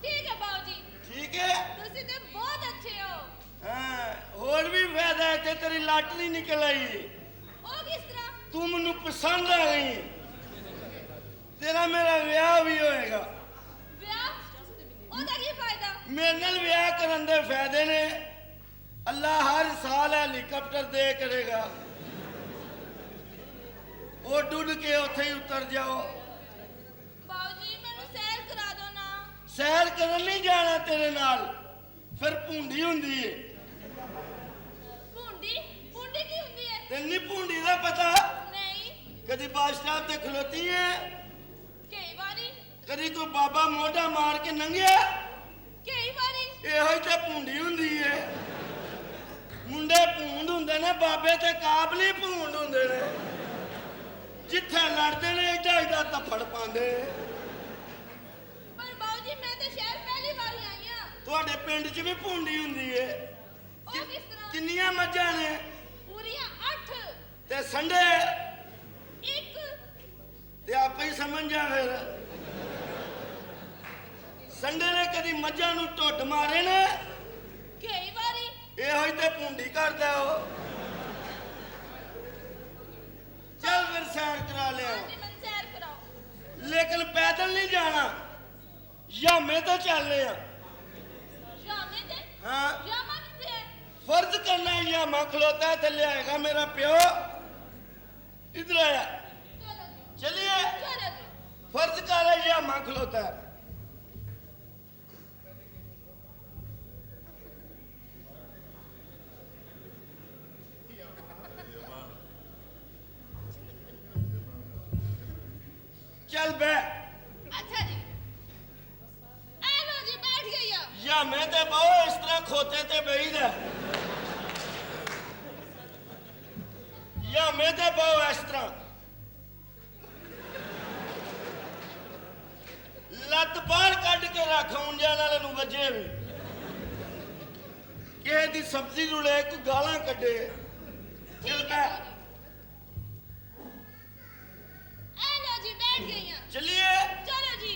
ठीक है बाबूजी ਠੀਕ ਹੈ तुसी तो बहुत अच्छे हो। ਹਾਂ ਹੋਰ ਵੀ ਫਾਇਦਾ ਹੈ ਕਿ ਤੇਰੀ ਲਾਟਰੀ ਨਿਕਲ ਆਈ ओ किस तरह? ਤੂੰ ਮੈਨੂੰ ਪਸੰਦ ਆ ਗਈ ਤੇਰਾ ਮੇਰਾ ਵਿਆਹ ਵੀ ਹੋਏਗਾ ब्याह ओदा की फायदा? ਮੇਰੇ ਨਾਲ ਵਿਆਹ ਕਰਨ ਦੇ ਫਾਇਦੇ ਨੇ ਅੱਲਾ ਹਰ ਸਾਲ ਹੈਲੀਕਾਪਟਰ ਦੇ ਕਰੇਗਾ ਉਹ ਡੁੱਡ ਕੇ ਉੱਥੇ ਹੀ ਉਤਰ ਜਾਓ बाबूजी मैंने सैर करा दो ना। ਸੈਰ ਕਰਨ ਨਹੀਂ ਜਾਣਾ ਤੇਰੇ ਨਾਲ ਫਿਰ ਭੁੰਡੀ ਹੁੰਦੀ ਏ भूंडी भूंडी की हुंदी है? ਤੈਨੂੰ ਨੀ ਭੁੰਡੀ ਦਾ ਪਤਾ नहीं ਕਦੀ ਬੱਸ ਸਟਾਪ ਤੇ ਖਲੋਤੀ ਏ कई बारी ਕਦੀ ਕੋਈ ਬਾਬਾ ਮੋਢਾ ਮਾਰ ਕੇ ਲੰਘਿਆ कई बारी ਇਹੋ ਹੀ ਤੇ ਭੁੰਡੀ ਹੁੰਦੀ ਏ ਮੁੰਡੇ ਭੂੰਡ ਹੁੰਦੇ ਨੇ ਬਾਬੇ ਤੇ ਕਾਬਲੀ ਭੂੰਡ ਹੁੰਦੇ ਨੇ ਜਿੱਥੇ ਲੜਦੇ ਨੇ ਏਡਾ ਏਡਾ ਤੱਫੜ ਪਾਉਂਦੇ पर बाबूजी मैं तो शहर पहली बार ही आई हूँ। ਤੁਹਾਡੇ ਪਿੰਡ 'ਚ ਵੀ ਭੁੰਡੀ ਹੁੰਦੀ ਏ ओ किस तरह? ਕਿੰਨੀਆਂ ਮੱਝਾਂ ਨੇ पूरियां 8 ਤੇ ਸੰਡੇ 1 ਤੇ ਆਪੇ ਹੀ ਸਮਝ ਜਾ ਫਿਰ ਸੰਡੇ ਨੇ ਕਦੀ ਮੱਝਾਂ ਨੂੰ ਢੁੱਡ ਮਾਰੇ ਨੇ कई बारी ਇਹੋ ਹੀ ਤੇ ਭੁੰਡੀ ਕਰਦਾ ਉਹ ਚੱਲ ਫਿਰ ਸੈਰ ਕਰਾ ਲਿਆ बाबूजी मन सैर कराओ। ਲੇਕਿਨ ਪੈਦਲ ਨਹੀਂ ਜਾਣਾ ਯਾਮੇ ਤੋਂ ਚੱਲਦੇ ਆ शामे ते ਹਾਂ जामा किथे है? फर्ज करना है या मां खलोता है थले आएगा मेरा प्यो इधर आया चलो जी चलिए चलो जी। फर्ज कर है या मां खलोता है ਚੱਲ ਬੈ अच्छा जी ए लो जी बैठ गई हो ਜਾਂ ਮੈਂ ਤੇ ਬਹੁ ਇਸ ਤਰ੍ਹਾਂ ਖੋਤੇ ਤੇ ਬਈਦਾ ਜਾਂ ਮੈਂ ਤੇ ਬਹੁ ਇਸ ਤਰ੍ਹਾਂ ਲੱਤ ਬਾਹਰ ਕੱਢ ਕੇ ਰੱਖ ਉਂਝਾਂ ਨਾਲ ਨੂੰ ਵੱਜੇ ਵੀ ਕਿਸੇ ਦੀ ਸਬਜ਼ੀ ਨੂੰ ਲੈ ਕੋਈ ਗਾਲਾਂ ਕੱਢੇ ਚੱਲ ठीक ਬੈ है ए लो जी बैठ गई हो चलिए चलो जी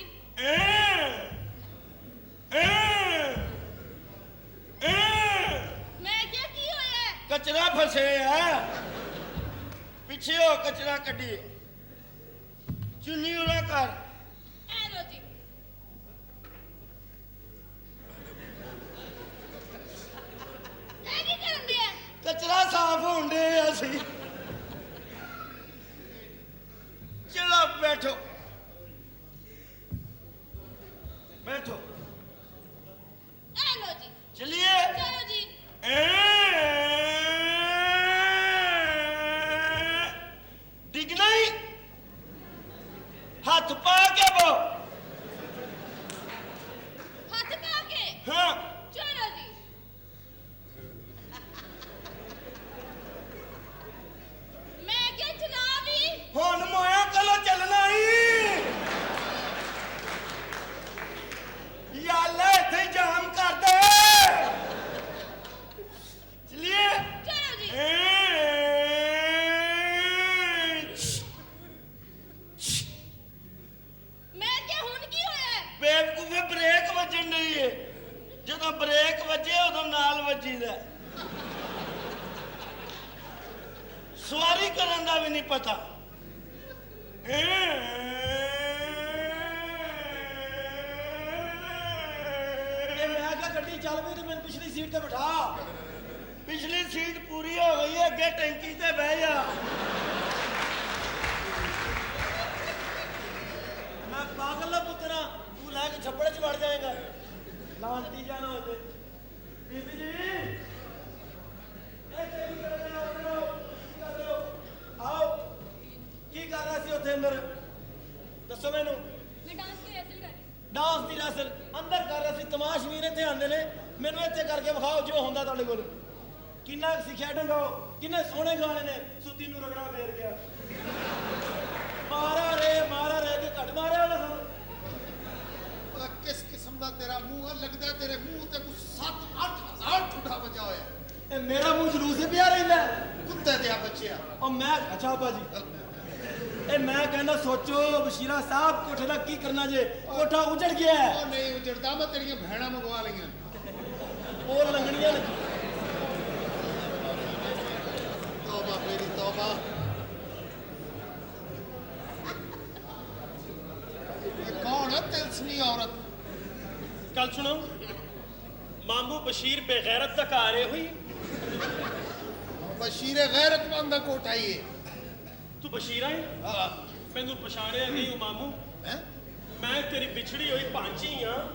मैं क्या की होया है कचरा फसे है पीछे हो कचरा कड्डी चुन्नी उड़ा कर ए लो जी ए की करन दिया कचरा साफ होंदे असि चलो बैठो बैठो ए लो जी चलिए चलो जी डिगना ही हाथ पा के वो हाथ पा के हाँ चलो जी मैं क्या चला भी हुन मोया कलो चलना ही याले थे जाम कर दे चलिए चलो जी मैं क्या हुन की होया है बेवकूफे ब्रेक वजन नहीं है ਜਦੋਂ ਬ੍ਰੇਕ ਵੱਜੇ ਉਦੋਂ ਨਾਲ ਵੱਜੀਦਾ ਸਵਾਰੀ ਕਰਨ ਦਾ ਵੀ ਨਹੀਂ ਪਤਾ ਇਹ ਮੈਂ ਕਿਹਾ ਗੱਡੀ ਚੱਲ ਪਈ ਤੇ ਮੈਨੂੰ ਪਿਛਲੀ ਸੀਟ ਤੇ ਬਿਠਾ ਪਿਛਲੀ ਸੀਟ ਪੂਰੀ ਹੋ ਗਈ ਹੈ ਅੱਗੇ ਟੈਂਕੀ ਤੇ ਬਹਿ ਜਾ ਮੈਂ ਪਾਗਲ ਨਾ ਪੁੱਤਰਾ ਤੂੰ ਲੈ ਕੇ ਛੱਪੜੇ 'ਚ ਵੜ ਜਾਏਗਾ ਲਾਂਤੀ ਜਾਣਾ ਹੋਵੇ ਬੀਬੀ ਜੀ ਇਹ ਕੀ ਕਰ ਰਹੇ ਹੋ ਕੀ ਕਰ ਰਹੇ ਹੋ ਆਓ ਕੀ ਕਰ ਰਿਹਾ ਸੀ ਉੱਥੇ ਅੰਦਰ ਦੱਸੋ ਮੈਨੂੰ मैं डांस की रिहर्सल कर रही ਡਾਂਸ ਦੀ ਰਸਲ ਅੰਦਰ ਕਰ ਰਿਹਾ ਸੀ ਤਮਾਸ਼ਵੀਰ ਇੱਥੇ ਆਉਂਦੇ ਨੇ ਮੈਨੂੰ ਇੱਥੇ ਕਰਕੇ ਵਿਖਾਓ ਜੋ ਹੁੰਦਾ ਤੁਹਾਡੇ ਕੋਲ ਕਿੰਨਾ ਕੁ ਸਿੱਖਿਆ ਢੰਗੋ ਕਿੰਨੇ ਸੋਹਣੇ ਗਾਣੇ ਨੇ ਸੁੱਤੀ ਨੂੰ ਰਗੜਾ ਫੇਰ ਗਿਆ ਮਾਰਾ ਰੇ ਕੇ ਘੱਟ ਮਾਰਿਆ ਉਹਨੇ ਸਾਨੂੰ ਉਹਦਾ ਕਿਸ ਕਿਸਮ ਦਾ ਤੇਰਾ ਮੂੰਹ ਆ ਲੱਗਦਾ ਤੇਰੇ ਮੂੰਹ ਤੇ ਕੁਝ 7-8 ਹਜ਼ਾਰ ਠੁੱਡਾ ਵੱਜਾ ਹੋਇਆ ਇਹ ਮੇਰਾ ਮੂੰਹ ਜਲੂਸ ਹੀ ਪਿਆ ਰਹਿੰਦਾ ਹੈ। ਕੁੱਤੇ ਤੇ ਆ ਬੱਚਿਆ ਉਹ ਮੈਂ ਅੱਛਾ ਅੱਬਾ ਜੀ ਇਹ ਮੈਂ ਕਹਿੰਦਾ ਸੋਚੋ ਬਸ਼ੀਰਾ ਸਾਹਿਬ ਕੋਠੇ ਦਾ ਕੀ ਕਰਨਾ ਜੇ ਕੋਠਾ ਉਜੜ ਗਿਆ ਹੈ ਉਹ ਨਹੀਂ ਉਜੜਦਾ ਮੈਂ ਤੇਰੀਆਂ ਭੈਣਾਂ ਮੰਗਵਾ ਲਈਆਂ ਉਹ ਲੰਗਣੀਆਂ ਨੇ ਤੌਬਾ ਮੇਰੀ ਤੌਬਾ ਇਹ ਕੌਣ ਹੈ ਤਿਲਸਮੀ ਔਰਤ ਕੱਲ ਸੁਣੋ ਮਾਮੂ ਬਸ਼ੀਰ ਬੇਗੈਰਤ ਦਾ ਘਰ ਹੈ ਹੋਈ ਬਸ਼ੀਰੇ ਗੈਰਤਮੰਦ ਦਾ ਕੋਠਾ ਹੀ ਹੈ ਤੂੰ ਬਸ਼ੀਰ ਹੈ ਹਾਂ ਮੈਨੂੰ ਪਛਾਣਿਆ ਨਹੀਂ ਉਹ ਮਾਮੂ ਹੈਂ? ਮੈਂ ਤੇਰੀ ਵਿਛੜੀ ਹੋਈ ਭਾਂਜੀ ਆ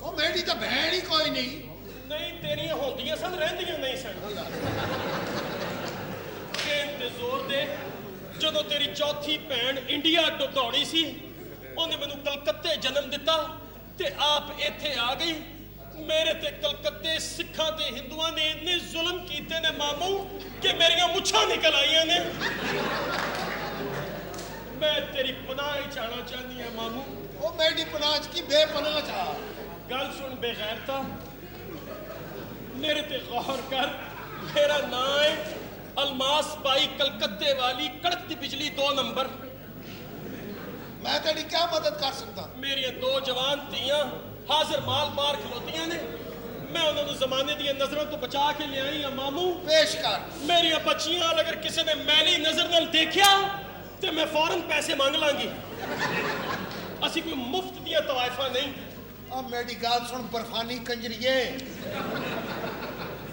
ਉਹ ਮੇਰੀ ਤਾਂ ਭੈਣ ਹੀ ਕੋਈ ਨਹੀਂ ਨਹੀਂ ਤੇਰੀਆਂ ਹੁੰਦੀਆਂ ਸਨ ਰਹਿੰਦੀਆਂ ਨਹੀਂ ਸਨ ਤੇ ਜ਼ੋਰ ਦੇ ਜਦੋਂ ਤੇਰੀ ਚੌਥੀ ਭੈਣ ਇੰਡੀਆ ਦੌੜੀ ਸੀ ਉਹਨੇ ਮੈਨੂੰ ਕਲਕੱਤੇ ਜਨਮ ਦਿੱਤਾ ਤੇ ਆਪ ਇੱਥੇ ਆ ਗਈ ਮੇਰੇ ਤੇ ਕਲਕੱਤੇ ਸਿੱਖਾਂ ਤੇ ਹਿੰਦੂਆਂ ਨੇ ਇੰਨੇ ਜ਼ੁਲਮ ਕੀਤੇ ਨੇ ਮਾਮੂ ਕਿ ਮੇਰੀਆਂ ਮੁੱਛਾਂ ਨਿਕਲ ਆਈਆਂ ਨੇ ਮੈਂ ਤੇਰੀ ਪਨਾਹ ਹੀ ਚਾਹਣਾ ਚਾਹੁੰਦੀ ਹਾਂ ਮਾਮੂ ਉਹ ਮੇਰੀ ਪਨਾਹ ਕੀ ਬੇਪਨਾਹ ਚਾ ਗੱਲ ਸੁਣ ਬੇਗੈਰਤਾ ਮੇਰੇ ਤੇ ਗੌਰ ਕਰ ਮੇਰਾ ਨਾਂ ਹੈ ਅਲਮਾਸ ਬਾਈ ਕਲਕੱਤੇ ਵਾਲੀ ਕੜਕਦੀ ਬਿਜਲੀ 2 ਨੰਬਰ ਮੈਂ ਤੇਰੀ ਕੀ ਮਦਦ ਕਰ ਸਕਦਾ ਮੇਰੀਆਂ 2 ਜਵਾਨ ਧੀਆਂ ਹਾਜ਼ਰ ਮਾਲ ਬਾਹਰ ਖਲੋਤੀਆਂ ਨੇ ਮੈਂ ਉਹਨਾਂ ਨੂੰ ਜ਼ਮਾਨੇ ਦੀਆਂ ਨਜ਼ਰਾਂ ਤੋਂ ਬਚਾ ਕੇ ਲਿਆਈ ਆ ਮਾਮੂ ਪੇਸ਼ ਕਰ ਮੇਰੀਆਂ ਬੱਚੀਆਂ ਅਗਰ ਕਿਸੇ ਨੇ ਮੈਲੀ ਨਜ਼ਰ ਨਾਲ ਦੇਖਿਆ ਤੇ ਮੈਂ ਫੌਰਨ ਪੈਸੇ ਮੰਗ ਲਾਂਗੀ ਅਸੀਂ ਕੋਈ ਮੁਫਤ ਦੀਆਂ ਤਵਾਇਫਾਂ ਨਹੀਂ ਆ ਮੇਰੀ ਗੱਲ ਸੁਣ ਬਰਫਾਨੀ ਕੰਜਰੀਏ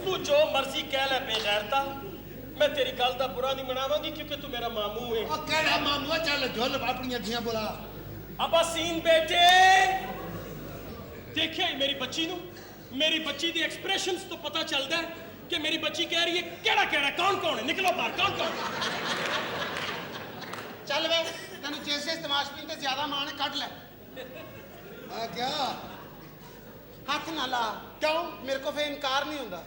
ਤੂੰ ਜੋ ਮਰਜ਼ੀ ਕਹਿ ਲੈ ਬੇਗੈਰਤਾ ਮੈਂ ਤੇਰੀ ਗੱਲ ਦਾ ਬੁਰਾ ਨਹੀਂ ਮਨਾਵਾਂਗੀ ਕਿਉਂਕਿ ਤੂੰ ਮੇਰਾ ਮਾਮੂ ਹੈ ਉਹ ਕਿਹੜਾ ਮਾਮੂ ਚੱਲ ਝੁੱਲ ਆਪਣੀਆਂ ਧੀਆਂ ਬੁਲਾ ਅਬਾਸੀਨ ਬੇਟੇ ਦੇਖਿਆ ਹੀ ਮੇਰੀ ਬੱਚੀ ਨੂੰ ਮੇਰੀ ਬੱਚੀ ਦੀ ਐਕਸਪ੍ਰੈਸ਼ਨਸ ਤੋਂ ਪਤਾ ਚੱਲਦਾ ਹੈ ਕਿ ਮੇਰੀ ਬੱਚੀ ਕਹਿ ਰਹੀ ਹੈ ਕਿਹੜਾ ਕਿਹੜਾ ਕੌਣ ਕੌਣ ਹੈ ਨਿਕਲੋ ਬਾਹਰ ਕੌਣ ਕੌਣ ਚੱਲ ਵੇ ਤੈਨੂੰ ਜਿਸ ਤਮਾਸ਼ਬੀਨ ਤੇ ਜ਼ਿਆਦਾ ਮਾਣ ਹੈ ਕੱਢ ਲੈ ਆ ਕਿਆ ਹੱਥ ਨਾ ਲਾ ਕਿਉਂ ਮੇਰੇ ਕੋ ਫੇ ਇਨਕਾਰ ਨਹੀਂ ਹੁੰਦਾ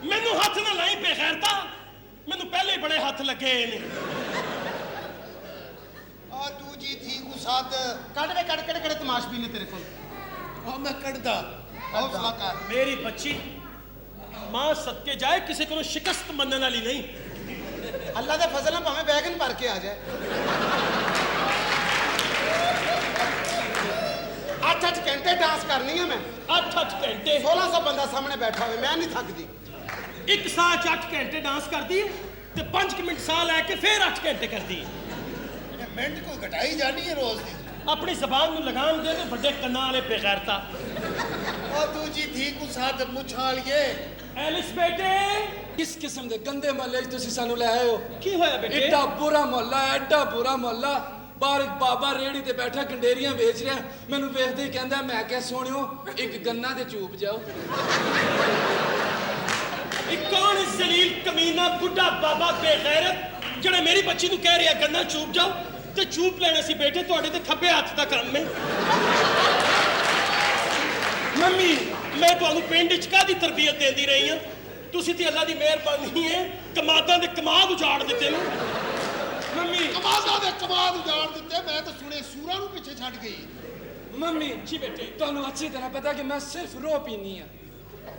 ਮੈਨੂੰ ਹੱਥ ਨਾ ਲਾਈ ਬੇਗੈਰਤਾ, ਮੈਨੂੰ ਪਹਿਲੇ ਹੀ ਬੜੇ ਹੱਥ ਲੱਗੇ ਨੇ। ਆ ਦੂਜੀ ਥੀ ਕੋ ਸਾਥ ਕੱਢ ਵੇ ਕੱਢ ਕਿਹੜੇ ਤਮਾਸ਼ਬੀਨ ਨੇ ਤੇਰੇ ਕੋਲ ਆ ਮੈਂ ਕੱਢਦਾ ਹੌਸਲਾ ਕਰ ਮੇਰੀ ਬੱਚੀ ਮਾਂ ਸਦਕੇ ਜਾਏ, ਕਿਸੇ ਕੋਲੋਂ ਸ਼ਿਕਸਤ ਮੰਨਣ ਵਾਲੀ ਨਹੀਂ। ਅੱਲਾ ਦੇ ਫਜ਼ਲ ਨਾਲ ਭਾਵੇਂ ਵੈਗਨ ਭਰ ਕੇ ਆ ਜਾਏ। 8-8 ਘੰਟੇ ਡਾਂਸ ਕਰਨੀ ਹੈ ਮੈਂ। 8-8 ਘੰਟੇ 1600 ਬੰਦਾ ਸਾਹਮਣੇ ਬੈਠਾ ਹੋਵੇ ਮੈਂ ਨਹੀਂ ਥੱਕਦੀ। ਇੱਕ ਸਾਹ 'ਚ 8 ਘੰਟੇ ਡਾਂਸ ਕਰਦੀ ਹੈ ਤੇ 5 ਮਿੰਟ ਸਾਹ ਲੈ ਕੇ ਫਿਰ 8 ਘੰਟੇ ਕਰਦੀ ਹੈ। ਮਿੰਟ ਕੋਈ ਘਟਾਈ ਜਾਣੀ ਹੈ ਰੋਜ਼ ਦੀ। ਆਪਣੀ ਜ਼ਬਾਨ ਨੂੰ ਲਗਾਮ ਦੇ ਤੇ ਵੱਡੇ ਕੰਨਾਂ ਵਾਲੇ ਬੇਗੈਰਤਾ। ਆ ਦੂਜੀ ਥੀ ਕੋ ਸਾਥ ਮੁੱਛਾਂ ਵਾਲੀਏ ਐਲਿਸ ਬੇਟੇ, किस किस्म के गंदे मोहल्ले तुसी सानू ले आए हो? ਕੀ ਹੋਇਆ ਬੇਟੇ? एड्डा बुरा मोहल्ला है, एड्डा बुरा मोहल्ला। बाहर एक बाबा रेहड़ी ते बैठा गंडेरियां बेच रहा, मैनू वेखदे ही कहंदा मैं क्या सोहणियो एक गन्ना ते चूप जाओ। ਇਹ ਕੌਣ ਜ਼ਲੀਲ ਕਮੀਨਾ ਬੁੱਢਾ ਬਾਬਾ ਬੇਗੈਰਤ ਜਿਹੜਾ ਮੇਰੀ ਬੱਚੀ ਨੂੰ ਕਹਿ ਰਿਹਾ ਗੰਨਾ ਚੂਪ ਜਾਓ? ਤੇ ਚੂਪ ਲੈਣਾ ਸੀ ਬੇਟੇ, ਤੁਹਾਡੇ ਤੇ ਖੱਬੇ ਹੱਥ ਦਾ ਕੰਮ ਹੈ। ਮੰਮੀ, ਮੈਂ ਤੁਹਾਨੂੰ ਪਿੰਡ 'ਚ ਕਾਹਦੀ ਤਰਬੀਅਤ ਦਿੰਦੀ ਰਹੀ ਹਾਂ? ਤੁਸੀਂ ਤੇ ਅੱਲਾ ਦੀ ਮਿਹਰਬਾਨੀ ਹੈ ਕਮਾਦਾਂ ਦੇ ਕਮਾਦ ਉਜਾੜ ਦਿੱਤੇ ਨੇ। ਮੰਮੀ ਕਮਾਦਾਂ ਦੇ ਕਮਾਦ ਉਜਾੜ ਦਿੱਤੇ, ਮੈਂ ਤਾਂ ਸੁਣੇ ਸੂਰਾਂ ਨੂੰ ਪਿੱਛੇ ਛੱਡ ਗਈ। मम्मी ਜੀ ਬੇਟੇ, ਤੁਹਾਨੂੰ अच्छी तरह पता कि मैं सिर्फ रो पीनी है।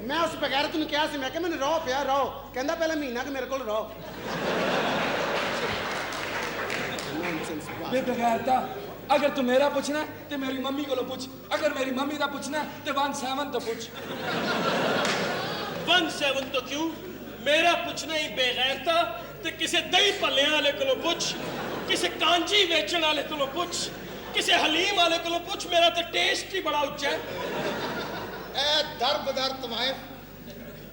ਮੈਂ ਉਸ ਬਗੈਰਤ ਨੂੰ ਕਿਹਾ ਸੀ, ਮੈਂ ਕਿਹਾ ਮੈਨੂੰ ਰੋ ਪਿਆ ਰੋ, ਕਹਿੰਦਾ ਪਹਿਲਾਂ ਮਹੀਨਾ ਕਿ ਮੇਰੇ ਕੋਲ ਰੋ। बेबगैरता, अगर तू मेरा पूछना है तो मेरी मम्मी को पूछ, अगर मेरी मम्मी का पूछना है तो 1-7 तो पूछ। 1-7 तो क्यों? मेरा पुछना ही बेगैरता ते किसे दही भल्लियां वाले कोलों पुछ, किसे कांजी वेचण वाले कोलों पुछ, किसे हलीम वाले कोलों पुछ, मेरा तो टेस्ट ही बड़ा उच्चा है। ਐ ਦਰਬਦਰ ਤਵਾਇਫ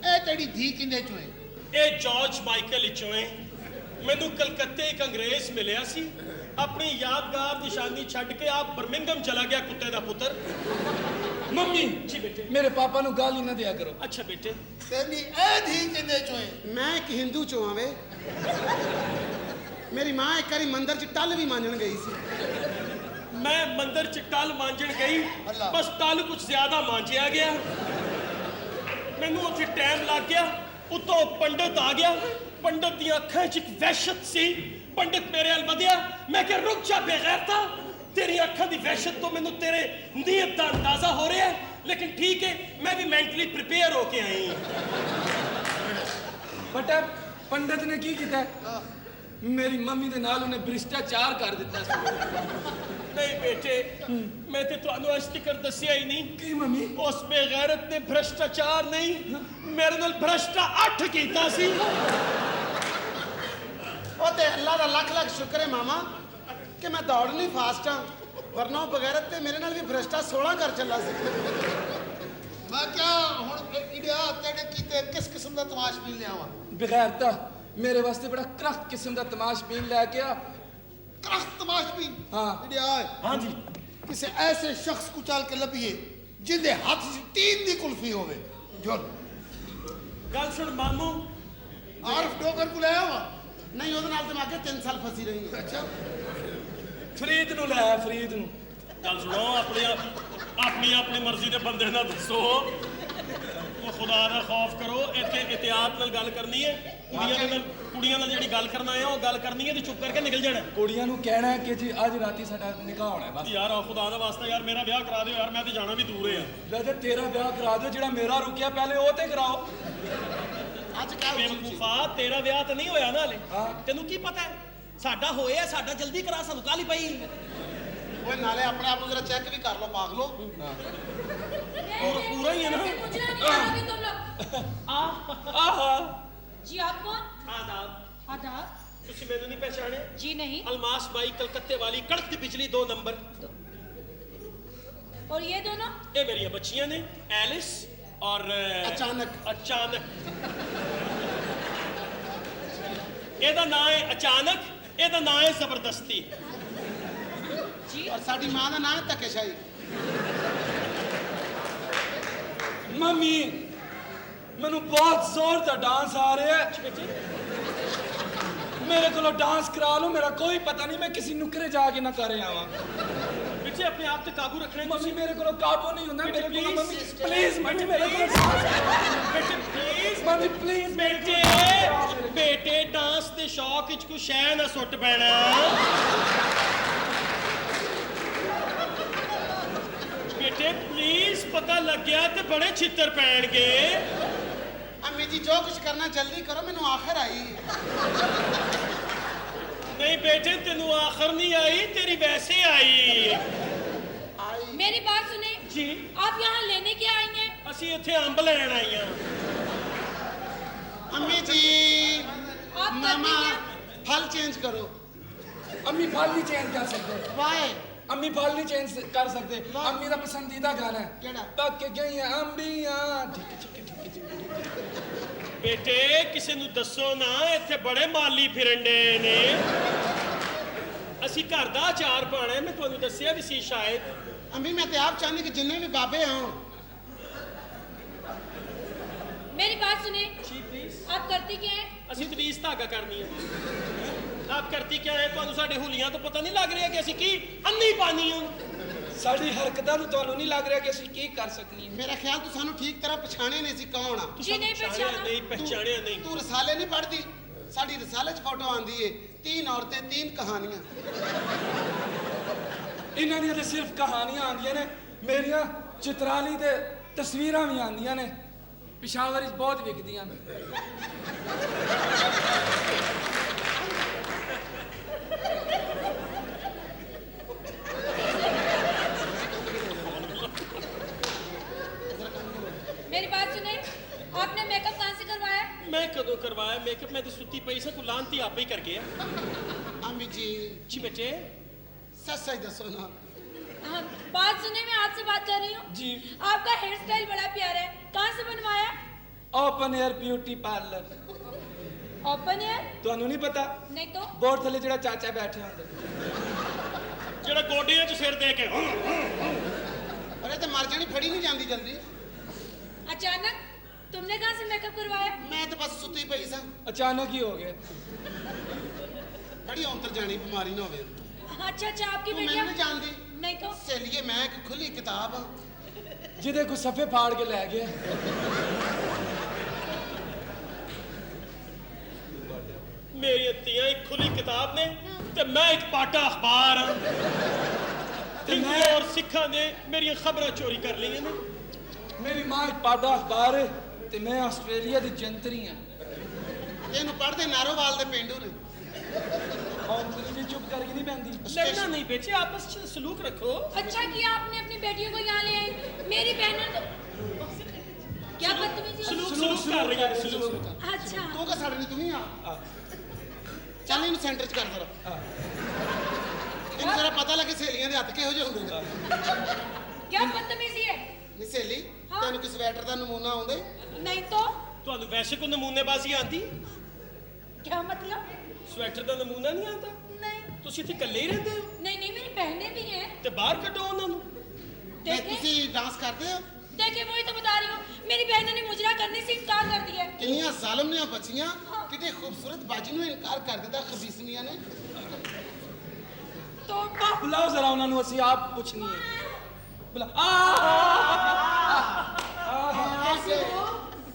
ਇਹ ਤੇਰੀ ਧੀ ਕਿੰਨੇ ਚੋਂ ਹੈ? ਇਹ ਜਾਰਜ ਮਾਈਕਲ ਵਿੱਚੋਂ ਹੈ। ਮੈਨੂੰ ਕਲਕੱਤੇ ਇੱਕ ਅੰਗਰੇਜ਼ ਮਿਲਿਆ ਸੀ, ਆਪਣੀ ਯਾਦਗਾਰ ਨਿਸ਼ਾਨੀ ਛੱਡ ਕੇ ਆਪ ਬਰਮਿੰਗਮ ਚਲਾ ਗਿਆ ਕੁੱਤੇ ਦਾ ਪੁੱਤਰ। मम्मी ਜੀ ਬੇਟੇ। मेरे पापा नु गाली ना दिया करो। ਅੱਛਾ ਬੇਟੇ। ਤੇਰੀ ਇਹ ਧੀ ਕਿੰਨੇ ਚੋਂ ਹੈ? ਮੈਂ ਇੱਕ ਹਿੰਦੂ ਚੋਂ ਆਵੇ। ਮੇਰੀ ਮਾਂ ਇੱਕ ਵਾਰੀ ਮੰਦਰ 'ਚ ਟੱਲ ਵੀ ਮਾਂਜਣ ਗਈ ਸੀ। ਮੈਂ ਮੰਦਰ 'ਚ ਟਲ ਮਾਂਜਣ ਗਈ, ਬਸ ਟਲ ਕੁਝ ਜ਼ਿਆਦਾ ਮਾਂਜਿਆ ਗਿਆ। ਮੈਨੂੰ ਉੱਥੇ ਟਾਈਮ ਲੱਗ ਗਿਆ, ਉੱਤੋਂ ਪੰਡਤ ਆ ਗਿਆ। ਪੰਡਤ ਦੀਆਂ ਅੱਖਾਂ 'ਚ ਇੱਕ ਵਹਿਸ਼ਤ ਸੀ। ਪੰਡਤ ਮੇਰੇ ਵੱਲ ਵਧਿਆ, ਮੈਂ ਕਿਹਾ ਰੁਕ ਜਾ ਬੇਗੈਰਤਾ, ਤੇਰੀ ਅੱਖਾਂ ਦੀ ਵਹਿਸ਼ਤ ਤੋਂ ਮੈਨੂੰ ਤੇਰੇ ਨੀਅਤ ਦਾ ਅੰਦਾਜ਼ਾ ਹੋ ਰਿਹਾ ਹੈ, ਲੇਕਿਨ ਠੀਕ ਹੈ ਮੈਂ ਵੀ ਮੈਂਟਲੀ ਪ੍ਰਿਪੇਅਰ ਹੋ ਕੇ ਆਈ ਹਾਂ। बटा पंडित ने की किया? मेरी मम्मी दे नाल उन्हें भ्रष्टाचार कर दिता सी। ਨਹੀਂ ਬੇਟੇ, ਮੈਂ ਤੇ ਤੁਹਾਨੂੰ ਅੱਜ ਤੱਕ ਦੱਸਿਆ ਹੀ ਨਹੀਂ। की मम्मी? ਉਸ ਬੇਗੈਰਤ ਨੇ ਭ੍ਰਸ਼ਟਾਚਾਰ ਨਹੀਂ, ਮੇਰੇ ਨਾਲ ਭ੍ਰਸ਼ਟਾ 8 ਕੀਤਾ ਸੀ। ਉਹ ਤੇ ਅੱਲਾ ਦਾ ਲੱਖ ਲੱਖ ਸ਼ੁਕਰ ਹੈ ਮਾਮਾ ਕਿ ਮੈਂ ਦੌੜ ਨਹੀਂ ਫਾਸਟ ਹਾਂ, ਵਰਨਾ ਉਹ ਬਗੈਰਤ ਤੇ ਮੇਰੇ ਨਾਲ ਵੀ ਭ੍ਰਸ਼ਟਾ 16 ਕਰ ਚੱਲਾ ਸੀ। ਮੈਂ ਕਿਹਾ ਹੁਣ ਇੜਿਆ ਤੇਰੇ ਕੀਤੇ ਕਿਸ ਕਿਸਮ ਦਾ ਤਮਾਸ਼ਬੀਨ ਲਿਆਵਾਂ? बेगैरता मेरे वास्ते बड़ा क्रख्त किस्म का तमाशबीन लेके आ। ਕਰਖਤ ਤਮਾਸ਼ਬੀਨ? हाँ ਇੜਿਆ हाँ जी। ਕਿਸੇ ਐਸੇ ਸ਼ਖਸ ਕੋ ਚੱਲ ਕੇ ਲੱਭੀਏ ਜਿਹਦੇ ਹੱਥ 'ਚ ਟੀਨ ਦੀ ਕੁਲਫੀ ਹੋਵੇ। ਜੋ ਗੱਲ ਸੁਣ ਮਾਮੂ, ਆਰਫ ਡੋਗਰ ਕੋ ਲੈ ਆਵਾ। ਨਹੀਂ ਉਹਦੇ ਨਾਲ ਤੇ ਮੈਂ ਅੱਗੇ 3 ਸਾਲ ਫਸੀ ਰਹੀ ਹਾਂ। ਅੱਛਾ फरीद नु लाया, फरीद नु। ਗੱਲ ਸੁਣੋ, ਆਪਣੀ ਮਰਜ਼ੀ ਦੇ ਬੰਦੇ ਨਾਲ ਦੱਸੋ। ਉਹ ਖੁਦਾ ਦਾ ਖੌਫ ਕਰੋ, ਇੱਥੇ ਇਤਿਆਤ ਨਾਲ ਗੱਲ ਕਰਨੀ ਹੈ। ਕੁੜੀਆਂ ਨਾਲ ਜਿਹੜੀ ਗੱਲ ਕਰਨਾ ਹੈ ਉਹ ਗੱਲ ਕਰਨੀ ਹੈ ਤੇ ਚੁੱਪ ਕਰਕੇ ਨਿਕਲ ਜਾਣਾ। कुड़ियां नु कहना है कि जी आज राती साडा निकाह होना है बस। ਯਾਰ ਆ ਖੁਦਾ ਦਾ ਵਾਸਤਾ ਯਾਰ ਮੇਰਾ ਵਿਆਹ ਕਰਾ ਦਿਓ ਯਾਰ, ਮੈਂ ਤੇ ਜਾਣਾ ਵੀ ਦੂਰ ਹੈ। राजा तेरा ब्याह करा दो, जेड़ा मेरा रुकिया पहले वो ते कराओ। ਅੱਜ ਕੱਲ੍ਹ ਬੇਵਕੂਫਾ, ਤੇਰਾ ਵਿਆਹ ਤਾਂ ਨਹੀਂ ਹੋਇਆ ਨਾ ਹਲੇ। ਹਾਂ। ਤੈਨੂੰ ਕੀ ਪਤਾ ਹੈ? ਸਾਡਾ ਹੋਇਆ, ਸਾਡਾ ਜਲਦੀ ਕਰਾ, ਸਾਨੂੰ ਕਾਹਲੀ ਪਈ। ਓਏ ਨਾਲੇ ਆਪਣੇ ਆਪ ਨੂੰ ਜਰਾ ਚੈੱਕ ਵੀ ਕਰ ਲਓ ਪਾਗਲੋ। पूरा ही है ना? मुझे नहीं मारोगे तुम लोग। आहा जी आप कौन? आदाब। आदाब। ਤੁਸੀਂ ਮੈਨੂੰ ਨਹੀਂ ਪਹਿਚਾਣੇ? जी नहीं। अलमास बाई कलकत्ते वाली कड़कती बिजली 2 नंबर। और ये दोनों? ये मेरी बच्चियां ने, एलिस और अचानक। ਇਹਦਾ ਨਾਂ ਹੈ ਅਚਾਨਕ, ਇਹਦਾ ਨਾਂ ਹੈ ਜ਼ਬਰਦਸਤੀ। जी। ਔਰ ਸਾਡੀ ਮਾਂ ਦਾ ਨਾਮ ਹੈ ਧੱਕੇਸ਼ਾਹੀ। मम्मी मैनू बहुत जोर दा डांस आ रहा है। मेरे को डांस करा लो, मेरा कोई पता नहीं, मैं किसी नुकरे जाके ना करे आवा। बेटे अपने आप ते काबू रखना है मम्मी मेरे को काबू नहीं होता, मेरे को मम्मी प्लीज मम्मी मेरे को बेटे प्लीज मम्मी प्लीज बेटे बेटे डांस दे शौक विच कोई शै ना सुੱਟ पैना। बेटे प्लीज पता लग गया ते बड़े छिੱਤਰ पैणगे। अम्मी जी जो कुछ करना जल्दी करो, मैनू आखिर आई। नहीं बेटे तेनू आखिर नहीं आई, तेरी वैसे आई। मेरी बात सुने जी आप यहाँ लेने क्या आई हैं? ਅਸੀਂ ਇੱਥੇ ਅੰਬ ਲੈਣ ਆਈਆਂ। अम्मी जी आप मामा करती फल चेंज करो। अम्मी फल नहीं चेंज कर सकते, वाई अम्मी फल नहीं चेंज कर सकते। अम्मी का पसंदीदा गाना है केड़ा? पक गई अंबियां ठीक ठीक ठीक ठीक। ਬੇਟੇ ਕਿਸੇ ਨੂੰ ਦੱਸੋ ਨਾ, ਇੱਥੇ ਬੜੇ ਮਾਲੀ ਫਿਰੰਡੇ ਨੇ। ਅਸੀਂ ਘਰ ਦਾ ਅਚਾਰ ਪਾਣਾ, ਮੈਂ ਤੁਹਾਨੂੰ ਦੱਸਿਆ ਵੀ ਸੀ ਸ਼ਾਇਦ। अम्मी मैं तो आप चाहनी कि जिन्ने भी बाबे हों। मेरी बात सुने जी प्लीज। आप करती क्या है? ਅਸੀਂ ਤਵੀਜ਼ ਧਾਗਾ ਕਰਨੀ ਹੈ। ਆਪ ਕਰਤੀ ਕਿਆ ਹੈ? ਤੁਹਾਨੂੰ ਸਾਡੇ ਹੁਲੀਆਂ ਤੋਂ ਪਤਾ ਨਹੀਂ ਲੱਗ ਰਿਹਾ ਕਿ ਅਸੀਂ ਕੀ ਅੰਨੀ ਪਾਣੀ ਹਾਂ। ਸਾਡੀ ਹਰਕਤਾਂ ਨੂੰ ਤੁਹਾਨੂੰ ਨਹੀਂ ਲੱਗ ਰਿਹਾ ਕਿ ਅਸੀਂ ਕੀ ਕਰ ਸਕੀਏ? मेरा ख्याल तू सानू ठीक तरह पछाणे नहीं सी कौन आ। जी नहीं पहचाना। ਨਹੀਂ ਪਹਿਚਾਣਿਆ ਨਹੀਂ। तू रसाले नहीं पढ़ती? साडी रसाले च फोटो आंदी है 3 औरतें 3 कहानियां। ਇਹਨਾਂ ਦੀਆਂ ਤਾਂ ਸਿਰਫ ਕਹਾਣੀਆਂ ਆਉਂਦੀਆਂ ਨੇ, ਮੇਰੀਆਂ ਚਿਤਰਾਲੀ ਤੇ ਤਸਵੀਰਾਂ ਵੀ ਆਉਂਦੀਆਂ ਨੇ, ਪਿਸ਼ਾਵਰ ਵਿੱਚ ਬਹੁਤ ਵਿਕਦੀਆਂ ਨੇ। मेरी बात सुने आपने मेकअप कहाँ से करवाया? ਮੈਂ ਕਦੋਂ ਕਰਵਾਇਆ ਮੇਕਅਪ? ਮੈਂ ਤੇ ਸੁੱਤੀ ਪਈ ਸਾਂ, ਕੋਈ ਲਾਂਤੀ ਆਪੇ ਹੀ ਕਰ ਗਿਆ। अम्मी जी ਜੀ ਬੇਟੇ सच सच दसो ना। हाँ, बात सुने मैं आपसे बात कर रही हूँ। जी। आपका हेयर स्टाइल बड़ा प्यारा है, कहाँ से बनवाया? Open air beauty parlour. Open air? ਤੁਹਾਨੂੰ ਨਹੀਂ ਪਤਾ? नहीं तो ਬੋਰਡ ਥੱਲੇ ਜਿਹੜਾ ਚਾਚਾ ਬੈਠੇ ਹੁੰਦੇ, ਜਿਹੜਾ ਗੋਡਿਆਂ 'ਚ ਸਿਰ ਦੇ ਕੇ अरे तो मर जानी फड़ी नहीं जाती जल्दी। अचानक तुमने कहाँ से मेकअप करवाया? मैं तो बस सुती पई सा, ਅਚਾਨਕ ਹੀ ਹੋ ਗਏ। बड़ी औंतर जानी बीमारी ना होवे। अच्छा अच्छा आपकी तू मैनू बेटियाँ नहीं जानती? नहीं तो सहेलिए मैं एक खुली किताब हाँ। ਜਿਹਦੇ ਕੋ ਸਫੇ ਫਾੜ ਕੇ ਲੈ ਗਿਆ। ਮੇਰੀਆਂ ਧੀਆਂ ਇੱਕ ਖੁੱਲੀ ਕਿਤਾਬ ਨੇ ਤੇ ਮੈਂ ਇੱਕ ਪਾਟਾ ਅਖਬਾਰ ਹਾਂ। ਤੇ ਮੈਂ ਔਰ ਸਿੱਖਾਂ ਨੇ ਮੇਰੀਆਂ ਖਬਰਾਂ ਚੋਰੀ ਕਰ ਲਈਆਂ ਨੇ। ਮੇਰੀ ਮਾਂ ਇੱਕ ਪਾਡਾ ਅਖਬਾਰ ਹੈ ਤੇ ਮੈਂ ਆਸਟ੍ਰੇਲੀਆ ਦੀ ਜੰਤਰੀ ਹਾਂ। ਇਹਨੂੰ ਪੜਦੇ ਨਾਰੋਵਾਲ ਦੇ ਪਿੰਡੂ ਨੇ। और तुझे चुप करके नहीं बहती। लड़ना नहीं बेटे, आपस में सलूक रखो। अच्छा किया आपने अपनी बेटियों को यहाँ ले आई। मेरी बहनों तो क्या बदतमीजी है? सलूक कर रही है सलूक। अच्छा तू का साड़े नहीं तुम्ही आ चल इन्हें सेंटर च कर जरा। इन्हें जरा पता लगे सहेलियां दे हत्थ किहो ਜਿਹੇ ਹੁੰਦੇ ਨੇ। क्या बदतमीजी है? ਨੀ ਸਹੇਲੀ ਤੈਨੂੰ ਕਿਸ ਸਵੈਟਰ ਦਾ ਨਮੂਨਾ ਆਉਂਦੇ? नहीं तो ਤੁਹਾਨੂੰ ਵੈਸੇ ਕੋ ਨਮੂਨੇਬਾਜ਼ੀ ਆਂਦੀ? क्या मतलब? ਸਵੈਟਰ ਦਾ ਨਮੂਨਾ ਨਹੀਂ ਆਂਦਾ? नहीं ਤੁਸੀਂ ਇੱਥੇ ਇਕੱਲੇ ਹੀ ਰਹਿੰਦੇ ਹੋ नहीं नहीं मेरी बहनें भी हैं। ਤੇ ਬਾਹਰ ਕੱਢੋ ਉਹਨਾਂ ਨੂੰ। ਤੇ देखे ਤੁਸੀਂ ਡਾਂਸ ਕਰਦੇ ਹੋ? देखे वही तो बता रही हूँ, मेरी बहनों ने मुजरा करने से इनकार कर दिया है। ਕਿੰਨੀਆਂ ਜ਼ਾਲਮ ਨੇ ਬੱਚੀਆਂ, ਕਿਤੇ ਖੂਬਸੂਰਤ ਬਾਜੀ ਨੂੰ ਇਨਕਾਰ ਕਰ ਦਿੱਤਾ ਖਬੀਸਨੀਆਂ ਨੇ। तो बुलाओ जरा उन्होंने, ਅਸੀਂ ਆਪ ਪੁੱਛਣੀ ਹੈ। बुला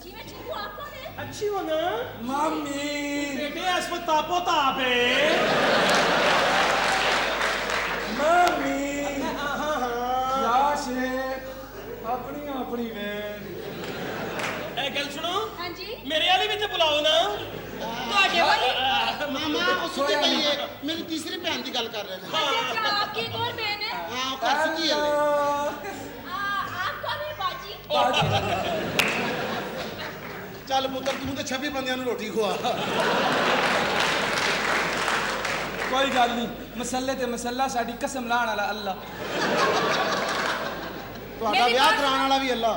जी मैं ठीक हूँ, आप कौन है? अच्छी हो ना मम्मी। बेटे इस वक्त तापो ताप है। मम्मी याश अपनी अपनी वे ए गल सुनो, हाँ जी मेरे वाली भी तो बुलाओ ना। ਤੁਹਾਡੇ ਵਾਲੀ? ਮਾਮਾ ਉਹ ਸੁੱਤੀ ਪਈ ਹੈ, ਮੇਰੀ ਤੀਸਰੀ ਭੈਣ ਦੀ ਗੱਲ ਕਰ ਰਹੇ ਨੇ। अच्छा अच्छा आपकी एक और बहन है? ਹਾਂ ਉਹ ਘਰ ਸੁੱਤੀ ਹੈ। आप कौन है बाजी? ਚੱਲ ਪੁੱਤਰ ਤੂੰ ਤੇ 26 ਬੰਦਿਆਂ ਨੂੰ ਰੋਟੀ ਖਵਾ। कोई गल नहीं, मसले ते मसला साडी कसम लाण वाला अल्लाह। ਤੁਹਾਡਾ ਵਿਆਹ ਕਰਾਉਣ ਵਾਲਾ ਵੀ ਅੱਲਾ।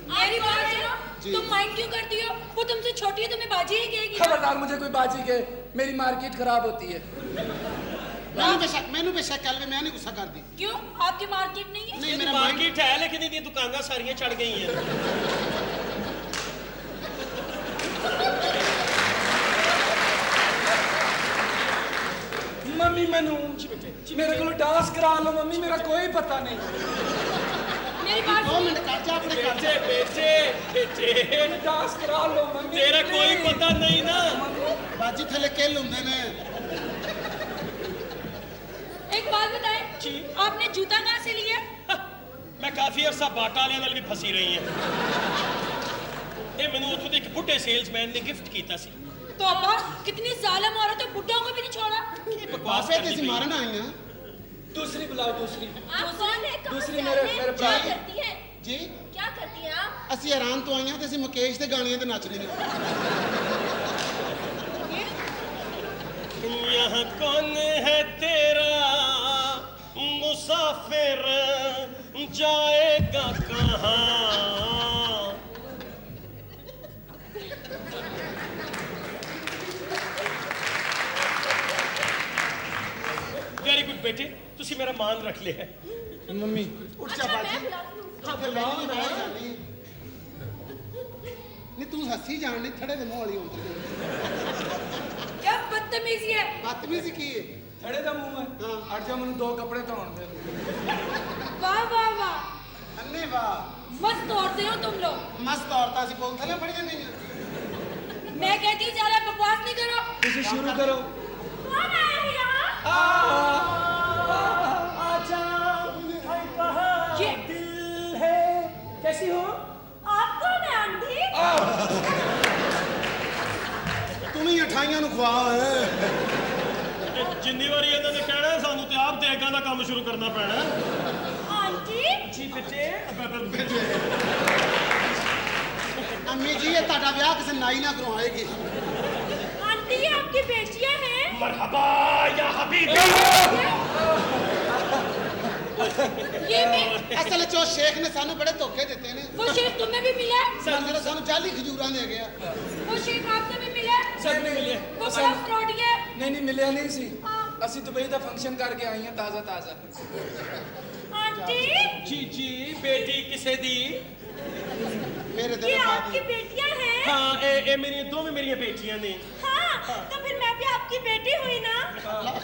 मेरी बात सुनो, तुम माइंड क्यों करती हो? वो तुमसे छोटी है, तुम्हें बाजी ही कहेगी। खबरदार मुझे कोई बाजी के, मेरी मार्केट खराब होती है। ਮੈਨੂੰ ਬੇਸ਼ੱਕ ਕੱਲ ਵੀ ਮੈਂ ਨਹੀਂ ਗੁੱਸਾ ਕਰਦੀ। क्यों? आपकी मार्केट नहीं है? ਨਹੀਂ मेरी ਮੇਰਾ मार्केट है लेकिन इनकी दुकानें सारियां चढ़ गई हैं। ਮੰਮੀ ਮੈਨੂੰ ਮੇਰੇ ਕੋਲ ਡਾਂਸ ਕਰਾ ਲਓ ਮੰਮੀ ਮੇਰਾ ਕੋਈ ਪਤਾ ਨਹੀਂ मेरी बात 2 ਮਿੰਟ ਕੱਢ ਜਾ ਆਪਣੇ ਘਰ ਜਾ। बेटे ਡਾਂਸ ਕਰਾ ਲਓ ਮੰਮੀ तेरा कोई पता नहीं ना। ਬਾਜੀ ਥੱਲੇ ਕਿੱਲ ਹੁੰਦੇ ਨੇ। एक बात बताएं जी। आपने जूता कहाँ से लिया? मैं काफी अरसा बाटा वाले नाल भी फसी रही है। ये मैंने उठो एक बुढ़े सेल्समैन ने गिफ्ट किया सी। तो अब्बा कितनी जालिम औरत है, बुड्ढों को भी नहीं छोड़ा। बकवास ਬਾਪੇ करनी ਤੁਸੀਂ पई। ਮਾਰਨ ਆਈ ਆ ਦੂਸਰੀ ਬੁਲਾਓ ਦੂਸਰੀ आप कौन है कहाँ दूसरी से मेरे- आते हैं? मेरे क्या भरा की। करती है ਜੀ क्या करती हैं आप ਅਸੀਂ ਹੈਰਾਨ ਤੋਂ ਆਈਆਂ ਤੇ ਅਸੀਂ ਮੁਕੇਸ਼ ਦੇ ਗਾਣਿਆਂ ਤੇ ਨੱਚ ਰਹੇ ਹਾਂ। यहाँ कौन है तेरा मुसाफिर जाएगा कहाँ? वेरी गुड बेटे, तुसी मेरा मान रख लिया है। ਮੰਮੀ ਉੱਠ ਜਾ ਬਾਜੀ। ਹਾਂ ਫਿਰ ਮੈਂ ਨਹੀਂ ਬਹਿ ਜਾਣੀ। ਨਹੀਂ ਤੂੰ ਹੱਸੀ ਜਾਣ ਨਹੀਂ ਥੜੇ ਦੇ ਮੂੰਹ ਵਾਲੀ ਹੁੰਦੀ क्या बदतमीजी है। ਬਦਤਮੀਜ਼ੀ ਕੀ ਹੈ? ਥੜੇ ਦਾ ਮੂੰਹ ਹੈ ਹਾਂ। ਅੜ ਜਾ ਮੈਨੂੰ 2 ਕੱਪੜੇ ਧੋਣ ਦੇ वाह वाह वाह, ਅੰਨੇ ਵਾਹ मस्त औरतें हो तुम लोग। ਮਸਤ ਔਰਤਾਂ ਅਸੀਂ ਕੋਲ ਥੱਲੇ ਫੜੀਆਂ ਨਹੀਂ। मैं कहती हूँ ज्यादा बकवास नहीं करो। ਤੁਸੀਂ ਸ਼ੁਰੂ ਕਰੋ कौन आया है यहाँ? ये दिल है कैसी हो? आप कौन है आंटी? ਤੂੰ ਵੀ ਅਠਾਈਆਂ ਨੂੰ ਖਵਾ ਓਏ। जिन्नी बारी इन्हों ने कहना है सानू ते आप देगां दा काम शुरू करना पैना। आंटी जी बेटे ਅੰਮੀ ਜੀ ਇਹ ਤੁਹਾਡਾ ਵਿਆਹ ਕਿਸੇ ਨਾਈ ਨਾਲ ਕਰਵਾਏਗੀ। आंटी ये आपकी बेटियां हैं? मरहबा या हबीबी। ये भी ਅਸਲ ਚ ਉਹ ਸ਼ੇਖ ਨੇ ਸਾਨੂੰ ਬੜੇ ਧੋਖੇ ਦਿੱਤੇ ਨੇ। वो शेख तुम्हें भी मिला है? ਜਿਹੜਾ ਸਾਨੂੰ ਜਾਲੀ ਖਜੂਰਾਂ ਦੇ ਗਿਆ। वो शेख आपसे भी मिला है? ਸਭ ਨੇ ਮਿਲਿਆ वो बड़ा फ्रॉडी है। ਨਹੀਂ ਮਿਲਿਆ ਨਹੀਂ ਸੀ ਅਸੀਂ ਦੁਬਈ ਦਾ ਫੰਕਸ਼ਨ ਕਰਕੇ ਆਏ ਹਾਂ ਤਾਜ਼ਾ आंटी जी बेटी किसे दी? ਮੇਰੇ ये ਤੇ आपकी बेटियां हैं? हाँ ए मेरी दोवें मेरियां बेटियां ने। हाँ तो फिर मैं भी आपकी बेटी हुई ना?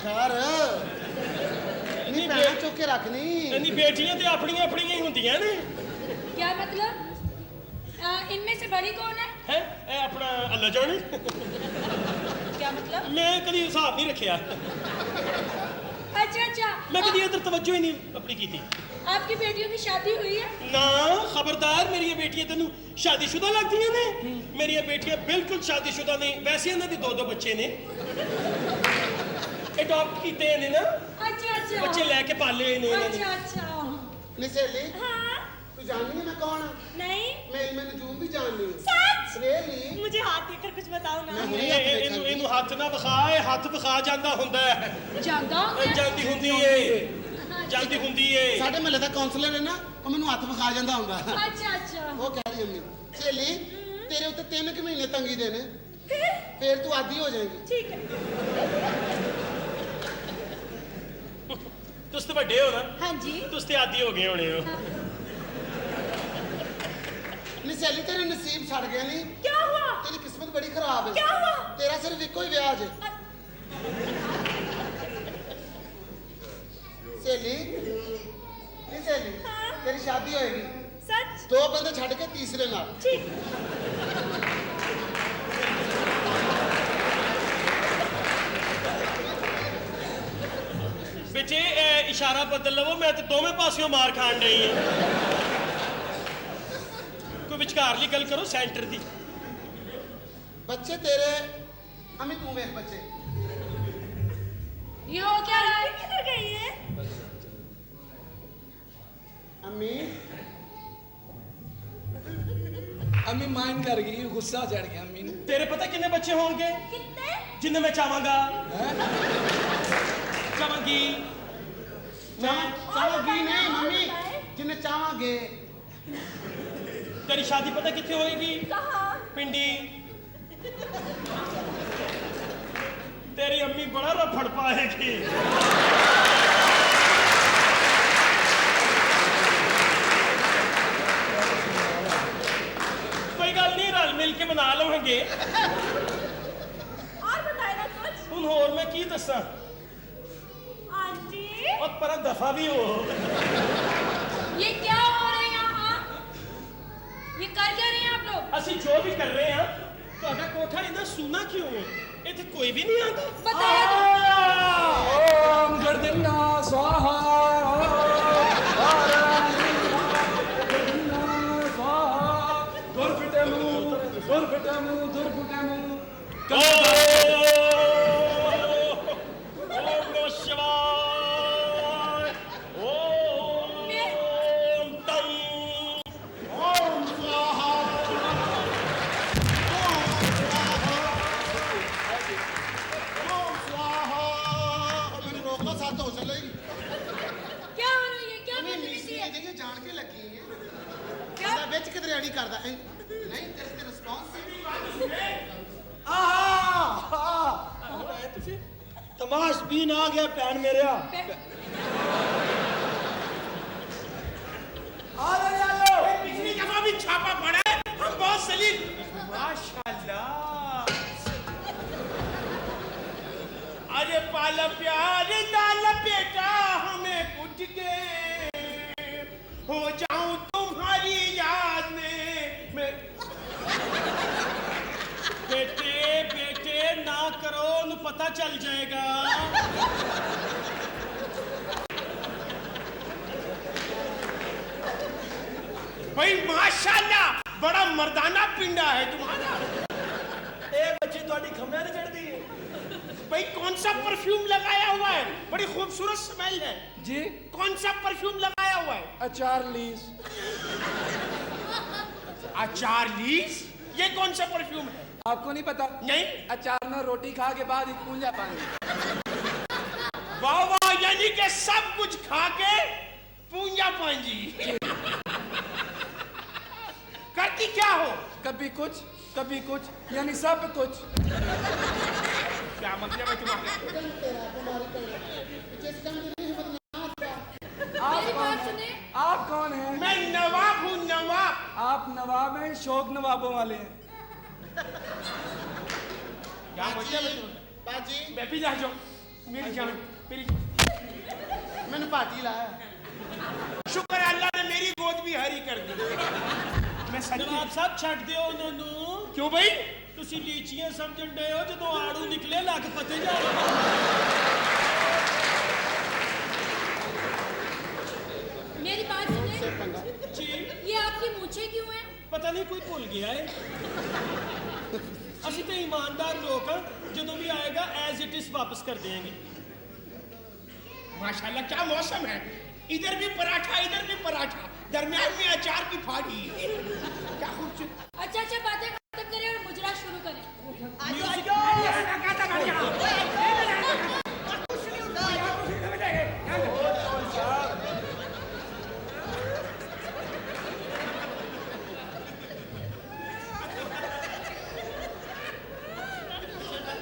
ਖੈਰ ਨਹੀਂ ਭੈਣਾ ਚੁੱਕ ਕੇ ਰੱਖਣੀ। नहीं बेटियां ते अपनियां अपनियां ही हुंदियां ने। क्या मतलब? इनमें से बड़ी कौन है? हैं ए अपना अल्लाह जाने। क्या मतलब? मैं कभी हिसाब नहीं रखिया। अच्छा अच्छा। मैं कभी इधर तवज्जो ही नहीं अपनी की थी। आपकी बेटियों की शादी हुई है? ना खबरदार मेरी बेटियां तेनू शादीशुदा लगदियां ने। मेरी बेटियां बिल्कुल शादीशुदा नहीं, वैसे इन्हां दे 2 बच्चे ने। अडॉप्ट कीते ने ना, अच्छा अच्छा। बच्चे लेके पाले ने इन्हां ने। अच्छा अच्छा। ਨਹੀਂ ਸਹੇਲੀ हाँ ਤੂੰ ਜਾਣਦੀ ਹੈ ਮੈਂ ਕੌਣ ਹਾਂ? नहीं ਮੈਂ ਇਲਮੇ ਨਜੂਮ ਵੀ ਜਾਣਦੀ ਹਾਂ। सच? ਰੀਅਲੀ मुझे हाथ देकर कुछ बताओ ना। ਮੈਂ ਹੁਣੇ ਹੱਥ ਇਹਨੂੰ ਵੇਖਾਂਗੀ। ਇਹਨੂੰ ਹੱਥ ਨਾ ਵਿਖਾ, ਇਹ ਹੱਥ ਵਿਖਾ ਜਾਂਦਾ ਹੁੰਦਾ ਹੈ। जानता हूँ मैं। ਜਾਂਦੀ ਹੁੰਦੀ ਏ, ਜਾਂਦੀ ਹੁੰਦੀ ਏ। ਸਾਡੇ ਮਹੱਲੇ ਦਾ ਕਾਉਂਸਲਰ ਹੈ ਨਾ ਉਹ ਮੈਨੂੰ ਹੱਥ ਵਿਖਾ ਜਾਂਦਾ ਹੁੰਦਾ। अच्छा अच्छा। ਉਹ ਕਹਿ ਰਹੀ ਅੰਮੀ ਸਹੇਲੀ ਤੇਰੇ ਉੱਤੇ 3 ਕੁ ਮਹੀਨੇ ਤੰਗੀ ਦੇ ਨੇ फिर ਫੇਰ ਤੂੰ ਆਦੀ ਹੋ ਜਾਏਗੀ। ठीक है। ਤੁਸੀਂ ਤਾਂ ਵੱਡੇ ਹੋ ਨਾ, हाँ जी। ਤੁਸੀਂ ਤੇ ਆਦੀ ਹੋ ਗਏ ਹੋਣੇ ਹੋ। ਨਹੀਂ ਸਹੇਲੀ ਤੇਰੇ ਨਸੀਬ ਛੱਡ ਗਏ ਨਹੀਂ। क्या हुआ? ਤੇਰੀ ਕਿਸਮਤ ਬੜੀ ਖਰਾਬ ਹੈ। क्या हुआ? ਤੇਰਾ ਸਿਰਫ ਇੱਕੋ ਹੀ ਵਿਆਹ ਜੇ। ਸਹੇਲੀ ਨਹੀਂ ਸਹੇਲੀ ਤੇਰੀ ਸ਼ਾਦੀ ਹੋਏਗੀ सच? 2 ਬੰਦੇ ਛੱਡ ਕੇ ਤੀਸਰੇ ਨਾਲ। ठीक। बेटे इशारा बदल लवो, मैं तो दोवें पासियों मार खान रही है। कोई विचकारली गल करो सेंटर दी। ਬੱਚੇ ਤੇਰੇ ਅਮੀ ਤੂੰ ਵੇਖ ਬੱਚੇ ये हो क्या रहा है? किधर गई है? ਅਮੀ अम्मी माइंड कर गई गुस्सा चढ़ गया अम्मी ने तेरे पता कितने बच्चे होंगे? कितने? जिन्हें मैं चाहूंगा। चाहूंगी ਚਾਹਾਂਗੀ ਨਹੀਂ ਮੰਮੀ ਜਿੰਨੇ ਚਾਹਾਂਗੇ। तेरी शादी पता कितने होएगी? कहाँ? पिंडी। तेरी अम्मी बड़ा रफड़ पाएगी। कोई गल नहीं, रल मिल के मना लवेंगे। और बताए ना कुछ। ਹੁਣ ਹੋਰ ਮੈਂ ਕੀ ਦੱਸਾਂ? जरा दफा भी हो। ये क्या हो रहा है यहाँ? ये कर क्या रहे हैं आप लोग? ਅਸੀਂ जो भी कर रहे हैं ਤੁਹਾਡਾ ਕੋਠਾ ਇੰਨਾ ਸੁਨਾ ਕਿਉਂ ਹੈ? ਇੱਥੇ ਕੋਈ ਵੀ ਨਹੀਂ ਆਉਂਦਾ। बताया तो। ओम गर्दना स्वाहा ਮੈਨੂੰ ਰੋਕ ਲਾ ਸਾਥ ਹੋ ਚੱਲੇ क्या हो रहा है ये? क्या बदतमीजी है? ਜਿਹੜੀਆਂ ਜਾਣ ਕੇ ਲੱਗੀ ਹੈ क्या? ਇਹਦਾ ਵਿੱਚ ਕਿਤੇ ਰੈਡੀ ਕਰਦਾ ਨਹੀਂ ਤੇਰੇ ਰਿਸਪੌਂਸ तमाशबीन आ गया भैन मेरे पिछली दफा भी छापा पड़ा है, हम बहुत सलील। माशाल्लाह। अरे पाला प्यार डाल बेटा हमें कुछ के हो जाऊं तुम्हारी याद में मैं बेटे बेटे ना करो उन्हें पता चल जाएगा। भाई माशाल्लाह बड़ा मर्दाना पिंडा है तुम्हारा। बच्चे थोड़ी खम्भे ते चढ़ती है। भाई कौन सा परफ्यूम लगाया हुआ है? बड़ी खूबसूरत स्मेल है जी। कौन सा परफ्यूम लगाया हुआ है? अचार लीज। अचार लीज? ये कौन सा परफ्यूम है? आपको नहीं पता? नहीं। अचार में रोटी खा के बाद ही पूंजा पानी। वाह वाह, यानी कि सब कुछ खा के पूंजा पांजी। करती क्या हो? कभी कुछ यानी सब कुछ। क्या मतलब है तुम्हारा? मेरी बात सुने। आप कौन हैं? मैं नवाब हूँ, नवाब। आप नवाब हैं, शौक नवाबों वाले हैं। क्या मतलब है तुम्हारा? ਬਾਜੀ मैं भी जा जाऊँ मेरी जान मेरी ਮੈਨੂੰ ਭਾਜੀ ਲਾਇਆ शुक्र है अल्लाह ने मेरी गोद भी हरी कर दी। मैं जनाब साहब छੱਡ ਦਿਓ ਉਹਨਾਂ ਨੂੰ। क्यों भाई? ਤੁਸੀਂ ਲੀਚੀਆਂ ਸਮਝਣ ਦੇ ਹੋ, ਜਦੋਂ ਆੜੂ ਨਿਕਲੇ ਲੱਗ ਪਤੇ ਜਾ। मेरी बात सुने। जी ये आपकी मूछें क्यों हैं? पता नहीं कोई भूल गया है। ਅਸੀਂ ਤੇ ईमानदार लोग हैं, ਜਦੋਂ भी आएगा एज इट इज वापस कर देंगे। माशाल्लाह क्या मौसम है, इधर भी पराठा इधर भी पराठा, दरमियान में अचार की फाड़ी। क्या खूबसूरत। अच्छा बातें खत्म करें और मुजरा शुरू करें।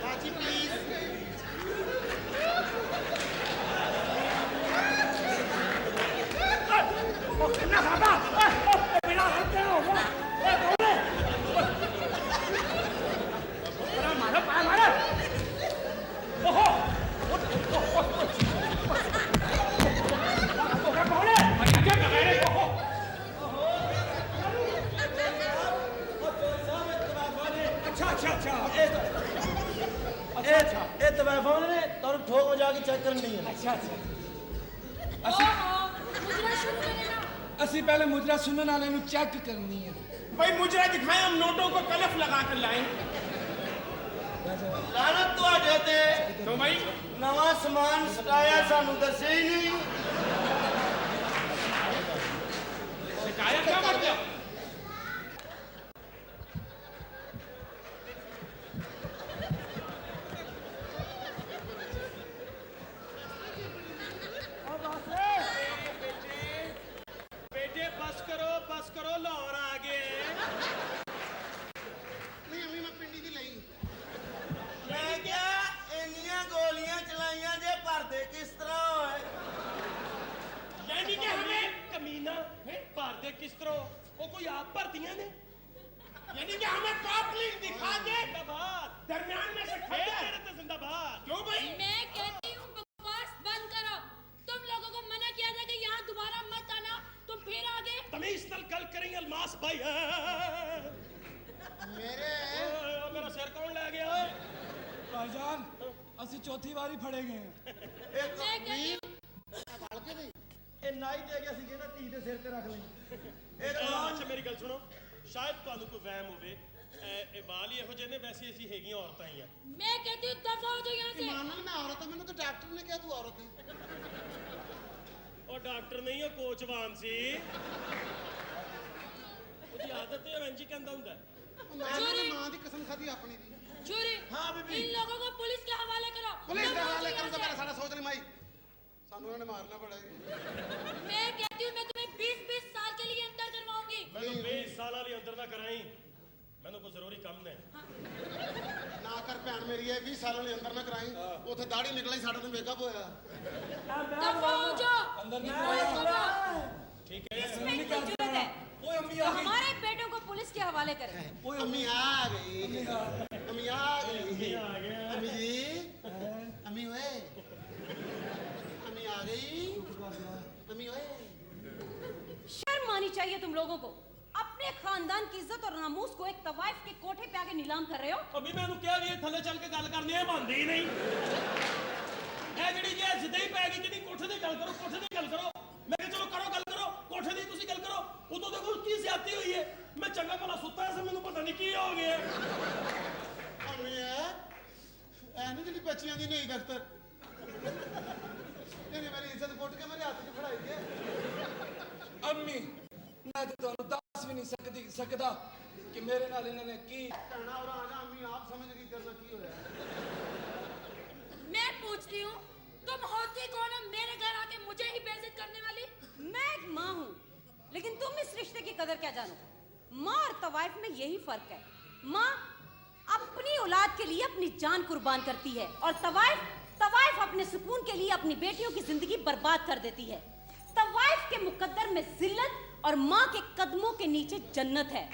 ਬਾਜੀ ਪਲੀਜ਼ ਇਹ ਤਵੈਫੋਨ ਨੇ ਤੁਹਾਨੂੰ ਠੋਕ ਵਜਾ ਕੇ ਚੈੱਕ ਕਰਨੀ ਹੈ। अच्छा ओहो, मुजरा शुरू करें ना। ਅਸੀਂ ਪਹਿਲੇ ਮੁਜਰਾ ਸੁਣਨ ਵਾਲੇ ਨੂੰ ਚੈੱਕ ਕਰਨੀ ਹੈ। भाई मुजरा दिखाएं, हम नोटों को कलफ लगा कर लाएं। ਲਾਨਤ ਤੁਹਾਡੇ ਤੇ तो भाई ਨਵਾਂ ਸਮਾਨ ਸਟਾਇਆ ਸਾਨੂੰ ਦੱਸਿਆ ਹੀ ਨਹੀਂ। शिकायत क्या मतलब? बेटे बस करो लाहौर आ गए। ਨਹੀਂ ਅਮੀ ਮੈਂ ਪਿੰਡੀ ਦੀ ਲਈ ਮੈਂ ਕਿਹਾ ਇੰਨੀਆਂ ਗੋਲੀਆਂ ਚਲਾਈਆਂ ਜੇ ਭਰਦੇ ਕਿਸ ਤਰ੍ਹਾਂ ਹੋਏ? यानी कि हमें कमीना है भर दे किस तरह वो कोई आप भरतियां ने, यानी कि हमें पॉपुलर दिखा के दरमियान में से खड़े जिंदाबाद। क्यों भाई? मैं कहती हूँ बकवास बंद करो। तुम लोगों को खास भाई है। मेरा सिर कौन ले गया? भाईजान ਅਸੀਂ ਚੌਥੀ ਵਾਰੀ ਫੜੇ ਗਏ ਹਾਂ। मैं कहती हूँ ਇਹ ਨਾਈ ਦੇ ਗਿਆ ਸੀ ਕਹਿੰਦਾ ਧੀ ਦੇ ਸਿਰ ਤੇ ਰੱਖ ਲਈ ਅੱਛਾ ਮੇਰੀ ਗੱਲ ਸੁਣੋ, ਸ਼ਾਇਦ ਤੁਹਾਨੂੰ ਕੋਈ ਵਹਿਮ ਹੋਵੇ, ਇਹ ਬਾਲ ਹੀ ਇਹੋ ਜਿਹੇ ਨੇ, ਵੈਸੇ ਅਸੀਂ ਹੈਗੀਆਂ ਔਰਤਾਂ ਹੀ ਆ। मैं कहती हूँ दफा हो जाओ यहाँ से। ਮਾਨਲ ਮੈਂ ਔਰਤ ਹਾਂ, ਮੈਨੂੰ ਤਾਂ ਡਾਕਟਰ ਨੇ ਕਿਹਾ ਤੂੰ ਔਰਤ ਹੈ। ਉਹ ਡਾਕਟਰ ਨਹੀਂ, ਉਹ ਕੋਚਵਾਨ ਸੀ। ਉਹਦੀ ਆਦਤ ਹੈ ਇੰਜ ਹੀ ਕਹਿੰਦਾ ਹੁੰਦਾ। ਮੈਂ ਆਪਣੀ ਮਾਂ ਦੀ ਕਸਮ ਖਾਧੀ ਆਪਣੀ ਦੀ। चोरी। हाँ, बीबी। इन लोगों को पुलिस के हवाले करो। ਪੁਲਿਸ ਦੇ दफा हो ਹਵਾਲੇ जाओ ਕਰਨ ਤੋਂ यहाँ ਪਹਿਲਾਂ से। ਸਾਡਾ ਸੋਚ ਲਈ ਮਾਈ, ਸਾਨੂੰ ਇਹਨਾਂ ਨੇ ਮਾਰਨਾ ਪੜਾ। मैं कहती हूँ मैं तुम्हें 20-20 साल के लिए अंदर करवाऊंगी। ਮੈਨੂੰ 20 ਸਾਲਾਂ ਲਈ ਅੰਦਰ ਨਾ ਕਰਾਈ, ਮੈਨੂੰ ਕੋਈ ਜ਼ਰੂਰੀ ਕੰਮ ਨੇ। ਨਾ ਕਰ ਭੈਣ ਮੇਰੀ, ਇਹ 20 ਸਾਲਾਂ ਲਈ ਅੰਦਰ ਨਾ ਕਰਾਈ। ਉੱਥੇ ਦਾੜੀ ਨਿਕਲੀ, ਸਾਡਾ ਤਾਂ ਮੇਕਅਪ ਹੋਇਆ। दफा हो जाओ। अंदर नहीं पुलिस को जाओ। ਠੀਕ है, इसमें क्या जरूरत है? ओए अम्मी तो आ गई। हमारे बेटों को पुलिस के हवाले करें। ओए अम्मी आ गई, अम्मी आ गई, अम्मी जी, अम्मी ओए, अम्मी आ गई, अम्मी ओए। शर्म आनी चाहिए तुम लोगों को। अपने खानदान की इज्जत और नामूस को एक तवाइफ के कोठे पे आके नीलाम कर रहे हो। ਅਭੀ ਮੈਨੂੰ ਕਿਹਾ ਵੀ ਇਹ ਥੱਲੇ ਚੱਲ ਕੇ ਗੱਲ ਕਰਨੀ ਹੈ, ਮੰਨਦੀ ਹੀ ਨਹੀਂ। ਇਹ ਜਿਹੜੀ ਜੇ ਸਿੱਧੇ ਹੀ ਪੈ ਗਈ ਕਿ ਨਹੀਂ, ਕੋਠੇ ਦੀ ਗੱਲ ਕਰੋ, ਕੋਠੇ ਦੀ ਗੱਲ ਕਰੋ। ਮੈਂ ਕਿਹਾ ਚਲੋ ਕਰੋ ਗੱਲ ਕਰੋ, ਕੋਠੇ ਦੀ ਤੁਸੀਂ ਗੱਲ ਕਰੋ। ਉਦੋਂ ਦੇਖੋ ਕੀ ਜ਼ਿਆਦਤੀ ਹੋਈ ਹੈ। ਮੈਂ ਚੰਗਾ ਭਲਾ ਸੁੱਤਾ ਸੀ, ਮੈਨੂੰ ਪਤਾ ਨਹੀਂ ਕੀ ਹੋ ਗਿਆ। अम्मी ऐ नहीं जेह्ड़ी बच्चियां दी नहीं दफ्तर, ਇਹਨੇ ਮੇਰੀ ਇੱਜ਼ਤ ਪੁੱਟ ਕੇ ਮੇਰੇ ਹੱਥ 'ਚ ਫੜਾਈ ਹੈ। अम्मी मैं तो ਤੁਹਾਨੂੰ ਦੱਸ ਵੀ ਨਹੀਂ ਸਕਦਾ ਕਿ ਮੇਰੇ ਨਾਲ ਇਹਨਾਂ ਨੇ ਕੀ। ਭੈਣਾ ਔਰ ਆ ਜਾ, ਅੰਮੀ ਆਪ ਸਮਝ ਗਈ ਕਰਨਾ ਕੀ ਹੋਇਆ। मैं पूछती हूँ तुम होती कौन हो मेरे घर आके मुझे ही बेइज्जत करने वाली? मैं एक माँ हूँ, लेकिन तुम इस रिश्ते की कदर क्या जानो? माँ और तवाइफ में यही फर्क है। माँ अपनी औलाद के लिए अपनी जान कुर्बान करती है और तवाइफ अपने सुकून के लिए अपनी बेटियों की जिंदगी बर्बाद कर देती है। तवाइफ के मुकद्दर में जिल्लत और माँ के कदमों के नीचे जन्नत है।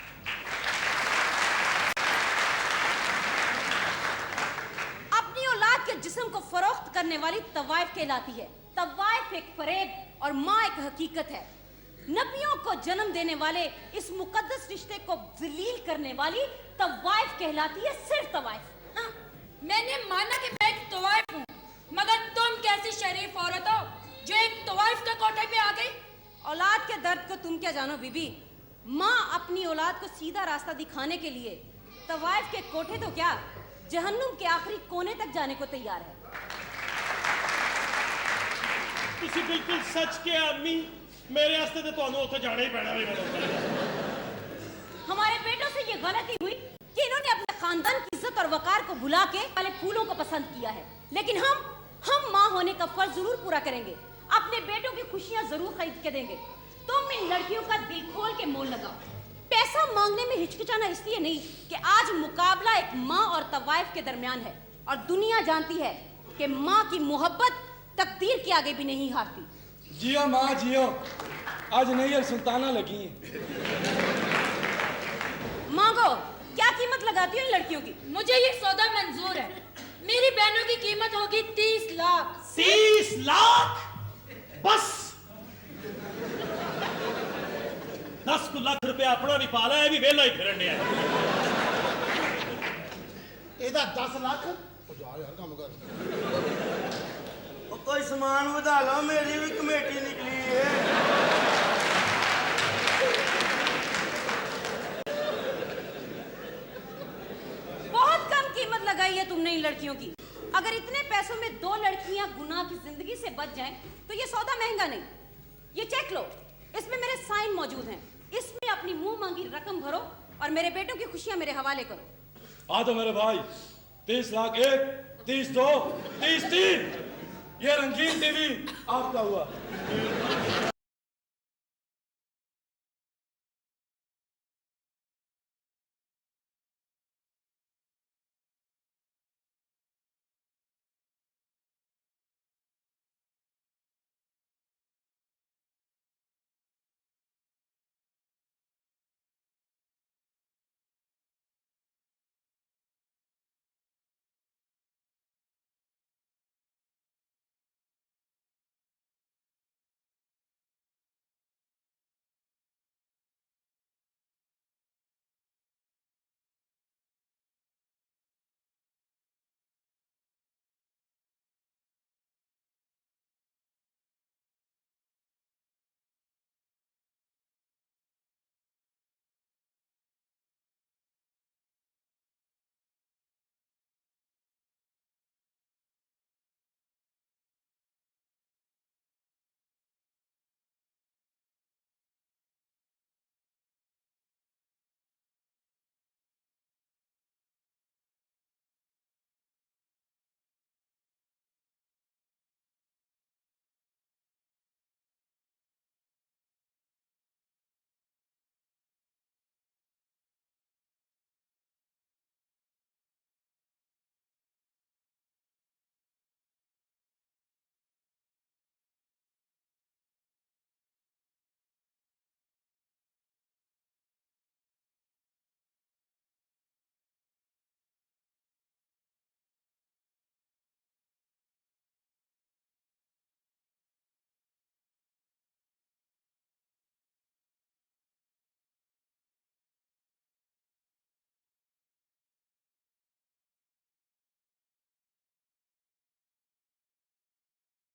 अपनी औलाद के जिस्म को फरोख्त करने वाली तवाइफ कहलाती है। तवाइफ एक फरेब और माँ एक हकीकत है। नबियों को जन्म देने वाले इस मुकद्दस रिश्ते को जलील करने वाली तवाइफ कहलाती है, सिर्फ तवाइफ। हाँ, मैंने माना कि मैं एक तवाइफ हूँ, मगर तुम कैसी शरीफ औरत हो जो एक तवाइफ के कोठे पे आ गई? औलाद के दर्द को तुम क्या जानो बीबी? माँ अपनी औलाद को सीधा रास्ता दिखाने के लिए तवाइफ के कोठे तो क्या, जहन्नुम के आखिरी कोने तक जाने को तैयार है। ਤੁਸੀਂ ਬਿਲਕੁਲ ਸੱਚ ਕਿਹਾ ਅੰਮੀ, ਮੇਰੇ ਵਾਸਤੇ ਤੇ ਤੁਹਾਨੂੰ ਉੱਥੇ ਜਾਣਾ ਹੀ ਪੈਣਾ ਵੇ। हमारे बेटों से ये गलती हुई कि इन्होंने अपने खानदान की इज्जत और वकार को भुला के पहले फूलों को पसंद किया है, लेकिन हम माँ होने का फर्ज जरूर पूरा करेंगे। अपने बेटों की खुशियां जरूर खरीद के देंगे। तुम इन लड़कियों का दिल खोल के मोल लगाओ। पैसा मांगने में हिचकिचाना इसलिए नहीं कि आज मुकाबला एक माँ और तवाइफ के दरमियान है और दुनिया जानती है कि माँ की मोहब्बत तकदीर के आगे भी नहीं हारती। जियो माँ जियो, आज नैयर सुल्ताना लगी है। मांगो, क्या कीमत लगाती हो इन लड़कियों की? मुझे ये सौदा मंजूर है। मेरी बहनों की कीमत होगी 30 लाख। 30 लाख बस। 10 ਲੱਖ ਰੁਪਏ ਆਪਣਾ ਵੀ ਪਾ ਲਿਆ, ਇਹ ਵੀ ਵਿਹਲਾ ਹੀ ਫਿਰਨ ਡਿਆ। ਇਹਦਾ 10 ਲੱਖ ਉਹ ਜਾ ਯਾਰ ਕੰਮ ਕਰ। ਉਹ ਕੋਈ ਸਮਾਨ ਵਧਾ ਲਓ, ਮੇਰੀ ਵੀ ਕਮੇਟੀ ਨਿਕਲੀ ਹੈ। बहुत कम कीमत लगाई है तुमने इन लड़कियों की। अगर इतने पैसों में 2 लड़कियां गुनाह की जिंदगी से बच जाएं, तो ये सौदा महंगा नहीं। ये चेक लो, इसमें मेरे साइन मौजूद हैं। इसमें अपनी मुंह मांगी रकम भरो और मेरे बेटों की खुशियां मेरे हवाले करो। आ तो मेरे भाई, 30 लाख 1, 30 2, 30 3। ये रंगीन टीवी आपका हुआ।